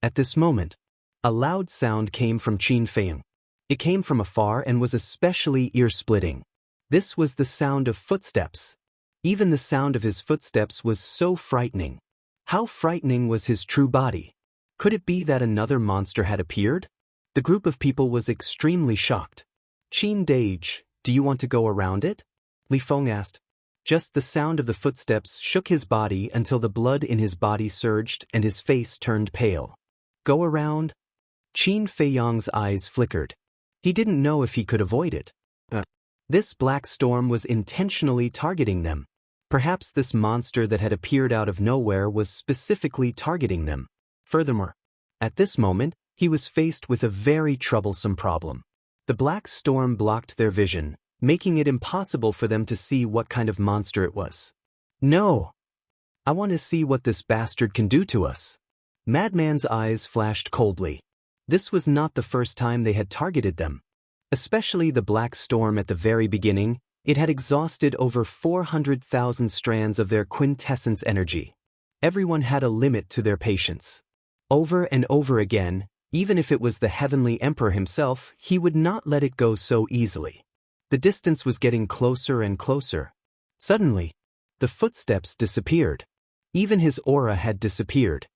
A: At this moment, a loud sound came from Qin Feiyang. It came from afar and was especially ear-splitting. This was the sound of footsteps. Even the sound of his footsteps was so frightening. How frightening was his true body? Could it be that another monster had appeared? The group of people was extremely shocked. Qin Dage, do you want to go around it? Li Feng asked. Just the sound of the footsteps shook his body until the blood in his body surged and his face turned pale. Go around? Qin Feiyang's eyes flickered. He didn't know if he could avoid it. This black storm was intentionally targeting them. Perhaps this monster that had appeared out of nowhere was specifically targeting them. Furthermore, at this moment, he was faced with a very troublesome problem. The black storm blocked their vision, making it impossible for them to see what kind of monster it was. No! I want to see what this bastard can do to us. Madman's eyes flashed coldly. This was not the first time they had targeted them. Especially the black storm at the very beginning, it had exhausted over 400,000 strands of their quintessence energy. Everyone had a limit to their patience. Over and over again, even if it was the Heavenly Emperor himself, he would not let it go so easily. The distance was getting closer and closer. Suddenly, the footsteps disappeared. Even his aura had disappeared.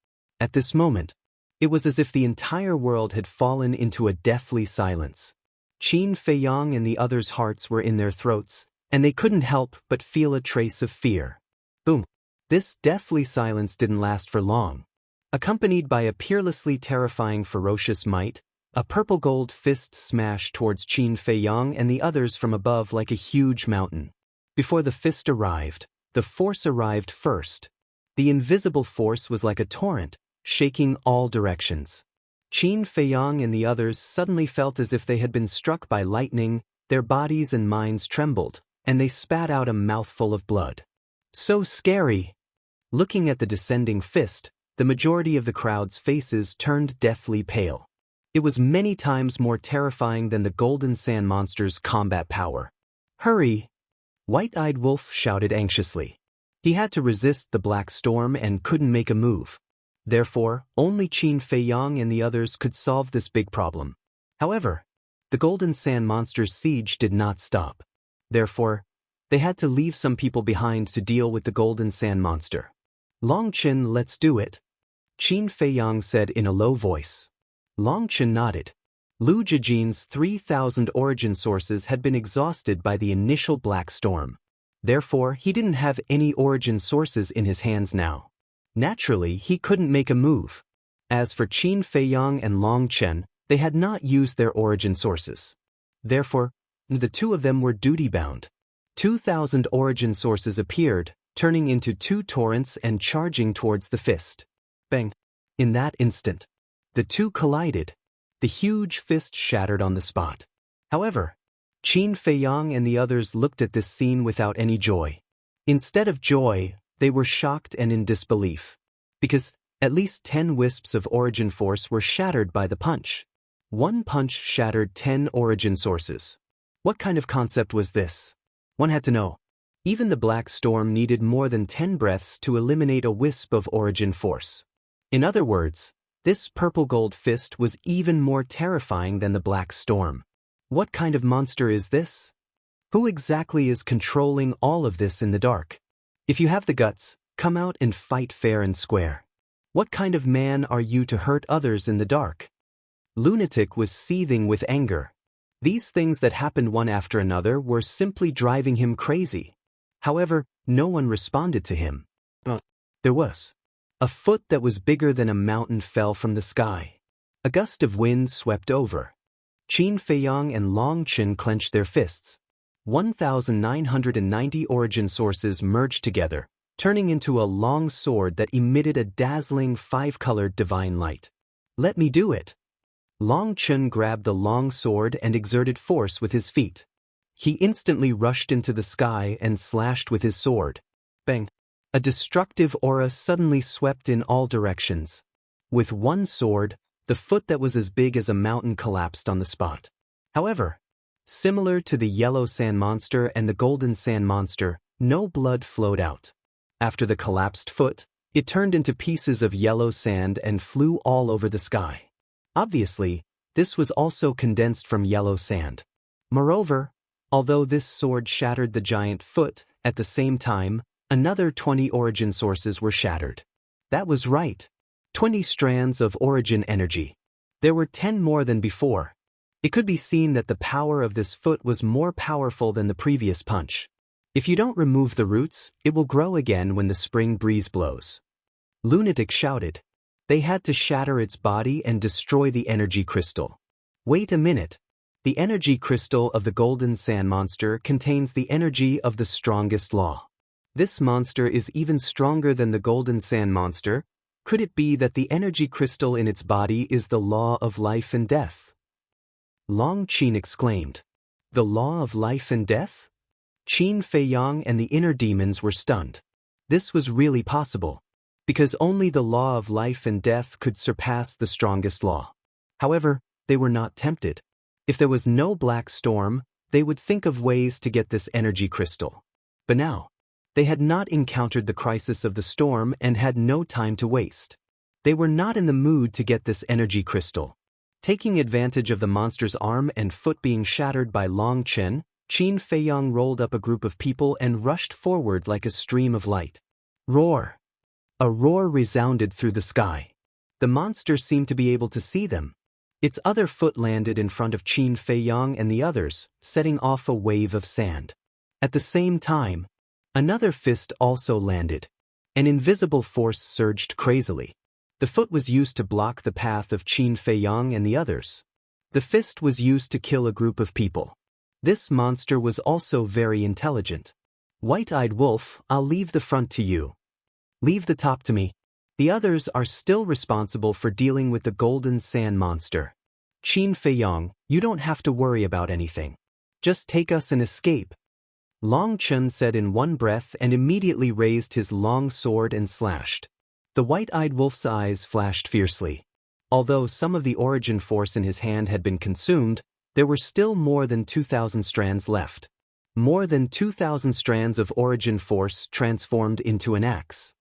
A: At this moment, it was as if the entire world had fallen into a deathly silence. Qin Feiyang and the others' hearts were in their throats, and they couldn't help but feel a trace of fear. Boom! This deathly silence didn't last for long. Accompanied by a peerlessly terrifying ferocious might, a purple-gold fist smashed towards Qin Feiyang and the others from above like a huge mountain. Before the fist arrived, the force arrived first. The invisible force was like a torrent, shaking all directions. Qin Feiyang and the others suddenly felt as if they had been struck by lightning, their bodies and minds trembled, and they spat out a mouthful of blood. So scary! Looking at the descending fist, the majority of the crowd's faces turned deathly pale. It was many times more terrifying than the Golden Sand Monster's combat power. Hurry! White-Eyed Wolf shouted anxiously. He had to resist the black storm and couldn't make a move. Therefore, only Qin Feiyang and the others could solve this big problem. However, the Golden Sand Monster's siege did not stop. Therefore, they had to leave some people behind to deal with the Golden Sand Monster. Long Qin, let's do it, Qin Feiyang said in a low voice. Long Qin nodded. Lu Jijin's 3,000 origin sources had been exhausted by the initial black storm. Therefore, he didn't have any origin sources in his hands now. Naturally, he couldn't make a move. As for Qin Feiyang and Long Qin, they had not used their origin sources. Therefore, the two of them were duty-bound. 2,000 origin sources appeared, turning into 2 torrents and charging towards the fist. Bang! In that instant, the two collided. The huge fist shattered on the spot. However, Qin Feiyang and the others looked at this scene without any joy. Instead of joy, they were shocked and in disbelief. Because at least 10 wisps of origin force were shattered by the punch. One punch shattered 10 origin sources. What kind of concept was this? One had to know. Even the black storm needed more than 10 breaths to eliminate a wisp of origin force. In other words, this purple gold fist was even more terrifying than the black storm. What kind of monster is this? Who exactly is controlling all of this in the dark? If you have the guts, come out and fight fair and square. What kind of man are you to hurt others in the dark? Lunatic was seething with anger. These things that happened one after another were simply driving him crazy. However, no one responded to him. There was. A foot that was bigger than a mountain fell from the sky. A gust of wind swept over. Qin Feiyang and Long Qin clenched their fists. 1,990 origin sources merged together, turning into a long sword that emitted a dazzling 5-colored divine light. Let me do it. Long Qin grabbed the long sword and exerted force with his feet. He instantly rushed into the sky and slashed with his sword. Bang! A destructive aura suddenly swept in all directions. With one sword, the foot that was as big as a mountain collapsed on the spot. However, similar to the yellow sand monster and the golden sand monster, no blood flowed out. After the collapsed foot, it turned into pieces of yellow sand and flew all over the sky. Obviously, this was also condensed from yellow sand. Moreover, although this sword shattered the giant foot, at the same time, another 20 origin sources were shattered. That was right. 20 strands of origin energy. There were 10 more than before. It could be seen that the power of this foot was more powerful than the previous punch. If you don't remove the roots, it will grow again when the spring breeze blows. Lunatic shouted. They had to shatter its body and destroy the energy crystal. Wait a minute. The energy crystal of the Golden Sand Monster contains the energy of the strongest law. This monster is even stronger than the Golden Sand Monster. Could it be that the energy crystal in its body is the law of life and death? Long Qin exclaimed. The law of life and death? Qin Feiyang and the inner demons were stunned. This was really possible, because only the law of life and death could surpass the strongest law. However, they were not tempted. If there was no black storm, they would think of ways to get this energy crystal. But now, they had not encountered the crisis of the storm and had no time to waste. They were not in the mood to get this energy crystal. Taking advantage of the monster's arm and foot being shattered by Long Qin, Qin Feiyang rolled up a group of people and rushed forward like a stream of light. Roar! A roar resounded through the sky. The monster seemed to be able to see them. Its other foot landed in front of Qin Feiyang and the others, setting off a wave of sand. At the same time, another fist also landed. An invisible force surged crazily. The foot was used to block the path of Qin Feiyang and the others. The fist was used to kill a group of people. This monster was also very intelligent. White-eyed wolf, I'll leave the front to you. Leave the top to me. The others are still responsible for dealing with the golden sand monster. Qin Feiyang, you don't have to worry about anything. Just take us and escape. Long Chen said in one breath and immediately raised his long sword and slashed. The white-eyed wolf's eyes flashed fiercely. Although some of the origin force in his hand had been consumed, there were still more than 2,000 strands left. More than 2,000 strands of origin force transformed into an axe.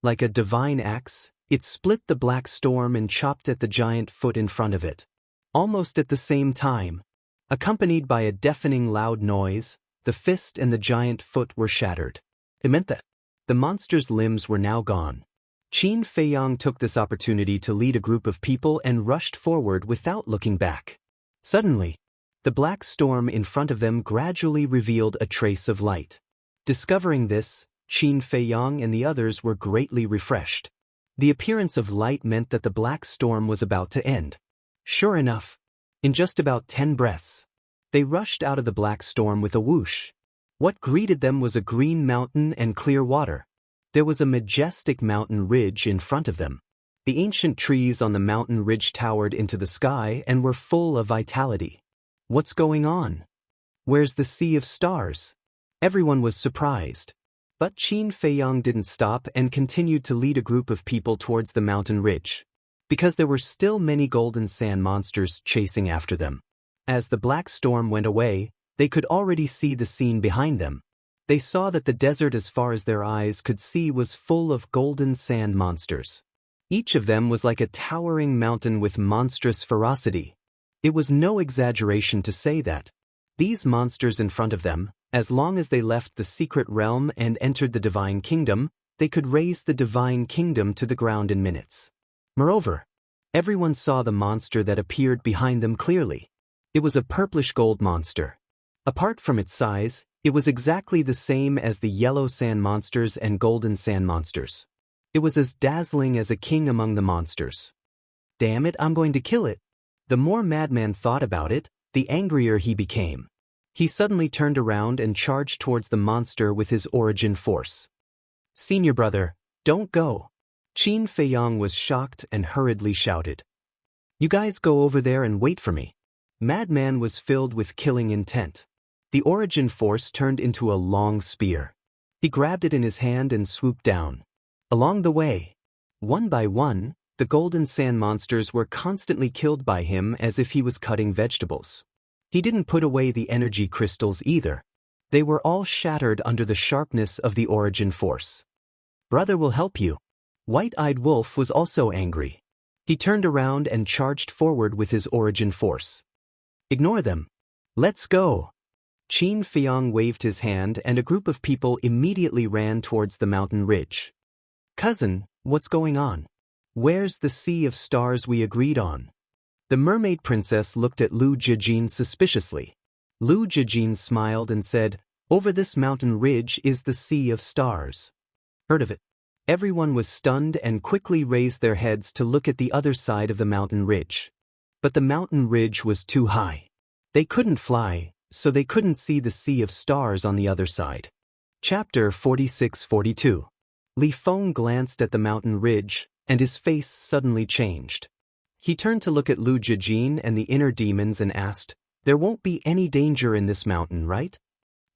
A: Like a divine axe, it split the black storm and chopped at the giant foot in front of it. Almost at the same time, accompanied by a deafening loud noise, the fist and the giant foot were shattered. It meant that the monster's limbs were now gone. Qin Feiyang took this opportunity to lead a group of people and rushed forward without looking back. Suddenly, the black storm in front of them gradually revealed a trace of light. Discovering this, Qin Feiyang and the others were greatly refreshed. The appearance of light meant that the black storm was about to end. Sure enough, in just about 10 breaths, they rushed out of the black storm with a whoosh. What greeted them was a green mountain and clear water. There was a majestic mountain ridge in front of them. The ancient trees on the mountain ridge towered into the sky and were full of vitality. What's going on? Where's the sea of stars? Everyone was surprised. But Qin Feiyang didn't stop and continued to lead a group of people towards the mountain ridge. Because there were still many golden sand monsters chasing after them. As the black storm went away, they could already see the scene behind them. They saw that the desert as far as their eyes could see was full of golden sand monsters. Each of them was like a towering mountain with monstrous ferocity. It was no exaggeration to say that these monsters in front of them, as long as they left the secret realm and entered the divine kingdom, they could raise the divine kingdom to the ground in minutes. Moreover, everyone saw the monster that appeared behind them clearly. It was a purplish gold monster. Apart from its size, it was exactly the same as the yellow sand monsters and golden sand monsters. It was as dazzling as a king among the monsters. Damn it, I'm going to kill it. The more Madman thought about it, the angrier he became. He suddenly turned around and charged towards the monster with his origin force. Senior brother, don't go. Qin Feiyang was shocked and hurriedly shouted. You guys go over there and wait for me. Madman was filled with killing intent. The origin force turned into a long spear. He grabbed it in his hand and swooped down. Along the way, one by one, the golden sand monsters were constantly killed by him as if he was cutting vegetables. He didn't put away the energy crystals either. They were all shattered under the sharpness of the origin force. Brother will help you. White-eyed wolf was also angry. He turned around and charged forward with his origin force. Ignore them. Let's go. Qin Feiyang waved his hand and a group of people immediately ran towards the mountain ridge. Cousin, what's going on? Where's the sea of stars we agreed on? The mermaid princess looked at Lu Jijin suspiciously. Lu Jijin smiled and said, Over this mountain ridge is the sea of stars. Heard of it? Everyone was stunned and quickly raised their heads to look at the other side of the mountain ridge. But the mountain ridge was too high. They couldn't fly, so they couldn't see the sea of stars on the other side. Chapter 46-42. Li Feng glanced at the mountain ridge, and his face suddenly changed. He turned to look at Lu Jijin and the inner demons and asked, There won't be any danger in this mountain, right?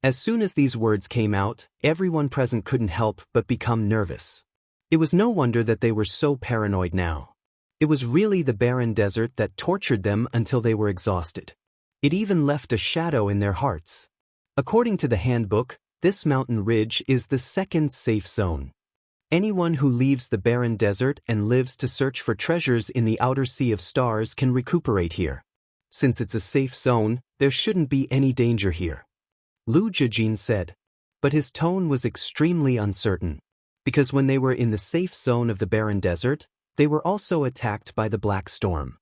A: As soon as these words came out, everyone present couldn't help but become nervous. It was no wonder that they were so paranoid now. It was really the barren desert that tortured them until they were exhausted. It even left a shadow in their hearts. According to the handbook, this mountain ridge is the second safe zone. Anyone who leaves the barren desert and lives to search for treasures in the outer sea of stars can recuperate here. Since it's a safe zone, there shouldn't be any danger here. Lu Jijin said, but his tone was extremely uncertain, because when they were in the safe zone of the barren desert, they were also attacked by the black storm.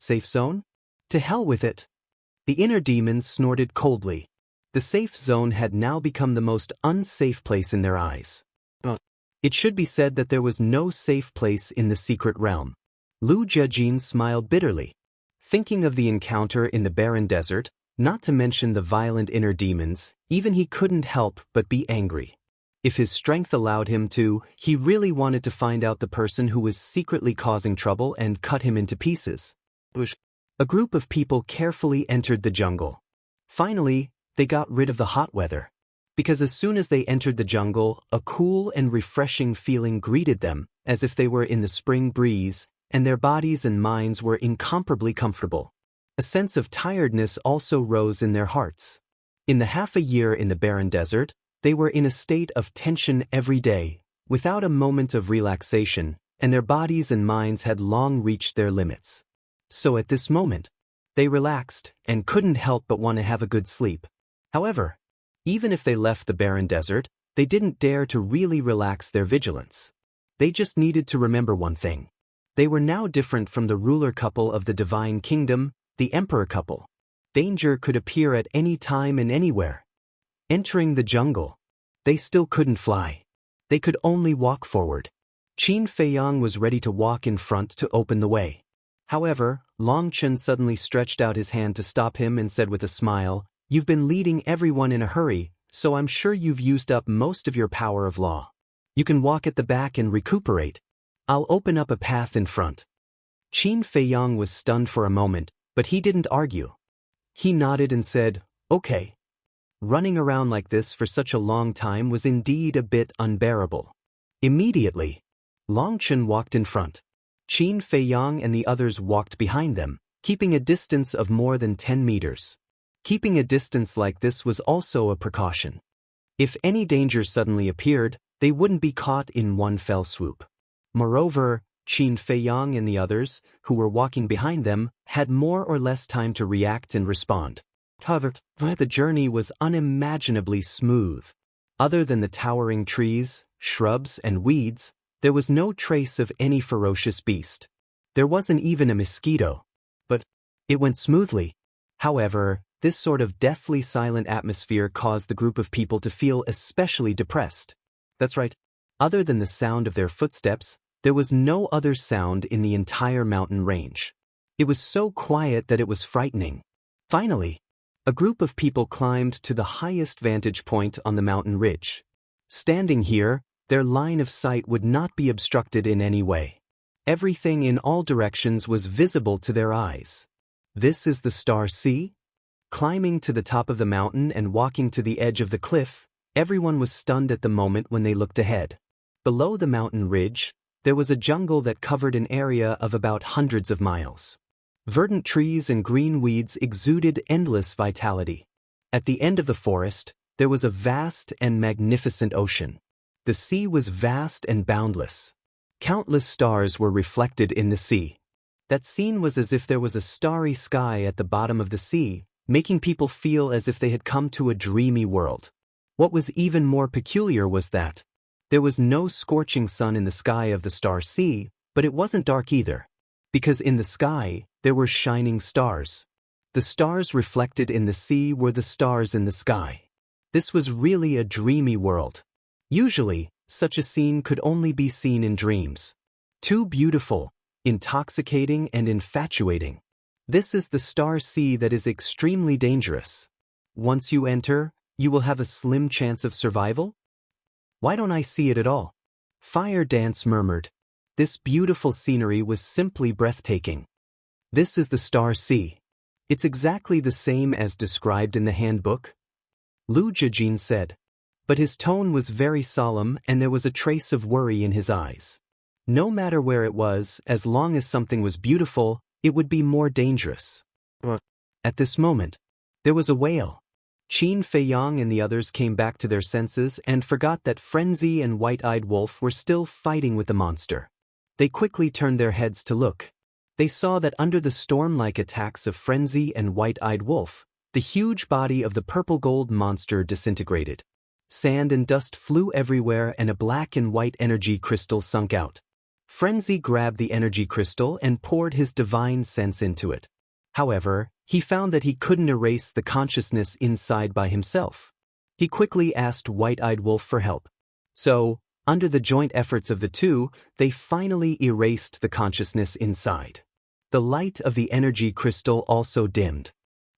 A: Safe zone? To hell with it. The inner demons snorted coldly. The safe zone had now become the most unsafe place in their eyes. It should be said that there was no safe place in the secret realm. Lu Jiajin smiled bitterly. Thinking of the encounter in the barren desert, not to mention the violent inner demons, even he couldn't help but be angry. If his strength allowed him to, he really wanted to find out the person who was secretly causing trouble and cut him into pieces. A group of people carefully entered the jungle. Finally, they got rid of the hot weather. Because as soon as they entered the jungle, a cool and refreshing feeling greeted them, as if they were in the spring breeze, and their bodies and minds were incomparably comfortable. A sense of tiredness also rose in their hearts. In the half a year in the barren desert, they were in a state of tension every day, without a moment of relaxation, and their bodies and minds had long reached their limits. So at this moment, they relaxed and couldn't help but want to have a good sleep. However, even if they left the barren desert, they didn't dare to really relax their vigilance. They just needed to remember one thing. They were now different from the ruler couple of the divine kingdom, the emperor couple. Danger could appear at any time and anywhere. Entering the jungle, they still couldn't fly. They could only walk forward. Qin Feiyang was ready to walk in front to open the way. However, Long Chen suddenly stretched out his hand to stop him and said with a smile, "You've been leading everyone in a hurry, so I'm sure you've used up most of your power of law. You can walk at the back and recuperate. I'll open up a path in front." Qin Feiyang was stunned for a moment, but he didn't argue. He nodded and said, "Okay." Running around like this for such a long time was indeed a bit unbearable. Immediately, Long Chen walked in front. Qin Feiyang and the others walked behind them, keeping a distance of more than 10 meters. Keeping a distance like this was also a precaution. If any danger suddenly appeared, they wouldn't be caught in one fell swoop. Moreover, Qin Feiyang and the others, who were walking behind them, had more or less time to react and respond. However, the journey was unimaginably smooth. Other than the towering trees, shrubs, and weeds, there was no trace of any ferocious beast. There wasn't even a mosquito. But it went smoothly. However, this sort of deathly silent atmosphere caused the group of people to feel especially depressed. That's right. Other than the sound of their footsteps, there was no other sound in the entire mountain range. It was so quiet that it was frightening. Finally, a group of people climbed to the highest vantage point on the mountain ridge. Standing here, their line of sight would not be obstructed in any way. Everything in all directions was visible to their eyes. This is the Star Sea? Climbing to the top of the mountain and walking to the edge of the cliff, everyone was stunned at the moment when they looked ahead. Below the mountain ridge, there was a jungle that covered an area of about hundreds of miles. Verdant trees and green weeds exuded endless vitality. At the end of the forest, there was a vast and magnificent ocean. The sea was vast and boundless. Countless stars were reflected in the sea. That scene was as if there was a starry sky at the bottom of the sea, making people feel as if they had come to a dreamy world. What was even more peculiar was that there was no scorching sun in the sky of the Star Sea, but it wasn't dark either. Because in the sky, there were shining stars. The stars reflected in the sea were the stars in the sky. This was really a dreamy world. Usually, such a scene could only be seen in dreams. Too beautiful, intoxicating, and infatuating. This is the Star Sea that is extremely dangerous. Once you enter, you will have a slim chance of survival? Why don't I see it at all? Fire Dance murmured. This beautiful scenery was simply breathtaking. This is the Star Sea. It's exactly the same as described in the handbook, Lu Jiajin said. But his tone was very solemn and there was a trace of worry in his eyes. No matter where it was, as long as something was beautiful, it would be more dangerous. At this moment, there was a wail. Qin Feiyang and the others came back to their senses and forgot that Frenzy and White-Eyed Wolf were still fighting with the monster. They quickly turned their heads to look. They saw that under the storm-like attacks of Frenzy and White-Eyed Wolf, the huge body of the purple-gold monster disintegrated. Sand and dust flew everywhere and a black and white energy crystal sunk out. Frenzy grabbed the energy crystal and poured his divine sense into it. However, he found that he couldn't erase the consciousness inside by himself. He quickly asked White-Eyed Wolf for help. So, under the joint efforts of the two, they finally erased the consciousness inside. The light of the energy crystal also dimmed.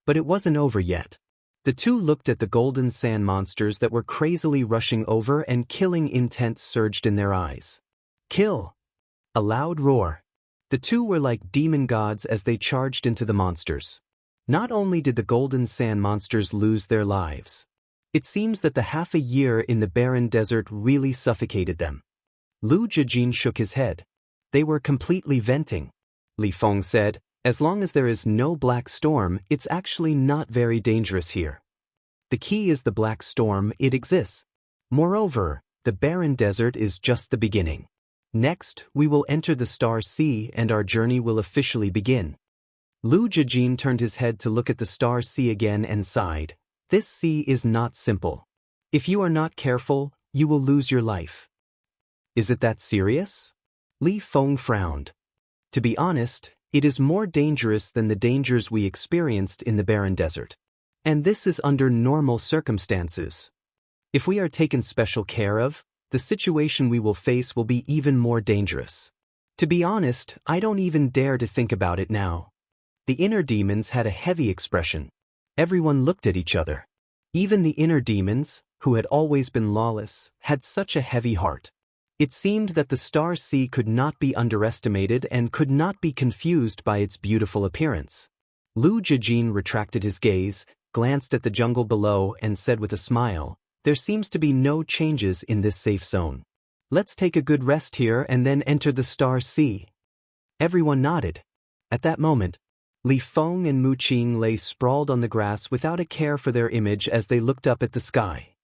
A: But it wasn't over yet. The two looked at the golden sand monsters that were crazily rushing over, and killing intent surged in their eyes. Kill! A loud roar. The two were like demon gods as they charged into the monsters. Not only did the golden sand monsters lose their lives, it seems that the half a year in the barren desert really suffocated them. Lu Jijin shook his head. They were completely venting. Li Feng said, as long as there is no black storm, it's actually not very dangerous here. The key is the black storm, it exists. Moreover, the barren desert is just the beginning. Next, we will enter the Star Sea and our journey will officially begin. Lu Jijin turned his head to look at the Star Sea again and sighed. This sea is not simple. If you are not careful, you will lose your life. Is it that serious? Li Feng frowned. To be honest, it is more dangerous than the dangers we experienced in the barren desert. And this is under normal circumstances. If we are taken special care of, the situation we will face will be even more dangerous. To be honest, I don't even dare to think about it now. The inner demons had a heavy expression. Everyone looked at each other. Even the inner demons, who had always been lawless, had such a heavy heart. It seemed that the Star Sea could not be underestimated and could not be confused by its beautiful appearance. Lu Jijin retracted his gaze, glanced at the jungle below and said with a smile, there seems to be no changes in this safe zone. Let's take a good rest here and then enter the Star Sea. Everyone nodded. At that moment, Li Feng and Mu Qing lay sprawled on the grass without a care for their image as they looked up at the sky.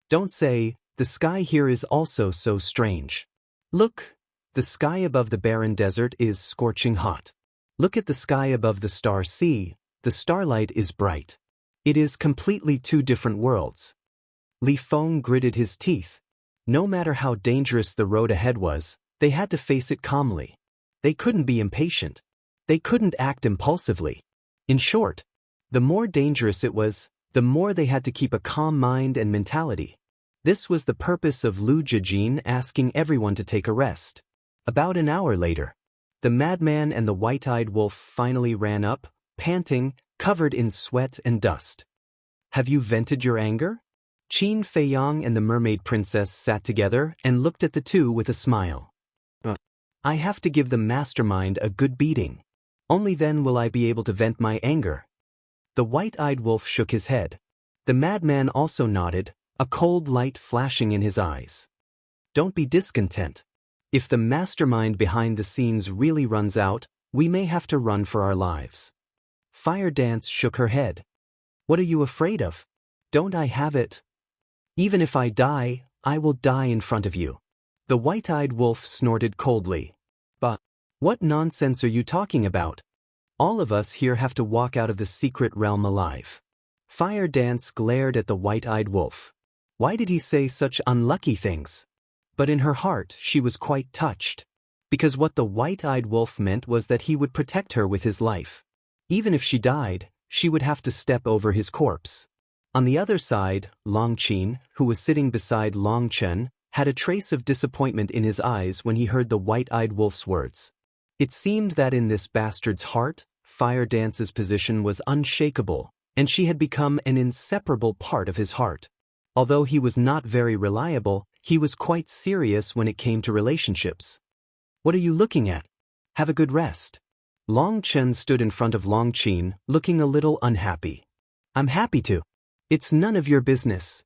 A: Don't say, the sky here is also so strange. Look, the sky above the barren desert is scorching hot. Look at the sky above the Star Sea, the starlight is bright. It is completely two different worlds. Li Feng gritted his teeth. No matter how dangerous the road ahead was, they had to face it calmly. They couldn't be impatient. They couldn't act impulsively. In short, the more dangerous it was, the more they had to keep a calm mind and mentality. This was the purpose of Lu Jijin asking everyone to take a rest. About an hour later, the madman and the white-eyed wolf finally ran up, panting, covered in sweat and dust. Have you vented your anger? Qin Feiyang and the mermaid princess sat together and looked at the two with a smile. I have to give the mastermind a good beating. Only then will I be able to vent my anger. The white-eyed wolf shook his head. The madman also nodded, a cold light flashing in his eyes. Don't be discontent. If the mastermind behind the scenes really runs out, we may have to run for our lives. Fire Dance shook her head. What are you afraid of? Don't I have it? Even if I die, I will die in front of you. The white-eyed wolf snorted coldly. But what nonsense are you talking about? All of us here have to walk out of the secret realm alive. Fire Dance glared at the white-eyed wolf. Why did he say such unlucky things? But in her heart she was quite touched. Because what the white-eyed wolf meant was that he would protect her with his life. Even if she died, she would have to step over his corpse. On the other side, Long Qin, who was sitting beside Long Chen, had a trace of disappointment in his eyes when he heard the white-eyed wolf's words. It seemed that in this bastard's heart, Fire Dance's position was unshakable, and she had become an inseparable part of his heart. Although he was not very reliable, he was quite serious when it came to relationships. What are you looking at? Have a good rest. Long Chen stood in front of Long Qin, looking a little unhappy. I'm happy to. It's none of your business.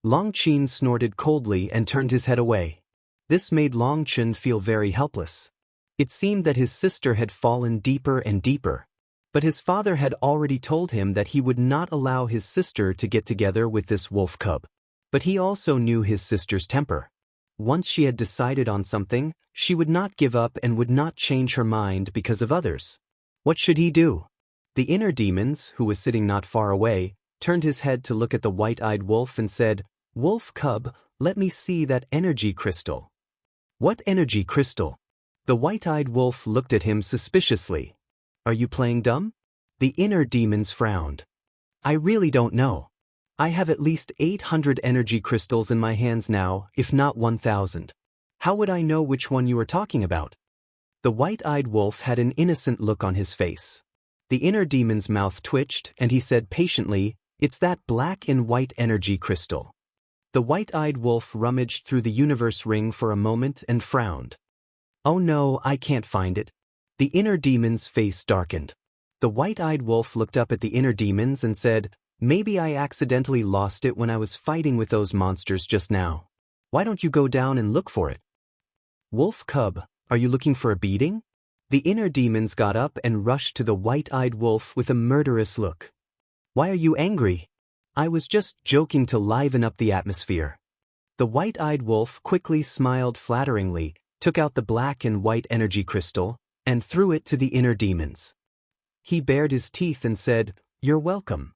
A: Long Qin snorted coldly and turned his head away. This made Long Chen feel very helpless. It seemed that his sister had fallen deeper and deeper. But his father had already told him that he would not allow his sister to get together with this wolf cub. But he also knew his sister's temper. Once she had decided on something, she would not give up and would not change her mind because of others. What should he do? The inner demons, who was sitting not far away, turned his head to look at the white-eyed wolf and said, Wolf cub, let me see that energy crystal. What energy crystal? The white-eyed wolf looked at him suspiciously. Are you playing dumb? The inner demons frowned. I really don't know. I have at least 800 energy crystals in my hands now, if not 1,000. How would I know which one you are talking about? The white-eyed wolf had an innocent look on his face. The inner demon's mouth twitched, and he said patiently, "It's that black and white energy crystal." The white-eyed wolf rummaged through the universe ring for a moment and frowned. "Oh no, I can't find it." The inner demon's face darkened. The white-eyed wolf looked up at the inner demons and said, "Maybe I accidentally lost it when I was fighting with those monsters just now. Why don't you go down and look for it?" "Wolf cub, are you looking for a beating?" The inner demons got up and rushed to the white-eyed wolf with a murderous look. "Why are you angry?" "I was just joking to liven up the atmosphere." The white-eyed wolf quickly smiled flatteringly, took out the black and white energy crystal, and threw it to the inner demons. He bared his teeth and said, "You're welcome.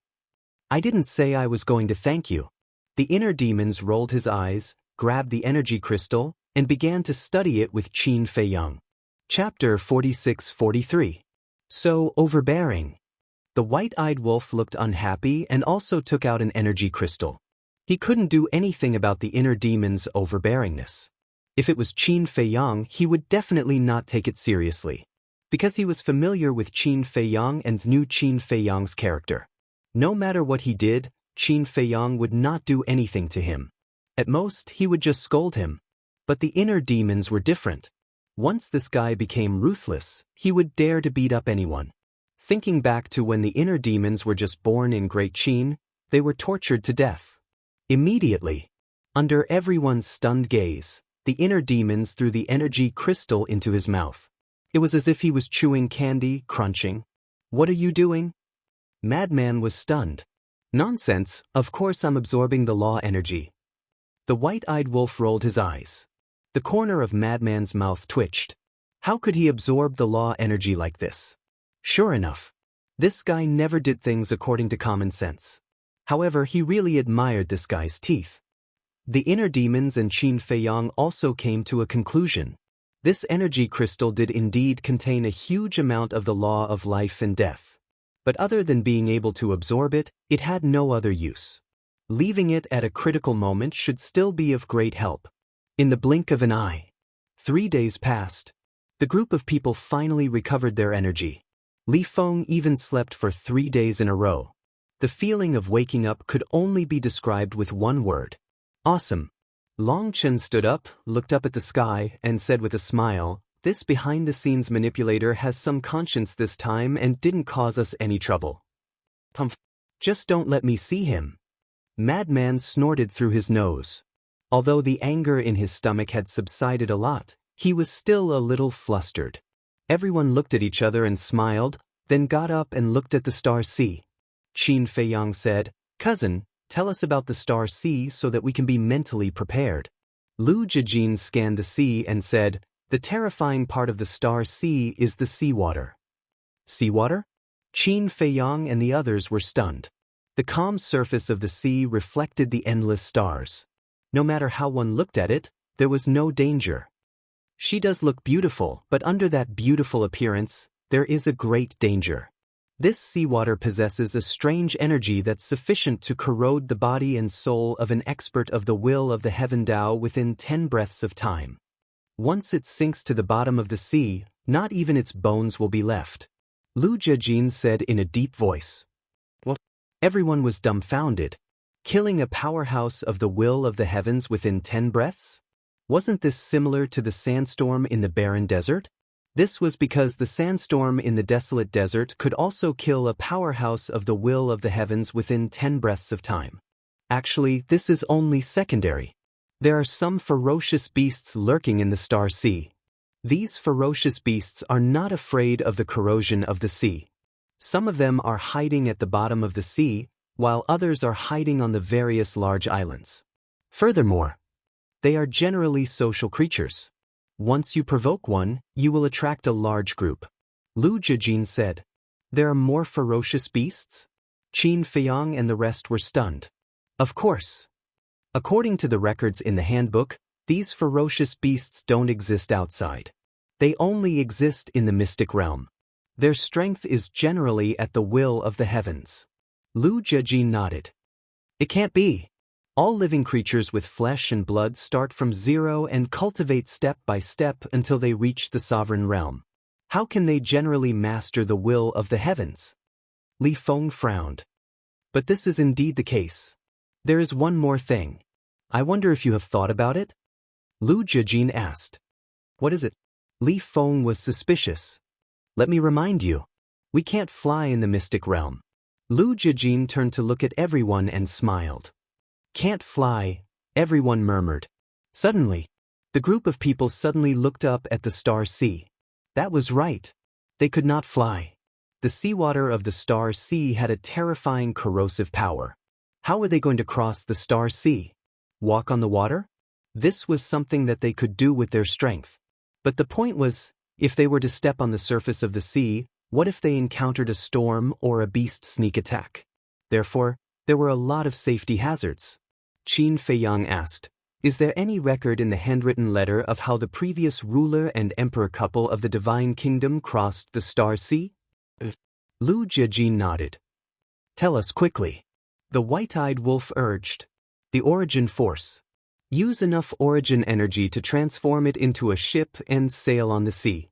A: I didn't say I was going to thank you." The inner demons rolled his eyes, grabbed the energy crystal, and began to study it with Qin Fei Yang. Chapter 46-43. So overbearing. The white-eyed wolf looked unhappy and also took out an energy crystal. He couldn't do anything about the inner demon's overbearingness. If it was Qin Fei Yang, he would definitely not take it seriously. Because he was familiar with Qin Fei Yang and knew Qin Fei Yang's character. No matter what he did, Qin Fei Yang would not do anything to him. At most, he would just scold him. But the inner demons were different. Once this guy became ruthless, he would dare to beat up anyone. Thinking back to when the inner demons were just born in Great Qin, they were tortured to death. Immediately, under everyone's stunned gaze, the inner demons threw the energy crystal into his mouth. It was as if he was chewing candy, crunching. "What are you doing?" Madman was stunned. "Nonsense, of course I'm absorbing the law energy." The white-eyed wolf rolled his eyes. The corner of Madman's mouth twitched. How could he absorb the law energy like this? Sure enough, this guy never did things according to common sense. However, he really admired this guy's teeth. The inner demons and Qin Fei Yang also came to a conclusion. This energy crystal did indeed contain a huge amount of the law of life and death. But other than being able to absorb it, it had no other use. Leaving it at a critical moment should still be of great help. In the blink of an eye. 3 days passed. The group of people finally recovered their energy. Li Feng even slept for 3 days in a row. The feeling of waking up could only be described with one word. Awesome. Long Chen stood up, looked up at the sky, and said with a smile, "This behind-the-scenes manipulator has some conscience this time and didn't cause us any trouble. Pumph. Just don't let me see him." Madman snorted through his nose. Although the anger in his stomach had subsided a lot, he was still a little flustered. Everyone looked at each other and smiled, then got up and looked at the star sea. Qin Fei Yang said, "Cousin, tell us about the star sea so that we can be mentally prepared." Lu Jijin scanned the sea and said, "The terrifying part of the star sea is the seawater." Seawater? Qin Fei Yang and the others were stunned. The calm surface of the sea reflected the endless stars. No matter how one looked at it, there was no danger. She does look beautiful, but under that beautiful appearance, there is a great danger. This seawater possesses a strange energy that's sufficient to corrode the body and soul of an expert of the will of the heaven Tao within 10 breaths of time. Once it sinks to the bottom of the sea, not even its bones will be left. Lu Jijin said in a deep voice. What? Everyone was dumbfounded. Killing a powerhouse of the will of the heavens within 10 breaths? Wasn't this similar to the sandstorm in the barren desert? This was because the sandstorm in the desolate desert could also kill a powerhouse of the will of the heavens within 10 breaths of time. Actually, this is only secondary. There are some ferocious beasts lurking in the star sea. These ferocious beasts are not afraid of the corrosion of the sea. Some of them are hiding at the bottom of the sea, while others are hiding on the various large islands. Furthermore, they are generally social creatures. Once you provoke one, you will attract a large group. Lu Jijin said. There are more ferocious beasts? Qin Fei Yang and the rest were stunned. Of course. According to the records in the handbook, These ferocious beasts don't exist outside. They only exist in the mystic realm. Their strength is generally at the will of the heavens. Lu Jiajin nodded. It can't be. All living creatures with flesh and blood start from zero and cultivate step by step until they reach the sovereign realm. How can they generally master the will of the heavens? Li Feng frowned. But this is indeed the case. There is one more thing. I wonder if you have thought about it? Lu Jiajin asked. What is it? Li Feng was suspicious. Let me remind you. We can't fly in the mystic realm. Lu Jiajin turned to look at everyone and smiled. Can't fly, everyone murmured. Suddenly, the group of people suddenly looked up at the star sea. That was right. They could not fly. The seawater of the star sea had a terrifying corrosive power. How were they going to cross the star sea? Walk on the water? This was something that they could do with their strength. But the point was, if they were to step on the surface of the sea, what if they encountered a storm or a beast sneak attack? Therefore, there were a lot of safety hazards. Qin Feiyang asked, is there any record in the handwritten letter of how the previous ruler and emperor couple of the divine kingdom crossed the star sea? Lu Jiajin nodded. Tell us quickly. The white-eyed wolf urged. The origin force. Use enough origin energy to transform it into a ship and sail on the sea.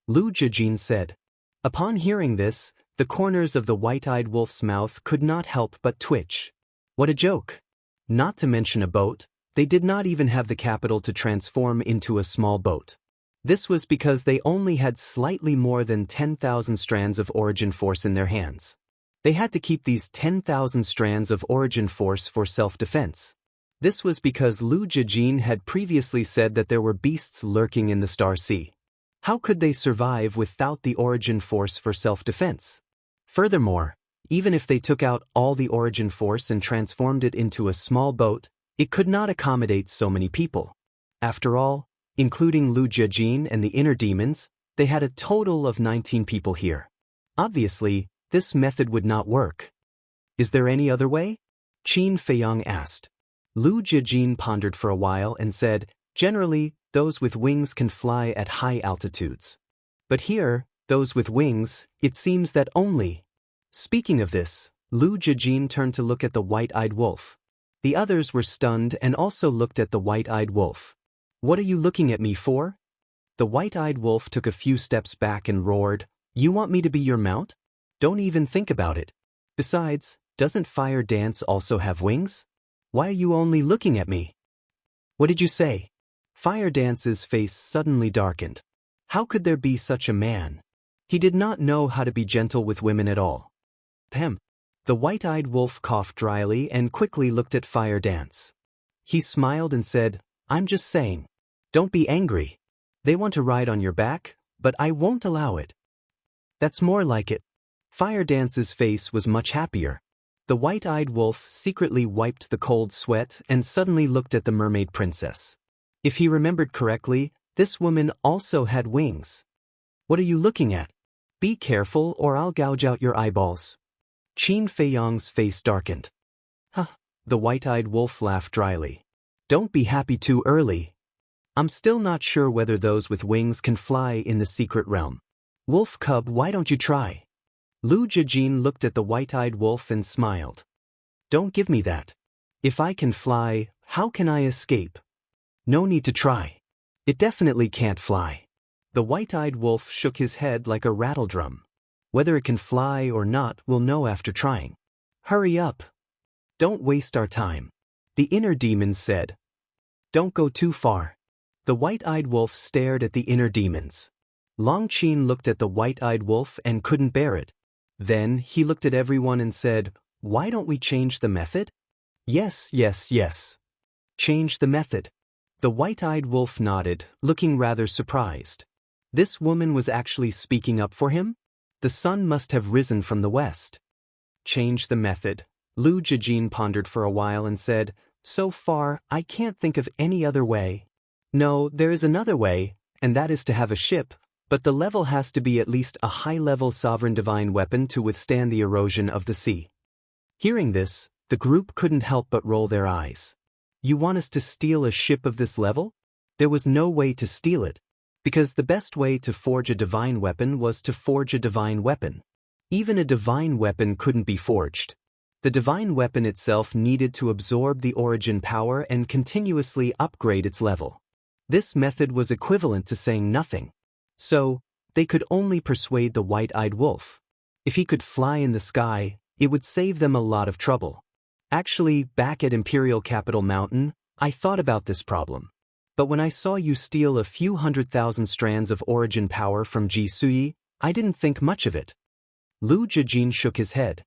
A: Lu Jiajin said. Upon hearing this, the corners of the white-eyed wolf's mouth could not help but twitch. What a joke! Not to mention a boat, they did not even have the capital to transform into a small boat. This was because they only had slightly more than 10,000 strands of origin force in their hands. They had to keep these 10,000 strands of origin force for self-defense. This was because Lu Jiajin had previously said that there were beasts lurking in the star sea. How could they survive without the origin force for self-defense? Furthermore, even if they took out all the origin force and transformed it into a small boat, it could not accommodate so many people. After all, including Lu Jiajin and the inner demons, they had a total of 19 people here. Obviously, this method would not work. Is there any other way? Qin Feiyang asked. Lu Jiajin pondered for a while and said, generally, those with wings can fly at high altitudes. But here, those with wings, it seems that only. Speaking of this, Lu Jiajin turned to look at the white-eyed wolf. The others were stunned and also looked at the white-eyed wolf. What are you looking at me for? The white-eyed wolf took a few steps back and roared, You want me to be your mount? Don't even think about it. Besides, doesn't Fire Dance also have wings? Why are you only looking at me? What did you say? Fire Dance's face suddenly darkened. How could there be such a man? He did not know how to be gentle with women at all. Ahem. The white-eyed wolf coughed dryly and quickly looked at Fire Dance. He smiled and said, I'm just saying. Don't be angry. They want to ride on your back, but I won't allow it. That's more like it. Fire Dance's face was much happier. The white-eyed wolf secretly wiped the cold sweat and suddenly looked at the mermaid princess. If he remembered correctly, this woman also had wings. What are you looking at? Be careful or I'll gouge out your eyeballs. Qin Feiyang's face darkened. Huh, the white-eyed wolf laughed dryly. Don't be happy too early. I'm still not sure whether those with wings can fly in the secret realm. Wolf cub, why don't you try? Lu Jiajin looked at the white-eyed wolf and smiled. Don't give me that. If I can fly, how can I escape? No need to try. It definitely can't fly. The white-eyed wolf shook his head like a rattledrum. Whether it can fly or not, we'll know after trying. Hurry up. Don't waste our time. The inner demons said. Don't go too far. The white-eyed wolf stared at the inner demons. Long Qin looked at the white-eyed wolf and couldn't bear it. Then he looked at everyone and said, Why don't we change the method? Yes, yes, yes. Change the method. The white-eyed wolf nodded, looking rather surprised. This woman was actually speaking up for him? The sun must have risen from the west. Change the method. Lu Jiajin pondered for a while and said, So far, I can't think of any other way. No, there is another way, and that is to have a ship, but the level has to be at least a high-level sovereign divine weapon to withstand the erosion of the sea. Hearing this, the group couldn't help but roll their eyes. You want us to steal a ship of this level? There was no way to steal it, because the best way to forge a divine weapon was to forge a divine weapon. Even a divine weapon couldn't be forged. The divine weapon itself needed to absorb the origin power and continuously upgrade its level. This method was equivalent to saying nothing. So, they could only persuade the white-eyed wolf. If he could fly in the sky, it would save them a lot of trouble. Actually, back at Imperial Capital Mountain, I thought about this problem. But when I saw you steal a few 100,000 strands of origin power from Ji Suyi, I didn't think much of it. Lu Zhijin shook his head.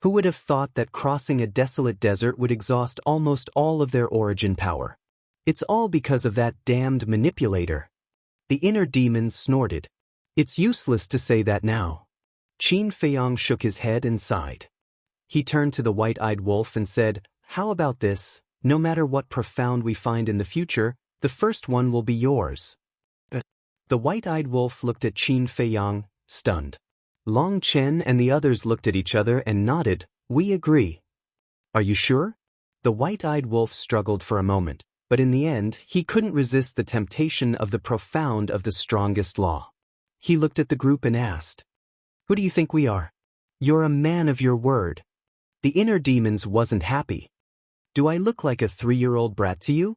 A: Who would have thought that crossing a desolate desert would exhaust almost all of their origin power? It's all because of that damned manipulator. The inner demon snorted. It's useless to say that now. Qin Feiyang shook his head and sighed. He turned to the white-eyed wolf and said, "How about this? No matter what profound we find in the future, the first one will be yours." The white-eyed wolf looked at Qin Feiyang, stunned. Long Chen and the others looked at each other and nodded. "We agree." "Are you sure?" The white-eyed wolf struggled for a moment, but in the end, he couldn't resist the temptation of the profound of the strongest law. He looked at the group and asked, "Who do you think we are? You're a man of your word." The inner demons wasn't happy. "Do I look like a 3-year-old brat to you?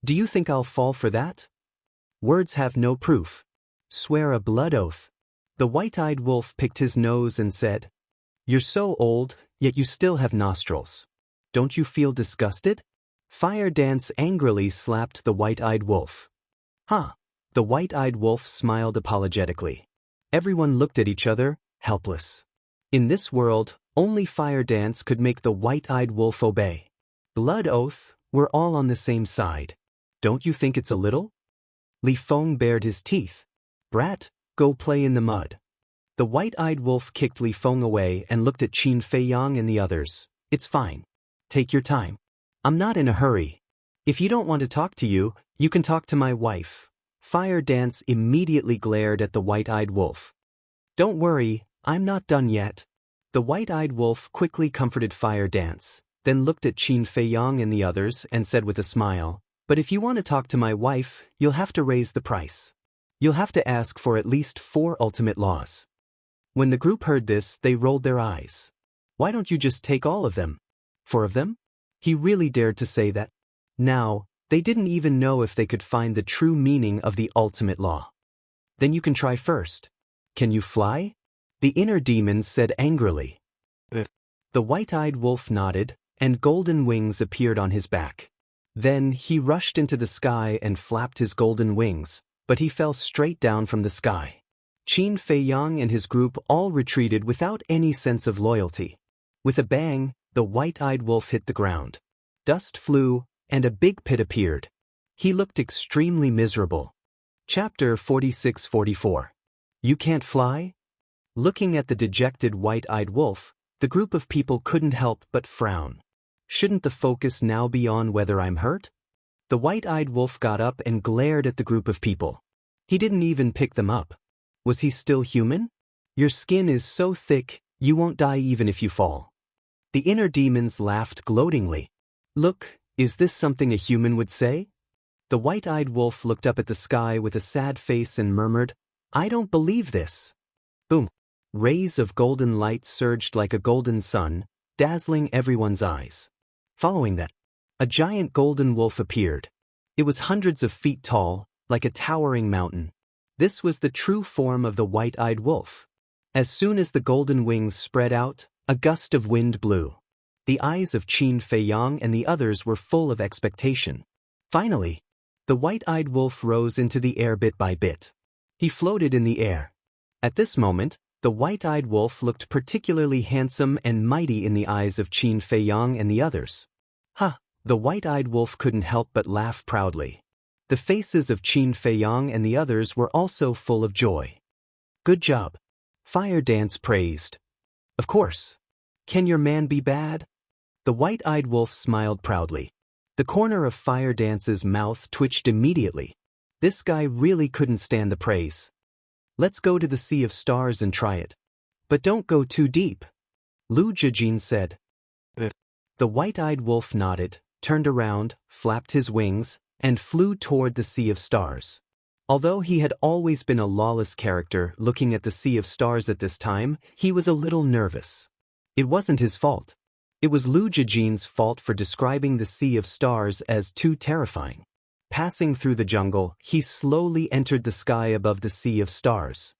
A: Do you think I'll fall for that? Words have no proof. Swear a blood oath." The white-eyed wolf picked his nose and said, "You're so old, yet you still have nostrils. Don't you feel disgusted?" Fire Dance angrily slapped the white-eyed wolf. "Huh." The white-eyed wolf smiled apologetically. Everyone looked at each other, helpless. In this world, only Fire Dance could make the white-eyed wolf obey. Blood oath, we're all on the same side. Don't you think it's a little? Li Feng bared his teeth. "Brat, go play in the mud." The white-eyed wolf kicked Li Feng away and looked at Qin Feiyang and the others. "It's fine. Take your time. I'm not in a hurry. If you don't want to talk to you, you can talk to my wife." Fire Dance immediately glared at the white-eyed wolf. "Don't worry, I'm not done yet." The white-eyed wolf quickly comforted Fire Dance, then looked at Qin Feiyang and the others and said with a smile, "But if you want to talk to my wife, you'll have to raise the price. You'll have to ask for at least 4 ultimate laws." When the group heard this, they rolled their eyes. "Why don't you just take all of them? 4 of them?" He really dared to say that. Now, they didn't even know if they could find the true meaning of the ultimate law. "Then you can try first. Can you fly?" The inner demon said angrily. The white-eyed wolf nodded, and golden wings appeared on his back. Then he rushed into the sky and flapped his golden wings, but he fell straight down from the sky. Qin Feiyang and his group all retreated without any sense of loyalty. With a bang, the white-eyed wolf hit the ground. Dust flew, and a big pit appeared. He looked extremely miserable. Chapter 46-44. You can't fly? Looking at the dejected white-eyed wolf, the group of people couldn't help but frown. Shouldn't the focus now be on whether I'm hurt? The white-eyed wolf got up and glared at the group of people. He didn't even pick them up. Was he still human? Your skin is so thick, you won't die even if you fall. The inner demons laughed gloatingly. Look, is this something a human would say? The white-eyed wolf looked up at the sky with a sad face and murmured, I don't believe this. Boom. Rays of golden light surged like a golden sun, dazzling everyone's eyes. Following that, a giant golden wolf appeared. It was hundreds of feet tall, like a towering mountain. This was the true form of the white-eyed wolf. As soon as the golden wings spread out, a gust of wind blew. The eyes of Qin Feiyang and the others were full of expectation. Finally, the white-eyed wolf rose into the air bit by bit. He floated in the air. At this moment, the white-eyed wolf looked particularly handsome and mighty in the eyes of Qin Feiyang and the others. Ha! The white-eyed wolf couldn't help but laugh proudly. The faces of Qin Feiyang and the others were also full of joy. Good job. Fire Dance praised. Of course. Can your man be bad? The white-eyed wolf smiled proudly. The corner of Fire Dance's mouth twitched immediately. This guy really couldn't stand the praise. Let's go to the Sea of Stars and try it. But don't go too deep. Lu Zhijin said. The white-eyed wolf nodded, turned around, flapped his wings, and flew toward the sea of stars. Although he had always been a lawless character looking at the sea of stars at this time, he was a little nervous. It wasn't his fault. It was Lu Jijin's fault for describing the sea of stars as too terrifying. Passing through the jungle, he slowly entered the sky above the sea of stars.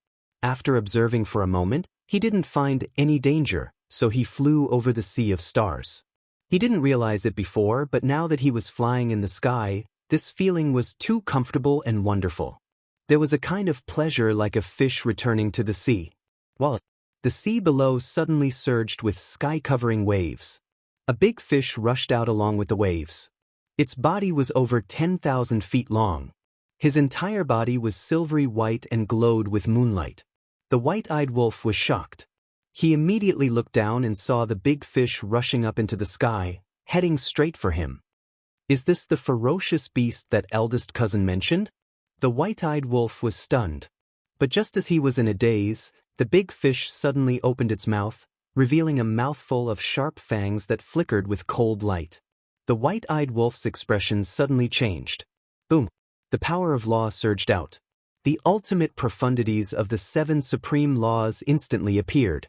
A: After observing for a moment, he didn't find any danger, so he flew over the sea of stars. He didn't realize it before, but now that he was flying in the sky, this feeling was too comfortable and wonderful. There was a kind of pleasure like a fish returning to the sea. While the sea below suddenly surged with sky-covering waves. A big fish rushed out along with the waves. Its body was over 10,000 feet long. His entire body was silvery white and glowed with moonlight. The white-eyed wolf was shocked. He immediately looked down and saw the big fish rushing up into the sky, heading straight for him. Is this the ferocious beast that eldest cousin mentioned? The white-eyed wolf was stunned. But just as he was in a daze, the big fish suddenly opened its mouth, revealing a mouthful of sharp fangs that flickered with cold light. The white-eyed wolf's expression suddenly changed. Boom! The power of law surged out. The ultimate profundities of the 7 supreme laws instantly appeared.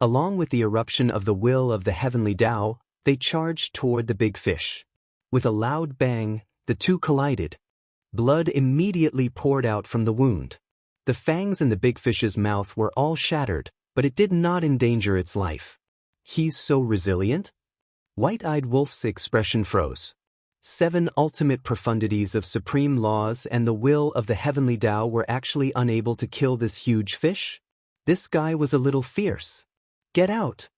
A: Along with the eruption of the will of the heavenly Tao, they charged toward the big fish. With a loud bang, the two collided. Blood immediately poured out from the wound. The fangs in the big fish's mouth were all shattered, but it did not endanger its life. He's so resilient? White-eyed wolf's expression froze. 7 ultimate profundities of supreme laws and the will of the heavenly Tao were actually unable to kill this huge fish? This guy was a little fierce. Get out!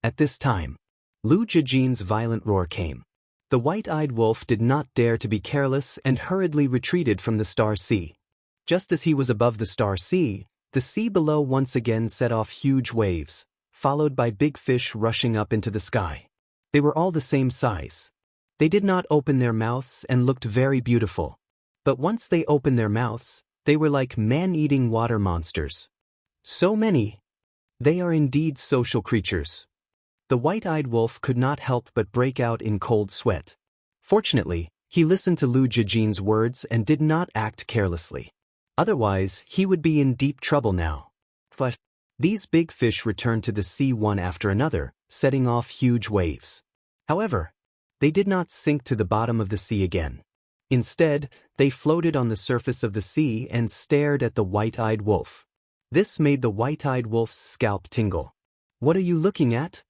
A: At this time, Lu Jijin's violent roar came. The white-eyed wolf did not dare to be careless and hurriedly retreated from the Star Sea. Just as he was above the Star Sea, the sea below once again set off huge waves, followed by big fish rushing up into the sky. They were all the same size. They did not open their mouths and looked very beautiful. But once they opened their mouths, they were like man-eating water monsters. So many! They are indeed social creatures. The white-eyed wolf could not help but break out in cold sweat. Fortunately, he listened to Lu Jijin's words and did not act carelessly. Otherwise, he would be in deep trouble now. But these big fish returned to the sea one after another, setting off huge waves. However, they did not sink to the bottom of the sea again. Instead, they floated on the surface of the sea and stared at the white-eyed wolf. This made the white-eyed wolf's scalp tingle. What are you looking at?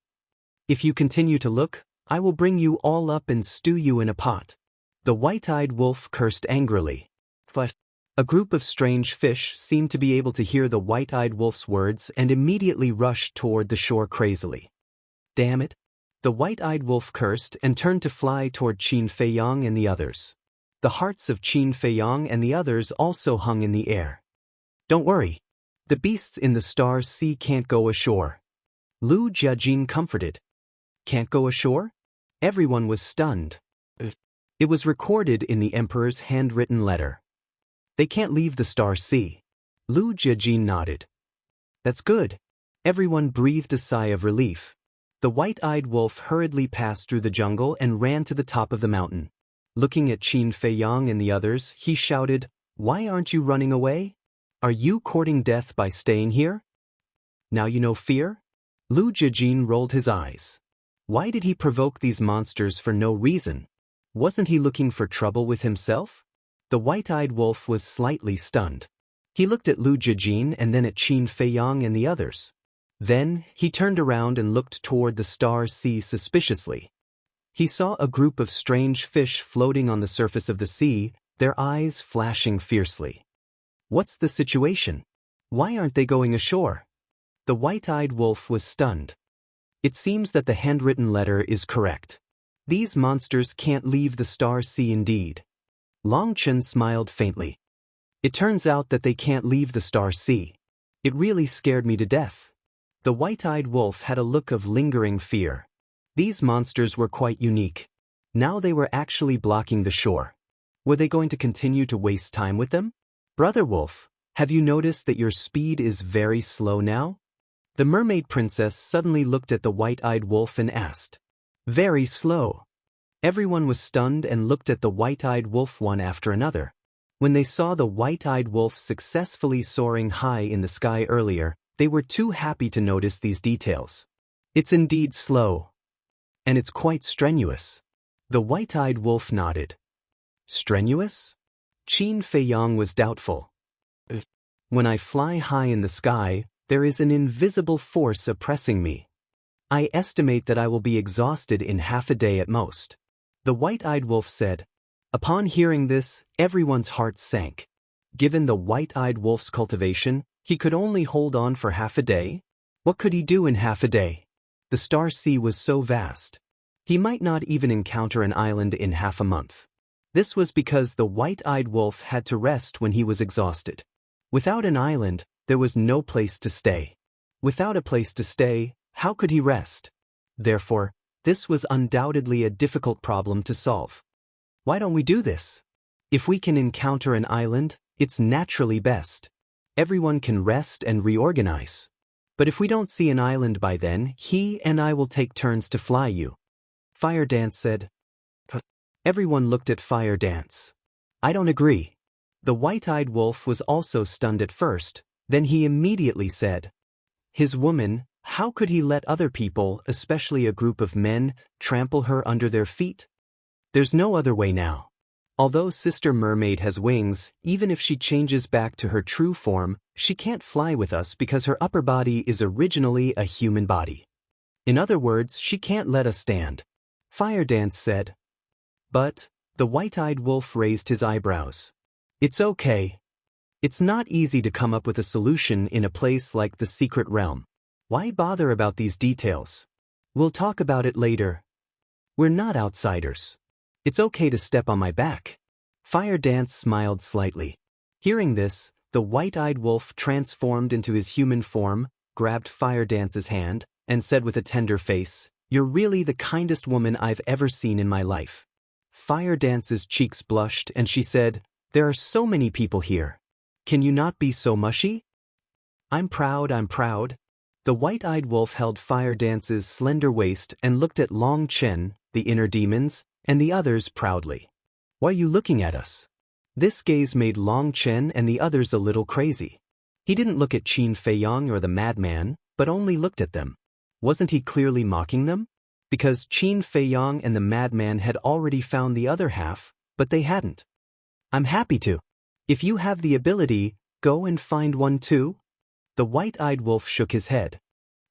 A: If you continue to look, I will bring you all up and stew you in a pot. The white-eyed wolf cursed angrily. But a group of strange fish seemed to be able to hear the white-eyed wolf's words and immediately rushed toward the shore crazily. Damn it! The white-eyed wolf cursed and turned to fly toward Qin Feiyang and the others. The hearts of Qin Feiyang and the others also hung in the air. Don't worry. The beasts in the Star Sea can't go ashore. Lu Jijin comforted. Can't go ashore? Everyone was stunned. It was recorded in the emperor's handwritten letter. They can't leave the Star Sea. Lu Jijin nodded. That's good. Everyone breathed a sigh of relief. The white-eyed wolf hurriedly passed through the jungle and ran to the top of the mountain. Looking at Qin Feiyang and the others, he shouted, "Why aren't you running away? Are you courting death by staying here? Now you know fear?" Lu Jijin rolled his eyes. Why did he provoke these monsters for no reason? Wasn't he looking for trouble with himself? The white-eyed wolf was slightly stunned. He looked at Lu Jijin and then at Qin Feiyang and the others. Then, he turned around and looked toward the Star Sea suspiciously. He saw a group of strange fish floating on the surface of the sea, their eyes flashing fiercely. What's the situation? Why aren't they going ashore? The white-eyed wolf was stunned. It seems that the handwritten letter is correct. These monsters can't leave the Star Sea indeed. Long Chen smiled faintly. It turns out that they can't leave the Star Sea. It really scared me to death. The white-eyed wolf had a look of lingering fear. These monsters were quite unique. Now they were actually blocking the shore. Were they going to continue to waste time with them? Brother Wolf, have you noticed that your speed is very slow now? The mermaid princess suddenly looked at the white-eyed wolf and asked. Very slow. Everyone was stunned and looked at the white-eyed wolf one after another. When they saw the white-eyed wolf successfully soaring high in the sky earlier, they were too happy to notice these details. It's indeed slow. And it's quite strenuous. The white-eyed wolf nodded. Strenuous? Qin Feiyang was doubtful. When I fly high in the sky, there is an invisible force oppressing me. I estimate that I will be exhausted in half a day at most. The white-eyed wolf said. Upon hearing this, everyone's hearts sank. Given the white-eyed wolf's cultivation, he could only hold on for half a day? What could he do in half a day? The star sea was so vast. He might not even encounter an island in half a month. This was because the white-eyed wolf had to rest when he was exhausted. Without an island, there was no place to stay. Without a place to stay, how could he rest? Therefore, this was undoubtedly a difficult problem to solve. Why don't we do this? If we can encounter an island, it's naturally best. Everyone can rest and reorganize. But if we don't see an island by then, he and I will take turns to fly you. Fire Dance said. Everyone looked at Fire Dance. I don't agree. The white-eyed wolf was also stunned at first, then he immediately said. His woman, how could he let other people, especially a group of men, trample her under their feet? There's no other way now. Although Sister Mermaid has wings, even if she changes back to her true form, she can't fly with us because her upper body is originally a human body. In other words, she can't let us stand. Fire Dance said. But, the white-eyed wolf raised his eyebrows. It's okay. It's not easy to come up with a solution in a place like the secret realm. Why bother about these details? We'll talk about it later. We're not outsiders. It's okay to step on my back. Fire Dance smiled slightly. Hearing this, the white-eyed wolf transformed into his human form, grabbed Fire Dance's hand, and said with a tender face, You're really the kindest woman I've ever seen in my life. Fire Dance's cheeks blushed and she said, There are so many people here. Can you not be so mushy? I'm proud. The white-eyed wolf held Fire Dance's slender waist and looked at Long Chen, the inner demons, and the others proudly. Why are you looking at us? This gaze made Long Chen and the others a little crazy. He didn't look at Qin Feiyang or the madman, but only looked at them. Wasn't he clearly mocking them? Because Qin Feiyang and the madman had already found the other half, but they hadn't. I'm happy to. If you have the ability, go and find one too. The white-eyed wolf shook his head.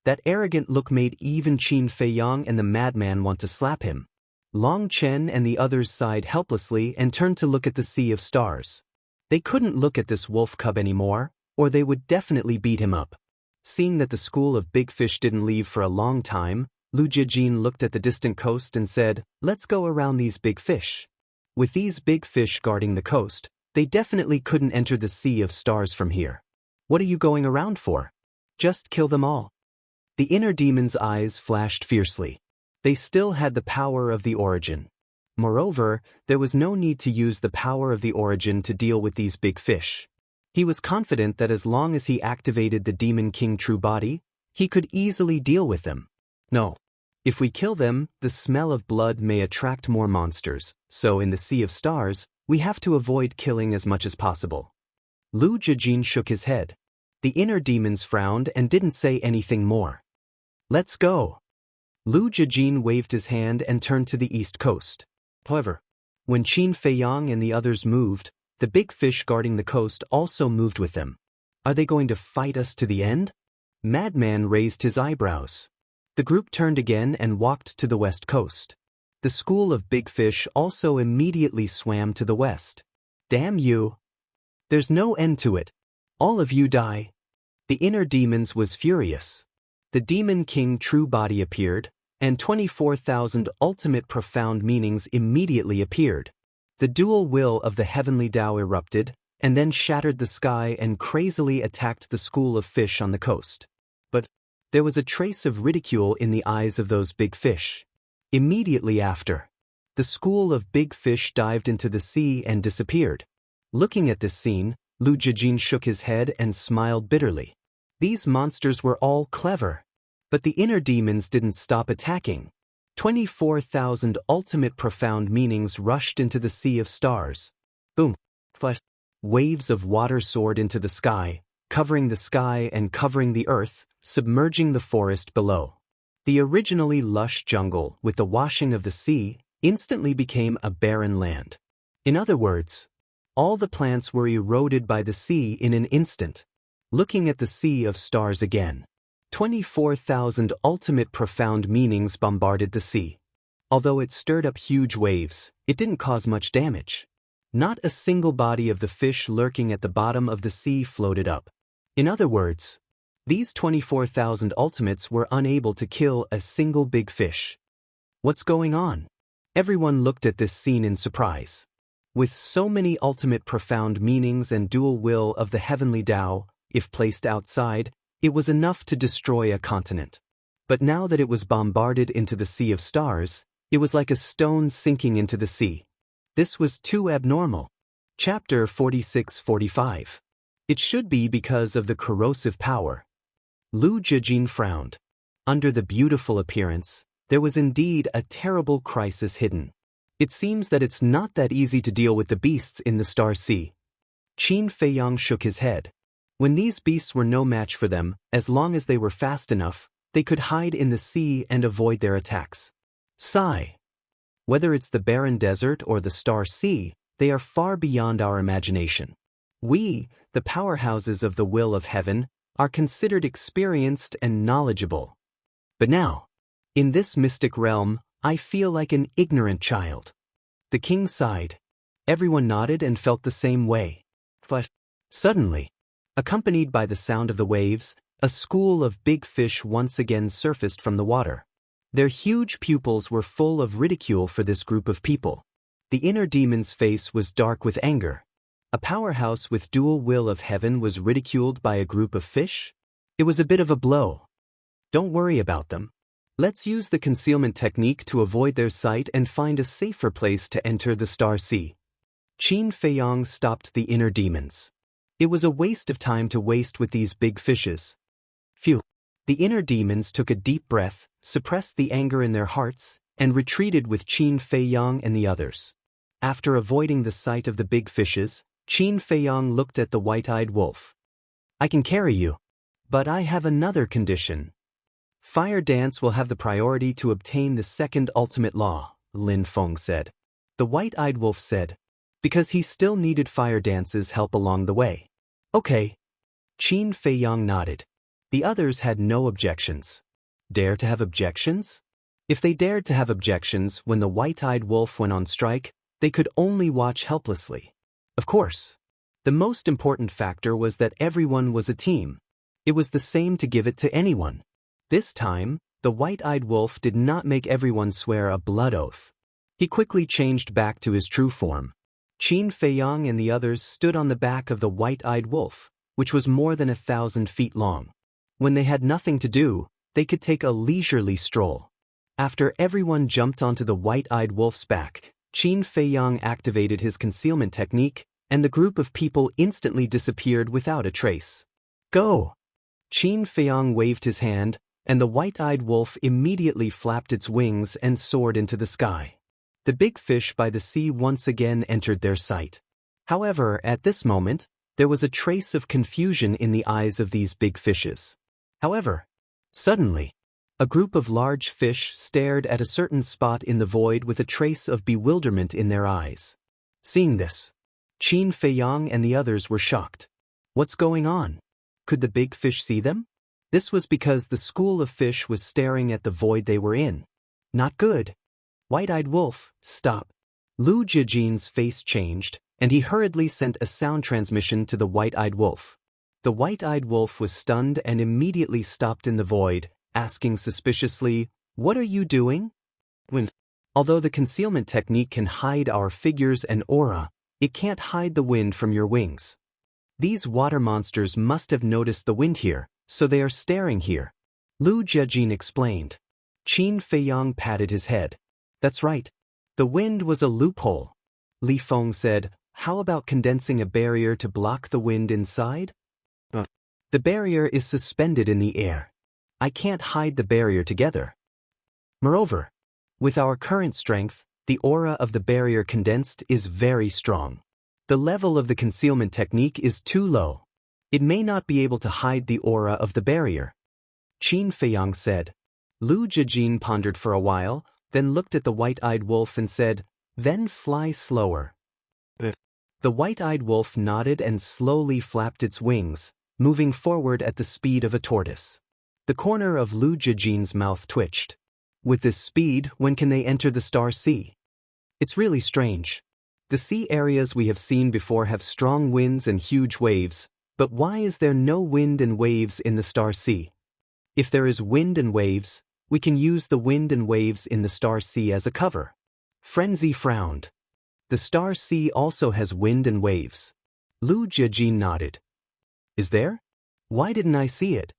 A: That arrogant look made even Qin Feiyang and the madman want to slap him. Long Chen and the others sighed helplessly and turned to look at the sea of stars. They couldn't look at this wolf cub anymore, or they would definitely beat him up. Seeing that the school of big fish didn't leave for a long time, Lu Jijin looked at the distant coast and said, Let's go around these big fish. With these big fish guarding the coast, they definitely couldn't enter the sea of stars from here. What are you going around for? Just kill them all. The inner demon's eyes flashed fiercely. They still had the power of the origin. Moreover, there was no need to use the power of the origin to deal with these big fish. He was confident that as long as he activated the Demon King True Body, he could easily deal with them. No. If we kill them, the smell of blood may attract more monsters, so in the Sea of Stars, we have to avoid killing as much as possible. Lu Jijin shook his head. The inner demons frowned and didn't say anything more. Let's go. Lu Jijin waved his hand and turned to the east coast. However, when Qin Feiyang and the others moved, the big fish guarding the coast also moved with them. Are they going to fight us to the end? Madman raised his eyebrows. The group turned again and walked to the west coast. The school of big fish also immediately swam to the west. Damn you! There's no end to it. All of you die. The inner demons was furious. The Demon King True Body appeared, and 24,000 ultimate profound meanings immediately appeared. The dual will of the heavenly Tao erupted, and then shattered the sky and crazily attacked the school of fish on the coast. But there was a trace of ridicule in the eyes of those big fish. Immediately after, the school of big fish dived into the sea and disappeared. Looking at this scene, Lu Jijin shook his head and smiled bitterly. These monsters were all clever. But the inner demons didn't stop attacking. 24,000 ultimate profound meanings rushed into the sea of stars. Boom. Flash. Waves of water soared into the sky, covering the sky and covering the earth, submerging the forest below. The originally lush jungle, with the washing of the sea, instantly became a barren land. In other words, all the plants were eroded by the sea in an instant. Looking at the sea of stars again. 24,000 ultimate profound meanings bombarded the sea. Although it stirred up huge waves, it didn't cause much damage. Not a single body of the fish lurking at the bottom of the sea floated up. In other words, these 24,000 ultimates were unable to kill a single big fish. What's going on? Everyone looked at this scene in surprise. With so many ultimate profound meanings and dual will of the heavenly Tao, if placed outside, it was enough to destroy a continent. But now that it was bombarded into the sea of stars, it was like a stone sinking into the sea. This was too abnormal. Chapter 46-45. It should be because of the corrosive power. Lu Jijin frowned. Under the beautiful appearance, there was indeed a terrible crisis hidden. It seems that it's not that easy to deal with the beasts in the Star Sea. Qin Feiyang shook his head. When these beasts were no match for them, as long as they were fast enough, they could hide in the sea and avoid their attacks. Sigh. Whether it's the barren desert or the Star Sea, they are far beyond our imagination. We, the powerhouses of the will of heaven, are considered experienced and knowledgeable. But now, in this mystic realm, I feel like an ignorant child. The king sighed. Everyone nodded and felt the same way. But suddenly, accompanied by the sound of the waves, a school of big fish once again surfaced from the water. Their huge pupils were full of ridicule for this group of people. The inner demon's face was dark with anger. A powerhouse with dual will of heaven was ridiculed by a group of fish? It was a bit of a blow. Don't worry about them. Let's use the concealment technique to avoid their sight and find a safer place to enter the Star Sea. Qin Feiyang stopped the inner demons. It was a waste of time to waste with these big fishes. Phew. The inner demons took a deep breath, suppressed the anger in their hearts, and retreated with Qin Feiyang and the others. After avoiding the sight of the big fishes, Qin Feiyang looked at the white-eyed wolf. I can carry you. But I have another condition. Fire Dance will have the priority to obtain the second ultimate law, Lin Feng said. The white-eyed wolf said, because he still needed Fire Dance's help along the way. Okay. Qin Feiyang nodded. The others had no objections. Dare to have objections? If they dared to have objections when the white-eyed wolf went on strike, they could only watch helplessly. Of course. The most important factor was that everyone was a team. It was the same to give it to anyone. This time, the white-eyed wolf did not make everyone swear a blood oath. He quickly changed back to his true form. Qin Feiyang and the others stood on the back of the white-eyed wolf, which was more than 1,000 feet long. When they had nothing to do, they could take a leisurely stroll. After everyone jumped onto the white-eyed wolf's back, Qin Feiyang activated his concealment technique, and the group of people instantly disappeared without a trace. Go! Qin Feiyang waved his hand, and the white-eyed wolf immediately flapped its wings and soared into the sky. The big fish by the sea once again entered their sight. However, at this moment, there was a trace of confusion in the eyes of these big fishes. However, suddenly, a group of large fish stared at a certain spot in the void with a trace of bewilderment in their eyes. Seeing this, Qin Feiyang and the others were shocked. What's going on? Could the big fish see them? This was because the school of fish was staring at the void they were in. Not good. White-eyed wolf, stop. Lu Jijin's face changed, and he hurriedly sent a sound transmission to the white-eyed wolf. The white-eyed wolf was stunned and immediately stopped in the void, asking suspiciously, "What are you doing?" Although the concealment technique can hide our figures and aura, it can't hide the wind from your wings. These water monsters must have noticed the wind here, so they are staring here. Lu Jijin explained. Qin Feiyang patted his head. That's right. The wind was a loophole. Li Feng said, how about condensing a barrier to block the wind inside? The barrier is suspended in the air. I can't hide the barrier together. Moreover, With our current strength, the aura of the barrier condensed is very strong. The level of the concealment technique is too low. It may not be able to hide the aura of the barrier. Qin Feiyang said. Lu Jijin pondered for a while, then looked at the white-eyed wolf and said, "Then fly slower." The white-eyed wolf nodded and slowly flapped its wings, moving forward at the speed of a tortoise. The corner of Lu Jijin's mouth twitched. With this speed, when can they enter the Star Sea? It's really strange. The sea areas we have seen before have strong winds and huge waves, but why is there no wind and waves in the Star Sea? If there is wind and waves, we can use the wind and waves in the Star Sea as a cover. Frenzy frowned. The Star Sea also has wind and waves. Lu Jijin nodded. Is there? Why didn't I see it?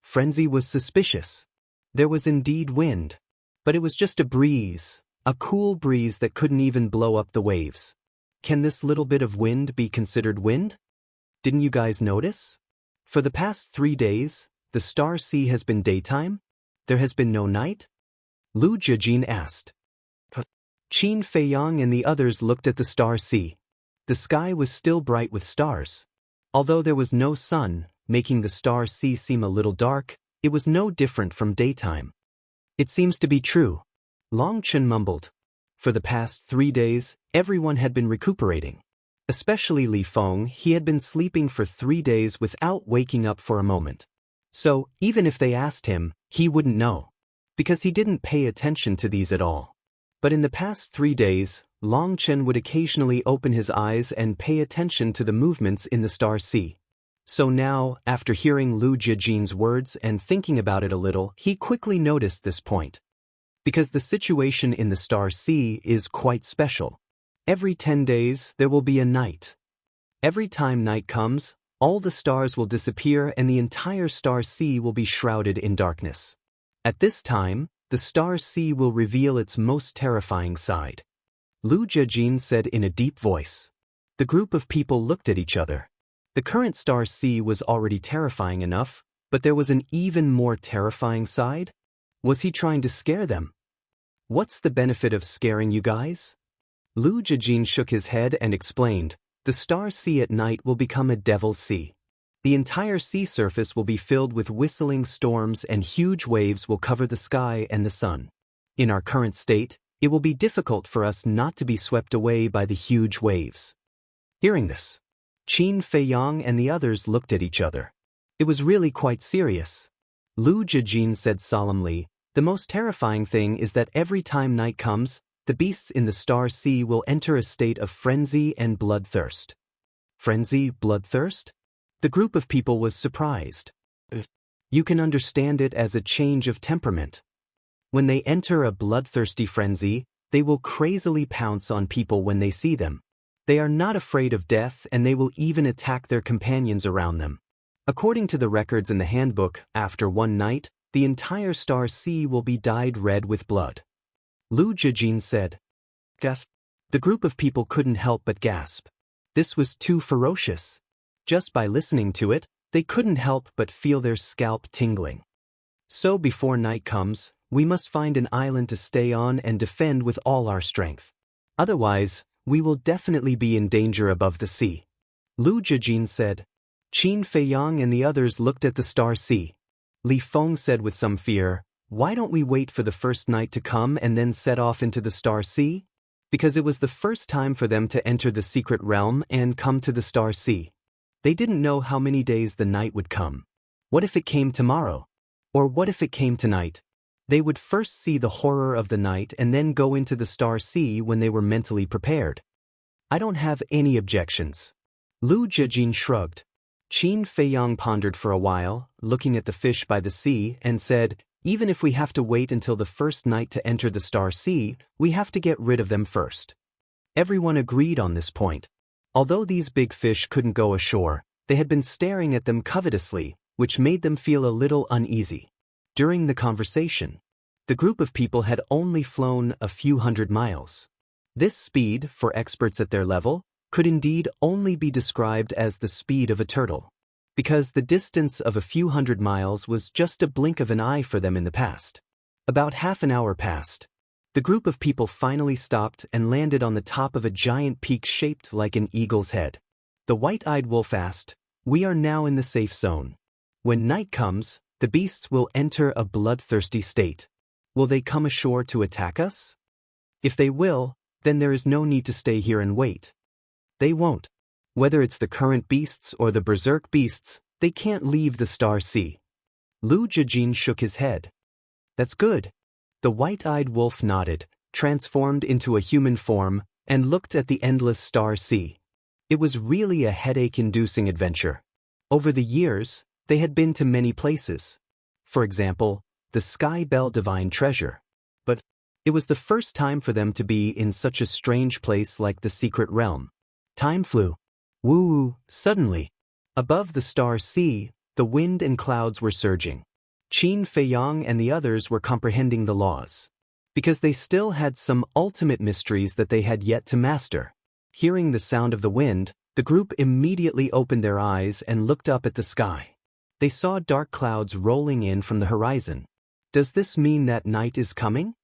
A: Frenzy was suspicious. There was indeed wind, but it was just a breeze, a cool breeze that couldn't even blow up the waves. Can this little bit of wind be considered wind? Didn't you guys notice? For the past 3 days, the Star Sea has been daytime? There has been no night? Lu Jijin asked. Qin Feiyang and the others looked at the Star Sea. The sky was still bright with stars. Although there was no sun, making the Star Sea seem a little dark, it was no different from daytime. It seems to be true. Long Chen mumbled. For the past 3 days, everyone had been recuperating. Especially Li Feng, he had been sleeping for 3 days without waking up for a moment. So, even if they asked him, he wouldn't know. Because he didn't pay attention to these at all. But in the past 3 days, Long Chen would occasionally open his eyes and pay attention to the movements in the Star Sea. So now, after hearing Lu Jijin's words and thinking about it a little, he quickly noticed this point. Because the situation in the Star Sea is quite special. Every 10 days, there will be a night. Every time night comes, all the stars will disappear and the entire Star Sea will be shrouded in darkness. At this time, the Star Sea will reveal its most terrifying side. Lu Jijin said in a deep voice. The group of people looked at each other. The current Star Sea was already terrifying enough, but there was an even more terrifying side? Was he trying to scare them? What's the benefit of scaring you guys? Lu Jijin shook his head and explained, the Star Sea at night will become a devil's sea. The entire sea surface will be filled with whistling storms and huge waves will cover the sky and the sun. In our current state, it will be difficult for us not to be swept away by the huge waves. Hearing this, Qin Feiyang and the others looked at each other. It was really quite serious. Lu Jijin said solemnly, the most terrifying thing is that every time night comes, the beasts in the Star Sea will enter a state of frenzy and bloodthirst. Frenzy, bloodthirst? The group of people was surprised. You can understand it as a change of temperament. When they enter a bloodthirsty frenzy, they will crazily pounce on people when they see them. They are not afraid of death and they will even attack their companions around them. According to the records in the handbook, after one night, the entire Star Sea will be dyed red with blood. Lu Jijin said. Gasp. The group of people couldn't help but gasp. This was too ferocious. Just by listening to it, they couldn't help but feel their scalp tingling. So before night comes, we must find an island to stay on and defend with all our strength. Otherwise, we will definitely be in danger above the sea. Lu Jijin said. Qin Feiyang and the others looked at the Star Sea. Li Feng said with some fear, why don't we wait for the first night to come and then set off into the Star Sea? Because it was the first time for them to enter the secret realm and come to the Star Sea. They didn't know how many days the night would come. What if it came tomorrow? Or what if it came tonight? They would first see the horror of the night and then go into the Star Sea when they were mentally prepared. I don't have any objections. Lu Jijin shrugged. Qin Feiyang pondered for a while, looking at the fish by the sea, and said, even if we have to wait until the first night to enter the Star Sea, we have to get rid of them first. Everyone agreed on this point. Although these big fish couldn't go ashore, they had been staring at them covetously, which made them feel a little uneasy. During the conversation, the group of people had only flown a few hundred miles. This speed, for experts at their level, could indeed only be described as the speed of a turtle, because the distance of a few hundred miles was just a blink of an eye for them in the past. About half an hour passed. The group of people finally stopped and landed on the top of a giant peak shaped like an eagle's head. The white-eyed wolf asked, "We are now in the safe zone. When night comes, the beasts will enter a bloodthirsty state. Will they come ashore to attack us? If they will, then there is no need to stay here and wait. They won't. Whether it's the current beasts or the berserk beasts, they can't leave the Star Sea." Lu Jijin shook his head. "That's good." The white-eyed wolf nodded, transformed into a human form, and looked at the endless Star Sea. It was really a headache-inducing adventure. Over the years, they had been to many places. For example, the Sky Bell Divine Treasure. But it was the first time for them to be in such a strange place like the Secret Realm. Time flew. Woo! Suddenly, above the Star Sea, the wind and clouds were surging. Qin Feiyang and the others were comprehending the laws, because they still had some ultimate mysteries that they had yet to master. Hearing the sound of the wind, the group immediately opened their eyes and looked up at the sky. They saw dark clouds rolling in from the horizon. "Does this mean that night is coming?"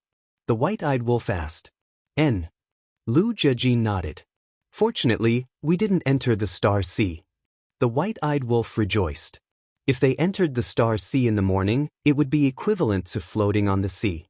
A: the white-eyed wolf asked. Lu Jijin nodded. "Fortunately, we didn't enter the Star Sea." The white-eyed wolf rejoiced. If they entered the Star Sea in the morning, it would be equivalent to floating on the sea.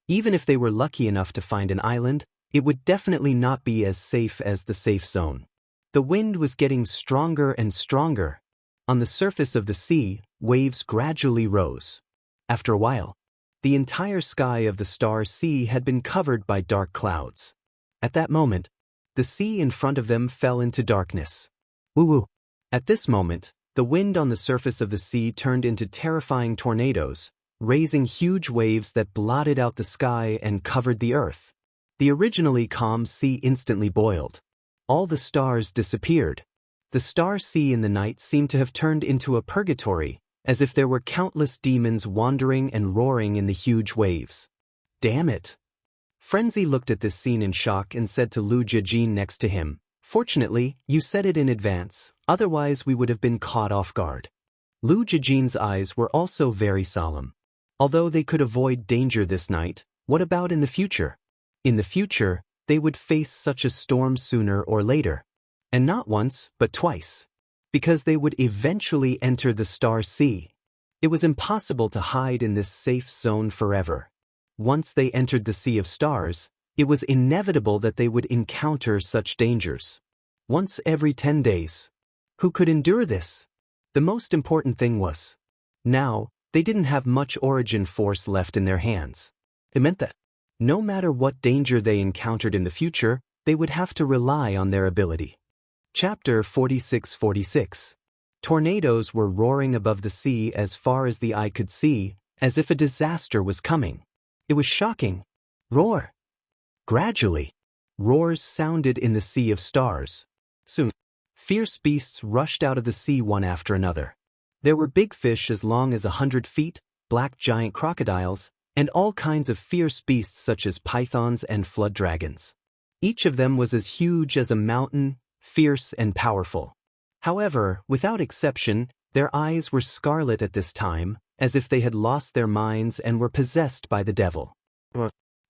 A: Even if they were lucky enough to find an island, it would definitely not be as safe as the safe zone. The wind was getting stronger and stronger. On the surface of the sea, waves gradually rose. After a while, the entire sky of the Star Sea had been covered by dark clouds. At that moment, the sea in front of them fell into darkness. Woo-woo! At this moment, the wind on the surface of the sea turned into terrifying tornadoes, raising huge waves that blotted out the sky and covered the earth. The originally calm sea instantly boiled. All the stars disappeared. The Star Sea in the night seemed to have turned into a purgatory, as if there were countless demons wandering and roaring in the huge waves. "Damn it!" Frenzy looked at this scene in shock and said to Lu Jijin next to him, "Fortunately, you said it in advance, otherwise we would have been caught off guard." Lu Jijin's eyes were also very solemn. Although they could avoid danger this night, what about in the future? In the future, they would face such a storm sooner or later. And not once, but twice. Because they would eventually enter the Star Sea. It was impossible to hide in this safe zone forever. Once they entered the Sea of Stars, it was inevitable that they would encounter such dangers. Once every 10 days. Who could endure this? The most important thing was, now, they didn't have much origin force left in their hands. It meant that, no matter what danger they encountered in the future, they would have to rely on their ability. Chapter 46-46. Tornadoes were roaring above the sea as far as the eye could see, as if a disaster was coming. It was shocking. Roar! Gradually, roars sounded in the Sea of Stars. Soon, fierce beasts rushed out of the sea one after another. There were big fish as long as 100 feet, black giant crocodiles, and all kinds of fierce beasts such as pythons and flood dragons. Each of them was as huge as a mountain, fierce and powerful. However, without exception, their eyes were scarlet at this time, as if they had lost their minds and were possessed by the devil.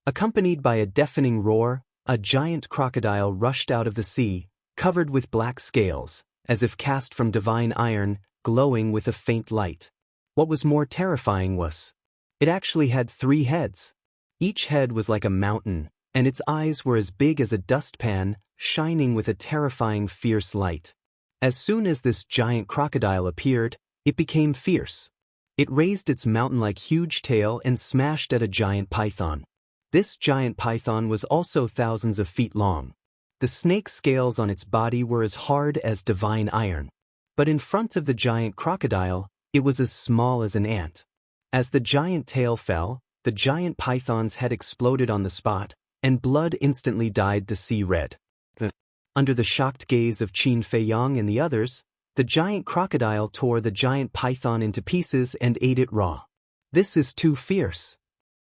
A: Accompanied by a deafening roar, a giant crocodile rushed out of the sea, covered with black scales, as if cast from divine iron, glowing with a faint light. What was more terrifying was, it actually had 3 heads. Each head was like a mountain, and its eyes were as big as a dustpan, shining with a terrifying fierce light. As soon as this giant crocodile appeared, it became fierce. It raised its mountain-like huge tail and smashed at a giant python. This giant python was also thousands of feet long. The snake scales on its body were as hard as divine iron. But in front of the giant crocodile, it was as small as an ant. As the giant tail fell, the giant python's head exploded on the spot, and blood instantly dyed the sea red. Under the shocked gaze of Qin Feiyang and the others, the giant crocodile tore the giant python into pieces and ate it raw. "This is too fierce,"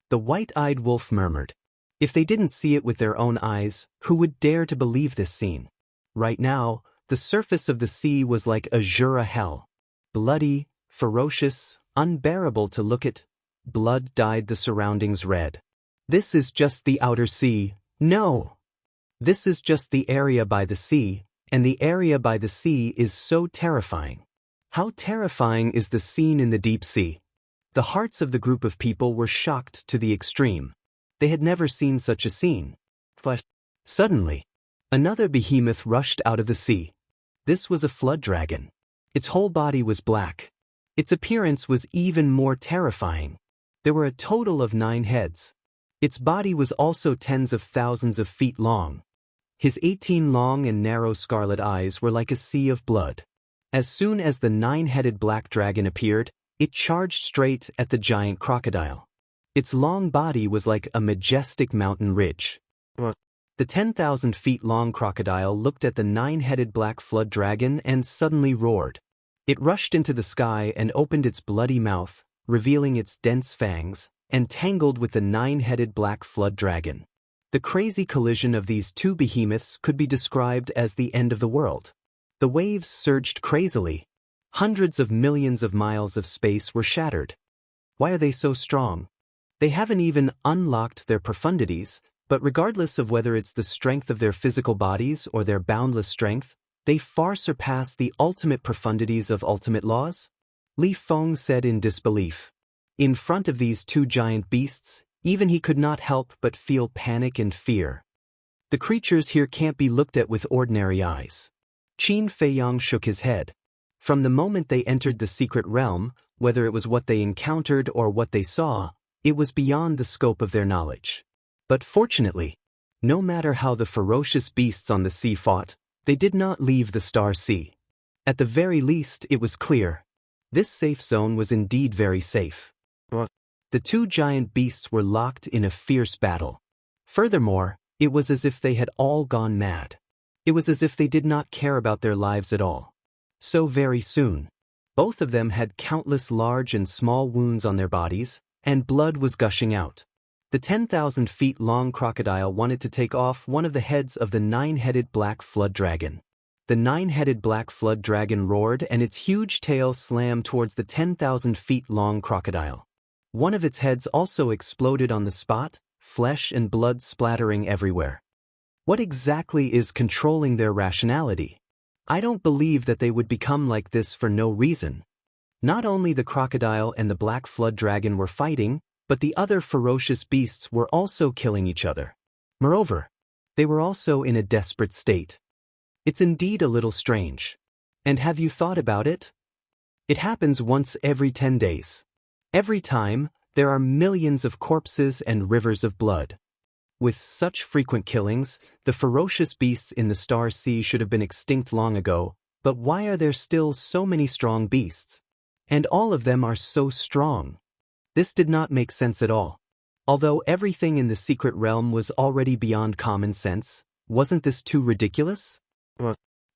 A: the white-eyed wolf murmured. If they didn't see it with their own eyes, who would dare to believe this scene? Right now, the surface of the sea was like azure hell. Bloody, ferocious, unbearable to look at. Blood dyed the surroundings red. This is just the outer sea. No! This is just the area by the sea, and the area by the sea is so terrifying. How terrifying is the scene in the deep sea? The hearts of the group of people were shocked to the extreme. They had never seen such a scene. Suddenly, another behemoth rushed out of the sea. This was a flood dragon. Its whole body was black. Its appearance was even more terrifying. There were a total of 9 heads. Its body was also tens of thousands of feet long. His 18 long and narrow scarlet eyes were like a sea of blood. As soon as the 9-headed black dragon appeared, it charged straight at the giant crocodile. Its long body was like a majestic mountain ridge. The 10,000 feet long crocodile looked at the 9-headed black flood dragon and suddenly roared. It rushed into the sky and opened its bloody mouth, revealing its dense fangs, and tangled with the 9-headed black flood dragon. The crazy collision of these two behemoths could be described as the end of the world. The waves surged crazily. Hundreds of millions of miles of space were shattered. Why are they so strong? They haven't even unlocked their profundities, but regardless of whether it's the strength of their physical bodies or their boundless strength, they far surpass the ultimate profundities of ultimate laws? Li Feng said in disbelief. In front of these two giant beasts, even he could not help but feel panic and fear. The creatures here can't be looked at with ordinary eyes. Qin Feiyang shook his head. From the moment they entered the secret realm, whether it was what they encountered or what they saw, it was beyond the scope of their knowledge. But fortunately, no matter how the ferocious beasts on the sea fought, they did not leave the Star Sea. At the very least, it was clear. This safe zone was indeed very safe. The two giant beasts were locked in a fierce battle. Furthermore, it was as if they had all gone mad. It was as if they did not care about their lives at all. So very soon. Both of them had countless large and small wounds on their bodies, and blood was gushing out. The 10,000 feet long crocodile wanted to take off one of the heads of the 9-headed black flood dragon. The 9-headed black flood dragon roared and its huge tail slammed towards the 10,000 feet long crocodile. One of its heads also exploded on the spot, flesh and blood splattering everywhere. What exactly is controlling their rationality? I don't believe that they would become like this for no reason. Not only the crocodile and the black flood dragon were fighting, but the other ferocious beasts were also killing each other. Moreover, they were also in a desperate state. It's indeed a little strange. And have you thought about it? It happens once every 10 days. Every time, there are millions of corpses and rivers of blood. With such frequent killings, the ferocious beasts in the Star Sea should have been extinct long ago, but why are there still so many strong beasts? And all of them are so strong. This did not make sense at all. Although everything in the secret realm was already beyond common sense, wasn't this too ridiculous?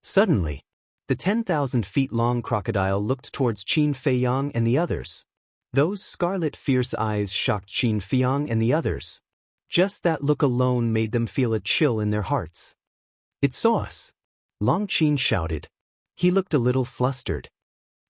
A: Suddenly, the 10,000 feet long crocodile looked towards Qin Feiyang and the others. Those scarlet fierce eyes shocked Qin Feiyang and the others. Just that look alone made them feel a chill in their hearts. It saw us. Long Qin shouted. He looked a little flustered.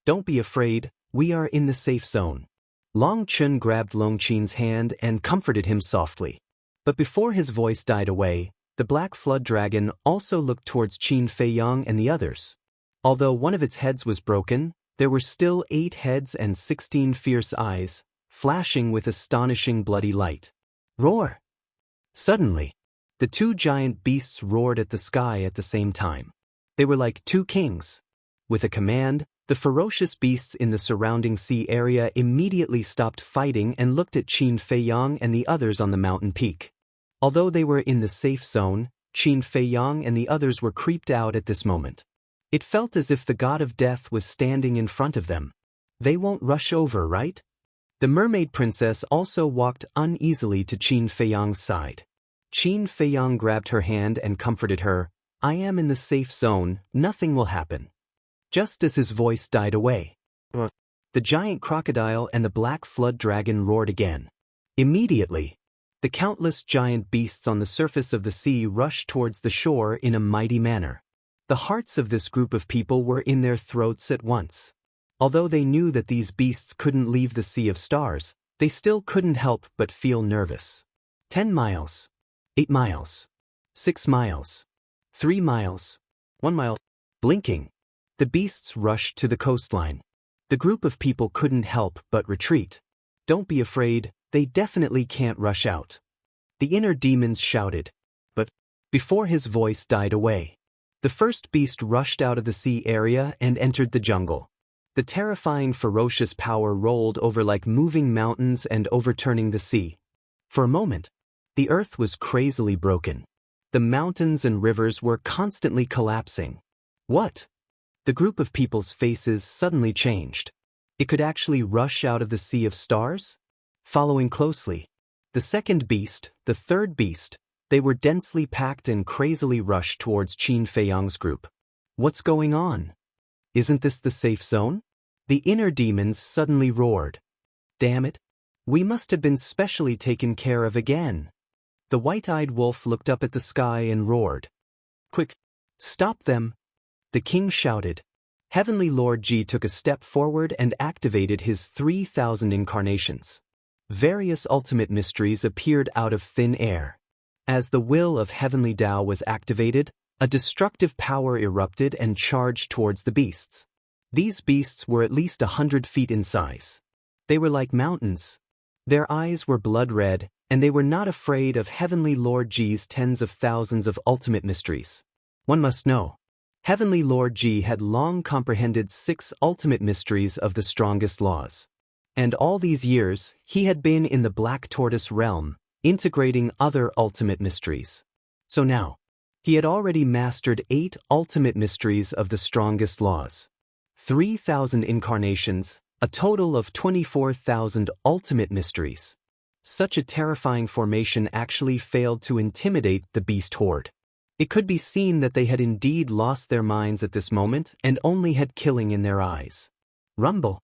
A: Don't be afraid, we are in the safe zone. Long Chen grabbed Long Qin's hand and comforted him softly. But before his voice died away, the black flood dragon also looked towards Qin Feiyang and the others. Although one of its heads was broken, there were still 8 heads and 16 fierce eyes, flashing with astonishing bloody light. Roar! Suddenly, the two giant beasts roared at the sky at the same time. They were like two kings. With a command, the ferocious beasts in the surrounding sea area immediately stopped fighting and looked at Qin Feiyang and the others on the mountain peak. Although they were in the safe zone, Qin Feiyang and the others were creeped out at this moment. It felt as if the god of death was standing in front of them. They won't rush over, right? The mermaid princess also walked uneasily to Qin Feiyang's side. Qin Feiyang grabbed her hand and comforted her. I am in the safe zone, nothing will happen. Just as his voice died away, the giant crocodile and the black flood dragon roared again. Immediately, the countless giant beasts on the surface of the sea rushed towards the shore in a mighty manner. The hearts of this group of people were in their throats at once. Although they knew that these beasts couldn't leave the Sea of Stars, they still couldn't help but feel nervous. 10 miles. 8 miles. 6 miles. 3 miles. 1 mile. Blinking. The beasts rushed to the coastline. The group of people couldn't help but retreat. Don't be afraid, they definitely can't rush out. The inner demons shouted. But before his voice died away, the first beast rushed out of the sea area and entered the jungle. The terrifying, ferocious power rolled over like moving mountains and overturning the sea. For a moment, the earth was crazily broken. The mountains and rivers were constantly collapsing. What? The group of people's faces suddenly changed. It could actually rush out of the sea of stars? Following closely, the second beast, the third beast, they were densely packed and crazily rushed towards Qin Feiyang's group. What's going on? Isn't this the safe zone? The inner demons suddenly roared. Damn it! We must have been specially taken care of again. The white-eyed wolf looked up at the sky and roared. Quick! Stop them! The king shouted. Heavenly Lord Ji took a step forward and activated his 3,000 incarnations. Various ultimate mysteries appeared out of thin air. As the will of Heavenly Tao was activated, a destructive power erupted and charged towards the beasts. These beasts were at least 100 feet in size. They were like mountains. Their eyes were blood red, and they were not afraid of Heavenly Lord Ji's tens of thousands of ultimate mysteries. One must know, Heavenly Lord Ji had long comprehended 6 ultimate mysteries of the strongest laws. And all these years, he had been in the Black Tortoise realm, integrating other ultimate mysteries. So now, he had already mastered 8 ultimate mysteries of the strongest laws. 3,000 incarnations, a total of 24,000 ultimate mysteries. Such a terrifying formation actually failed to intimidate the beast horde. It could be seen that they had indeed lost their minds at this moment and only had killing in their eyes. Rumble.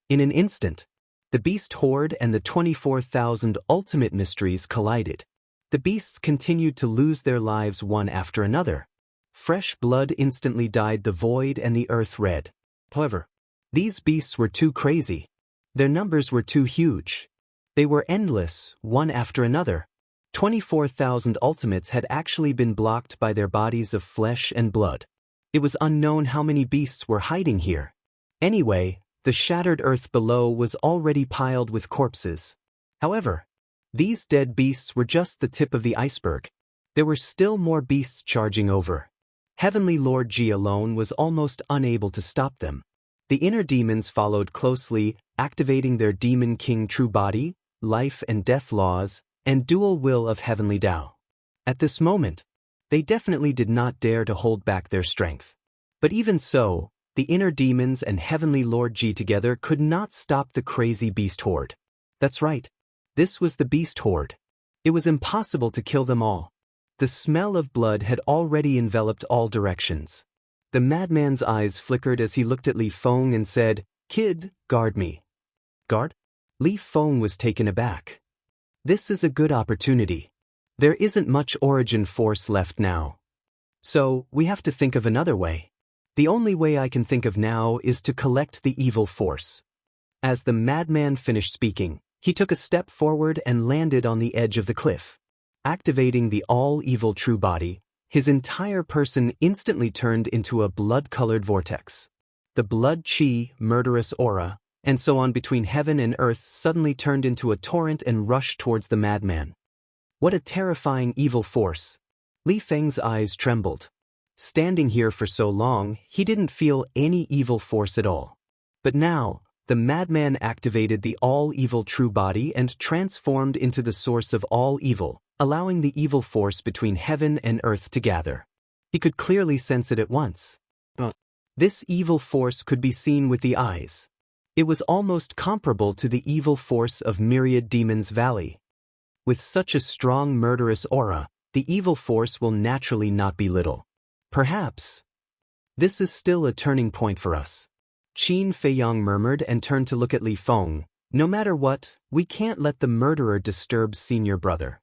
A: In an instant, the beast horde and the 24,000 ultimate mysteries collided. The beasts continued to lose their lives one after another. Fresh blood instantly dyed the void and the earth red. However, these beasts were too crazy. Their numbers were too huge. They were endless, one after another. 24,000 ultimates had actually been blocked by their bodies of flesh and blood. It was unknown how many beasts were hiding here. Anyway, the shattered earth below was already piled with corpses. However, these dead beasts were just the tip of the iceberg. There were still more beasts charging over. Heavenly Lord Ji alone was almost unable to stop them. The inner demons followed closely, activating their Demon King true body, life and death laws, and dual will of Heavenly Tao. At this moment, they definitely did not dare to hold back their strength. But even so, the inner demons and Heavenly Lord Ji together could not stop the crazy beast horde. That's right, this was the beast horde. It was impossible to kill them all. The smell of blood had already enveloped all directions. The madman's eyes flickered as he looked at Li Feng and said, "Kid, guard me." Guard? Li Feng was taken aback. This is a good opportunity. There isn't much origin force left now. So, we have to think of another way. The only way I can think of now is to collect the evil force. As the madman finished speaking, he took a step forward and landed on the edge of the cliff. Activating the all-evil true body, his entire person instantly turned into a blood-colored vortex. The blood chi, murderous aura, and so on between heaven and earth suddenly turned into a torrent and rushed towards the madman. What a terrifying evil force! Li Feng's eyes trembled. Standing here for so long, he didn't feel any evil force at all. But now, the madman activated the all-evil true body and transformed into the source of all evil, allowing the evil force between heaven and earth to gather. He could clearly sense it at once. This evil force could be seen with the eyes. It was almost comparable to the evil force of Myriad Demons Valley. With such a strong murderous aura, the evil force will naturally not be little. Perhaps. This is still a turning point for us. Qin Feiyang murmured and turned to look at Li Feng. No matter what, we can't let the murderer disturb senior brother.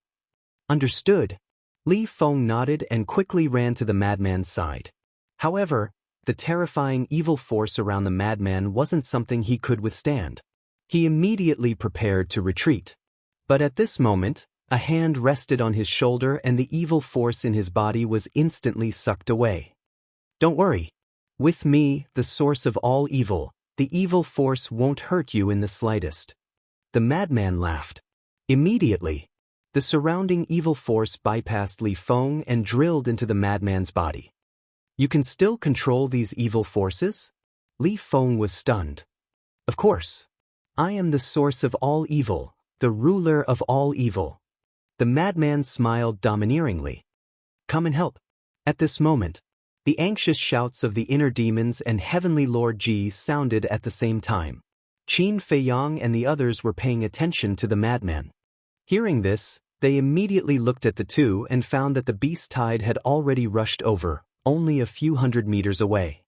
A: Understood. Li Feng nodded and quickly ran to the madman's side. However, the terrifying evil force around the madman wasn't something he could withstand. He immediately prepared to retreat. But at this moment, A hand rested on his shoulder and the evil force in his body was instantly sucked away. Don't worry. With me, the source of all evil, the evil force won't hurt you in the slightest. The madman laughed. Immediately, the surrounding evil force bypassed Li Feng and drilled into the madman's body. You can still control these evil forces? Li Feng was stunned. Of course. I am the source of all evil, the ruler of all evil. The madman smiled domineeringly. Come and help. At this moment, the anxious shouts of the inner demons and Heavenly Lord Ji sounded at the same time. Qin Feiyang and the others were paying attention to the madman. Hearing this, they immediately looked at the two and found that the beast tide had already rushed over, only a few hundred meters away.